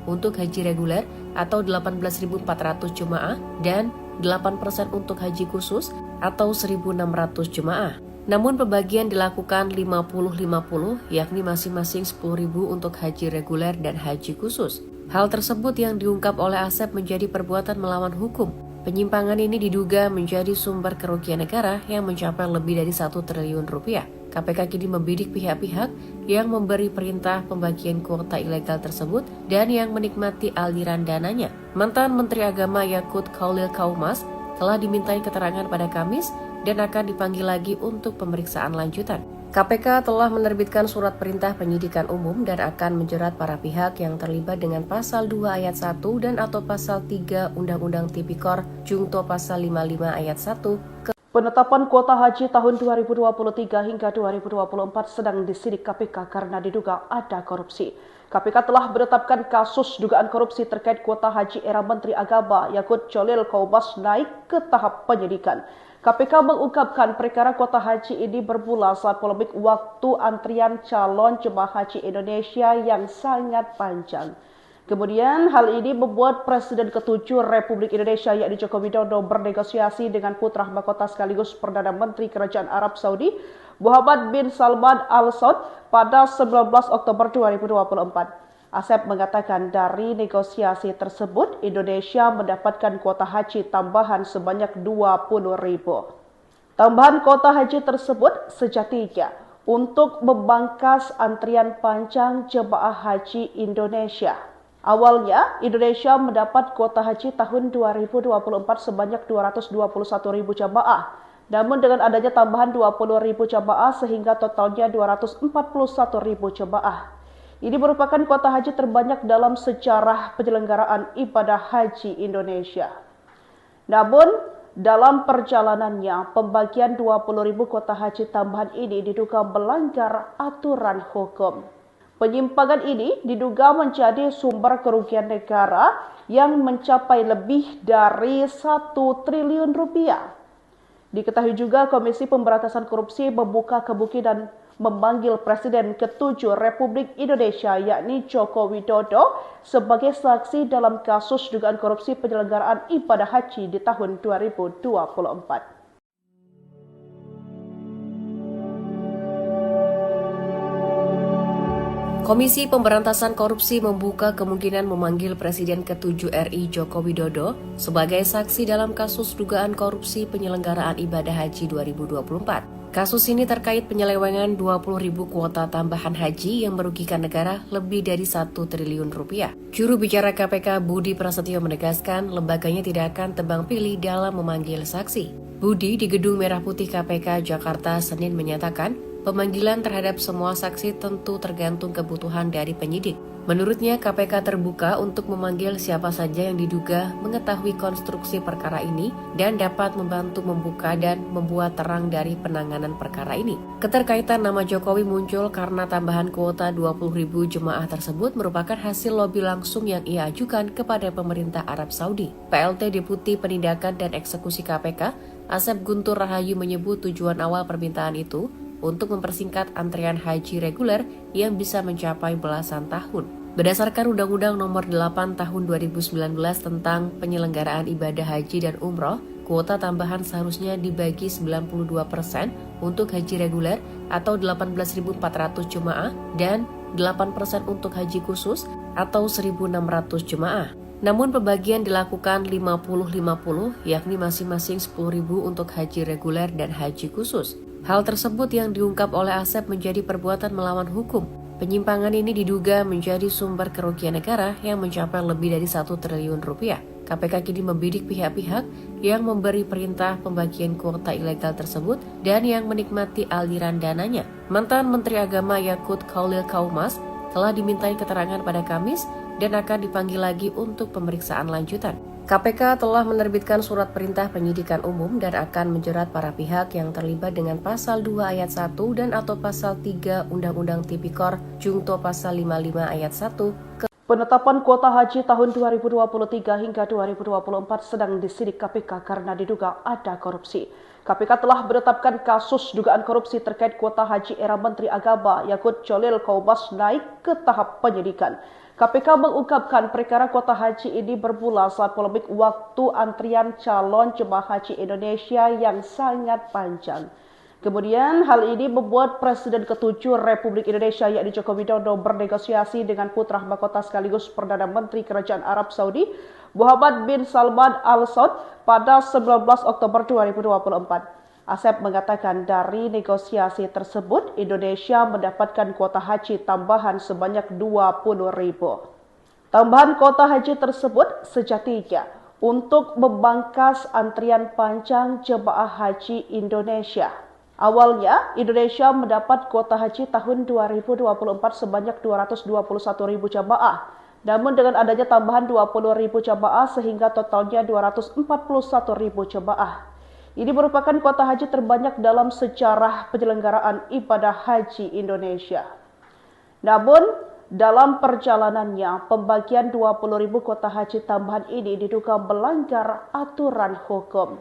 untuk haji reguler atau 18.400 jemaah dan 8% untuk haji khusus atau 1.600 jemaah. Namun pembagian dilakukan 50-50 yakni masing-masing 10.000 untuk haji reguler dan haji khusus. Hal tersebut yang diungkap oleh Asep menjadi perbuatan melawan hukum. Penyimpangan ini diduga menjadi sumber kerugian negara yang mencapai lebih dari 1 triliun rupiah. KPK kini membidik pihak-pihak yang memberi perintah pembagian kuota ilegal tersebut dan yang menikmati aliran dananya. Mantan Menteri Agama Yakut Khalil Kaumas telah dimintai keterangan pada Kamis dan akan dipanggil lagi untuk pemeriksaan lanjutan. KPK telah menerbitkan surat perintah penyidikan umum dan akan menjerat para pihak yang terlibat dengan pasal 2 ayat 1 dan atau pasal 3 Undang-Undang Tipikor Jungto pasal 55 ayat 1. Penetapan kuota haji tahun 2023 hingga 2024 sedang disidik KPK karena diduga ada korupsi. KPK telah menetapkan kasus dugaan korupsi terkait kuota haji era Menteri Agama Yakut Cholil Kaumas naik ke tahap penyidikan. KPK mengungkapkan perkara kuota haji ini bermula saat polemik waktu antrian calon jemaah haji Indonesia yang sangat panjang. Kemudian hal ini membuat Presiden ke-7 Republik Indonesia yakni Joko Widodo bernegosiasi dengan putra mahkota sekaligus Perdana Menteri Kerajaan Arab Saudi Muhammad bin Salman Al Saud pada 19 Oktober 2024. Asep mengatakan dari negosiasi tersebut Indonesia mendapatkan kuota haji tambahan sebanyak 20.000. Tambahan kuota haji tersebut sejatinya untuk membangkas antrian panjang jemaah haji Indonesia. Awalnya, Indonesia mendapat kuota haji tahun 2024 sebanyak 221.000 jamaah. Namun dengan adanya tambahan 20.000 jamaah sehingga totalnya 241.000 jamaah. Ini merupakan kuota haji terbanyak dalam sejarah penyelenggaraan ibadah haji Indonesia. Namun, dalam perjalanannya, pembagian 20.000 kuota haji tambahan ini diduga melanggar aturan hukum. Penyimpangan ini diduga menjadi sumber kerugian negara yang mencapai lebih dari 1 triliun rupiah. Diketahui juga Komisi Pemberantasan Korupsi membuka kemungkinan memanggil Presiden ke-7 Republik Indonesia yakni Joko Widodo sebagai saksi dalam kasus dugaan korupsi penyelenggaraan ibadah haji di tahun 2024. Komisi Pemberantasan Korupsi membuka kemungkinan memanggil Presiden ke-7 RI Joko Widodo sebagai saksi dalam kasus dugaan korupsi penyelenggaraan ibadah haji 2024. Kasus ini terkait penyelewengan 20.000 kuota tambahan haji yang merugikan negara lebih dari 1 triliun rupiah. Juru bicara KPK Budi Prasetyo menegaskan lembaganya tidak akan tebang pilih dalam memanggil saksi. Budi di Gedung Merah Putih KPK Jakarta Senin menyatakan pemanggilan terhadap semua saksi tentu tergantung kebutuhan dari penyidik. Menurutnya, KPK terbuka untuk memanggil siapa saja yang diduga mengetahui konstruksi perkara ini dan dapat membantu membuka dan membuat terang dari penanganan perkara ini. Keterkaitan nama Jokowi muncul karena tambahan kuota 20.000 jemaah tersebut merupakan hasil lobi langsung yang ia ajukan kepada pemerintah Arab Saudi. PLT Deputi Penindakan dan Eksekusi KPK, Asep Guntur Rahayu menyebut tujuan awal permintaan itu untuk mempersingkat antrian haji reguler yang bisa mencapai belasan tahun. Berdasarkan Undang-Undang Nomor 8 Tahun 2019 tentang penyelenggaraan ibadah haji dan umroh, kuota tambahan seharusnya dibagi 92% untuk haji reguler atau 18.400 jemaah dan 8% untuk haji khusus atau 1.600 jemaah. Namun pembagian dilakukan 50-50, yakni masing-masing 10.000 untuk haji reguler dan haji khusus. Hal tersebut yang diungkap oleh Asep menjadi perbuatan melawan hukum. Penyimpangan ini diduga menjadi sumber kerugian negara yang mencapai lebih dari 1 triliun rupiah. KPK kini membidik pihak-pihak yang memberi perintah pembagian kuota ilegal tersebut dan yang menikmati aliran dananya. Mantan Menteri Agama Yakut Khalil Kaumas telah dimintai keterangan pada Kamis dan akan dipanggil lagi untuk pemeriksaan lanjutan. KPK telah menerbitkan surat perintah penyidikan umum dan akan menjerat para pihak yang terlibat dengan pasal 2 ayat 1 dan atau pasal 3 Undang-Undang Tipikor Jungto pasal 55 ayat 1. Penetapan kuota haji tahun 2023 hingga 2024 sedang disidik KPK karena diduga ada korupsi. KPK telah menetapkan kasus dugaan korupsi terkait kuota haji era Menteri Agama Yakut Khalil Kaumas naik ke tahap penyidikan. KPK mengungkapkan perkara kuota haji ini bermula saat polemik waktu antrian calon jemaah haji Indonesia yang sangat panjang. Kemudian hal ini membuat Presiden ke-7 Republik Indonesia yakni Joko Widodo bernegosiasi dengan putra mahkota sekaligus Perdana Menteri Kerajaan Arab Saudi Muhammad bin Salman Al Saud pada 19 Oktober 2024. Asep mengatakan dari negosiasi tersebut Indonesia mendapatkan kuota haji tambahan sebanyak 20.000. Tambahan kuota haji tersebut sejatinya untuk memangkas antrian panjang jemaah haji Indonesia. Awalnya, Indonesia mendapat kuota haji tahun 2024 sebanyak 221.000 jemaah. Namun dengan adanya tambahan 20.000 jemaah sehingga totalnya 241.000 jemaah. Ini merupakan kuota haji terbanyak dalam sejarah penyelenggaraan ibadah haji Indonesia. Namun, dalam perjalanannya, pembagian 20.000 kuota haji tambahan ini diduga melanggar aturan hukum.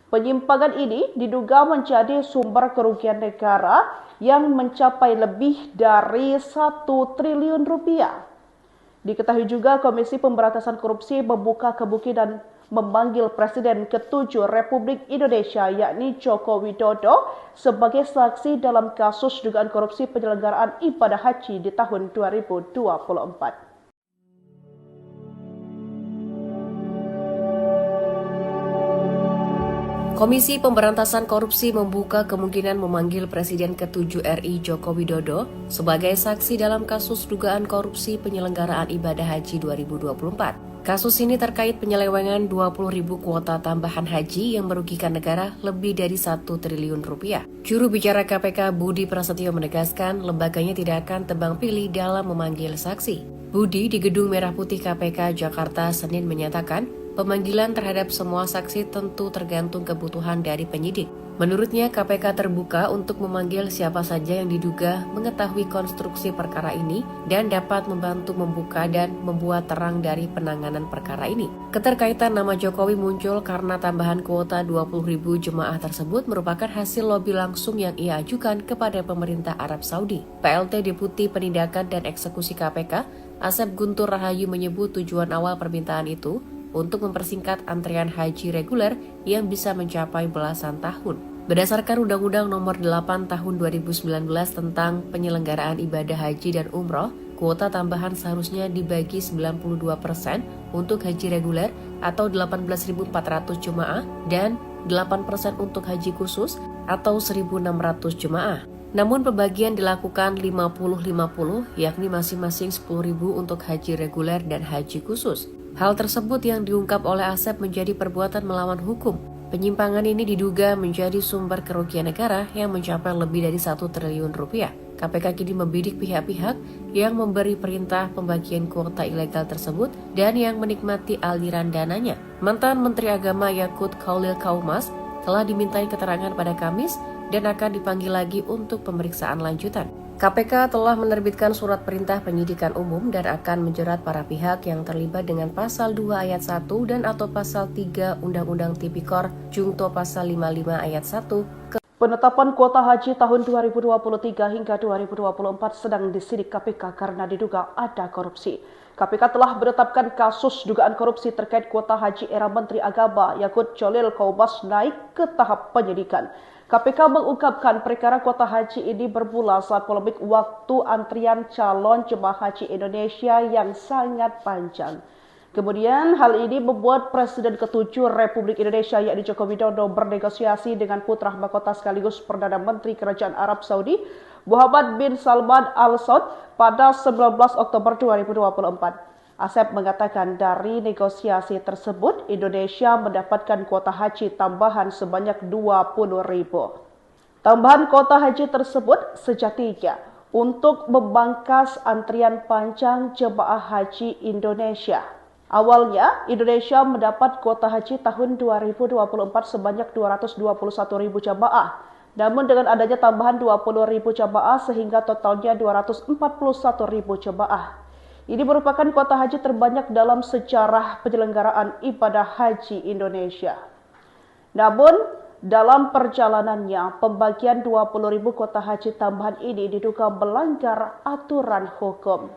Penyimpangan ini diduga menjadi sumber kerugian negara yang mencapai lebih dari 1 triliun rupiah. Diketahui juga Komisi Pemberantasan Korupsi membuka kemungkinan memanggil Presiden ke-7 Republik Indonesia yakni Joko Widodo sebagai saksi dalam kasus dugaan korupsi penyelenggaraan ibadah haji di tahun 2024. Komisi Pemberantasan Korupsi membuka kemungkinan memanggil Presiden ke-7 RI Joko Widodo sebagai saksi dalam kasus dugaan korupsi penyelenggaraan ibadah haji 2024. Kasus ini terkait penyelewengan 20.000 kuota tambahan haji yang merugikan negara lebih dari 1 triliun rupiah. Juru bicara KPK Budi Prasetyo menegaskan lembaganya tidak akan tebang pilih dalam memanggil saksi. Budi di Gedung Merah Putih KPK Jakarta Senin menyatakan pemanggilan terhadap semua saksi tentu tergantung kebutuhan dari penyidik. Menurutnya, KPK terbuka untuk memanggil siapa saja yang diduga mengetahui konstruksi perkara ini dan dapat membantu membuka dan membuat terang dari penanganan perkara ini. Keterkaitan nama Jokowi muncul karena tambahan kuota 20.000 jemaah tersebut merupakan hasil lobi langsung yang ia ajukan kepada pemerintah Arab Saudi. PLT Deputi Penindakan dan Eksekusi KPK, Asep Guntur Rahayu menyebut tujuan awal permintaan itu untuk mempersingkat antrian haji reguler yang bisa mencapai belasan tahun. Berdasarkan Undang-Undang Nomor 8 Tahun 2019 tentang penyelenggaraan ibadah haji dan umroh, kuota tambahan seharusnya dibagi 92% untuk haji reguler atau 18.400 jemaah dan 8% untuk haji khusus atau 1.600 jemaah. Namun pembagian dilakukan 50-50, yakni masing-masing 10.000 untuk haji reguler dan haji khusus. Hal tersebut yang diungkap oleh Asep menjadi perbuatan melawan hukum. Penyimpangan ini diduga menjadi sumber kerugian negara yang mencapai lebih dari 1 triliun rupiah. KPK kini membidik pihak-pihak yang memberi perintah pembagian kuota ilegal tersebut dan yang menikmati aliran dananya. Mantan Menteri Agama Yakut Khalil Kaumas telah dimintai keterangan pada Kamis dan akan dipanggil lagi untuk pemeriksaan lanjutan. KPK telah menerbitkan surat perintah penyidikan umum dan akan menjerat para pihak yang terlibat dengan pasal 2 ayat 1 dan atau pasal 3 Undang-Undang Tipikor Jungto pasal 55 ayat 1. Penetapan kuota haji tahun 2023 hingga 2024 sedang disidik KPK karena diduga ada korupsi. KPK telah menetapkan kasus dugaan korupsi terkait kuota haji era Menteri Agama Yakut Khalil Kaumas naik ke tahap penyidikan. KPK mengungkapkan perkara kuota haji ini bermula saat polemik waktu antrian calon jemaah haji Indonesia yang sangat panjang. Kemudian hal ini membuat Presiden ke-7 Republik Indonesia yakni Joko Widodo bernegosiasi dengan putra mahkota sekaligus Perdana Menteri Kerajaan Arab Saudi Muhammad bin Salman Al Saud pada 19 Oktober 2024. Asep mengatakan dari negosiasi tersebut Indonesia mendapatkan kuota haji tambahan sebanyak 20.000. Tambahan kuota haji tersebut sejatinya untuk membangkas antrian panjang jemaah haji Indonesia. Awalnya, Indonesia mendapat kuota haji tahun 2024 sebanyak 221.000 jamaah. Namun dengan adanya tambahan 20.000 jamaah sehingga totalnya 241.000 jamaah. Ini merupakan kuota haji terbanyak dalam sejarah penyelenggaraan ibadah haji Indonesia. Namun, dalam perjalanannya, pembagian 20.000 kuota haji tambahan ini diduga melanggar aturan hukum.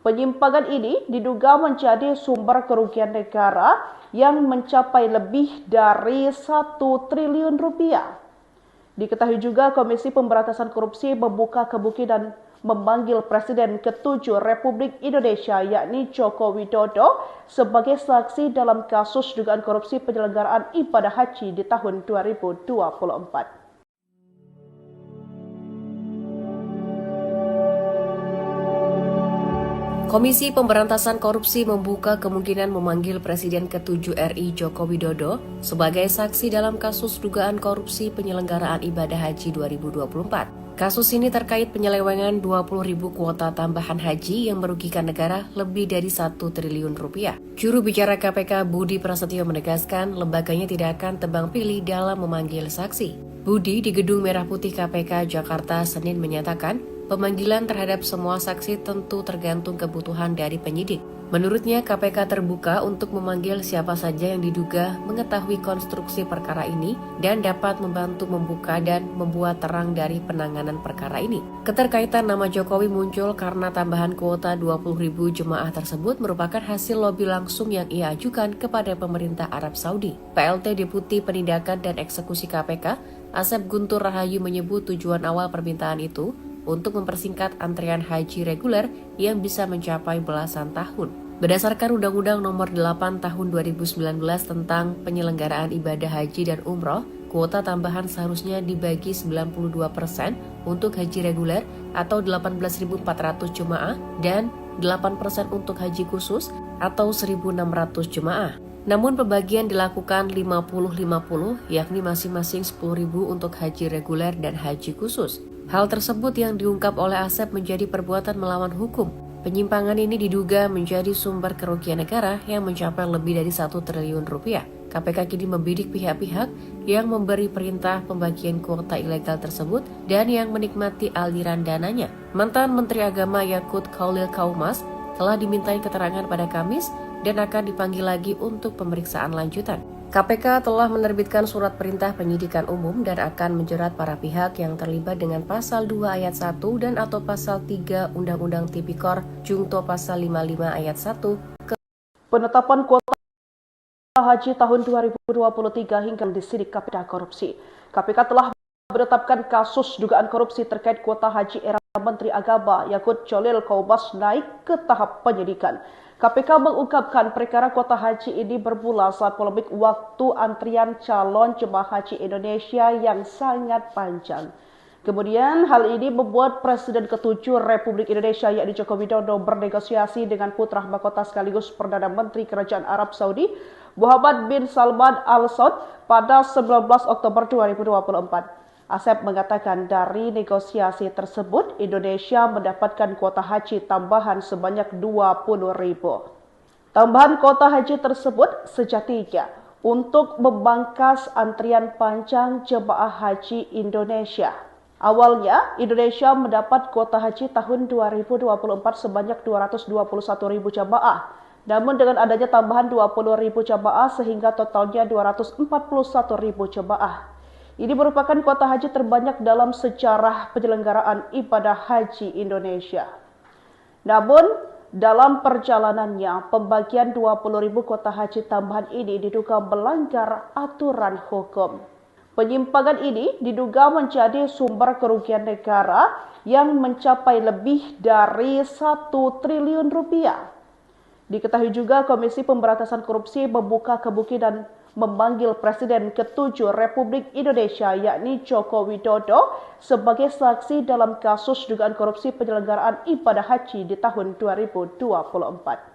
Penyimpangan ini diduga menjadi sumber kerugian negara yang mencapai lebih dari 1 triliun rupiah. Diketahui juga Komisi Pemberantasan Korupsi membuka kemungkinan memanggil Presiden ke-7 Republik Indonesia yakni Joko Widodo sebagai saksi dalam kasus dugaan korupsi penyelenggaraan ibadah haji di tahun 2024. Komisi Pemberantasan Korupsi membuka kemungkinan memanggil Presiden ke-7 RI Joko Widodo sebagai saksi dalam kasus dugaan korupsi penyelenggaraan ibadah haji 2024. Kasus ini terkait penyelewengan 20.000 kuota tambahan haji yang merugikan negara lebih dari 1 triliun rupiah. Juru bicara KPK Budi Prasetyo menegaskan lembaganya tidak akan tebang pilih dalam memanggil saksi. Budi di Gedung Merah Putih KPK Jakarta Senin menyatakan pemanggilan terhadap semua saksi tentu tergantung kebutuhan dari penyidik. Menurutnya, KPK terbuka untuk memanggil siapa saja yang diduga mengetahui konstruksi perkara ini dan dapat membantu membuka dan membuat terang dari penanganan perkara ini. Keterkaitan nama Jokowi muncul karena tambahan kuota 20.000 jemaah tersebut merupakan hasil lobi langsung yang ia ajukan kepada pemerintah Arab Saudi. PLT Deputi Penindakan dan Eksekusi KPK, Asep Guntur Rahayu menyebut tujuan awal permintaan itu untuk mempersingkat antrian haji reguler yang bisa mencapai belasan tahun. Berdasarkan Undang-Undang Nomor 8 Tahun 2019 tentang penyelenggaraan ibadah haji dan umroh, kuota tambahan seharusnya dibagi 92% untuk haji reguler atau 18.400 jemaah dan 8% untuk haji khusus atau 1.600 jemaah. Namun pembagian dilakukan 50-50, yakni masing-masing 10.000 untuk haji reguler dan haji khusus. Hal tersebut yang diungkap oleh Asep menjadi perbuatan melawan hukum. Penyimpangan ini diduga menjadi sumber kerugian negara yang mencapai lebih dari 1 triliun rupiah. KPK kini membidik pihak-pihak yang memberi perintah pembagian kuota ilegal tersebut dan yang menikmati aliran dananya. Mantan Menteri Agama Yakut Khalil Kaumas telah dimintai keterangan pada Kamis dan akan dipanggil lagi untuk pemeriksaan lanjutan. KPK telah menerbitkan surat perintah penyidikan umum dan akan menjerat para pihak yang terlibat dengan pasal 2 ayat 1 dan atau pasal 3 Undang-Undang Tipikor Jungto pasal 55 ayat 1. Penetapan kuota haji tahun 2023 hingga disidik KPK korupsi. KPK telah menetapkan kasus dugaan korupsi terkait kuota haji era Menteri Agama Yakut Khalil Kaumas naik ke tahap penyidikan. KPK mengungkapkan perkara kuota haji ini bermula saat polemik waktu antrian calon jemaah haji Indonesia yang sangat panjang. Kemudian hal ini membuat Presiden ke-7 Republik Indonesia yakni Joko Widodo bernegosiasi dengan putra mahkota sekaligus Perdana Menteri Kerajaan Arab Saudi Muhammad bin Salman Al Saud pada 19 Oktober 2024. Asep mengatakan dari negosiasi tersebut, Indonesia mendapatkan kuota haji tambahan sebanyak 20.000. Tambahan kuota haji tersebut sejatinya untuk membangkas antrian panjang jemaah haji Indonesia. Awalnya, Indonesia mendapat kuota haji tahun 2024 sebanyak 221.000 jemaah. Namun dengan adanya tambahan 20.000 jemaah sehingga totalnya 241.000 jemaah. Ini merupakan kuota haji terbanyak dalam sejarah penyelenggaraan ibadah haji Indonesia. Namun, dalam perjalanannya, pembagian 20.000 kuota haji tambahan ini diduga melanggar aturan hukum. Penyimpangan ini diduga menjadi sumber kerugian negara yang mencapai lebih dari 1 triliun rupiah. Diketahui juga Komisi Pemberantasan Korupsi membuka kemungkinan memanggil Presiden ke-7 Republik Indonesia yakni Joko Widodo sebagai saksi dalam kasus dugaan korupsi penyelenggaraan ibadah haji di tahun 2024.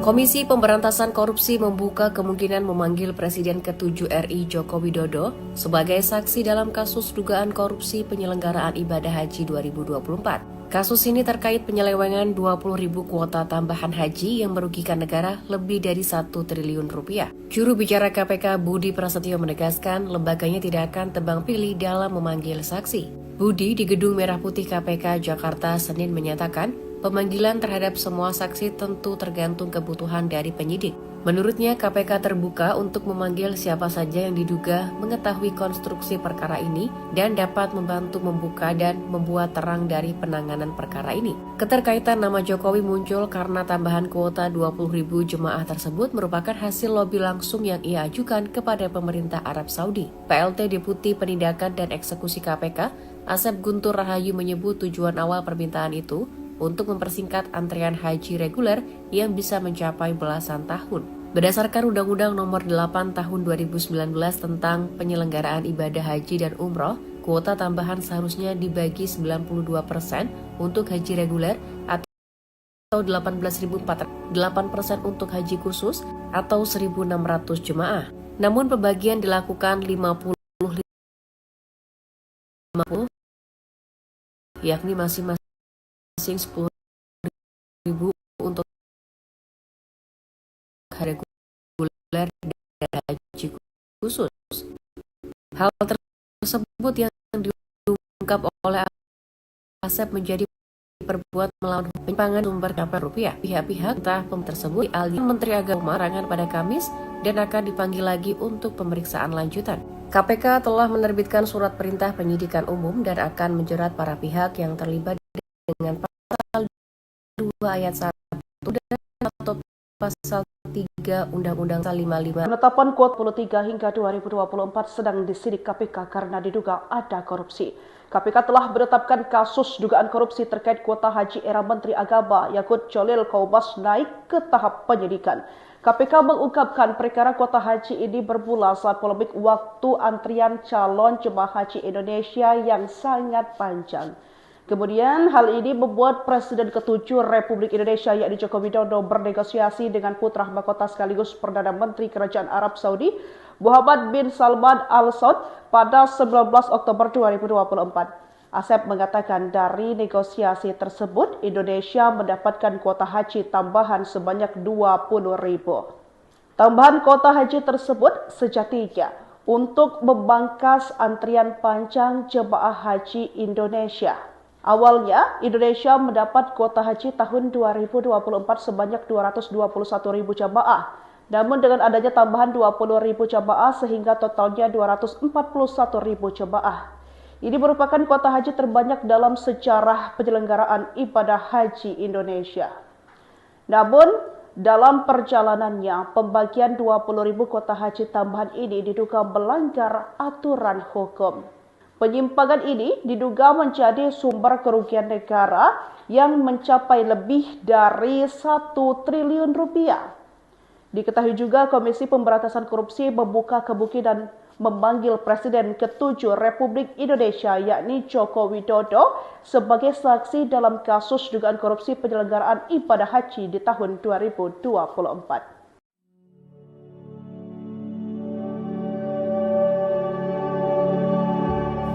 Komisi Pemberantasan Korupsi membuka kemungkinan memanggil Presiden ke-7 RI Joko Widodo sebagai saksi dalam kasus dugaan korupsi penyelenggaraan ibadah haji 2024. Kasus ini terkait penyelewengan 20.000 kuota tambahan haji yang merugikan negara lebih dari 1 triliun rupiah. Juru bicara KPK Budi Prasetyo menegaskan lembaganya tidak akan tebang pilih dalam memanggil saksi. Budi di Gedung Merah Putih KPK Jakarta Senin menyatakan, pemanggilan terhadap semua saksi tentu tergantung kebutuhan dari penyidik. Menurutnya, KPK terbuka untuk memanggil siapa saja yang diduga mengetahui konstruksi perkara ini dan dapat membantu membuka dan membuat terang dari penanganan perkara ini. Keterkaitan nama Jokowi muncul karena tambahan kuota 20.000 jemaah tersebut merupakan hasil lobi langsung yang ia ajukan kepada pemerintah Arab Saudi. PLT Deputi Penindakan dan Eksekusi KPK, Asep Guntur Rahayu menyebut tujuan awal permintaan itu untuk mempersingkat antrian haji reguler yang bisa mencapai belasan tahun. Berdasarkan Undang-Undang Nomor 8 Tahun 2019 tentang penyelenggaraan ibadah haji dan umroh, kuota tambahan seharusnya dibagi 92% untuk haji reguler atau 8% untuk haji khusus atau 1.600 jemaah. Namun pembagian dilakukan 50, yakni masing-masing 10.000 untuk reguler dan haji khusus. Hal tersebut yang diungkap oleh Asep menjadi perbuatan melawan penyimpangan sumber rupiah. Pihak-pihak entah tersebut dialih Menteri Agama Rangan pada Kamis dan akan dipanggil lagi untuk pemeriksaan lanjutan. KPK telah menerbitkan surat perintah penyidikan umum dan akan menjerat para pihak yang terlibat dengan pasal 2 ayat 1 dan atau pasal 3 Undang-Undang 55. Penetapan kuota 23 hingga 2024 sedang disidik KPK karena diduga ada korupsi. KPK telah menetapkan kasus dugaan korupsi terkait kuota haji era Menteri Agama Yakut Cholil Qaubas naik ke tahap penyidikan. KPK mengungkapkan perkara kuota haji ini bermula saat polemik waktu antrian calon jemaah haji Indonesia yang sangat panjang. Kemudian hal ini membuat Presiden ke-7 Republik Indonesia yakni Joko Widodo bernegosiasi dengan putra mahkota sekaligus Perdana Menteri Kerajaan Arab Saudi Muhammad bin Salman Al Saud pada 19 Oktober 2024. Asep mengatakan dari negosiasi tersebut Indonesia mendapatkan kuota haji tambahan sebanyak 20.000. Tambahan kuota haji tersebut sejatinya untuk membangkas antrian panjang jemaah haji Indonesia. Awalnya, Indonesia mendapat kuota haji tahun 2024 sebanyak 221.000 jemaah. Namun dengan adanya tambahan 20.000 jemaah sehingga totalnya 241.000 jemaah. Ini merupakan kuota haji terbanyak dalam sejarah penyelenggaraan ibadah haji Indonesia. Namun, dalam perjalanannya, pembagian 20.000 kuota haji tambahan ini diduga melanggar aturan hukum. Penyimpangan ini diduga menjadi sumber kerugian negara yang mencapai lebih dari 1 triliun rupiah. Diketahui juga Komisi Pemberantasan Korupsi membuka kemungkinan memanggil Presiden ke-7 Republik Indonesia yakni Joko Widodo sebagai saksi dalam kasus dugaan korupsi penyelenggaraan ibadah haji di tahun 2024.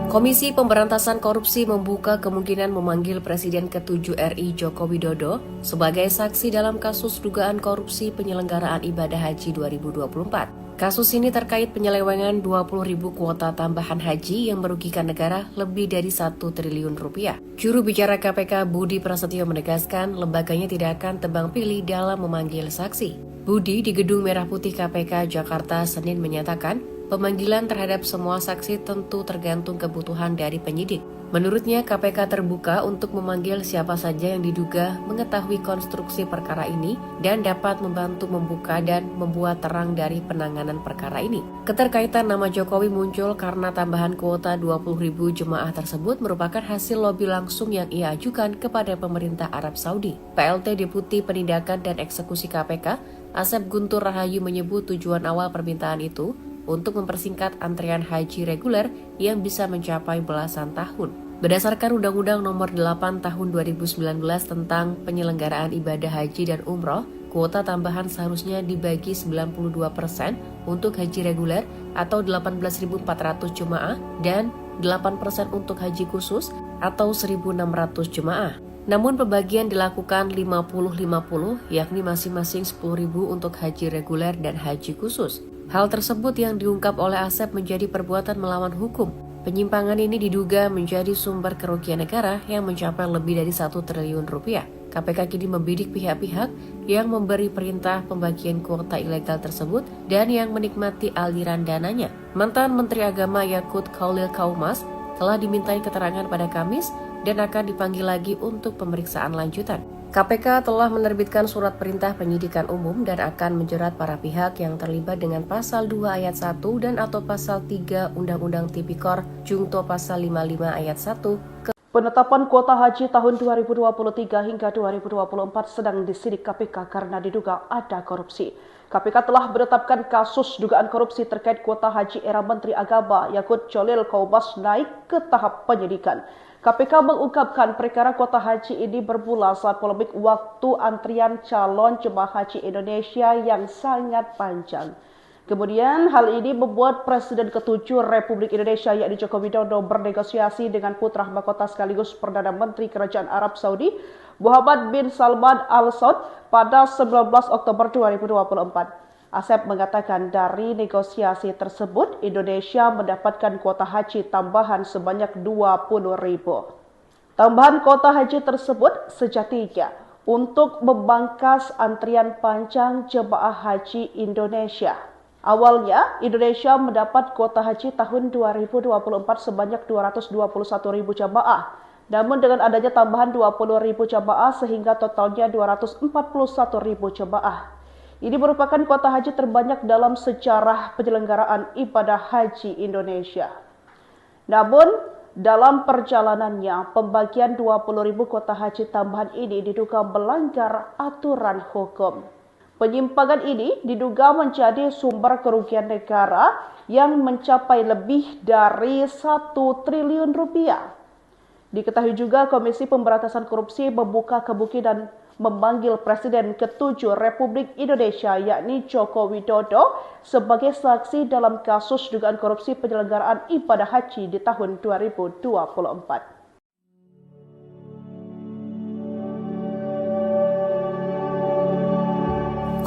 Komisi Pemberantasan Korupsi membuka kemungkinan memanggil Presiden ke-7 RI Joko Widodo sebagai saksi dalam kasus dugaan korupsi penyelenggaraan ibadah haji 2024. Kasus ini terkait penyelewengan 20.000 kuota tambahan haji yang merugikan negara lebih dari 1 triliun rupiah. Juru bicara KPK Budi Prasetyo menegaskan lembaganya tidak akan tebang pilih dalam memanggil saksi. Budi di Gedung Merah Putih KPK Jakarta Senin menyatakan pemanggilan terhadap semua saksi tentu tergantung kebutuhan dari penyidik. Menurutnya, KPK terbuka untuk memanggil siapa saja yang diduga mengetahui konstruksi perkara ini dan dapat membantu membuka dan membuat terang dari penanganan perkara ini. Keterkaitan nama Jokowi muncul karena tambahan kuota 20.000 jemaah tersebut merupakan hasil lobi langsung yang ia ajukan kepada pemerintah Arab Saudi. PLT Deputi Penindakan dan Eksekusi KPK, Asep Guntur Rahayu menyebut tujuan awal permintaan itu untuk mempersingkat antrian haji reguler yang bisa mencapai belasan tahun. Berdasarkan Undang-Undang Nomor 8 Tahun 2019 tentang penyelenggaraan ibadah haji dan umroh, kuota tambahan seharusnya dibagi 92% untuk haji reguler atau 18.400 jemaah dan 8% untuk haji khusus atau 1.600 jemaah. Namun pembagian dilakukan 50-50 yakni masing-masing 10.000 untuk haji reguler dan haji khusus. Hal tersebut yang diungkap oleh Asep menjadi perbuatan melawan hukum. Penyimpangan ini diduga menjadi sumber kerugian negara yang mencapai lebih dari 1 triliun rupiah. KPK kini membidik pihak-pihak yang memberi perintah pembagian kuota ilegal tersebut dan yang menikmati aliran dananya. Mantan Menteri Agama Yakut Khalil Kaumas telah dimintai keterangan pada Kamis dan akan dipanggil lagi untuk pemeriksaan lanjutan. KPK telah menerbitkan surat perintah penyidikan umum dan akan menjerat para pihak yang terlibat dengan pasal 2 ayat 1 dan atau pasal 3 Undang-Undang Tipikor Jungto pasal 55 ayat 1. Penetapan kuota haji tahun 2023 hingga 2024 sedang disidik KPK karena diduga ada korupsi. KPK telah menetapkan kasus dugaan korupsi terkait kuota haji era Menteri Agama Yakut Cholil Kaumas naik ke tahap penyidikan. KPK mengungkapkan perkara kuota haji ini bermula saat polemik waktu antrian calon jemaah haji Indonesia yang sangat panjang. Kemudian hal ini membuat Presiden ke-7 Republik Indonesia yakni Joko Widodo bernegosiasi dengan putra mahkota sekaligus Perdana Menteri Kerajaan Arab Saudi Muhammad bin Salman Al Saud pada 19 Oktober 2024. Asep mengatakan dari negosiasi tersebut Indonesia mendapatkan kuota haji tambahan sebanyak 20.000. Tambahan kuota haji tersebut sejatinya untuk membangkas antrian panjang jemaah haji Indonesia. Awalnya, Indonesia mendapat kuota haji tahun 2024 sebanyak 221.000 jamaah. Namun dengan adanya tambahan 20.000 jamaah sehingga totalnya 241.000 jamaah. Ini merupakan kuota haji terbanyak dalam sejarah penyelenggaraan ibadah haji Indonesia. Namun, dalam perjalanannya, pembagian 20.000 kuota haji tambahan ini diduga melanggar aturan hukum. Penyimpangan ini diduga menjadi sumber kerugian negara yang mencapai lebih dari 1 triliun rupiah. Diketahui juga Komisi Pemberantasan Korupsi membuka kemungkinan memanggil Presiden ke-7 Republik Indonesia yakni Joko Widodo sebagai saksi dalam kasus dugaan korupsi penyelenggaraan ibadah haji di tahun 2024.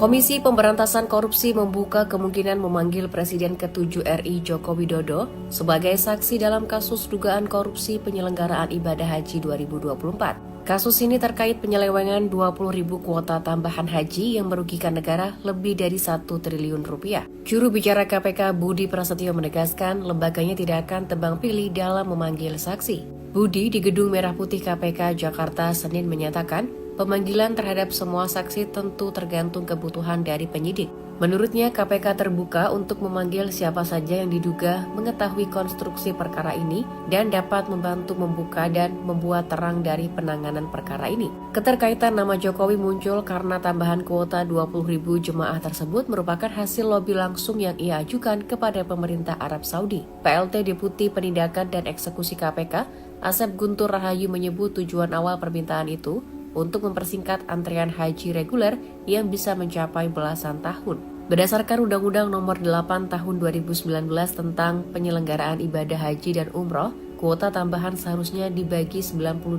Komisi Pemberantasan Korupsi membuka kemungkinan memanggil Presiden ke-7 RI Joko Widodo sebagai saksi dalam kasus dugaan korupsi penyelenggaraan ibadah haji 2024. Kasus ini terkait penyelewengan 20.000 kuota tambahan haji yang merugikan negara lebih dari 1 triliun rupiah. Juru bicara KPK Budi Prasetyo menegaskan lembaganya tidak akan tebang pilih dalam memanggil saksi. Budi di Gedung Merah Putih KPK Jakarta Senin menyatakan pemanggilan terhadap semua saksi tentu tergantung kebutuhan dari penyidik. Menurutnya, KPK terbuka untuk memanggil siapa saja yang diduga mengetahui konstruksi perkara ini dan dapat membantu membuka dan membuat terang dari penanganan perkara ini. Keterkaitan nama Jokowi muncul karena tambahan kuota 20.000 jemaah tersebut merupakan hasil lobi langsung yang ia ajukan kepada pemerintah Arab Saudi. PLT Deputi Penindakan dan Eksekusi KPK, Asep Guntur Rahayu menyebut tujuan awal permintaan itu untuk mempersingkat antrian haji reguler yang bisa mencapai belasan tahun. Berdasarkan Undang-Undang Nomor 8 Tahun 2019 tentang penyelenggaraan ibadah haji dan umroh, kuota tambahan seharusnya dibagi 92%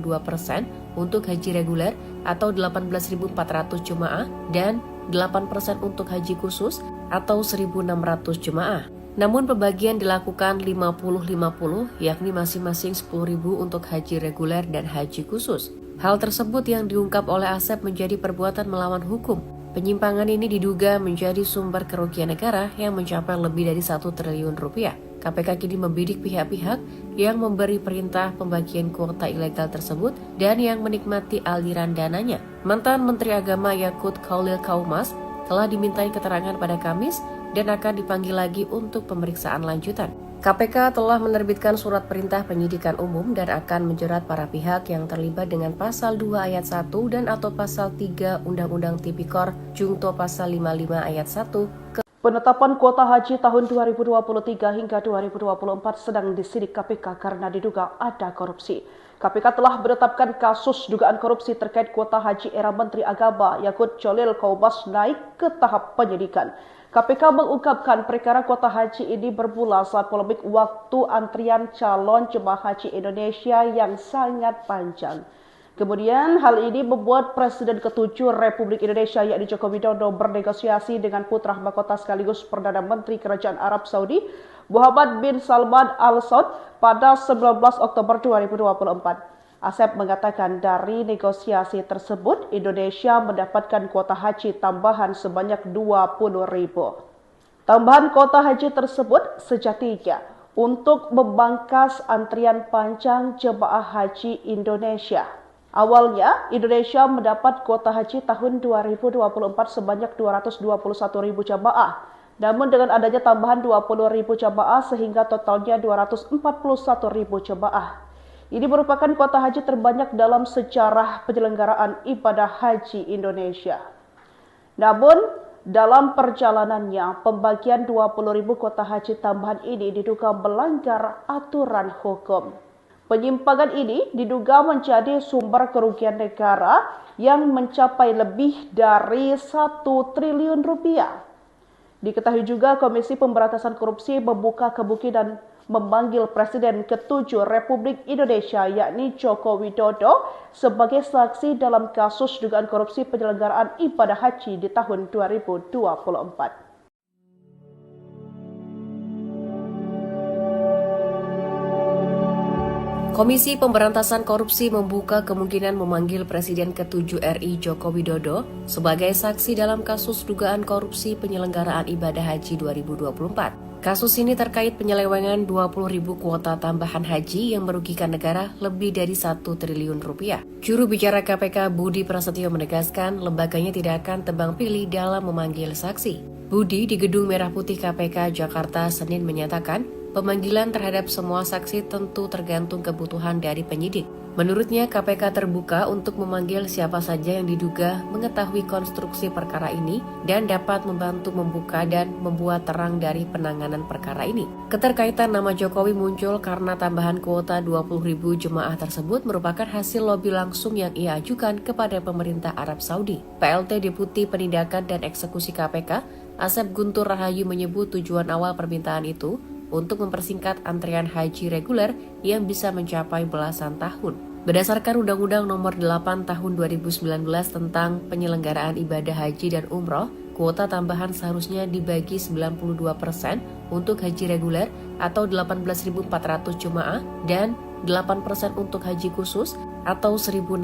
untuk haji reguler atau 18.400 jemaah dan 8% untuk haji khusus atau 1.600 jemaah. Namun pembagian dilakukan 50-50, yakni masing-masing 10.000 untuk haji reguler dan haji khusus. Hal tersebut yang diungkap oleh Asep menjadi perbuatan melawan hukum. Penyimpangan ini diduga menjadi sumber kerugian negara yang mencapai lebih dari 1 triliun rupiah. KPK kini membidik pihak-pihak yang memberi perintah pembagian kuota ilegal tersebut dan yang menikmati aliran dananya. Mantan Menteri Agama Yakut Khalil Kaumas telah dimintai keterangan pada Kamis dan akan dipanggil lagi untuk pemeriksaan lanjutan. KPK telah menerbitkan surat perintah penyidikan umum dan akan menjerat para pihak yang terlibat dengan pasal 2 ayat 1 dan atau pasal 3 Undang-Undang Tipikor Jungto pasal 55 ayat 1. Penetapan kuota haji tahun 2023 hingga 2024 sedang disidik KPK karena diduga ada korupsi. KPK telah menetapkan kasus dugaan korupsi terkait kuota haji era Menteri Agama Yakut Khalil Kaumas naik ke tahap penyidikan. KPK mengungkapkan perkara kuota haji ini bermula saat polemik waktu antrian calon jemaah haji Indonesia yang sangat panjang. Kemudian hal ini membuat Presiden ke-7 Republik Indonesia yakni Joko Widodo bernegosiasi dengan putra mahkota sekaligus Perdana Menteri Kerajaan Arab Saudi Muhammad bin Salman Al Saud pada 19 Oktober 2024. Asep mengatakan dari negosiasi tersebut Indonesia mendapatkan kuota haji tambahan sebanyak 20.000. Tambahan kuota haji tersebut sejatinya untuk memangkas antrian panjang jemaah haji Indonesia. Awalnya Indonesia mendapat kuota haji tahun 2024 sebanyak 221.000 jemaah. Namun dengan adanya tambahan 20.000 jemaah sehingga totalnya 241.000 jemaah. Ini merupakan kuota haji terbanyak dalam sejarah penyelenggaraan ibadah haji Indonesia. Namun, dalam perjalanannya, pembagian 20.000 kuota haji tambahan ini diduga melanggar aturan hukum. Penyimpangan ini diduga menjadi sumber kerugian negara yang mencapai lebih dari 1 triliun rupiah. Diketahui juga Komisi Pemberantasan Korupsi membuka kemungkinan memanggil Presiden ke-7 Republik Indonesia yakni Joko Widodo sebagai saksi dalam kasus dugaan korupsi penyelenggaraan ibadah haji di tahun 2024. Komisi Pemberantasan Korupsi membuka kemungkinan memanggil Presiden ke-7 RI Joko Widodo sebagai saksi dalam kasus dugaan korupsi penyelenggaraan ibadah haji 2024. Kasus ini terkait penyelewengan 20.000 kuota tambahan haji yang merugikan negara lebih dari 1 triliun rupiah. Juru bicara KPK Budi Prasetyo menegaskan lembaganya tidak akan tebang pilih dalam memanggil saksi. Budi di Gedung Merah Putih KPK Jakarta Senin menyatakan pemanggilan terhadap semua saksi tentu tergantung kebutuhan dari penyidik. Menurutnya, KPK terbuka untuk memanggil siapa saja yang diduga mengetahui konstruksi perkara ini dan dapat membantu membuka dan membuat terang dari penanganan perkara ini. Keterkaitan nama Jokowi muncul karena tambahan kuota 20.000 jemaah tersebut merupakan hasil lobi langsung yang ia ajukan kepada pemerintah Arab Saudi. PLT Deputi Penindakan dan Eksekusi KPK, Asep Guntur Rahayu menyebut tujuan awal permintaan itu untuk mempersingkat antrian haji reguler yang bisa mencapai belasan tahun. Berdasarkan Undang-Undang Nomor 8 Tahun 2019 tentang penyelenggaraan ibadah haji dan umroh, kuota tambahan seharusnya dibagi 92% untuk haji reguler atau 18.400 jemaah dan 8% untuk haji khusus atau 1.600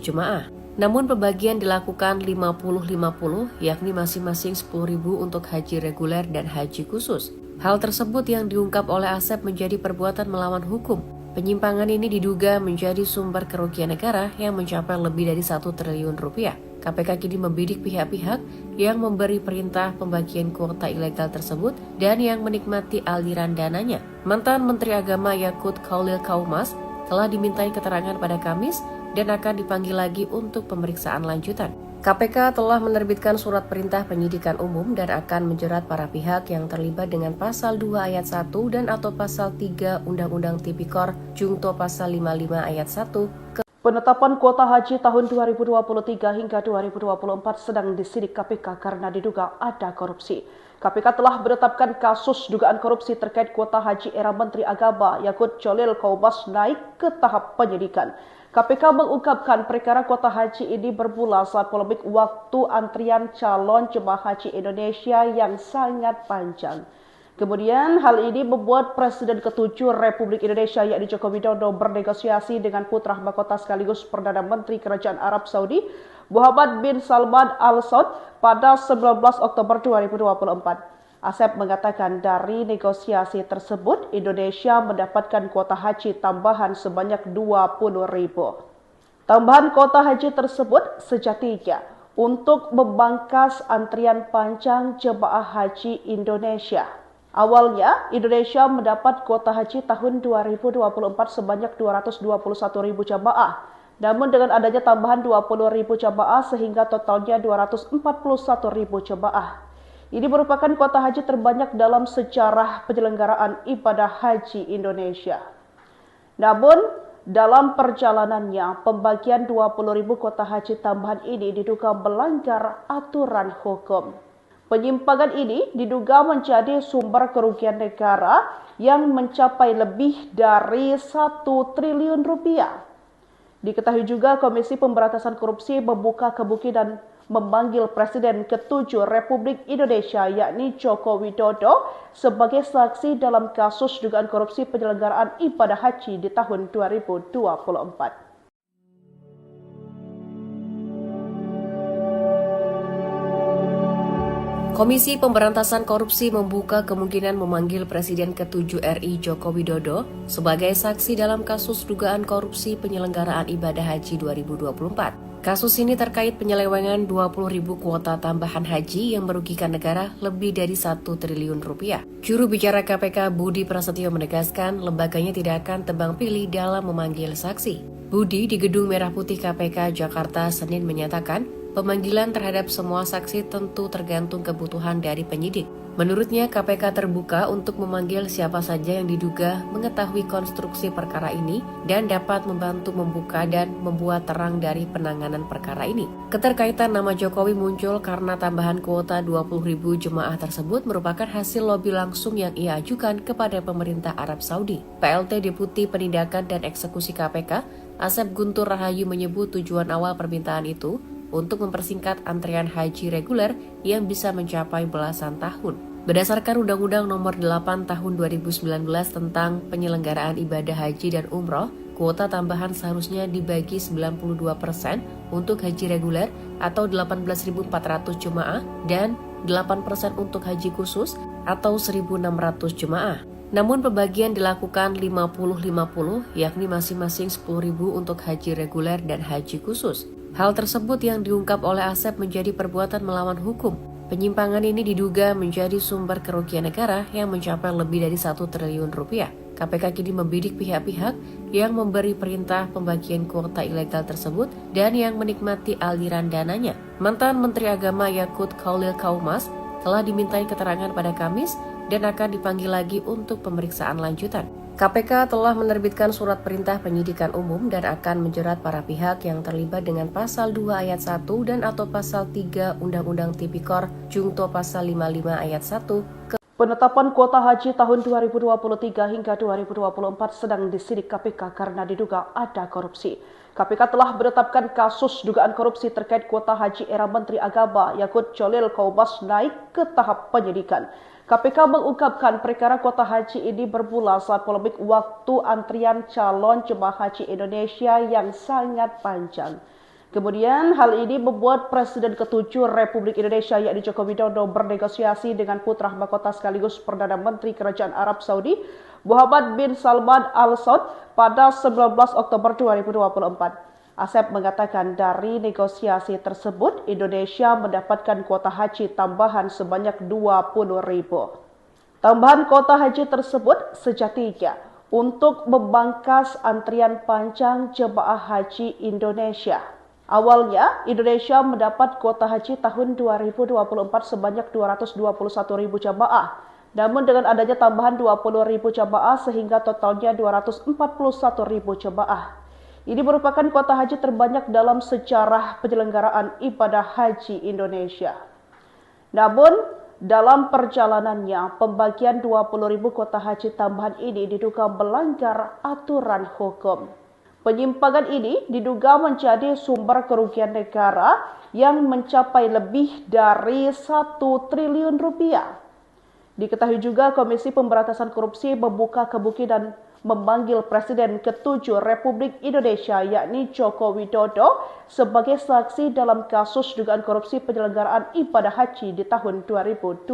jemaah. Namun pembagian dilakukan 50-50, yakni masing-masing 10.000 untuk haji reguler dan haji khusus. Hal tersebut yang diungkap oleh Asep menjadi perbuatan melawan hukum. Penyimpangan ini diduga menjadi sumber kerugian negara yang mencapai lebih dari 1 triliun rupiah. KPK kini membidik pihak-pihak yang memberi perintah pembagian kuota ilegal tersebut dan yang menikmati aliran dananya. Mantan Menteri Agama Yakut Khalil Kaumas telah dimintai keterangan pada Kamis dan akan dipanggil lagi untuk pemeriksaan lanjutan. KPK telah menerbitkan surat perintah penyidikan umum dan akan menjerat para pihak yang terlibat dengan pasal 2 ayat 1 dan atau pasal 3 Undang-Undang Tipikor Jungto pasal 55 ayat 1. Penetapan kuota haji tahun 2023 hingga 2024 sedang disidik KPK karena diduga ada korupsi. KPK telah menetapkan kasus dugaan korupsi terkait kuota haji era Menteri Agama Yakut Khalil Kaumas naik ke tahap penyidikan. KPK mengungkapkan perkara kuota haji ini bermula saat polemik waktu antrian calon jemaah haji Indonesia yang sangat panjang. Kemudian hal ini membuat Presiden ke-7 Republik Indonesia yakni Joko Widodo bernegosiasi dengan putra mahkota sekaligus Perdana Menteri Kerajaan Arab Saudi Muhammad bin Salman Al Saud pada 19 Oktober 2024. Asep mengatakan dari negosiasi tersebut Indonesia mendapatkan kuota haji tambahan sebanyak 20.000. Tambahan kuota haji tersebut sejatinya untuk membangkas antrian panjang jemaah haji Indonesia. Awalnya, Indonesia mendapat kuota haji tahun 2024 sebanyak 221.000 jamaah. Namun dengan adanya tambahan 20.000 jamaah sehingga totalnya 241.000 jamaah. Ini merupakan kuota haji terbanyak dalam sejarah penyelenggaraan ibadah haji Indonesia. Namun, dalam perjalanannya, pembagian 20.000 kuota haji tambahan ini diduga melanggar aturan hukum. Penyimpangan ini diduga menjadi sumber kerugian negara yang mencapai lebih dari 1 triliun rupiah. Diketahui juga Komisi Pemberantasan Korupsi membuka kemungkinan memanggil Presiden ke-7 Republik Indonesia yakni Joko Widodo sebagai saksi dalam kasus dugaan korupsi penyelenggaraan ibadah haji di tahun 2024. Komisi Pemberantasan Korupsi membuka kemungkinan memanggil Presiden ke-7 RI Joko Widodo sebagai saksi dalam kasus dugaan korupsi penyelenggaraan ibadah haji 2024. Kasus ini terkait penyelewengan 20.000 kuota tambahan haji yang merugikan negara lebih dari 1 triliun rupiah. Juru bicara KPK Budi Prasetyo menegaskan lembaganya tidak akan tebang pilih dalam memanggil saksi. Budi di Gedung Merah Putih KPK Jakarta Senin menyatakan pemanggilan terhadap semua saksi tentu tergantung kebutuhan dari penyidik. Menurutnya, KPK terbuka untuk memanggil siapa saja yang diduga mengetahui konstruksi perkara ini dan dapat membantu membuka dan membuat terang dari penanganan perkara ini. Keterkaitan nama Jokowi muncul karena tambahan kuota 20.000 jemaah tersebut merupakan hasil lobi langsung yang ia ajukan kepada pemerintah Arab Saudi. PLT Deputi Penindakan dan Eksekusi KPK, Asep Guntur Rahayu menyebut tujuan awal permintaan itu untuk mempersingkat antrian haji reguler yang bisa mencapai belasan tahun. Berdasarkan Undang-Undang Nomor 8 Tahun 2019 tentang penyelenggaraan ibadah haji dan umroh, kuota tambahan seharusnya dibagi 92% untuk haji reguler atau 18.400 jemaah dan 8% untuk haji khusus atau 1.600 jemaah. Namun pembagian dilakukan 50-50 yakni masing-masing 10.000 untuk haji reguler dan haji khusus. Hal tersebut yang diungkap oleh Asep menjadi perbuatan melawan hukum. Penyimpangan ini diduga menjadi sumber kerugian negara yang mencapai lebih dari 1 triliun rupiah. KPK kini membidik pihak-pihak yang memberi perintah pembagian kuota ilegal tersebut dan yang menikmati aliran dananya. Mantan Menteri Agama Yakut Khalil Kaumas telah dimintai keterangan pada Kamis dan akan dipanggil lagi untuk pemeriksaan lanjutan. KPK telah menerbitkan surat perintah penyidikan umum dan akan menjerat para pihak yang terlibat dengan pasal 2 ayat 1 dan atau pasal 3 Undang-Undang Tipikor Jungto pasal 55 ayat 1. Penetapan kuota haji tahun 2023 hingga 2024 sedang disidik KPK karena diduga ada korupsi. KPK telah menetapkan kasus dugaan korupsi terkait kuota haji era Menteri Agama Yakut Khalil Kaumas naik ke tahap penyidikan. KPK mengungkapkan perkara kuota haji ini bermula saat polemik waktu antrian calon jemaah haji Indonesia yang sangat panjang. Kemudian hal ini membuat Presiden ke-7 Republik Indonesia yakni Joko Widodo bernegosiasi dengan putra mahkota sekaligus Perdana Menteri Kerajaan Arab Saudi Muhammad bin Salman Al Saud pada 19 Oktober 2024. Asep mengatakan dari negosiasi tersebut, Indonesia mendapatkan kuota haji tambahan sebanyak 20.000. Tambahan kuota haji tersebut sejatinya untuk membangkas antrian panjang jemaah haji Indonesia. Awalnya, Indonesia mendapat kuota haji tahun 2024 sebanyak 221.000 jemaah. Namun dengan adanya tambahan 20.000 jemaah sehingga totalnya 241.000 jemaah. Ini merupakan kuota haji terbanyak dalam sejarah penyelenggaraan ibadah haji Indonesia. Namun, dalam perjalanannya, pembagian 20.000 kuota haji tambahan ini diduga melanggar aturan hukum. Penyimpangan ini diduga menjadi sumber kerugian negara yang mencapai lebih dari 1 triliun rupiah. Diketahui juga Komisi Pemberantasan Korupsi membuka kemungkinan memanggil Presiden ke-7 Republik Indonesia yakni Joko Widodo sebagai saksi dalam kasus dugaan korupsi penyelenggaraan ibadah haji di tahun 2024.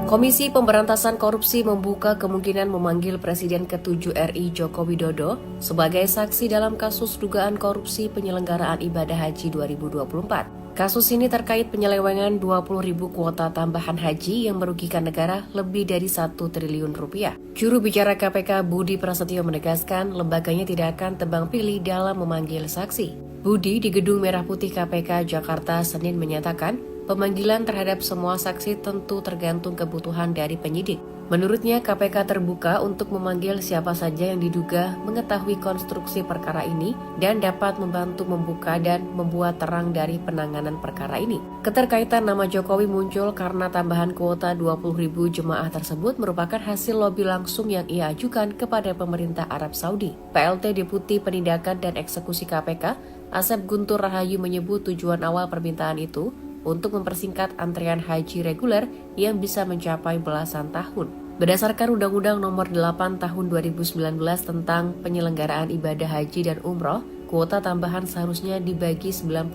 Komisi Pemberantasan Korupsi membuka kemungkinan memanggil Presiden ke-7 RI Joko Widodo sebagai saksi dalam kasus dugaan korupsi penyelenggaraan ibadah haji 2024. Kasus ini terkait penyelewengan 20.000 kuota tambahan haji yang merugikan negara lebih dari 1 triliun rupiah. Juru bicara KPK Budi Prasetyo menegaskan lembaganya tidak akan tebang pilih dalam memanggil saksi. Budi di Gedung Merah Putih KPK Jakarta Senin menyatakan pemanggilan terhadap semua saksi tentu tergantung kebutuhan dari penyidik. Menurutnya, KPK terbuka untuk memanggil siapa saja yang diduga mengetahui konstruksi perkara ini dan dapat membantu membuka dan membuat terang dari penanganan perkara ini. Keterkaitan nama Jokowi muncul karena tambahan kuota 20.000 jemaah tersebut merupakan hasil lobi langsung yang ia ajukan kepada pemerintah Arab Saudi. PLT Deputi Penindakan dan Eksekusi KPK, Asep Guntur Rahayu menyebut tujuan awal permintaan itu untuk mempersingkat antrian haji reguler yang bisa mencapai belasan tahun. Berdasarkan Undang-Undang Nomor 8 Tahun 2019 tentang penyelenggaraan ibadah haji dan umroh, kuota tambahan seharusnya dibagi 92%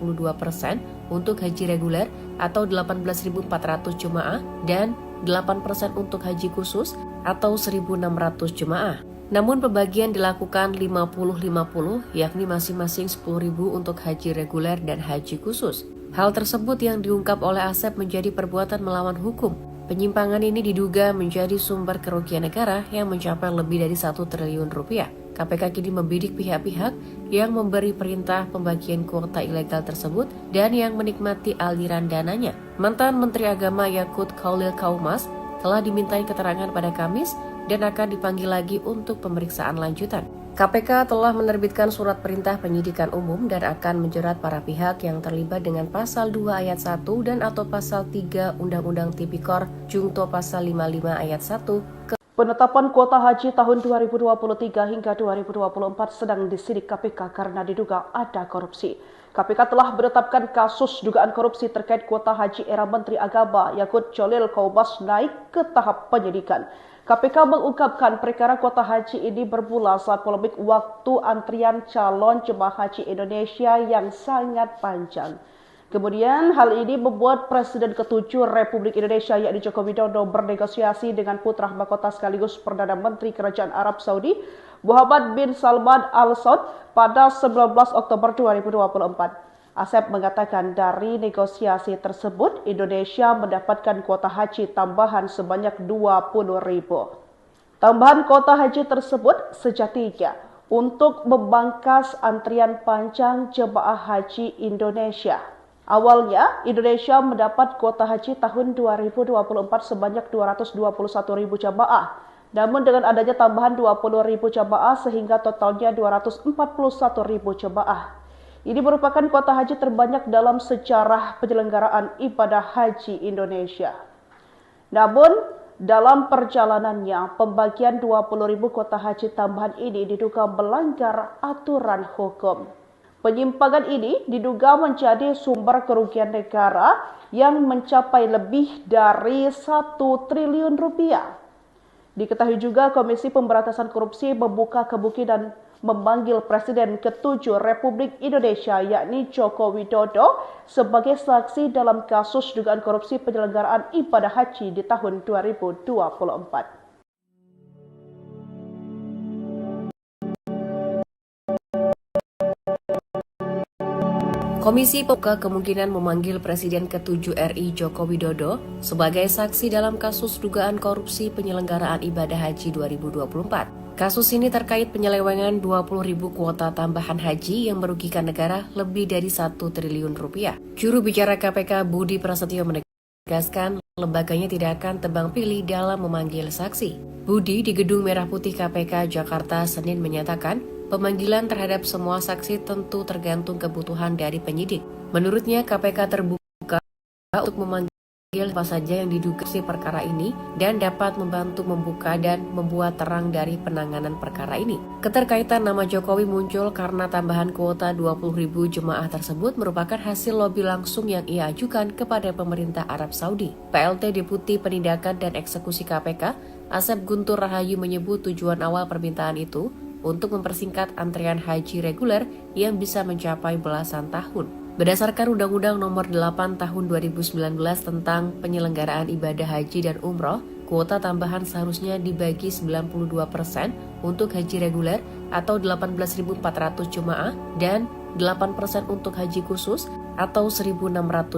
untuk haji reguler atau 18.400 jemaah dan 8% untuk haji khusus atau 1.600 jemaah. Namun pembagian dilakukan 50-50, yakni masing-masing 10.000 untuk haji reguler dan haji khusus. Hal tersebut yang diungkap oleh Asep menjadi perbuatan melawan hukum. Penyimpangan ini diduga menjadi sumber kerugian negara yang mencapai lebih dari 1 triliun rupiah. KPK kini membidik pihak-pihak yang memberi perintah pembagian kuota ilegal tersebut dan yang menikmati aliran dananya. Mantan Menteri Agama Yakut Khalil Kaumas telah dimintai keterangan pada Kamis dan akan dipanggil lagi untuk pemeriksaan lanjutan. KPK telah menerbitkan surat perintah penyidikan umum dan akan menjerat para pihak yang terlibat dengan Pasal 2 Ayat 1 dan atau Pasal 3 Undang-Undang Tipikor Jungto Pasal 55 Ayat 1. Penetapan kuota haji tahun 2023 hingga 2024 sedang disidik KPK karena diduga ada korupsi. KPK telah menetapkan kasus dugaan korupsi terkait kuota haji era Menteri Agama Yakut Cholil Kaumas naik ke tahap penyidikan. KPK mengungkapkan perkara kuota haji ini bermula saat polemik waktu antrian calon jemaah haji Indonesia yang sangat panjang. Kemudian hal ini membuat Presiden ke-7 Republik Indonesia yakni Joko Widodo bernegosiasi dengan putra mahkota sekaligus Perdana Menteri Kerajaan Arab Saudi Muhammad bin Salman Al Saud pada 19 Oktober 2024. Asep mengatakan dari negosiasi tersebut, Indonesia mendapatkan kuota haji tambahan sebanyak 20.000. Tambahan kuota haji tersebut sejatinya untuk membangkas antrian panjang jemaah haji Indonesia. Awalnya, Indonesia mendapat kuota haji tahun 2024 sebanyak 221.000 jemaah. Namun dengan adanya tambahan 20.000 jemaah sehingga totalnya 241.000 jemaah. Ini merupakan kuota haji terbanyak dalam sejarah penyelenggaraan ibadah haji Indonesia. Namun, dalam perjalanannya, pembagian 20.000 kuota haji tambahan ini diduga melanggar aturan hukum. Penyimpangan ini diduga menjadi sumber kerugian negara yang mencapai lebih dari 1 triliun rupiah. Diketahui juga Komisi Pemberantasan Korupsi membuka kemungkinan memanggil Presiden ke-7 Republik Indonesia yakni Joko Widodo sebagai saksi dalam kasus dugaan korupsi penyelenggaraan ibadah haji di tahun 2024. Komisi membuka kemungkinan memanggil Presiden ke-7 RI Joko Widodo sebagai saksi dalam kasus dugaan korupsi penyelenggaraan ibadah haji 2024. Kasus ini terkait penyelewengan 20.000 kuota tambahan haji yang merugikan negara lebih dari 1 triliun rupiah. Juru bicara KPK Budi Prasetyo menegaskan lembaganya tidak akan tebang pilih dalam memanggil saksi. Budi di Gedung Merah Putih KPK Jakarta Senin menyatakan, pemanggilan terhadap semua saksi tentu tergantung kebutuhan dari penyidik. Menurutnya, KPK terbuka untuk memanggil siapa saja yang diduga perkara ini dan dapat membantu membuka dan membuat terang dari penanganan perkara ini. Keterkaitan nama Jokowi muncul karena tambahan kuota 20.000 jemaah tersebut merupakan hasil lobi langsung yang ia ajukan kepada pemerintah Arab Saudi. PLT Deputi Penindakan dan Eksekusi KPK, Asep Guntur Rahayu menyebut tujuan awal permintaan itu untuk mempersingkat antrian haji reguler yang bisa mencapai belasan tahun. Berdasarkan Undang-Undang Nomor 8 Tahun 2019 tentang penyelenggaraan ibadah haji dan umroh, kuota tambahan seharusnya dibagi 92% untuk haji reguler atau 18.400 jemaah dan 8% untuk haji khusus atau 1.600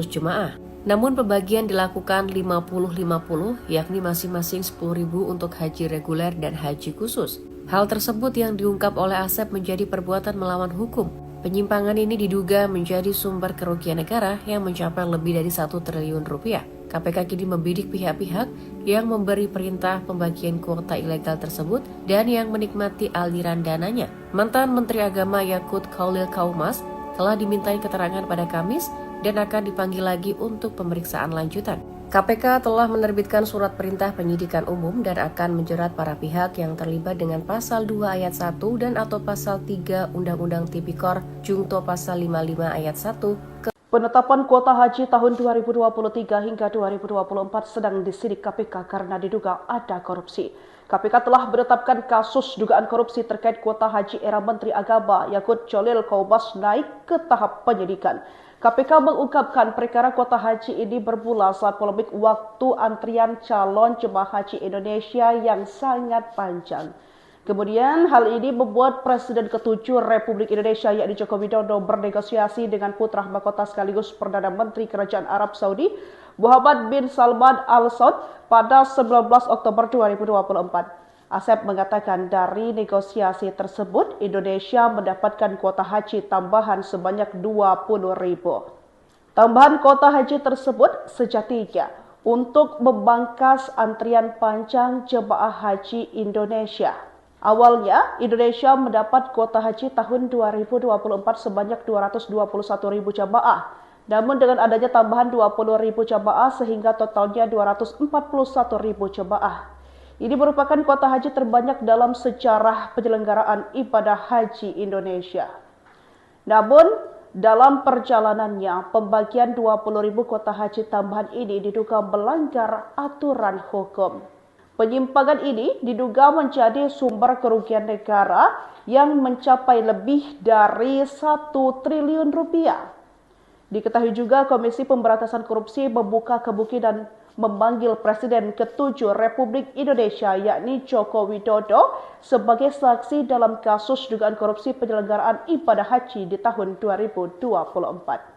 jemaah. Namun pembagian dilakukan 50-50 yakni masing-masing 10.000 untuk haji reguler dan haji khusus. Hal tersebut yang diungkap oleh Asep menjadi perbuatan melawan hukum. Penyimpangan ini diduga menjadi sumber kerugian negara yang mencapai lebih dari 1 triliun rupiah. KPK kini membidik pihak-pihak yang memberi perintah pembagian kuota ilegal tersebut dan yang menikmati aliran dananya. Mantan Menteri Agama Yakut Khalil Kaumas telah dimintai keterangan pada Kamis dan akan dipanggil lagi untuk pemeriksaan lanjutan. KPK telah menerbitkan surat perintah penyidikan umum dan akan menjerat para pihak yang terlibat dengan pasal 2 ayat 1 dan atau pasal 3 Undang-Undang Tipikor Jungto pasal 55 ayat 1. Penetapan kuota haji tahun 2023 hingga 2024 sedang disidik KPK karena diduga ada korupsi. KPK telah menetapkan kasus dugaan korupsi terkait kuota haji era Menteri Agama Yakut Cholil Kaumas naik ke tahap penyidikan. KPK mengungkapkan perkara kuota haji ini bermula saat polemik waktu antrian calon jemaah haji Indonesia yang sangat panjang. Kemudian hal ini membuat Presiden ke-7 Republik Indonesia yakni Joko Widodo bernegosiasi dengan putra mahkota sekaligus Perdana Menteri Kerajaan Arab Saudi Muhammad bin Salman Al Saud pada 19 Oktober 2024. Asep mengatakan dari negosiasi tersebut Indonesia mendapatkan kuota haji tambahan sebanyak 20.000. Tambahan kuota haji tersebut sejatinya untuk membangkas antrian panjang jemaah haji Indonesia. Awalnya, Indonesia mendapat kuota haji tahun 2024 sebanyak 221.000 jamaah. Namun dengan adanya tambahan 20.000 jamaah sehingga totalnya 241.000 jamaah. Ini merupakan kuota haji terbanyak dalam sejarah penyelenggaraan ibadah haji Indonesia. Namun, dalam perjalanannya, pembagian 20.000 kuota haji tambahan ini diduga melanggar aturan hukum. Penyimpangan ini diduga menjadi sumber kerugian negara yang mencapai lebih dari 1 triliun rupiah. Diketahui juga Komisi Pemberantasan Korupsi membuka kemungkinan memanggil Presiden ke-7 Republik Indonesia yakni Joko Widodo sebagai saksi dalam kasus dugaan korupsi penyelenggaraan ibadah haji di tahun 2024.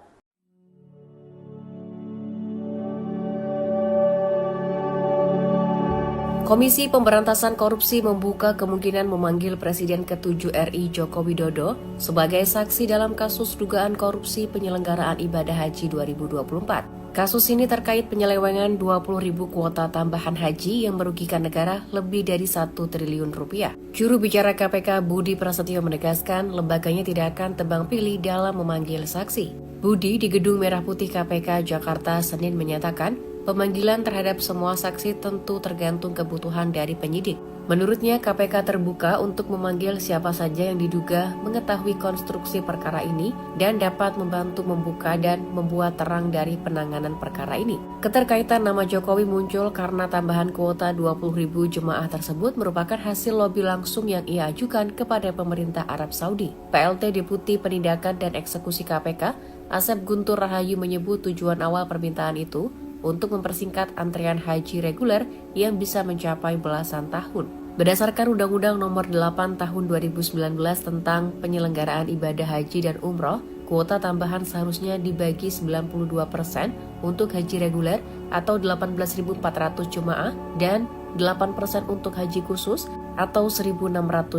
Komisi Pemberantasan Korupsi membuka kemungkinan memanggil Presiden ke-7 RI Joko Widodo sebagai saksi dalam kasus dugaan korupsi penyelenggaraan ibadah haji 2024. Kasus ini terkait penyelewengan 20.000 kuota tambahan haji yang merugikan negara lebih dari 1 triliun rupiah. Juru bicara KPK Budi Prasetyo menegaskan lembaganya tidak akan tebang pilih dalam memanggil saksi. Budi di Gedung Merah Putih KPK Jakarta Senin menyatakan, pemanggilan terhadap semua saksi tentu tergantung kebutuhan dari penyidik. Menurutnya, KPK terbuka untuk memanggil siapa saja yang diduga mengetahui konstruksi perkara ini dan dapat membantu membuka dan membuat terang dari penanganan perkara ini. Keterkaitan nama Jokowi muncul karena tambahan kuota 20.000 jemaah tersebut merupakan hasil lobi langsung yang ia ajukan kepada pemerintah Arab Saudi. PLT Deputi Penindakan dan Eksekusi KPK, Asep Guntur Rahayu menyebut tujuan awal permintaan itu untuk mempersingkat antrean haji reguler yang bisa mencapai belasan tahun. Berdasarkan Undang-Undang Nomor 8 Tahun 2019 tentang penyelenggaraan ibadah haji dan umroh, kuota tambahan seharusnya dibagi 92% untuk haji reguler atau 18.400 jemaah dan 8% untuk haji khusus atau 1.600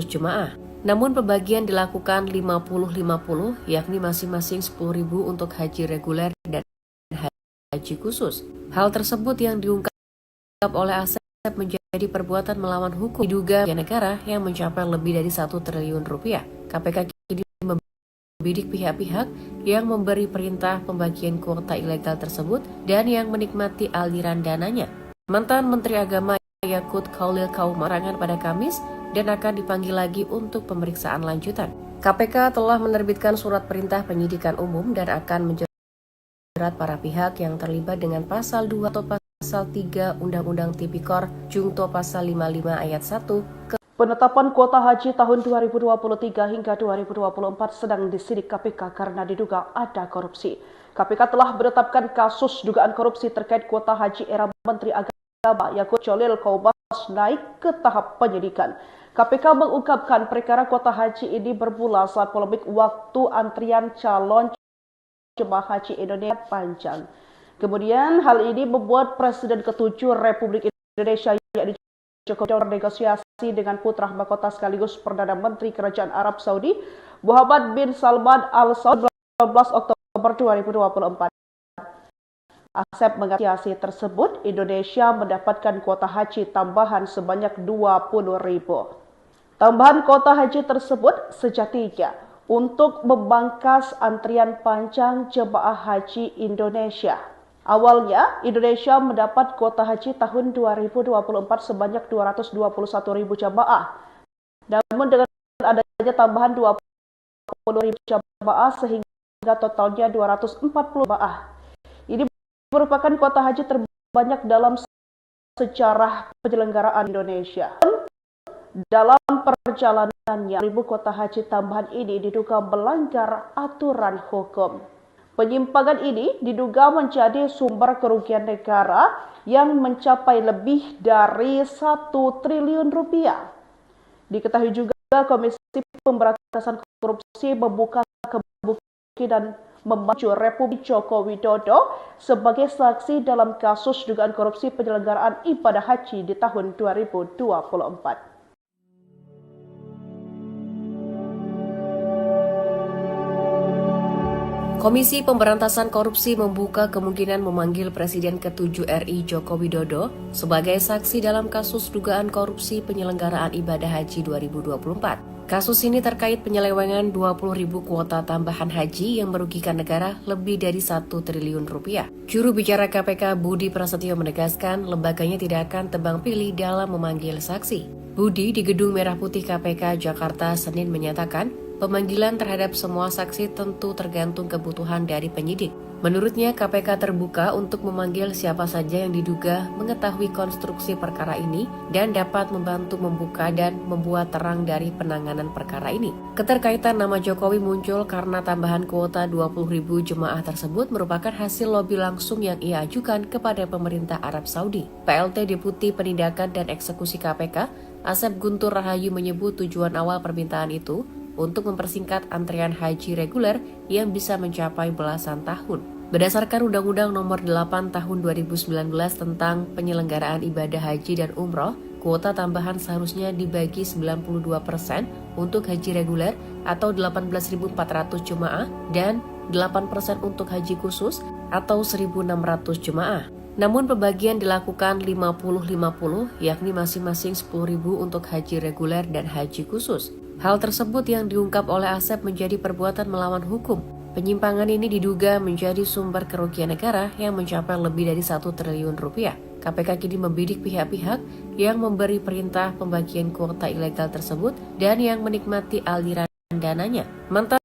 jemaah. Namun pembagian dilakukan 50-50, yakni masing-masing 10.000 untuk haji reguler dan haji khusus. Hal tersebut yang diungkap oleh Asep menjadi perbuatan melawan hukum diduga negara yang mencapai lebih dari 1 triliun rupiah. KPK kini membidik pihak-pihak yang memberi perintah pembagian kuota ilegal tersebut dan yang menikmati aliran dananya. Mantan Menteri Agama Yakut Khalil Qaumar pada Kamis dan akan dipanggil lagi untuk pemeriksaan lanjutan. KPK telah menerbitkan surat perintah penyidikan umum dan akan menjerat para pihak yang terlibat dengan pasal 2 atau pasal 3 Undang-Undang Tipikor Jungto pasal 55 ayat 1. Penetapan kuota haji tahun 2023 hingga 2024 sedang disidik KPK karena diduga ada korupsi. KPK telah menetapkan kasus dugaan korupsi terkait kuota haji era Menteri Agama Yakut Khalil Qaumar naik ke tahap penyidikan. KPK mengungkapkan perkara kuota haji ini bermula saat polemik waktu antrian calon jemaah haji Indonesia panjang. Kemudian hal ini membuat Presiden ke-7 Republik Indonesia yakni Joko Widodo bernegosiasi dengan putra mahkota sekaligus Perdana Menteri Kerajaan Arab Saudi Muhammad bin Salman Al Saud 12 Oktober 2024. Asep mengasiasi tersebut, Indonesia mendapatkan kuota haji tambahan sebanyak 20.000. Tambahan kuota haji tersebut sejatinya untuk membangkas antrian panjang jemaah haji Indonesia. Awalnya, Indonesia mendapat kuota haji tahun 2024 sebanyak 221.000 jemaah. Namun dengan adanya tambahan 20.000 jemaah sehingga totalnya 240 jemaah. Ini merupakan kuota haji terbanyak dalam sejarah penyelenggaraan Indonesia. Dalam perjalanannya, 1.000 kuota haji tambahan ini diduga melanggar aturan hukum. Penyimpangan ini diduga menjadi sumber kerugian negara yang mencapai lebih dari 1 triliun rupiah. Diketahui juga Komisi Pemberantasan Korupsi membuka kemungkinan memacu Republik Joko Widodo sebagai saksi dalam kasus dugaan korupsi penyelenggaraan ibadah haji di tahun 2024. Komisi Pemberantasan Korupsi membuka kemungkinan memanggil Presiden ke-7 RI Joko Widodo sebagai saksi dalam kasus dugaan korupsi penyelenggaraan ibadah haji 2024. Kasus ini terkait penyelewengan 20.000 kuota tambahan haji yang merugikan negara lebih dari 1 triliun rupiah. Juru bicara KPK Budi Prasetyo menegaskan lembaganya tidak akan tebang pilih dalam memanggil saksi. Budi di Gedung Merah Putih KPK Jakarta Senin menyatakan pemanggilan terhadap semua saksi tentu tergantung kebutuhan dari penyidik. Menurutnya, KPK terbuka untuk memanggil siapa saja yang diduga mengetahui konstruksi perkara ini dan dapat membantu membuka dan membuat terang dari penanganan perkara ini. Keterkaitan nama Jokowi muncul karena tambahan kuota 20.000 jemaah tersebut merupakan hasil lobi langsung yang ia ajukan kepada pemerintah Arab Saudi. PLT Deputi Penindakan dan Eksekusi KPK, Asep Guntur Rahayu menyebut tujuan awal permintaan itu untuk mempersingkat antrean haji reguler yang bisa mencapai belasan tahun. Berdasarkan Undang-Undang Nomor 8 Tahun 2019 tentang penyelenggaraan ibadah haji dan umroh, kuota tambahan seharusnya dibagi 92% untuk haji reguler atau 18.400 jemaah dan 8% untuk haji khusus atau 1.600 jemaah. Namun pembagian dilakukan 50-50, yakni masing-masing 10.000 untuk haji reguler dan haji khusus. Hal tersebut yang diungkap oleh Asep menjadi perbuatan melawan hukum. Penyimpangan ini diduga menjadi sumber kerugian negara yang mencapai lebih dari 1 triliun rupiah. KPK kini membidik pihak-pihak yang memberi perintah pembagian kuota ilegal tersebut dan yang menikmati aliran dananya. Mantan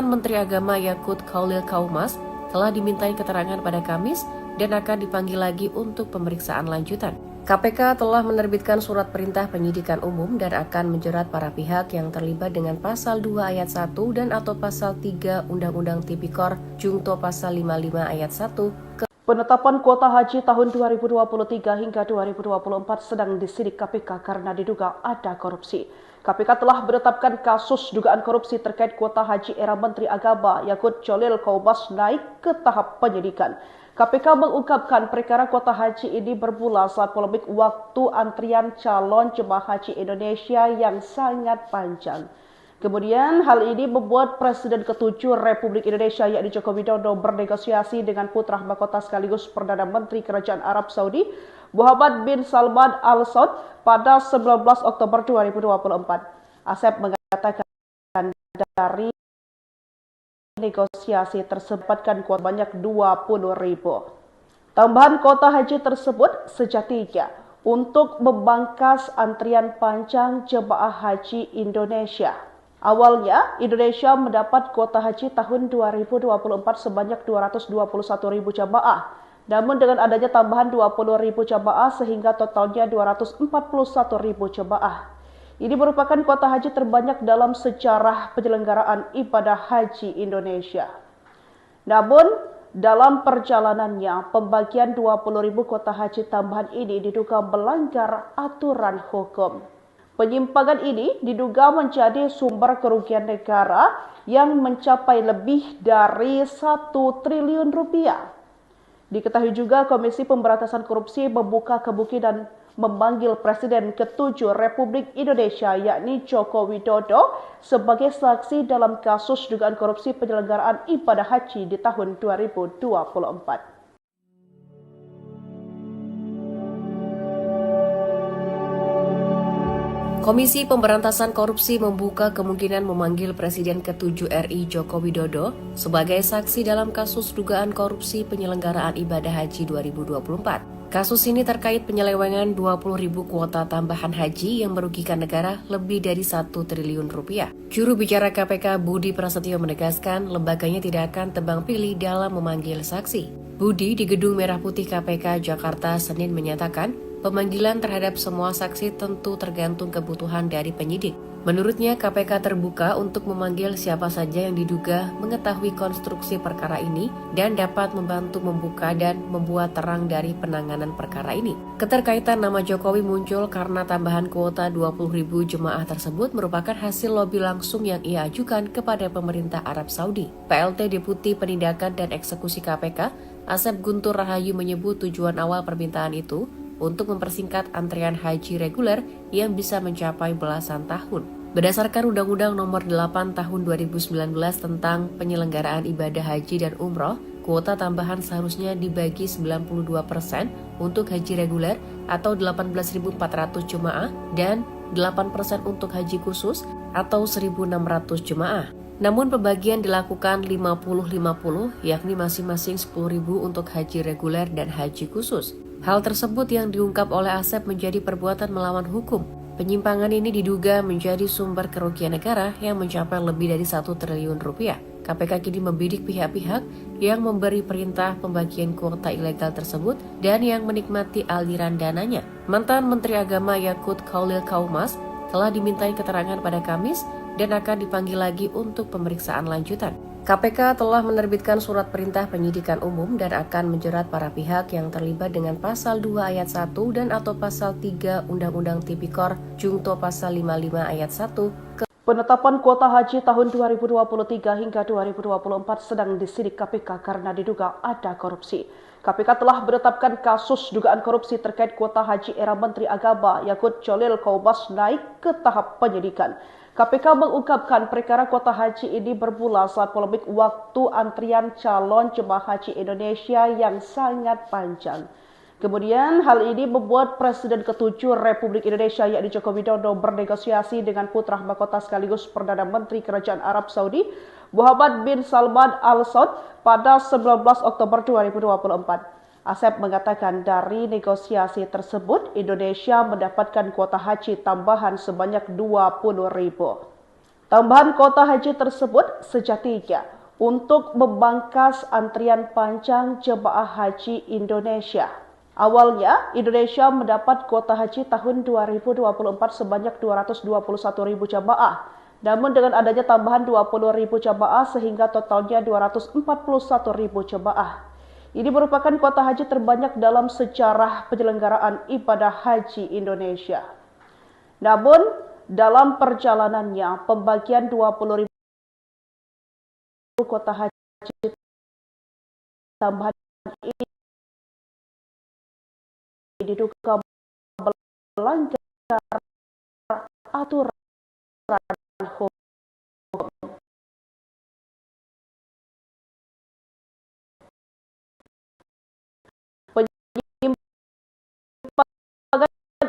Menteri Agama Yakut Khalil Kaumas telah dimintai keterangan pada Kamis dan akan dipanggil lagi untuk pemeriksaan lanjutan. KPK telah menerbitkan surat perintah penyidikan umum dan akan menjerat para pihak yang terlibat dengan pasal 2 ayat 1 dan atau pasal 3 Undang-Undang Tipikor Jungto pasal 55 ayat 1. Penetapan kuota haji tahun 2023 hingga 2024 sedang disidik KPK karena diduga ada korupsi. KPK telah menetapkan kasus dugaan korupsi terkait kuota haji era Menteri Agama Yakut Khalil Kaumas naik ke tahap penyidikan. KPK mengungkapkan perkara kuota haji ini bermula saat polemik waktu antrian calon jemaah haji Indonesia yang sangat panjang. Kemudian hal ini membuat Presiden ke-7 Republik Indonesia yakni Joko Widodo bernegosiasi dengan putra mahkota sekaligus Perdana Menteri Kerajaan Arab Saudi Muhammad bin Salman Al Saud pada 19 Oktober 2024. Asep mengatakan dari negosiasi tersebut kuota banyak 20.000. Tambahan kuota haji tersebut sejatinya untuk membangkas antrian panjang jemaah haji Indonesia. Awalnya, Indonesia mendapat kuota haji tahun 2024 sebanyak 221.000 jamaah. Namun dengan adanya tambahan 20.000 jamaah sehingga totalnya 241.000 jamaah. Ini merupakan kuota haji terbanyak dalam sejarah penyelenggaraan ibadah haji Indonesia. Namun, dalam perjalanannya, pembagian 20.000 kuota haji tambahan ini diduga melanggar aturan hukum. Penyimpangan ini diduga menjadi sumber kerugian negara yang mencapai lebih dari 1 triliun rupiah. Diketahui juga Komisi Pemberantasan Korupsi membuka kemungkinan memanggil Presiden ke-7 Republik Indonesia yakni Joko Widodo sebagai saksi dalam kasus dugaan korupsi penyelenggaraan ibadah haji di tahun 2024. Komisi Pemberantasan Korupsi membuka kemungkinan memanggil Presiden ke-7 RI Joko Widodo sebagai saksi dalam kasus dugaan korupsi penyelenggaraan ibadah haji 2024. Kasus ini terkait penyelewengan 20.000 kuota tambahan haji yang merugikan negara lebih dari 1 triliun rupiah. Juru bicara KPK Budi Prasetyo menegaskan lembaganya tidak akan tebang pilih dalam memanggil saksi. Budi di Gedung Merah Putih KPK Jakarta Senin menyatakan, pemanggilan terhadap semua saksi tentu tergantung kebutuhan dari penyidik. Menurutnya, KPK terbuka untuk memanggil siapa saja yang diduga mengetahui konstruksi perkara ini dan dapat membantu membuka dan membuat terang dari penanganan perkara ini. Keterkaitan nama Jokowi muncul karena tambahan kuota 20.000 jemaah tersebut merupakan hasil lobi langsung yang ia ajukan kepada pemerintah Arab Saudi. PLT Deputi Penindakan dan Eksekusi KPK, Asep Guntur Rahayu menyebut tujuan awal permintaan itu untuk mempersingkat antrian haji reguler yang bisa mencapai belasan tahun. Berdasarkan Undang-Undang Nomor 8 Tahun 2019 tentang penyelenggaraan ibadah haji dan umroh, kuota tambahan seharusnya dibagi 92% untuk haji reguler atau 18.400 jemaah dan 8% untuk haji khusus atau 1.600 jemaah. Namun pembagian dilakukan 50-50, yakni masing-masing 10.000 untuk haji reguler dan haji khusus. Hal tersebut yang diungkap oleh Asep menjadi perbuatan melawan hukum. Penyimpangan ini diduga menjadi sumber kerugian negara yang mencapai lebih dari 1 triliun rupiah. KPK kini membidik pihak-pihak yang memberi perintah pembagian kuota ilegal tersebut dan yang menikmati aliran dananya. Mantan Menteri Agama Yakut Khalil Kaumas telah dimintai keterangan pada Kamis dan akan dipanggil lagi untuk pemeriksaan lanjutan. KPK telah menerbitkan surat perintah penyidikan umum dan akan menjerat para pihak yang terlibat dengan pasal 2 ayat 1 dan atau pasal 3 Undang-Undang Tipikor Jungto pasal 55 ayat 1. Penetapan kuota haji tahun 2023 hingga 2024 sedang disidik KPK karena diduga ada korupsi. KPK telah menetapkan kasus dugaan korupsi terkait kuota haji era Menteri Agama Yakut Khalil Kaumas naik ke tahap penyidikan. KPK mengungkapkan perkara kuota haji ini bermula saat polemik waktu antrian calon jemaah haji Indonesia yang sangat panjang. Kemudian hal ini membuat Presiden ke-7 Republik Indonesia yakni Joko Widodo bernegosiasi dengan putra mahkota sekaligus Perdana Menteri Kerajaan Arab Saudi Muhammad bin Salman Al Saud pada 19 Oktober 2024. Asep mengatakan dari negosiasi tersebut, Indonesia mendapatkan kuota haji tambahan sebanyak 20.000. Tambahan kuota haji tersebut sejatinya untuk membangkas antrian panjang jemaah haji Indonesia. Awalnya, Indonesia mendapat kuota haji tahun 2024 sebanyak 221.000 jemaah. Namun dengan adanya tambahan 20.000 jemaah sehingga totalnya 241.000 jemaah. Ini merupakan kuota haji terbanyak dalam sejarah penyelenggaraan ibadah haji Indonesia. Namun, dalam perjalanannya, pembagian 20.000 kuota haji tambahan ini diduga melanggar aturan hukum. Penyimpangan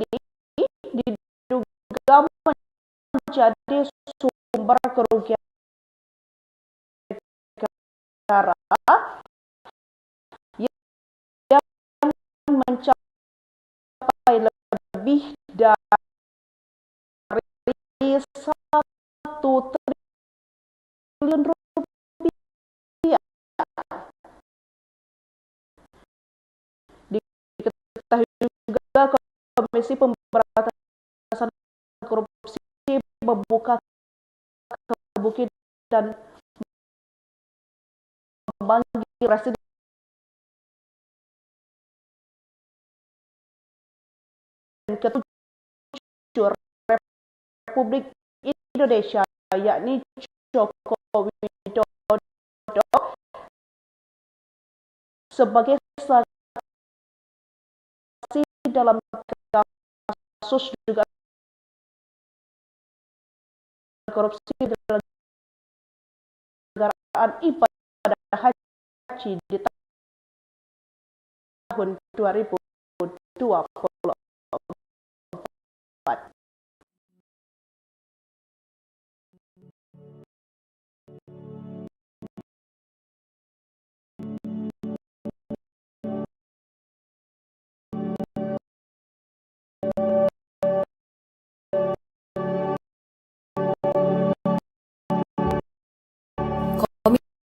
ini diduga menjadi sumber kerugian negara yang mencapai lebih dari 1 triliun rupiah. Diketahui juga Komisi Pemberantasan Korupsi membuka kebuki dan memanggil Presiden ke-7 Republik Indonesia, yakni Joko Widodo, sebagai saksi dalam kasus dugaan korupsi penyelenggaraan ibadah haji di tahun 2024.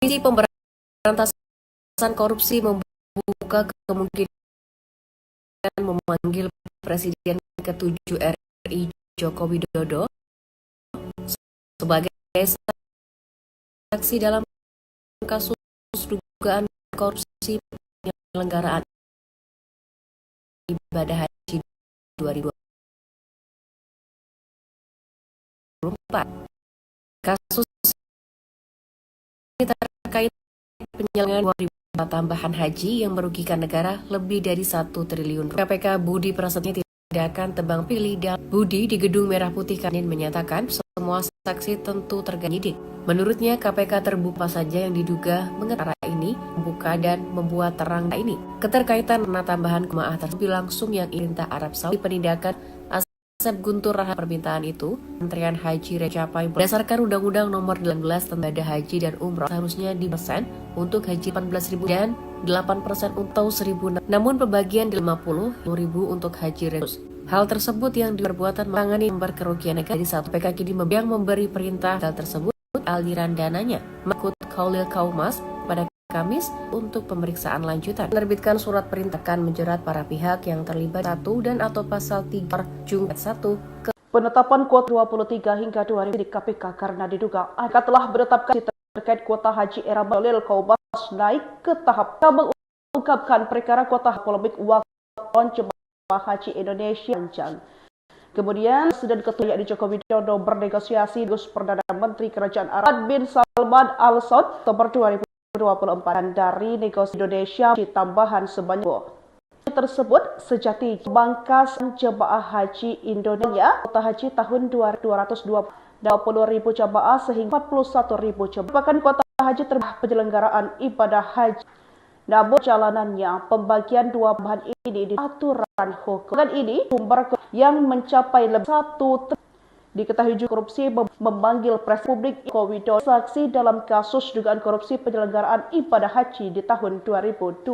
Komisi Pemberantasan Korupsi membuka kemungkinan memanggil Presiden ke-7 RI Joko Widodo sebagai saksi dalam kasus dugaan korupsi penyelenggaraan ibadah haji 2024. Kasus ini terkait penyelenggaraan tambahan haji yang merugikan negara lebih dari 1 triliun. KPK Budi Prasetyo tidak akan tebang pilih dan Budi di Gedung Merah Putih Kanin menyatakan semua saksi tentu terganyidik. Menurutnya KPK terbuka saja yang diduga mengetahui ini, membuka dan membuat terang ini. Keterkaitan karena tambahan jemaah tersebut langsung yang perintah Arab Saudi penindakan Asep Guntur Rahmat permintaan itu, antrian haji mencapai berdasarkan Undang-Undang Nomor 19 tentang haji dan umroh seharusnya di persen untuk haji 14.000 dan 8% untuk 1.000. Namun pembagian di 50.000 untuk haji retus. Hal tersebut yang diperbuatan menangani sumber kerugian negara di satu PK kini yang memberi perintah hal tersebut aliran dananya. Makut Khalil Kaumas pada Kamis untuk pemeriksaan lanjutan. Menerbitkan surat perintah akan menjerat para pihak yang terlibat 1 dan atau pasal 3 Jungat 1 ke Penetapan kuota 23 hingga 2000 di KPK karena diduga telah menetapkan terkait kuota haji era Khalil Kaumas naik ke tahap mengungkapkan perkara kuota polemik waktu jemaah haji Indonesia panjang. Kemudian Presiden Ketua yakni Joko Widodo bernegosiasi dengan Perdana Menteri Kerajaan Arab bin Salman Al Saud Oktober 2024 dari negosiasi Indonesia tambahan sebanyak tersebut sejati bangkas jemaah haji Indonesia kuota haji tahun 2020 20.000 jemaah sehingga 41.000 jemaah merupakan kuota haji terbanyak penyelenggaraan ibadah haji. Namun jalanannya pembagian dua bahan ini di aturan hukum. Dan ini sumber yang mencapai lebih 1 diketahui juga korupsi memanggil Presiden Joko Widodo saksi dalam kasus dugaan korupsi penyelenggaraan ibadah haji di tahun 2024.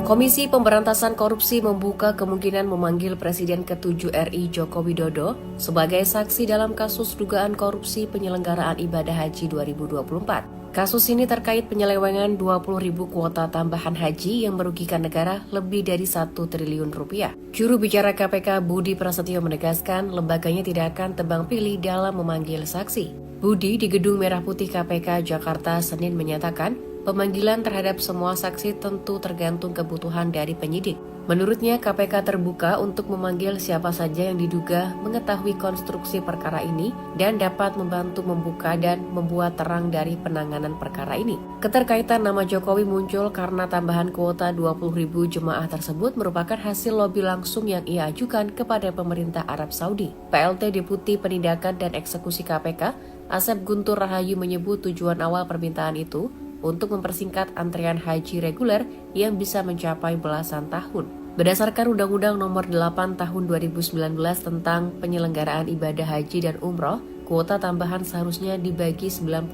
Komisi Pemberantasan Korupsi membuka kemungkinan memanggil Presiden ke-7 RI Joko Widodo sebagai saksi dalam kasus dugaan korupsi penyelenggaraan ibadah haji 2024. Kasus ini terkait penyelewengan 20.000 kuota tambahan haji yang merugikan negara lebih dari 1 triliun rupiah. Juru bicara KPK Budi Prasetyo menegaskan lembaganya tidak akan tebang pilih dalam memanggil saksi. Budi di Gedung Merah Putih KPK Jakarta Senin menyatakan pemanggilan terhadap semua saksi tentu tergantung kebutuhan dari penyidik. Menurutnya, KPK terbuka untuk memanggil siapa saja yang diduga mengetahui konstruksi perkara ini dan dapat membantu membuka dan membuat terang dari penanganan perkara ini. Keterkaitan nama Jokowi muncul karena tambahan kuota 20.000 jemaah tersebut merupakan hasil lobi langsung yang ia ajukan kepada pemerintah Arab Saudi. PLT Deputi Penindakan dan Eksekusi KPK, Asep Guntur Rahayu menyebut tujuan awal permintaan itu untuk mempersingkat antrean haji reguler yang bisa mencapai belasan tahun. Berdasarkan Undang-Undang Nomor 8 Tahun 2019 tentang penyelenggaraan ibadah haji dan umroh, kuota tambahan seharusnya dibagi 92%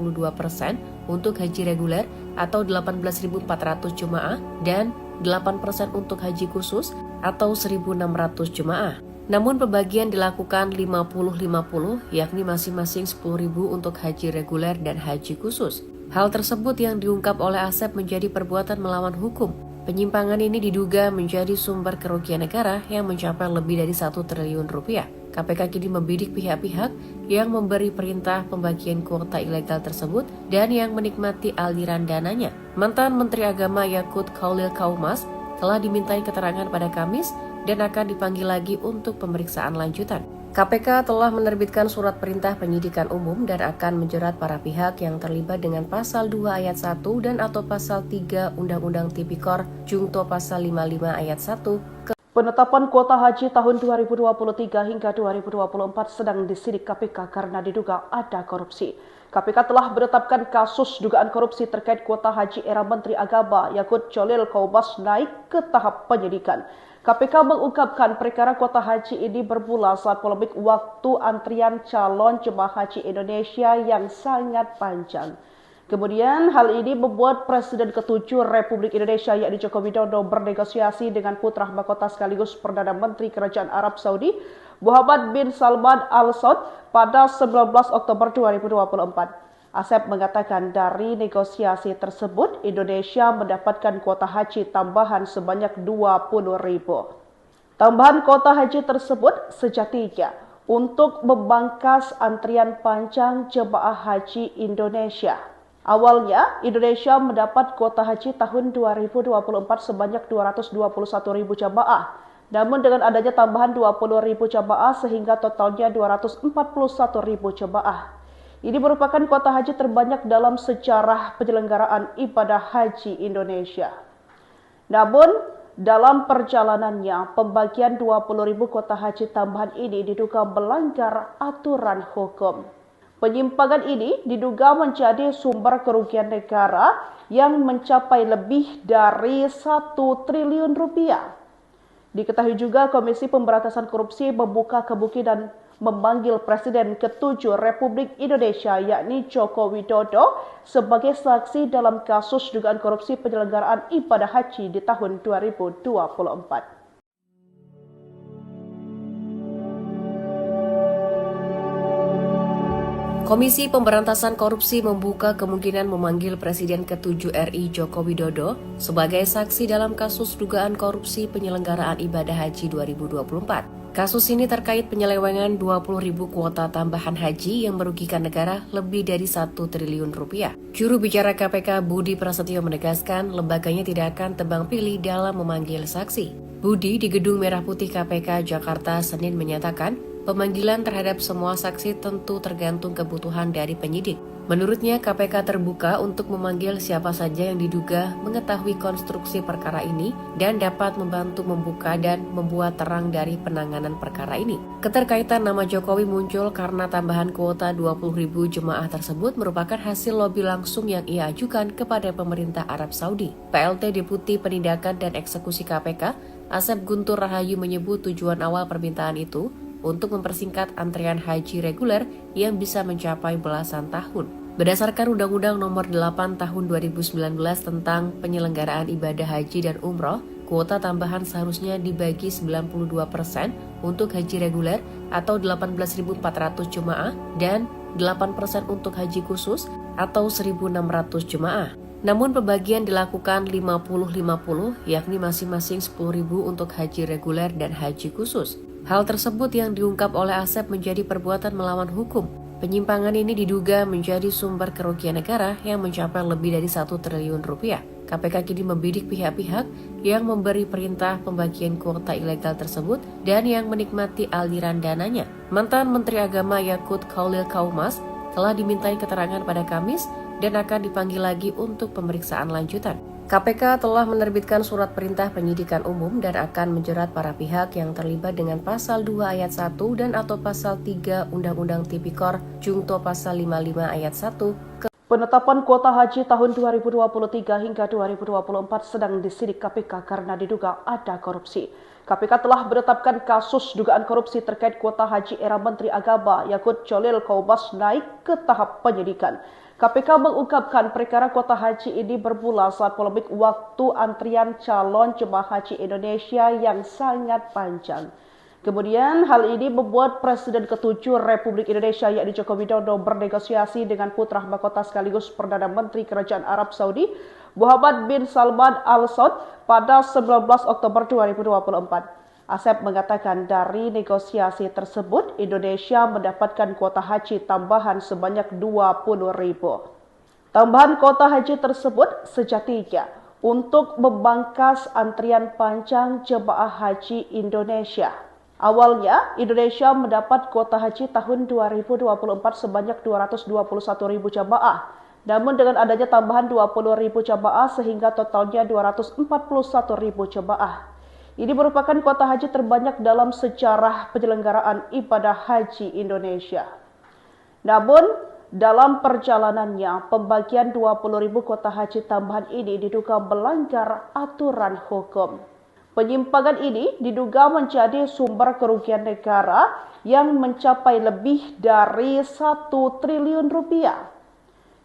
untuk haji reguler atau 18.400 jemaah dan 8% untuk haji khusus atau 1.600 jemaah. Namun pembagian dilakukan 50-50, yakni masing-masing 10.000 untuk haji reguler dan haji khusus. Hal tersebut yang diungkap oleh Asep menjadi perbuatan melawan hukum. Penyimpangan ini diduga menjadi sumber kerugian negara yang mencapai lebih dari 1 triliun rupiah. KPK kini membidik pihak-pihak yang memberi perintah pembagian kuota ilegal tersebut dan yang menikmati aliran dananya. Mantan Menteri Agama Yakut Khalil Kaumas telah dimintai keterangan pada Kamis dan akan dipanggil lagi untuk pemeriksaan lanjutan. KPK telah menerbitkan surat perintah penyidikan umum dan akan menjerat para pihak yang terlibat dengan Pasal 2 Ayat 1 dan atau Pasal 3 Undang-Undang Tipikor Jungto Pasal 55 Ayat 1. Penetapan kuota haji tahun 2023 hingga 2024 sedang disidik KPK karena diduga ada korupsi. KPK telah menetapkan kasus dugaan korupsi terkait kuota haji era Menteri Agama Yakut Khalil Kaumas naik ke tahap penyidikan. KPK mengungkapkan perkara kuota haji ini bermula saat polemik waktu antrian calon jemaah haji Indonesia yang sangat panjang. Kemudian hal ini membuat Presiden ke-7 Republik Indonesia yakni Joko Widodo bernegosiasi dengan putra mahkota sekaligus Perdana Menteri Kerajaan Arab Saudi Muhammad bin Salman Al Saud pada 19 Oktober 2024. Asep mengatakan dari negosiasi tersebut, Indonesia mendapatkan kuota haji tambahan sebanyak 20.000. Tambahan kuota haji tersebut sejatinya untuk memangkas antrian panjang jemaah haji Indonesia. Awalnya, Indonesia mendapat kuota haji tahun 2024 sebanyak 221.000 jemaah. Namun dengan adanya tambahan 20.000 jemaah sehingga totalnya 241.000 jemaah. Ini merupakan kuota haji terbanyak dalam sejarah penyelenggaraan ibadah haji Indonesia. Namun, dalam perjalanannya, pembagian 20.000 kuota haji tambahan ini diduga melanggar aturan hukum. Penyimpangan ini diduga menjadi sumber kerugian negara yang mencapai lebih dari 1 triliun rupiah. Diketahui juga Komisi Pemberantasan Korupsi membuka kemungkinan memanggil Presiden ke-7 Republik Indonesia yakni Joko Widodo sebagai saksi dalam kasus dugaan korupsi penyelenggaraan ibadah haji di tahun 2024. Komisi Pemberantasan Korupsi membuka kemungkinan memanggil Presiden ke-7 RI Joko Widodo sebagai saksi dalam kasus dugaan korupsi penyelenggaraan ibadah haji 2024. Kasus ini terkait penyelewengan 20.000 kuota tambahan haji yang merugikan negara lebih dari 1 triliun rupiah. Juru bicara KPK Budi Prasetyo menegaskan lembaganya tidak akan tebang pilih dalam memanggil saksi. Budi di Gedung Merah Putih KPK Jakarta Senin menyatakan pemanggilan terhadap semua saksi tentu tergantung kebutuhan dari penyidik. Menurutnya, KPK terbuka untuk memanggil siapa saja yang diduga mengetahui konstruksi perkara ini dan dapat membantu membuka dan membuat terang dari penanganan perkara ini. Keterkaitan nama Jokowi muncul karena tambahan kuota 20.000 jemaah tersebut merupakan hasil lobi langsung yang ia ajukan kepada pemerintah Arab Saudi. PLT Deputi Penindakan dan Eksekusi KPK, Asep Guntur Rahayu menyebut tujuan awal permintaan itu untuk mempersingkat antrean haji reguler yang bisa mencapai belasan tahun. Berdasarkan Undang-Undang Nomor 8 Tahun 2019 tentang penyelenggaraan ibadah haji dan umroh, kuota tambahan seharusnya dibagi 92% untuk haji reguler atau 18.400 jemaah dan 8% untuk haji khusus atau 1.600 jemaah. Namun pembagian dilakukan 50-50, yakni masing-masing 10.000 untuk haji reguler dan haji khusus. Hal tersebut yang diungkap oleh Asep menjadi perbuatan melawan hukum. Penyimpangan ini diduga menjadi sumber kerugian negara yang mencapai lebih dari 1 triliun rupiah. KPK kini membidik pihak-pihak yang memberi perintah pembagian kuota ilegal tersebut dan yang menikmati aliran dananya. Mantan Menteri Agama Yakut Khalil Kaumas telah dimintai keterangan pada Kamis dan akan dipanggil lagi untuk pemeriksaan lanjutan. KPK telah menerbitkan surat perintah penyidikan umum dan akan menjerat para pihak yang terlibat dengan Pasal 2 Ayat 1 dan atau Pasal 3 Undang-Undang Tipikor Jungto Pasal 55 Ayat 1. Penetapan kuota haji tahun 2023 hingga 2024 sedang disidik KPK karena diduga ada korupsi. KPK telah menetapkan kasus dugaan korupsi terkait kuota haji era Menteri Agama Yakut Khalil Kaumas naik ke tahap penyidikan. KPK mengungkapkan perkara kuota haji ini bermula saat polemik waktu antrian calon jemaah haji Indonesia yang sangat panjang. Kemudian hal ini membuat Presiden ke-7 Republik Indonesia yakni Joko Widodo bernegosiasi dengan putra mahkota sekaligus Perdana Menteri Kerajaan Arab Saudi Muhammad bin Salman Al Saud pada 19 Oktober 2024. Asep mengatakan dari negosiasi tersebut Indonesia mendapatkan kuota haji tambahan sebanyak 20.000. Tambahan kuota haji tersebut sejatinya untuk membangkas antrian panjang jemaah haji Indonesia. Awalnya, Indonesia mendapat kuota haji tahun 2024 sebanyak 221.000 jamaah. Namun dengan adanya tambahan 20.000 jamaah sehingga totalnya 241.000 jamaah. Ini merupakan kuota haji terbanyak dalam sejarah penyelenggaraan ibadah haji Indonesia. Namun, dalam perjalanannya, pembagian 20.000 kuota haji tambahan ini diduga melanggar aturan hukum. Penyimpangan ini diduga menjadi sumber kerugian negara yang mencapai lebih dari 1 triliun rupiah.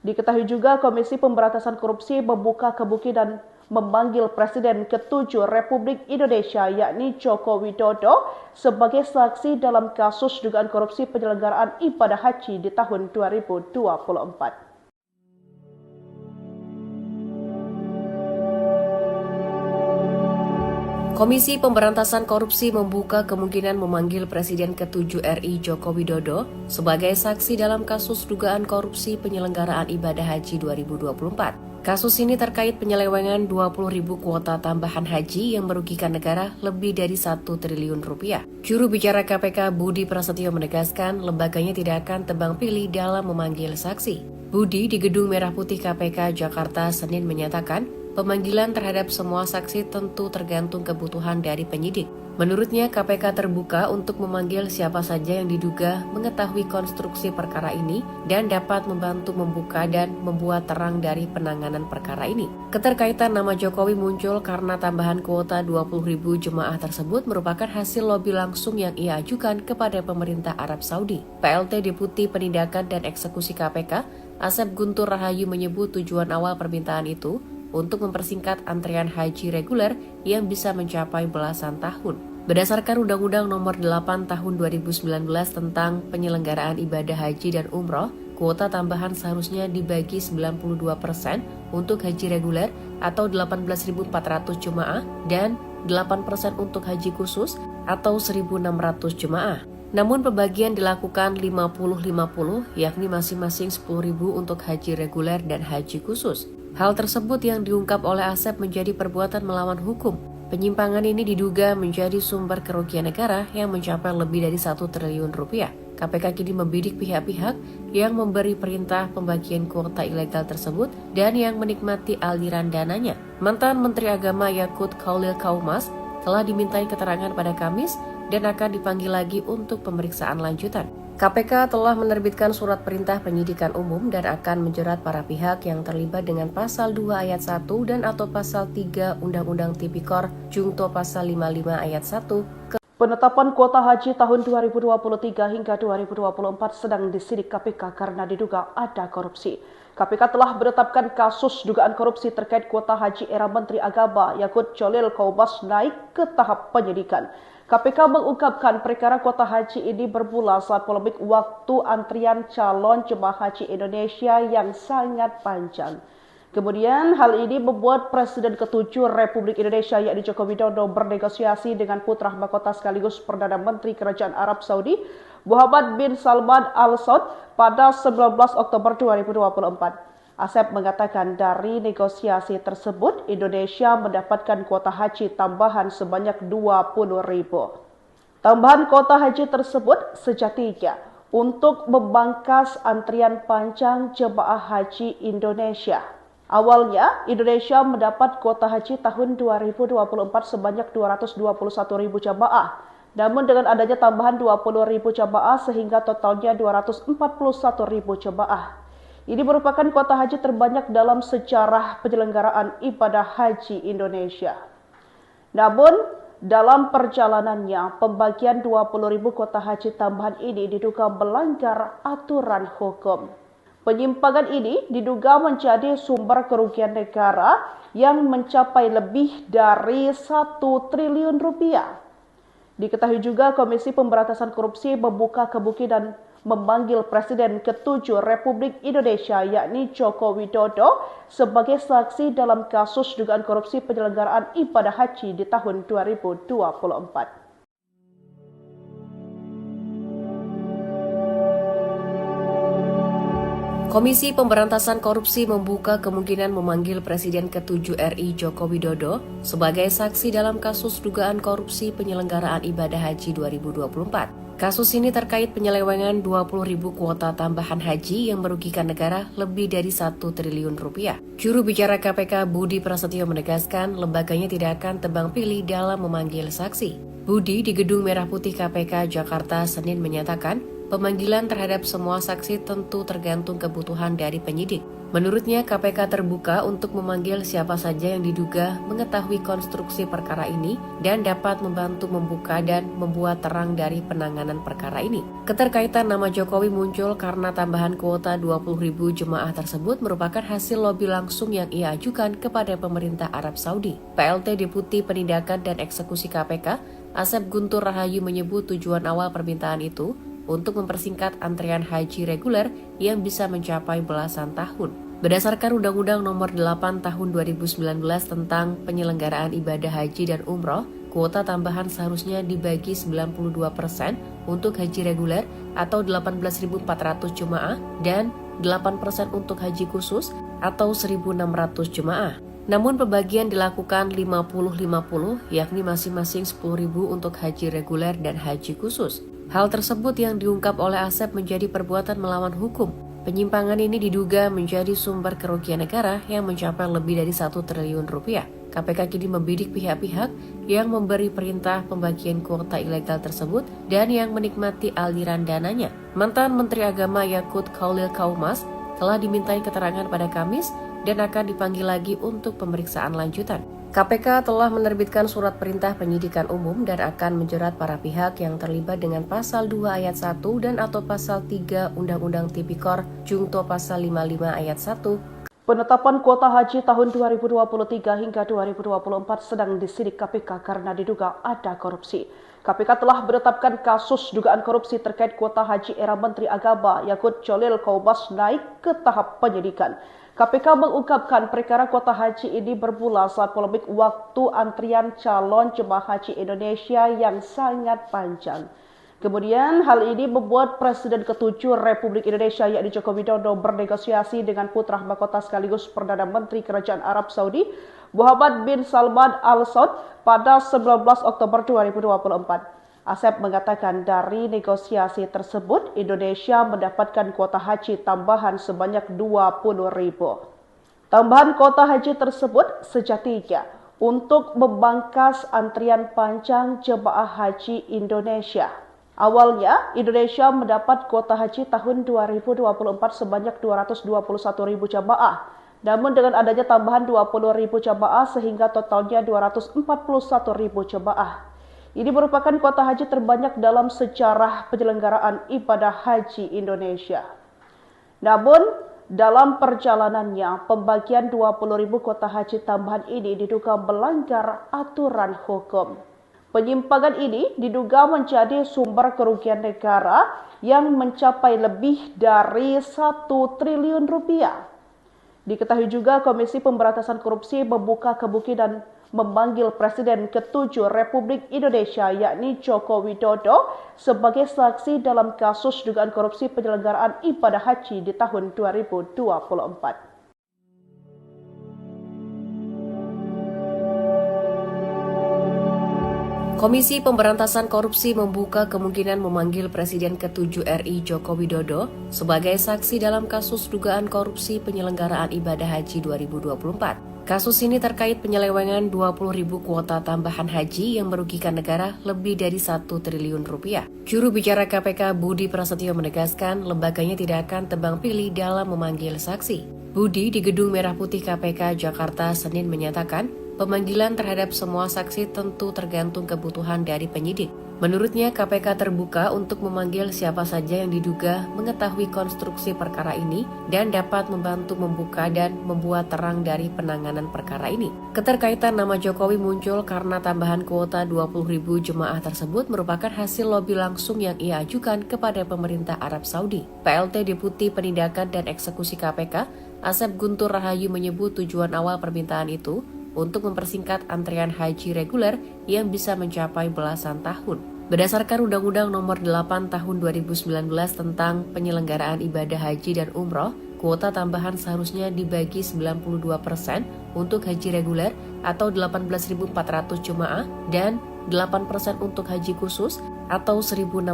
Diketahui juga Komisi Pemberantasan Korupsi membuka kemungkinan memanggil Presiden ke-7 Republik Indonesia yakni Joko Widodo sebagai saksi dalam kasus dugaan korupsi penyelenggaraan ibadah haji di tahun 2024. Komisi Pemberantasan Korupsi membuka kemungkinan memanggil Presiden ke-7 RI Joko Widodo sebagai saksi dalam kasus dugaan korupsi penyelenggaraan ibadah haji 2024. Kasus ini terkait penyelewengan 20.000 kuota tambahan haji yang merugikan negara lebih dari 1 triliun rupiah. Juru bicara KPK Budi Prasetyo menegaskan lembaganya tidak akan tebang pilih dalam memanggil saksi. Budi di Gedung Merah Putih KPK Jakarta Senin menyatakan pemanggilan terhadap semua saksi tentu tergantung kebutuhan dari penyidik. Menurutnya, KPK terbuka untuk memanggil siapa saja yang diduga mengetahui konstruksi perkara ini dan dapat membantu membuka dan membuat terang dari penanganan perkara ini. Keterkaitan nama Jokowi muncul karena tambahan kuota 20.000 jemaah tersebut merupakan hasil lobi langsung yang ia ajukan kepada pemerintah Arab Saudi. PLT Deputi Penindakan dan Eksekusi KPK, Asep Guntur Rahayu menyebut tujuan awal permintaan itu untuk mempersingkat antrian haji reguler yang bisa mencapai belasan tahun. Berdasarkan Undang-Undang Nomor 8 Tahun 2019 tentang penyelenggaraan ibadah haji dan umroh, kuota tambahan seharusnya dibagi 92% untuk haji reguler atau 18.400 jemaah dan 8% untuk haji khusus atau 1.600 jemaah. Namun pembagian dilakukan 50-50, yakni masing-masing 10.000 untuk haji reguler dan haji khusus. Hal tersebut yang diungkap oleh Asep menjadi perbuatan melawan hukum. Penyimpangan ini diduga menjadi sumber kerugian negara yang mencapai lebih dari 1 triliun rupiah. KPK kini membidik pihak-pihak yang memberi perintah pembagian kuota ilegal tersebut dan yang menikmati aliran dananya. Mantan Menteri Agama Yakut Khalil Kaumas telah dimintai keterangan pada Kamis dan akan dipanggil lagi untuk pemeriksaan lanjutan. KPK telah menerbitkan surat perintah penyidikan umum dan akan menjerat para pihak yang terlibat dengan Pasal 2 Ayat 1 dan atau Pasal 3 Undang-Undang Tipikor Jungto Pasal 55 Ayat 1. Penetapan kuota haji tahun 2023 hingga 2024 sedang disidik KPK karena diduga ada korupsi. KPK telah menetapkan kasus dugaan korupsi terkait kuota haji era Menteri Agama Yakut Cholil Qaubas naik ke tahap penyidikan. KPK mengungkapkan perkara kuota haji ini bermula saat polemik waktu antrian calon jemaah haji Indonesia yang sangat panjang. Kemudian hal ini membuat Presiden ke-7 Republik Indonesia yakni Joko Widodo bernegosiasi dengan putra mahkota sekaligus Perdana Menteri Kerajaan Arab Saudi Muhammad bin Salman Al Saud pada 19 Oktober 2024. Asep mengatakan dari negosiasi tersebut Indonesia mendapatkan kuota haji tambahan sebanyak 20.000. Tambahan kuota haji tersebut sejatinya untuk membangkas antrian panjang jemaah haji Indonesia. Awalnya, Indonesia mendapat kuota haji tahun 2024 sebanyak 221.000 jamaah. Namun dengan adanya tambahan 20.000 jamaah sehingga totalnya 241.000 jamaah. Ini merupakan kuota haji terbanyak dalam sejarah penyelenggaraan ibadah haji Indonesia. Namun, dalam perjalanannya, pembagian 20.000 kuota haji tambahan ini diduga melanggar aturan hukum. Penyimpangan ini diduga menjadi sumber kerugian negara yang mencapai lebih dari 1 triliun rupiah. Diketahui juga Komisi Pemberantasan Korupsi membuka kemungkinan memanggil Presiden ke-7 Republik Indonesia yakni Joko Widodo sebagai saksi dalam kasus dugaan korupsi penyelenggaraan ibadah haji di tahun 2024. Komisi Pemberantasan Korupsi membuka kemungkinan memanggil Presiden ke-7 RI Joko Widodo sebagai saksi dalam kasus dugaan korupsi penyelenggaraan ibadah haji 2024. Kasus ini terkait penyelewengan 20.000 kuota tambahan haji yang merugikan negara lebih dari 1 triliun rupiah. Juru bicara KPK Budi Prasetyo menegaskan lembaganya tidak akan tebang pilih dalam memanggil saksi. Budi di Gedung Merah Putih KPK Jakarta Senin menyatakan pemanggilan terhadap semua saksi tentu tergantung kebutuhan dari penyidik. Menurutnya, KPK terbuka untuk memanggil siapa saja yang diduga mengetahui konstruksi perkara ini dan dapat membantu membuka dan membuat terang dari penanganan perkara ini. Keterkaitan nama Jokowi muncul karena tambahan kuota 20.000 jemaah tersebut merupakan hasil lobi langsung yang ia ajukan kepada pemerintah Arab Saudi. PLT Deputi Penindakan dan Eksekusi KPK, Asep Guntur Rahayu menyebut tujuan awal permintaan itu untuk mempersingkat antrian haji reguler yang bisa mencapai belasan tahun. Berdasarkan Undang-Undang Nomor 8 Tahun 2019 tentang penyelenggaraan ibadah haji dan umroh, kuota tambahan seharusnya dibagi 92% untuk haji reguler atau 18.400 jemaah dan 8% untuk haji khusus atau 1.600 jemaah. Namun pembagian dilakukan 50-50 yakni masing-masing 10.000 untuk haji reguler dan haji khusus. Hal tersebut yang diungkap oleh Asep menjadi perbuatan melawan hukum. Penyimpangan ini diduga menjadi sumber kerugian negara yang mencapai lebih dari 1 triliun rupiah. KPK kini membidik pihak-pihak yang memberi perintah pembagian kuota ilegal tersebut dan yang menikmati aliran dananya. Mantan Menteri Agama Yakut Cholil Qaubas telah dimintai keterangan pada Kamis dan akan dipanggil lagi untuk pemeriksaan lanjutan. KPK telah menerbitkan surat perintah penyidikan umum dan akan menjerat para pihak yang terlibat dengan pasal 2 ayat 1 dan atau pasal 3 Undang-Undang Tipikor Jungto pasal 55 ayat 1. Penetapan kuota haji tahun 2023 hingga 2024 sedang disidik KPK karena diduga ada korupsi. KPK telah menetapkan kasus dugaan korupsi terkait kuota haji era Menteri Agama Yakut Cholil Qaubas naik ke tahap penyidikan. KPK mengungkapkan perkara kuota haji ini bermula saat polemik waktu antrian calon jemaah haji Indonesia yang sangat panjang. Kemudian hal ini membuat Presiden ke-7 Republik Indonesia yakni Joko Widodo bernegosiasi dengan putra mahkota sekaligus Perdana Menteri Kerajaan Arab Saudi Muhammad bin Salman Al Saud pada 19 Oktober 2024. Asep mengatakan dari negosiasi tersebut Indonesia mendapatkan kuota haji tambahan sebanyak 20.000. Tambahan kuota haji tersebut sejatinya untuk membangkas antrian panjang jemaah haji Indonesia. Awalnya Indonesia mendapat kuota haji tahun 2024 sebanyak 221.000 jamaah. Namun dengan adanya tambahan 20.000 jamaah sehingga totalnya 241.000 jamaah. Ini merupakan kuota haji terbanyak dalam sejarah penyelenggaraan ibadah haji Indonesia. Namun, dalam perjalanannya, pembagian 20.000 kuota haji tambahan ini diduga melanggar aturan hukum. Penyimpangan ini diduga menjadi sumber kerugian negara yang mencapai lebih dari 1 triliun rupiah. Diketahui juga Komisi Pemberantasan Korupsi membuka kemungkinan memanggil Presiden ke-7 Republik Indonesia yakni Joko Widodo sebagai saksi dalam kasus dugaan korupsi penyelenggaraan ibadah haji di tahun 2024. Komisi Pemberantasan Korupsi membuka kemungkinan memanggil Presiden ke-7 RI Joko Widodo sebagai saksi dalam kasus dugaan korupsi penyelenggaraan ibadah haji 2024. Kasus ini terkait penyelewengan 20.000 kuota tambahan haji yang merugikan negara lebih dari 1 triliun rupiah. Juru bicara KPK Budi Prasetyo menegaskan lembaganya tidak akan tebang pilih dalam memanggil saksi. Budi di Gedung Merah Putih KPK Jakarta Senin menyatakan, pemanggilan terhadap semua saksi tentu tergantung kebutuhan dari penyidik. Menurutnya, KPK terbuka untuk memanggil siapa saja yang diduga mengetahui konstruksi perkara ini dan dapat membantu membuka dan membuat terang dari penanganan perkara ini. Keterkaitan nama Jokowi muncul karena tambahan kuota 20.000 jemaah tersebut merupakan hasil lobi langsung yang ia ajukan kepada pemerintah Arab Saudi. PLT Deputi Penindakan dan Eksekusi KPK, Asep Guntur Rahayu menyebut tujuan awal permintaan itu untuk mempersingkat antrean haji reguler yang bisa mencapai belasan tahun. Berdasarkan Undang-Undang Nomor 8 Tahun 2019 tentang penyelenggaraan ibadah haji dan umroh, kuota tambahan seharusnya dibagi 92% untuk haji reguler atau 18.400 jemaah dan 8% untuk haji khusus atau 1.600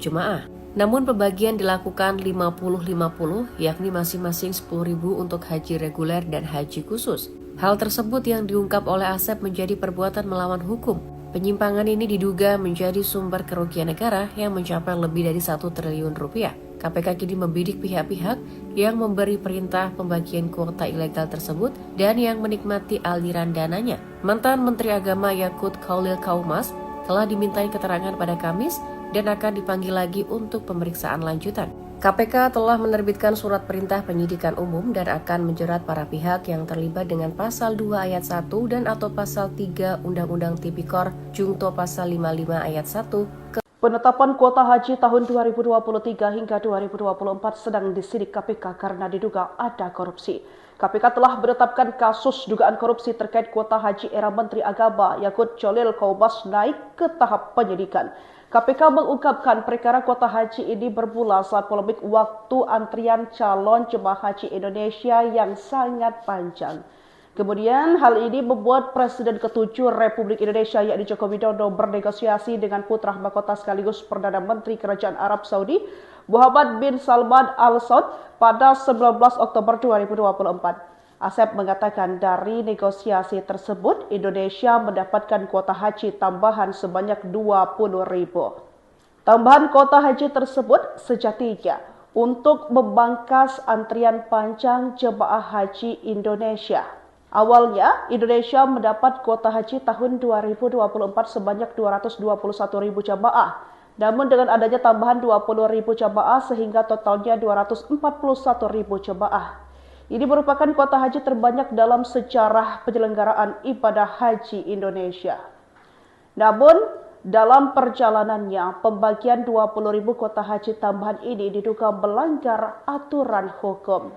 jemaah. Namun pembagian dilakukan 50-50, yakni masing-masing 10.000 untuk haji reguler dan haji khusus. Hal tersebut yang diungkap oleh Asep menjadi perbuatan melawan hukum. Penyimpangan ini diduga menjadi sumber kerugian negara yang mencapai lebih dari 1 triliun rupiah. KPK kini membidik pihak-pihak yang memberi perintah pembagian kuota ilegal tersebut dan yang menikmati aliran dananya. Mantan Menteri Agama Yakut Khalil Kaumas telah dimintai keterangan pada Kamis dan akan dipanggil lagi untuk pemeriksaan lanjutan. KPK telah menerbitkan surat perintah penyidikan umum dan akan menjerat para pihak yang terlibat dengan pasal 2 ayat 1 dan atau pasal 3 Undang-Undang Tipikor Jungto pasal 55 ayat 1. Penetapan kuota haji tahun 2023 hingga 2024 sedang disidik KPK karena diduga ada korupsi. KPK telah menetapkan kasus dugaan korupsi terkait kuota haji era Menteri Agama Yakut Khalil Kaumas naik ke tahap penyidikan. KPK mengungkapkan perkara kuota haji ini bermula saat polemik waktu antrian calon jemaah haji Indonesia yang sangat panjang. Kemudian hal ini membuat Presiden ke-7 Republik Indonesia yakni Joko Widodo bernegosiasi dengan putra mahkota sekaligus Perdana Menteri Kerajaan Arab Saudi Muhammad bin Salman Al Saud pada 19 Oktober 2024. Asep mengatakan dari negosiasi tersebut Indonesia mendapatkan kuota haji tambahan sebanyak 20.000. Tambahan kuota haji tersebut sejatinya untuk memangkas antrian panjang jemaah haji Indonesia. Awalnya, Indonesia mendapat kuota haji tahun 2024 sebanyak 221.000 jemaah. Namun dengan adanya tambahan 20.000 jemaah sehingga totalnya 241.000 jemaah. Ini merupakan kuota haji terbanyak dalam sejarah penyelenggaraan ibadah haji Indonesia. Namun, dalam perjalanannya, pembagian 20.000 kuota haji tambahan ini diduga melanggar aturan hukum.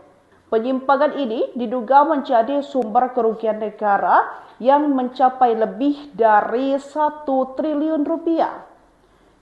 Penyimpangan ini diduga menjadi sumber kerugian negara yang mencapai lebih dari 1 triliun rupiah.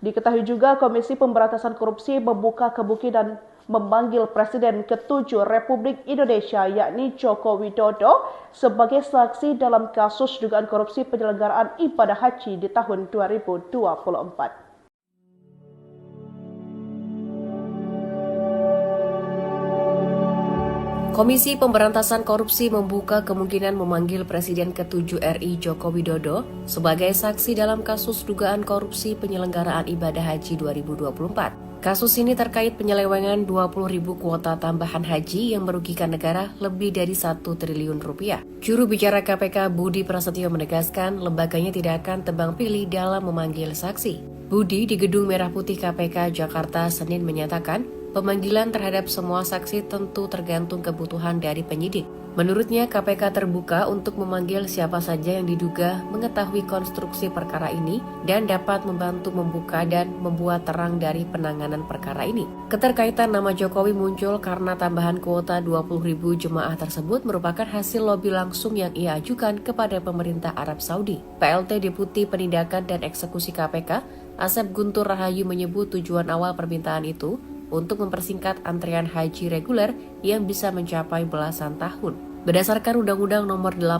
Diketahui juga Komisi Pemberantasan Korupsi membuka kemungkinan memanggil Presiden ke-7 Republik Indonesia yakni Joko Widodo sebagai saksi dalam kasus dugaan korupsi penyelenggaraan ibadah haji di tahun 2024. Komisi Pemberantasan Korupsi membuka kemungkinan memanggil Presiden ke-7 RI Joko Widodo sebagai saksi dalam kasus dugaan korupsi penyelenggaraan ibadah haji 2024. Kasus ini terkait penyelewengan 20.000 kuota tambahan haji yang merugikan negara lebih dari 1 triliun rupiah. Juru bicara KPK Budi Prasetyo menegaskan lembaganya tidak akan tebang pilih dalam memanggil saksi. Budi di Gedung Merah Putih KPK Jakarta Senin menyatakan pemanggilan terhadap semua saksi tentu tergantung kebutuhan dari penyidik. Menurutnya, KPK terbuka untuk memanggil siapa saja yang diduga mengetahui konstruksi perkara ini dan dapat membantu membuka dan membuat terang dari penanganan perkara ini. Keterkaitan nama Jokowi muncul karena tambahan kuota 20.000 jemaah tersebut merupakan hasil lobi langsung yang ia ajukan kepada pemerintah Arab Saudi. PLT Deputi Penindakan dan Eksekusi KPK, Asep Guntur Rahayu menyebut tujuan awal permintaan itu untuk mempersingkat antrean haji reguler yang bisa mencapai belasan tahun. Berdasarkan Undang-Undang Nomor 8